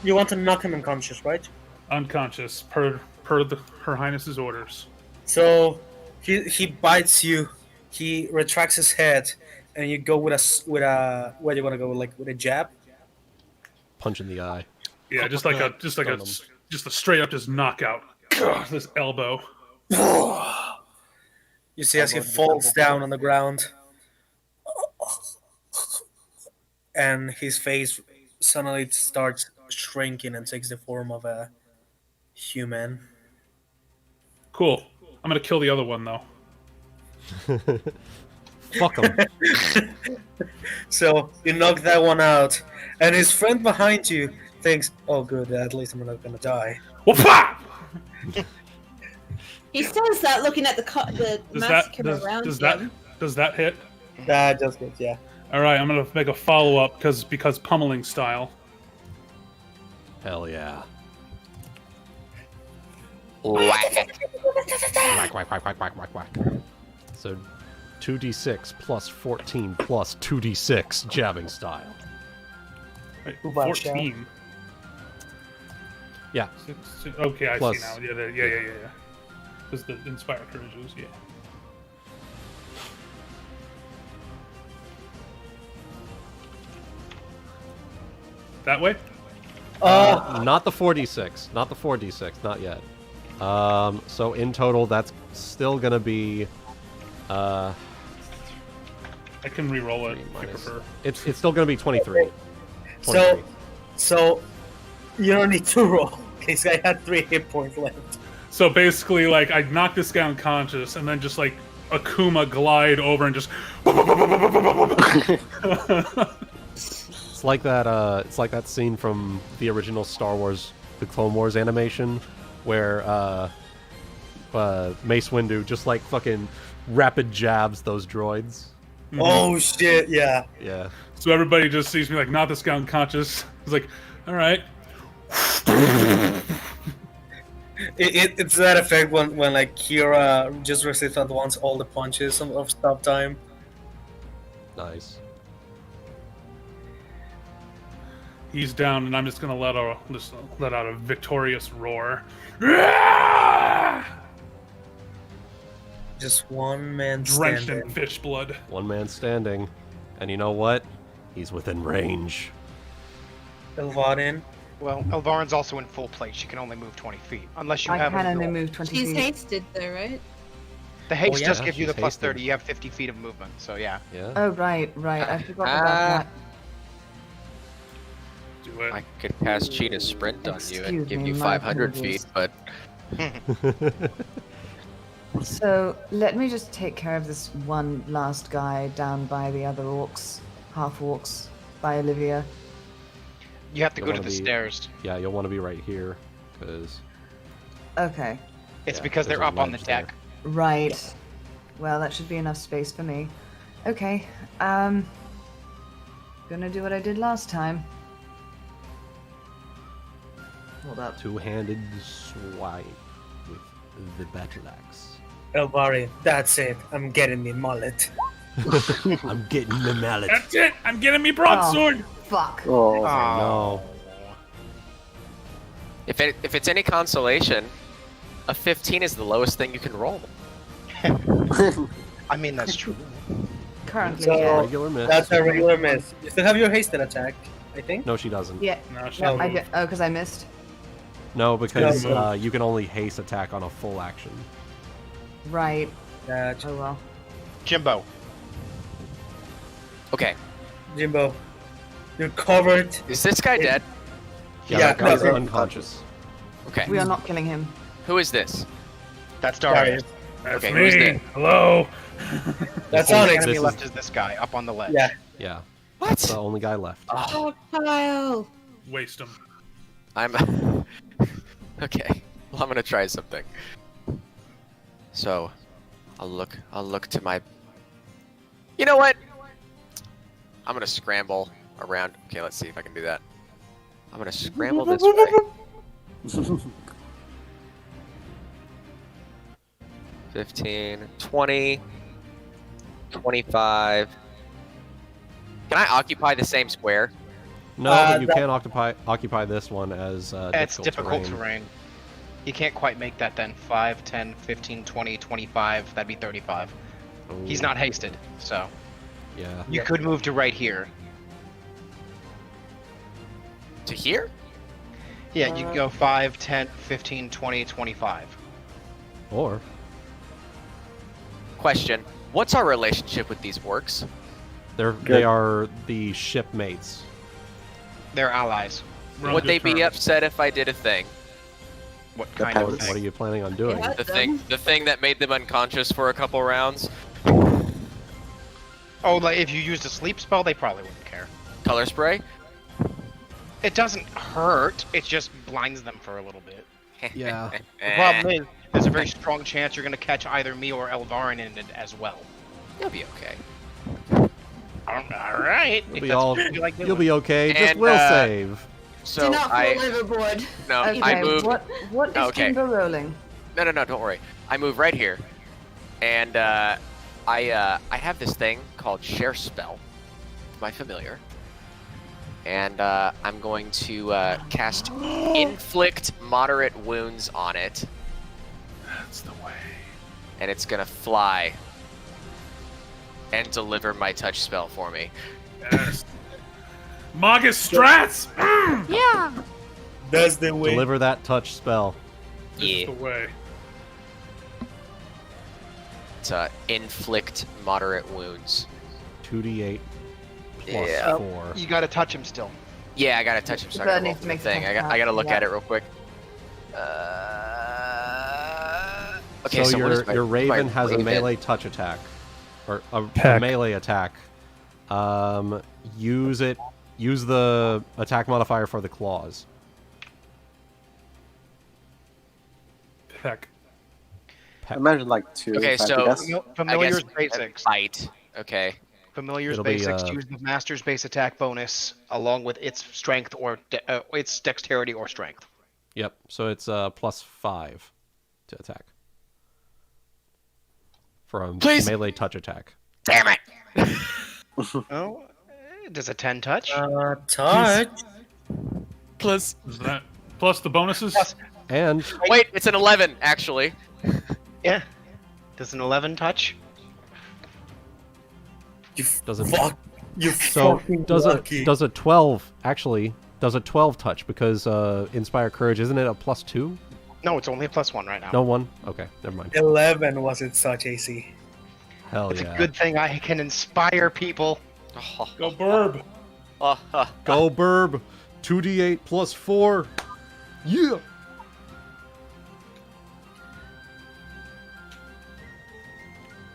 You want to knock him unconscious, right? Unconscious, per Her Highness's orders. So he bites you. He retracts his head, and you go with a where do you want to go? Like with a jab? Punch in the eye. Yeah, just a straight up just knockout. Ugh, this elbow. You see as he falls down on the ground, and his face suddenly starts shrinking and takes the form of a human. Cool. I'm gonna kill the other one though. Fuck him. So you knock that one out, and his friend behind you thinks, "Oh, good. At least I'm not gonna die." He says that looking at the massacre around him. Does that hit? That does good, yeah. All right, I'm gonna make a follow up because pummeling style. Hell yeah. Whack. Whack. So 2d6 plus 14 plus 2d6 jabbing style. Right, 14. Yeah. Okay, I Plus- see now. Yeah. Because the Inspire Courages, yeah. That way? Not the 4d6. Not the 4d6. Not yet. So in total, that's still gonna be. I can re-roll it if you prefer. It's still gonna be 23. 23. So you don't need to roll. This guy had 3 hit points left. So basically, like, I knock this guy unconscious, and then just like Akuma glide over and just. It's like that. It's like that scene from the original Star Wars, the Clone Wars animation, where Mace Windu just like fucking rapid jabs those droids. Oh shit! Yeah. Yeah. So everybody just sees me like, not this guy unconscious. It's like, all right. It's that effect when like Kira just receives at once all the punches of stop time. Nice. He's down, and I'm just gonna let out a victorious roar. Just one man Drenched standing. in fish blood. One man standing, and you know what? He's within range. Elvarin. Well, Elvarin's also in full plate. She can only move 20 feet. Unless you I have can a only roll. move 20 She's feet. hasted though, right? The haste yeah, does give you the she's plus hasted. 30. You have 50 feet of movement, so yeah. Yeah. Oh, right. I forgot about that. Do it. I could cast Cheetah Sprint on you and Excuse give me, you my 500 apologies. feet, but So let me just take care of this one last guy down by the other orcs, half orcs, by Olivia. You have to You'll go to wanna the be- stairs. Yeah, you'll want to be right here, because Okay. It's Yeah, because there's they're a up on the ledge there. deck. Right. Well, that should be enough space for me. Okay. Gonna do what I did last time. Hold up. two-handed swipe with the battle axe. Elvarin. That's it. I'm getting the mullet. I'm getting the mallet. That's it! I'm getting me broadsword! Fuck. Oh, No. if it's any consolation, a 15 is the lowest thing you can roll. I mean, that's true. Currently, So- yeah. Regular miss. That's a regular miss. You still have your hasted attack, I think. No, she doesn't. Yeah. No, she No, moved. because I missed. No, because No. you can only haste attack on a full action. Right. Gotcha. Oh well. Jimbo. Okay, Jimbo, you're covered. is this guy dead? Yeah, Yeah, that guy's no. unconscious. Okay, We are not killing him. who is this? That's Darius. That's Okay, who's me. that? Hello. That's The only Onyx. enemy This left is this guy up on the ledge. Yeah. Yeah. What? That's the only guy left. Oh, Kyle. Waste him. I'm okay. Well, I'm gonna try something. So, I'll look to my. You know what? I'm gonna scramble around. Okay, let's see if I can do that. I'm gonna scramble this way. 15, 20, 25. Can I occupy the same square? No, but you that- can occupy this one as It's difficult difficult terrain. terrain. You can't quite make that then. 5, 10, 15, 20, 25. That'd be 35. He's Ooh, not hasted, so. Yeah. You could move to right here. To here? Yeah, you can go 5, 10, 15, 20, 25. Or Question: what's our relationship with these orcs? they are the shipmates. They're allies. We're on Would good they be terms. upset if I did a thing? What kind of What are thing? you planning on doing? Yeah. The thing that made them unconscious for a couple rounds. Oh, like if you used a sleep spell, they probably wouldn't care. Color spray. It doesn't hurt, it just blinds them for a little bit. Yeah. The problem is, there's a very strong chance you're going to catch either me or Elvarin in it as well. You'll be okay. Alright. You'll be all. like You'll be okay. Just And, will save. So Do not I fall overboard. no, Okay, I moved. what is Okay. Jimbo rolling? No, don't worry. I move right here, and I have this thing called Share Spell, my familiar, and I'm going to cast Inflict Moderate Wounds on it, That's the way. and it's gonna fly and deliver my touch spell for me. Yes. Magus Strats! Yeah. That's the way. Deliver that touch spell. This is Yeah. the way. It's Inflict Moderate Wounds. 2d8 plus Yeah. 4. You got to touch him still. Yeah, I gotta touch him. So I But gotta needs roll to for the make the thing. touch I gotta count, look yeah. at it real quick. Okay, so what is your my raven has a raven? melee touch attack, or a Attack. melee attack, Use it. Use the attack modifier for the claws. Heck. Imagine like 2. Okay, if I had to so guess. Familiar's I guess basics. Bite. Okay. Familiar's It'll be, basics use the master's base attack bonus along with its strength or its dexterity or strength. Yep. So it's +5 to attack for a Please. melee touch attack. Damn it! Oh, does a 10 touch? Touch. Plus. Is that plus the bonuses? And Wait, it's an 11 actually. Yeah. Does an 11 touch? You doesn't. fuck. You So fucking does lucky. a 12 actually? Does a 12 touch because Inspire Courage isn't it a +2? No, it's only a +1 right now. No 1. Okay, never mind. 11 was its such AC. Hell It's yeah. a good thing I can inspire people. Go Burb. Go Burb. 2d8 +4. Yeah.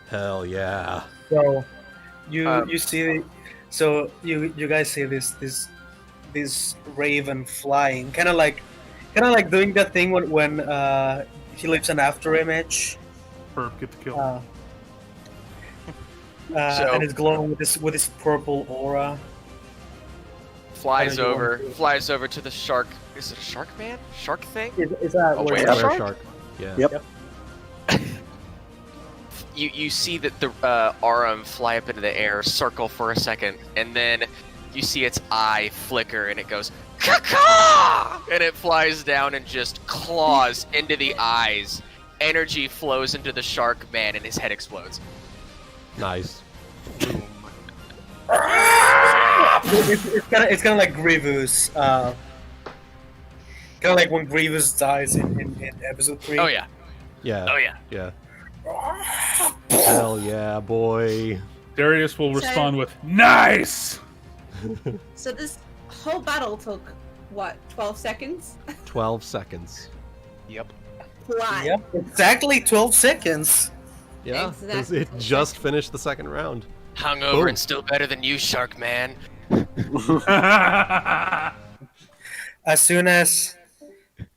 Hell yeah. So you see, so you guys see this raven flying, kind of like doing that thing when he leaves an after image. Burb, get the kill. And it's glowing with this purple aura. Flies over to the shark. Is it a shark man? Shark thing? Is that a where were it's shark? Shark. Yeah. Yep. You see that the Arum fly up into the air, circle for a second, and then you see its eye flicker, and it goes caw, and it flies down and just claws into the eyes. Energy flows into the shark man, and his head explodes. Nice. It's kind of like Grievous. Kind of like when Grievous dies in episode 3. Oh yeah. Yeah. Oh yeah. Yeah. Hell yeah, boy. Darius will respond with "Nice." So this whole battle took what, 12 seconds? 12 seconds. Yep. Fly. Yep, exactly 12 seconds. Yeah, 'cause Exactly. it just finished the second round. Hungover Boom. and still better than you, shark man. As soon as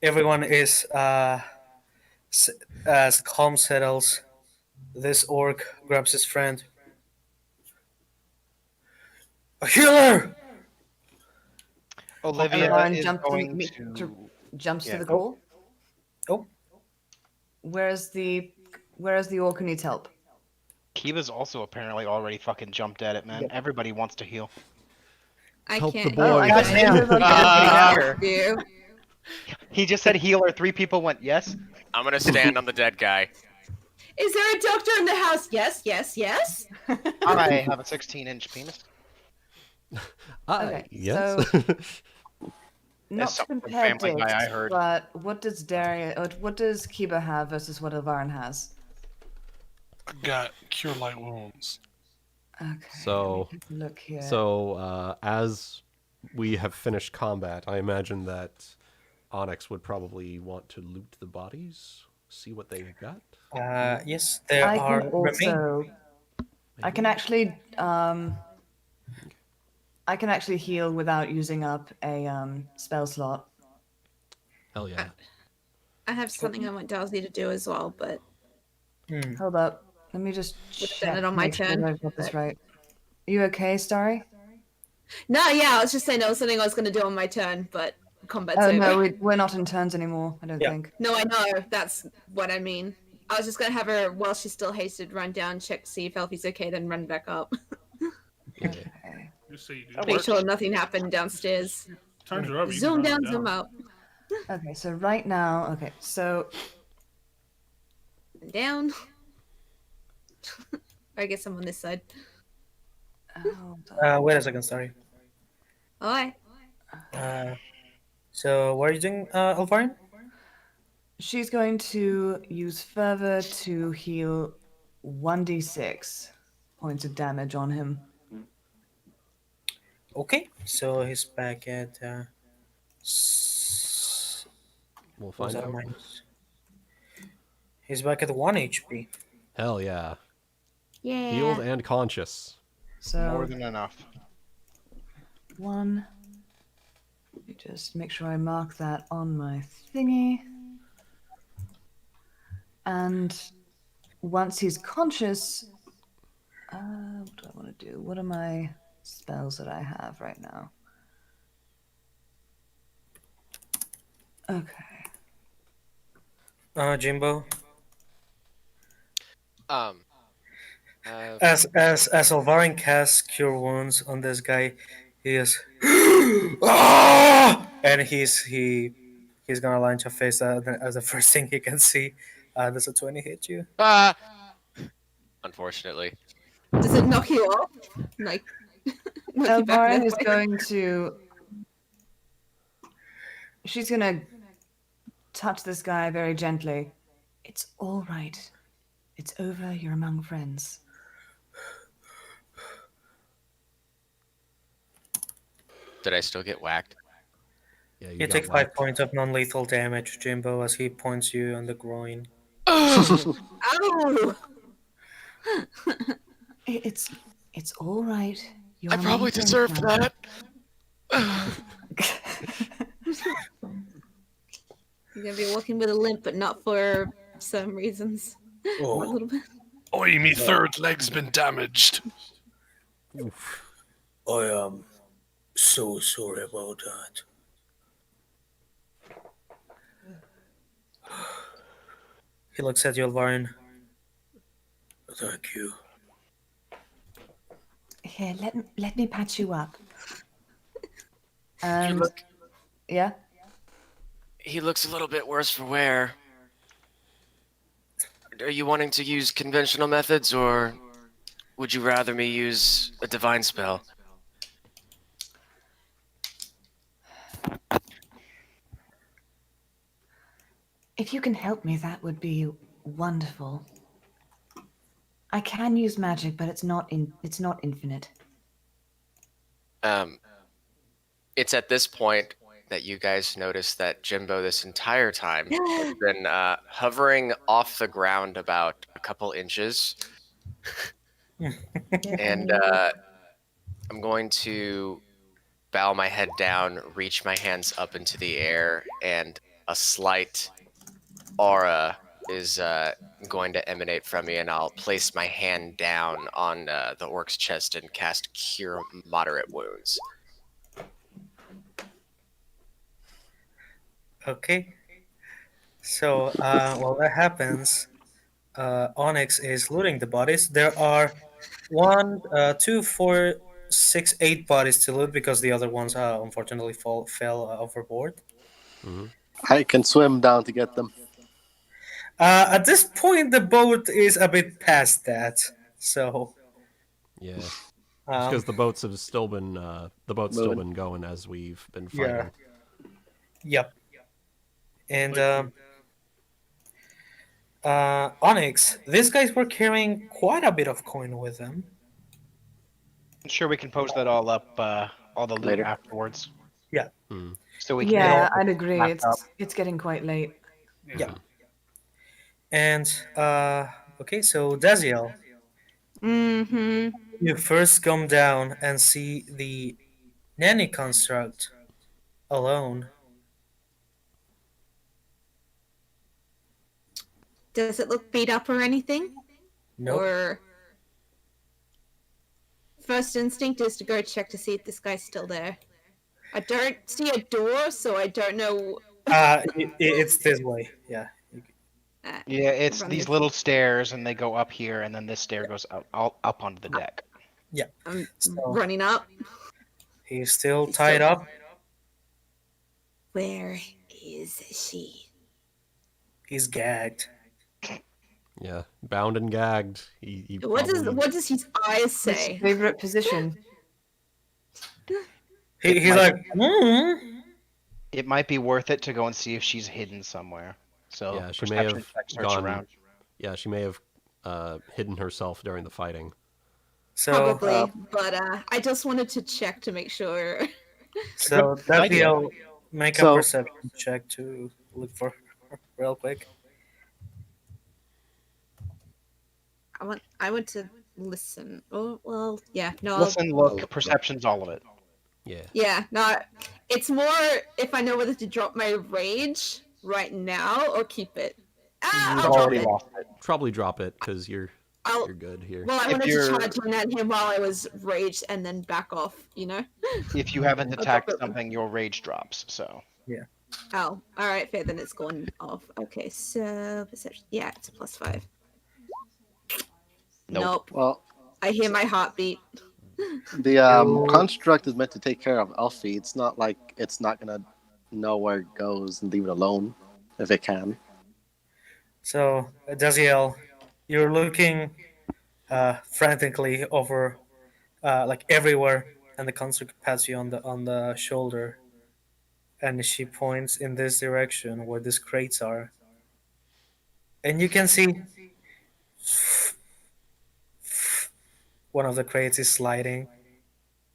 everyone is as calm settles, this orc grabs his friend. A healer! Olivia Elvarin is going jumps Yeah. to the call. Oh. Where's the orc who needs help? Kiva's also apparently already fucking jumped at it, man. Yep. Everybody wants to heal. I Help can't. the boy. I God guess damn. You. He just said healer. 3 people went yes. I'm gonna stand on the dead guy. Is there a doctor in the house? Yes, yes, yes. I have a 16-inch penis. Okay, Yes. Not to something from compare Family Guy I dicks, heard. but what does Kiba have versus what Elvarin has? I got Cure Light Wounds. Okay. So, look here. As we have finished combat, I imagine that Onyx would probably want to loot the bodies, see what they've got. Yes, there I are can also. I can actually. I can actually heal without using up a spell slot. Hell yeah. I have something I want Dazielle to do as well, but Hold up. Let me just Would've check. done it on my make sure turn, that I've got this but- right. Are you okay, Starry? no, yeah, I was just saying that was something I was going to do on my turn, but combat's Oh over. no, we're not in turns anymore. I don't think. No, I know. That's what I mean. I was just going to have her, while she's still hasted, run down, check to see if Elfie's okay, then run back up. Okay. Just so you do. Make sure nothing happened downstairs. Turns are over. you can Zoom run down, them zoom out. Okay, so right now, so Down. I guess I'm on this side. Wait a second, sorry. Hi. So what are you doing, Elvarin? she's going to use fervor to heal 1d6 points of damage on him. Okay, so he's back at. We'll find out. He's back at 1 HP. Hell yeah. Yeah. Healed and conscious. So More than enough. 1. Let me just make sure I mark that on my thingy. And once he's conscious, what do I want to do? What are my spells that I have right now? Okay. Jimbo. Uh, As Elvarin casts Cure Wounds on this guy, he is and he's gonna launch a face as the first thing he can see. Does a 20 hit you? Unfortunately. Does it knock you off? Like, knock you back Elvarin that is way? going to. She's gonna touch this guy very gently. It's all right. It's over. You're among friends. Did I still get whacked? Yeah, You take 5 points of non-lethal damage, Jimbo, as he points you on the groin. Ow! It's all right. You're I probably among friends deserved now. that. You're gonna be walking with a limp, but not for some reasons. A little bit. Oi, me third leg's been damaged. I am so sorry about that. He looks at you, Elvarin. Thank you. Here, let me patch you up. And yeah, He looks a little bit worse for wear. Are you wanting to use conventional methods, or would you rather me use a divine spell? If you can help me, that would be wonderful. I can use magic, but it's not infinite. It's at this point that you guys notice that Jimbo this entire time has been hovering off the ground about a couple inches. And I'm going to bow my head down, reach my hands up into the air, and a slight aura is going to emanate from me, and I'll place my hand down on the orc's chest and cast Cure Moderate Wounds. Okay. So while that happens, Onyx is looting the bodies. There are 1, 2, 4, 6, 8 bodies to loot because the other ones unfortunately fell overboard. I can swim down to get them. At this point, the boat is a bit past that, so Yeah, because the boats have still been going as we've been fighting. Yeah. Yep. And Onyx, these guys were carrying quite a bit of coin with them. I'm sure we can post that all up, all the loot Later. Afterwards. Yeah. So we can yeah, get all I'd agree. laptop. It's getting quite late. Yeah. And okay, so Dazielle, Mm-hmm. you first come down and see the nanny construct alone. Does it look beat up or anything? Nope. Or first instinct is to go check to see if this guy's still there. I don't see a door, so I don't know. It's this way. Yeah. Yeah, it's Run these this- little stairs, and they go up here, and then this stair goes up onto the deck. Yeah. I'm So running up. he's still He's tied still- up. Where is she? He's gagged. Yeah, bound and gagged. He What does his eyes His say? favorite position. He's like, "Hmm." It might be worth it to go and see if she's hidden somewhere. So Yeah, she may perception have check, search gone. around. Yeah, she may have hidden herself during the fighting. So Probably, but I just wanted to check to make sure. so Dazielle, make a So- perception check to look for her real quick. I want to listen. Oh well, yeah. No. Listen, I'll look, perception's all of it. Yeah. Yeah. No. It's more if I know whether to drop my rage right now or keep it. You've I'll drop already it. lost it. Probably drop it because you're good here. Well, I If wanted to you're- charge in at him while I was raged and then back off. You know. If you haven't I'll attacked drop it. something, your rage drops. So Yeah. Oh, all right, fair. Then it's gone off. Okay, so perception. Yeah, it's a +5. Nope. Well, I hear my heartbeat. the construct is meant to take care of Elfie. It's not like it's not gonna know where it goes and leave it alone if it can. So, Dazielle, you're looking frantically over, like everywhere, and the construct pats you on the shoulder, and she points in this direction where these crates are, and you can see one of the crates is sliding.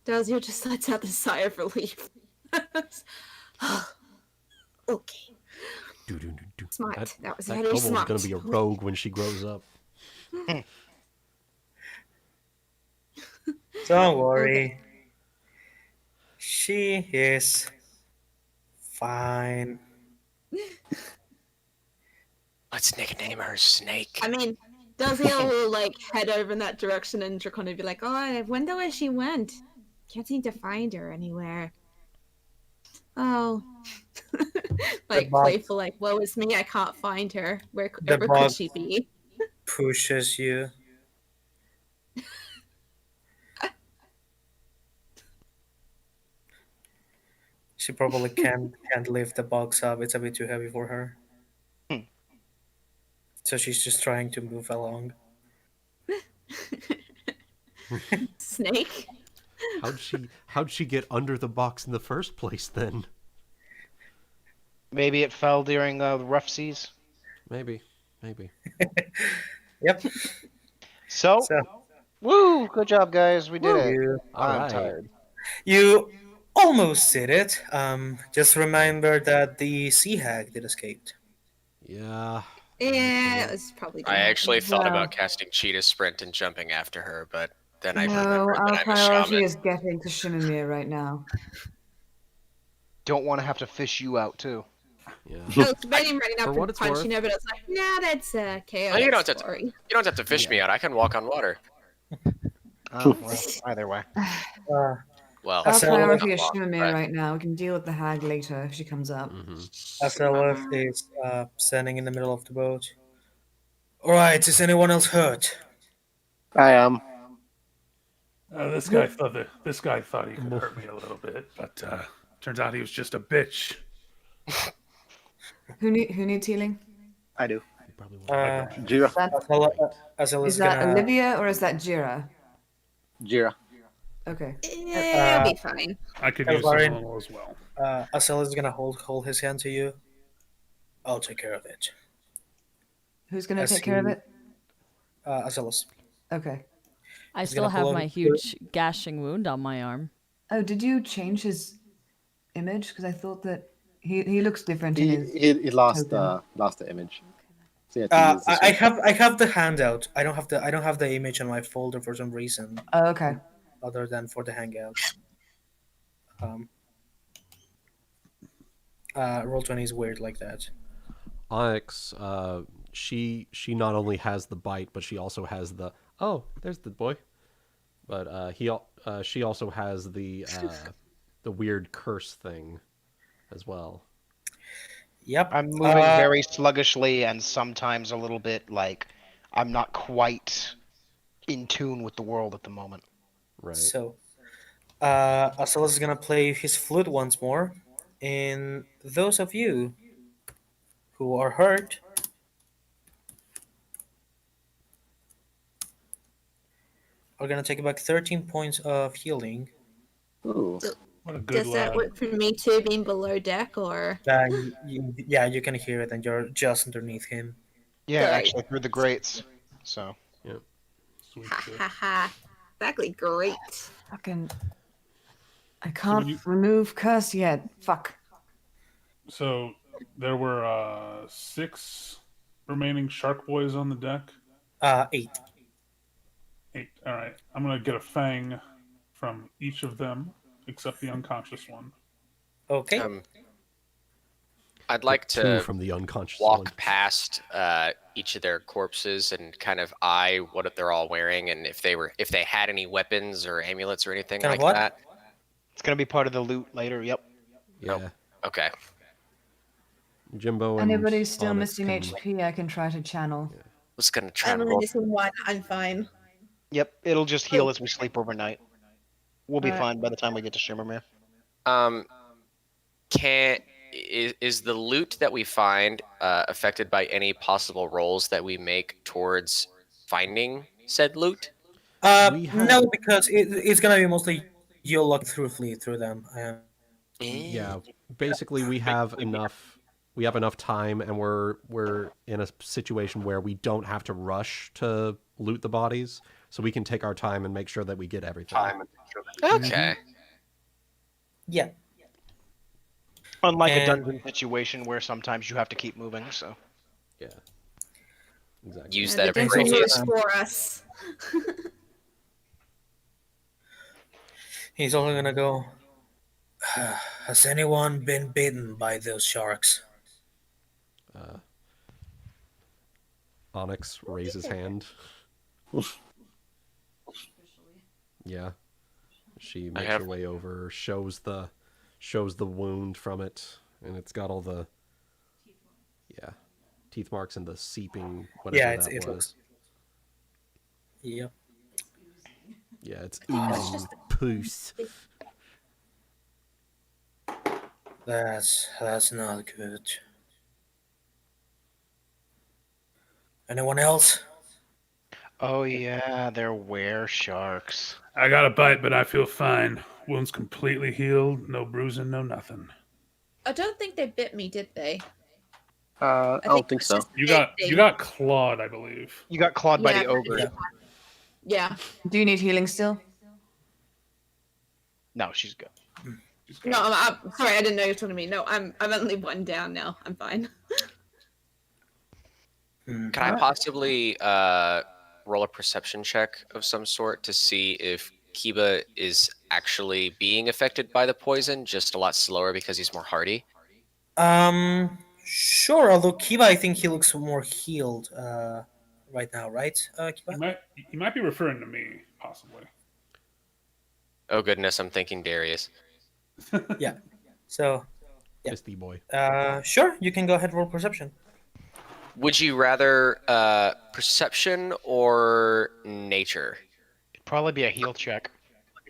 Dazielle just lets out the sigh of relief. Okay. Smart. That was That very kobold's smart. gonna be a rogue when she grows up. Don't worry. She is fine. Let's nickname her Snake. I mean, Dazielle will like head over in that direction, and Dracon will be like, "Oh, I wonder where she went. Can't seem to find her anywhere." Oh, like box- playful, like, "Woe is me, I can't find her. Where The could box- she be?" Pushes you. She probably can't lift the box up. It's a bit too heavy for her. So she's just trying to move along. Snake. How'd she get under the box in the first place then? maybe it fell during the rough seas. Maybe. Yep. So, woo! Good job, guys. We did it. You, I'm Alright. tired. you almost did it. Just remember that the sea hag did escape. Yeah. Yeah, it was probably. I actually thought Well- about casting Cheetah Sprint and jumping after her, but then I No, remembered our that I'm a priority shaman. is getting to Shimamir right now. Don't want to have to fish you out too. Yeah. I was debating running For up what and it's worth. punching her, but I was like, "Nah, that's chaos." Oh, you don't have to. story. You don't have to fish me out. I can walk on water. Oh, well, either way. Well, Our So- priority is Not long, Shimamir but- right now. We can deal with the hag later if she comes up. Azelef is standing in the middle of the boat. Alright, is anyone else hurt? I am. This guy thought he could hurt me a little bit, but turns out he was just a bitch. Who needs healing? I do. Jeera. Azel Is is that gonna. Olivia or is that Jeera? Jeera. Okay. It'll be fine. I could use Elvarin. someone as well. Azel is gonna hold his hand to you. I'll take care of it. Who's going to As take care of he- it? Azelos. Okay. I He's still gonna have pull my out- huge gashing wound on my arm. Oh, did you change his image? Because I thought that he looks different in his. He lost token. the image. So you have to use this I one. have the handout. I don't have the image in my folder for some reason, Oh, okay. other than for the hangout. Roll20 is weird like that. Onyx, she not only has the bite, but she also has the there's the boy. But she also has the weird curse thing as well. Yep. I'm moving very sluggishly and sometimes a little bit like I'm not quite in tune with the world at the moment. Right. So, Azelos is gonna play his flute once more, and those of you who are hurt are gonna take back 13 points of healing. Ooh. What a good Does that lad. work for me too, being below deck, or? Yeah, you can hear it, and you're just underneath him. Yeah, Right. actually through the grates. So Sweet Ha shit. ha ha! Exactly, great. Fucking. I can't you- remove curse yet. Fuck. So there were 6 remaining shark boys on the deck. 8. 8. All right. I'm going to get a fang from each of them, except the unconscious one. Okay. I'd like Two to from the unconscious walk one. past each of their corpses and kind of eye what they're all wearing and if they had any weapons or amulets or anything Kind of like what? that. It's gonna be part of the loot later. Yep. Yeah. Okay. Jimbo and Anybody's still Onyx missing can- HP, I can try to channel. I was gonna try I'm and roll. missing one. I'm fine. Yep. It'll just heal as we sleep overnight. We'll be Alright. fine by the time we get to Shimmermere. Is the loot that we find affected by any possible rolls that we make towards finding said loot? No, because it's gonna be mostly you'll look through them. Yeah, basically we have enough time, and we're in a situation where we don't have to rush to loot the bodies, so we can take our time and make sure that we get everything. Okay. Yeah. Unlike a dungeon situation where sometimes you have to keep moving, so. Yeah. Exactly. Use The that every dungeon previous. moves for us. He's only gonna go. Has anyone been bitten by those sharks? Onyx raises hand. Yeah. She makes her way over, shows the wound from it, and it's got all the teeth marks and the seeping whatever that was. looks. Yep. Yeah, it's oozing poos. That's not good. Anyone else? Oh yeah, they're were sharks. I got a bite, but I feel fine. Wound's completely healed. No bruising, no nothing. I don't think they bit me, did they? I don't think so. You got clawed, I believe. You got clawed by Yeah, the ogre. Yeah. Do you need healing still? No, she's good. No, I'm sorry. I didn't know you were talking to me. No, I'm only one down now. I'm fine. Can I possibly roll a perception check of some sort to see if Kiba is actually being affected by the poison, just a lot slower because he's more hardy? Sure. Although Kiba, I think he looks more healed right now, right? Kiba? You might be referring to me, possibly. Oh goodness, I'm thinking Darius. Yeah. So. Yeah. Misty boy. Sure. You can go ahead and roll perception. Would you rather perception or nature? It'd probably be a heal check.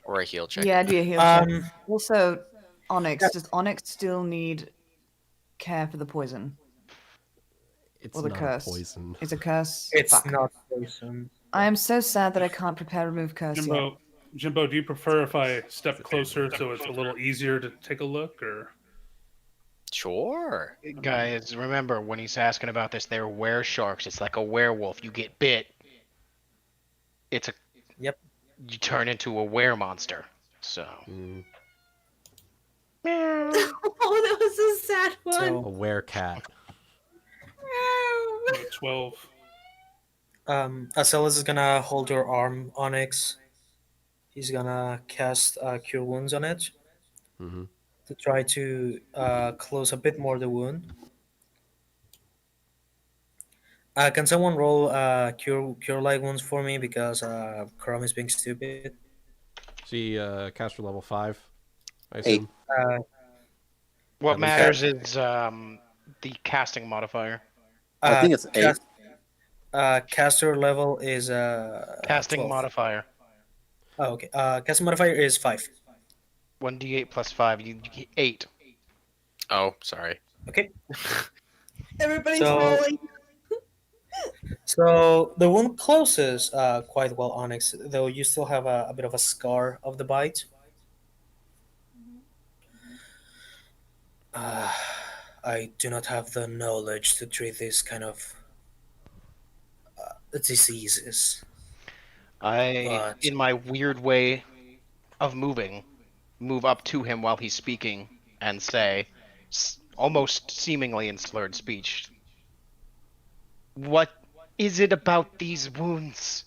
Or a heal check. Yeah, do a heal check. Also, Onyx, does Onyx still need care for the poison? It's Or the not curse? poison. It's a curse? It's Fuck. not poison. I am so sad that I can't prepare remove curse yet. Jimbo, do you prefer if I step closer so it's a little easier to take a look, or? Sure. Guys, remember when he's asking about this, they're were sharks. It's like a werewolf. You get bit. It's a. Yep. You turn into a were monster. So. Oh, that was a sad one. A werecat. 12. Azelis is gonna hold your arm, Onyx. He's gonna cast Cure Wounds on it to try to close a bit more the wound. Can someone roll cure light wounds for me because Chrome is being stupid? See, caster level 5. I 8. assume. What matters is the casting modifier. I think it's 8. Caster level is Casting 12. modifier. Oh, okay. Casting modifier is 5. 1d8 plus 5. You get 8. Oh, sorry. Okay. Everybody's rolling. So the wound closes quite well, Onyx, though you still have a bit of a scar of the bite. I do not have the knowledge to treat this kind of diseases. In my weird way of moving, move up to him while he's speaking and say, almost seemingly in slurred speech, "What is it about these wounds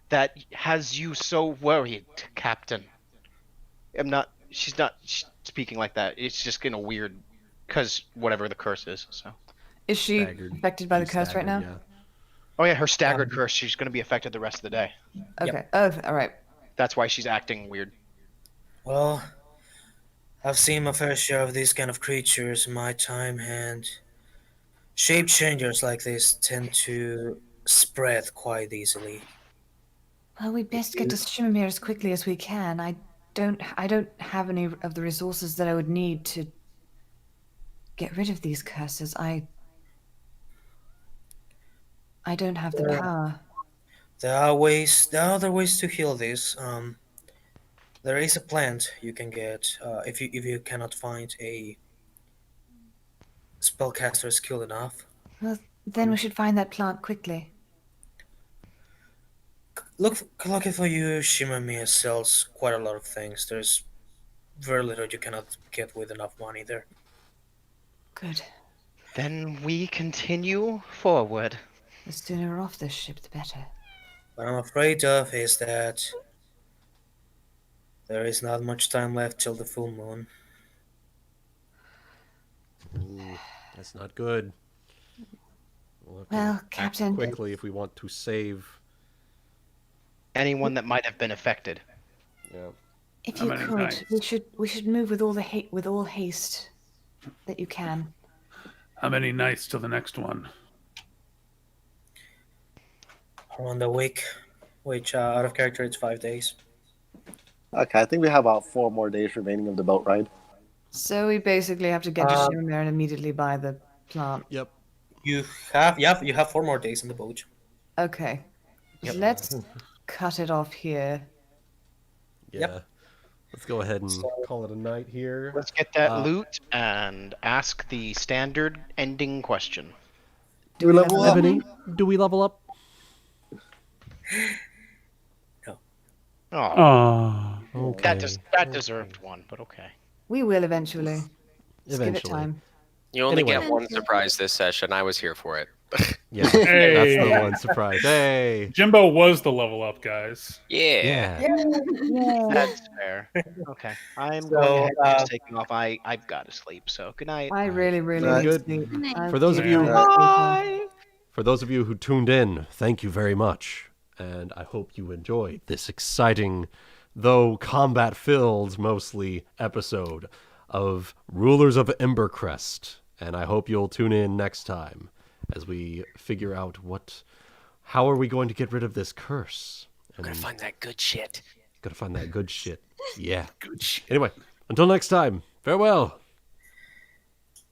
that has you so worried, Captain? She's not speaking like that. It's just in a weird, because whatever the curse is, so. Is she affected by the curse right now? Yeah. Oh yeah, her staggered curse, she's going to be affected the rest of the day. Okay. Yep. Oh, all right. That's why she's acting weird. Well, I've seen my fair share of these kind of creatures in my time, and shape changers like this tend to spread quite easily. Well, we best get to Shimamir as quickly as we can. I don't have any of the resources that I would need to get rid of these curses. I don't have the power. There are other ways to heal this. There is a plant you can get if you cannot find a spellcaster skilled enough. Well, then we should find that plant quickly. Lucky for you, Shimamir sells quite a lot of things. There's very little you cannot get with enough money there. Good. Then we continue forward. The sooner we're off this ship, the better. What I'm afraid of is that there is not much time left till the full moon. Ooh, that's not good. We'll have to Well, act Captain, quickly if we want to save anyone that might have been affected. Yeah. if you could, we should move with all haste that you can. How many nights till the next one? Around a week, which out of character it's 5 days. Okay, I think we have about 4 more days remaining of the boat ride. So we basically have to get to Shimamir and immediately buy the plant. Yep. You have 4 more days in the boat. Okay. Yep. Let's cut it off here. Yeah. Yep. Let's go ahead and call it a night here. Let's get that loot and ask the standard ending question. Do we level up? Ebony, do we level up? No. Oh, okay. that deserved one, but okay. We will eventually. Just give it time. You only Anyway. get one surprise this session. I was here for it. Yeah, Hey. that's the one surprise. Hey. Jimbo was the level up, guys. Yeah. That's fair. Okay. I'm going ahead and taking off. I've got to sleep, so good night. I really need Good. sleep. For those of you Bye. For those of you who tuned in, thank you very much. And I hope you enjoyed this exciting, though combat-filled mostly, episode of Rulers of Embercrest. And I hope you'll tune in next time as we figure out how are we going to get rid of this curse. I'm gonna find that good shit. Gotta find that good shit. Yeah. Good shit. Anyway, until next time, farewell.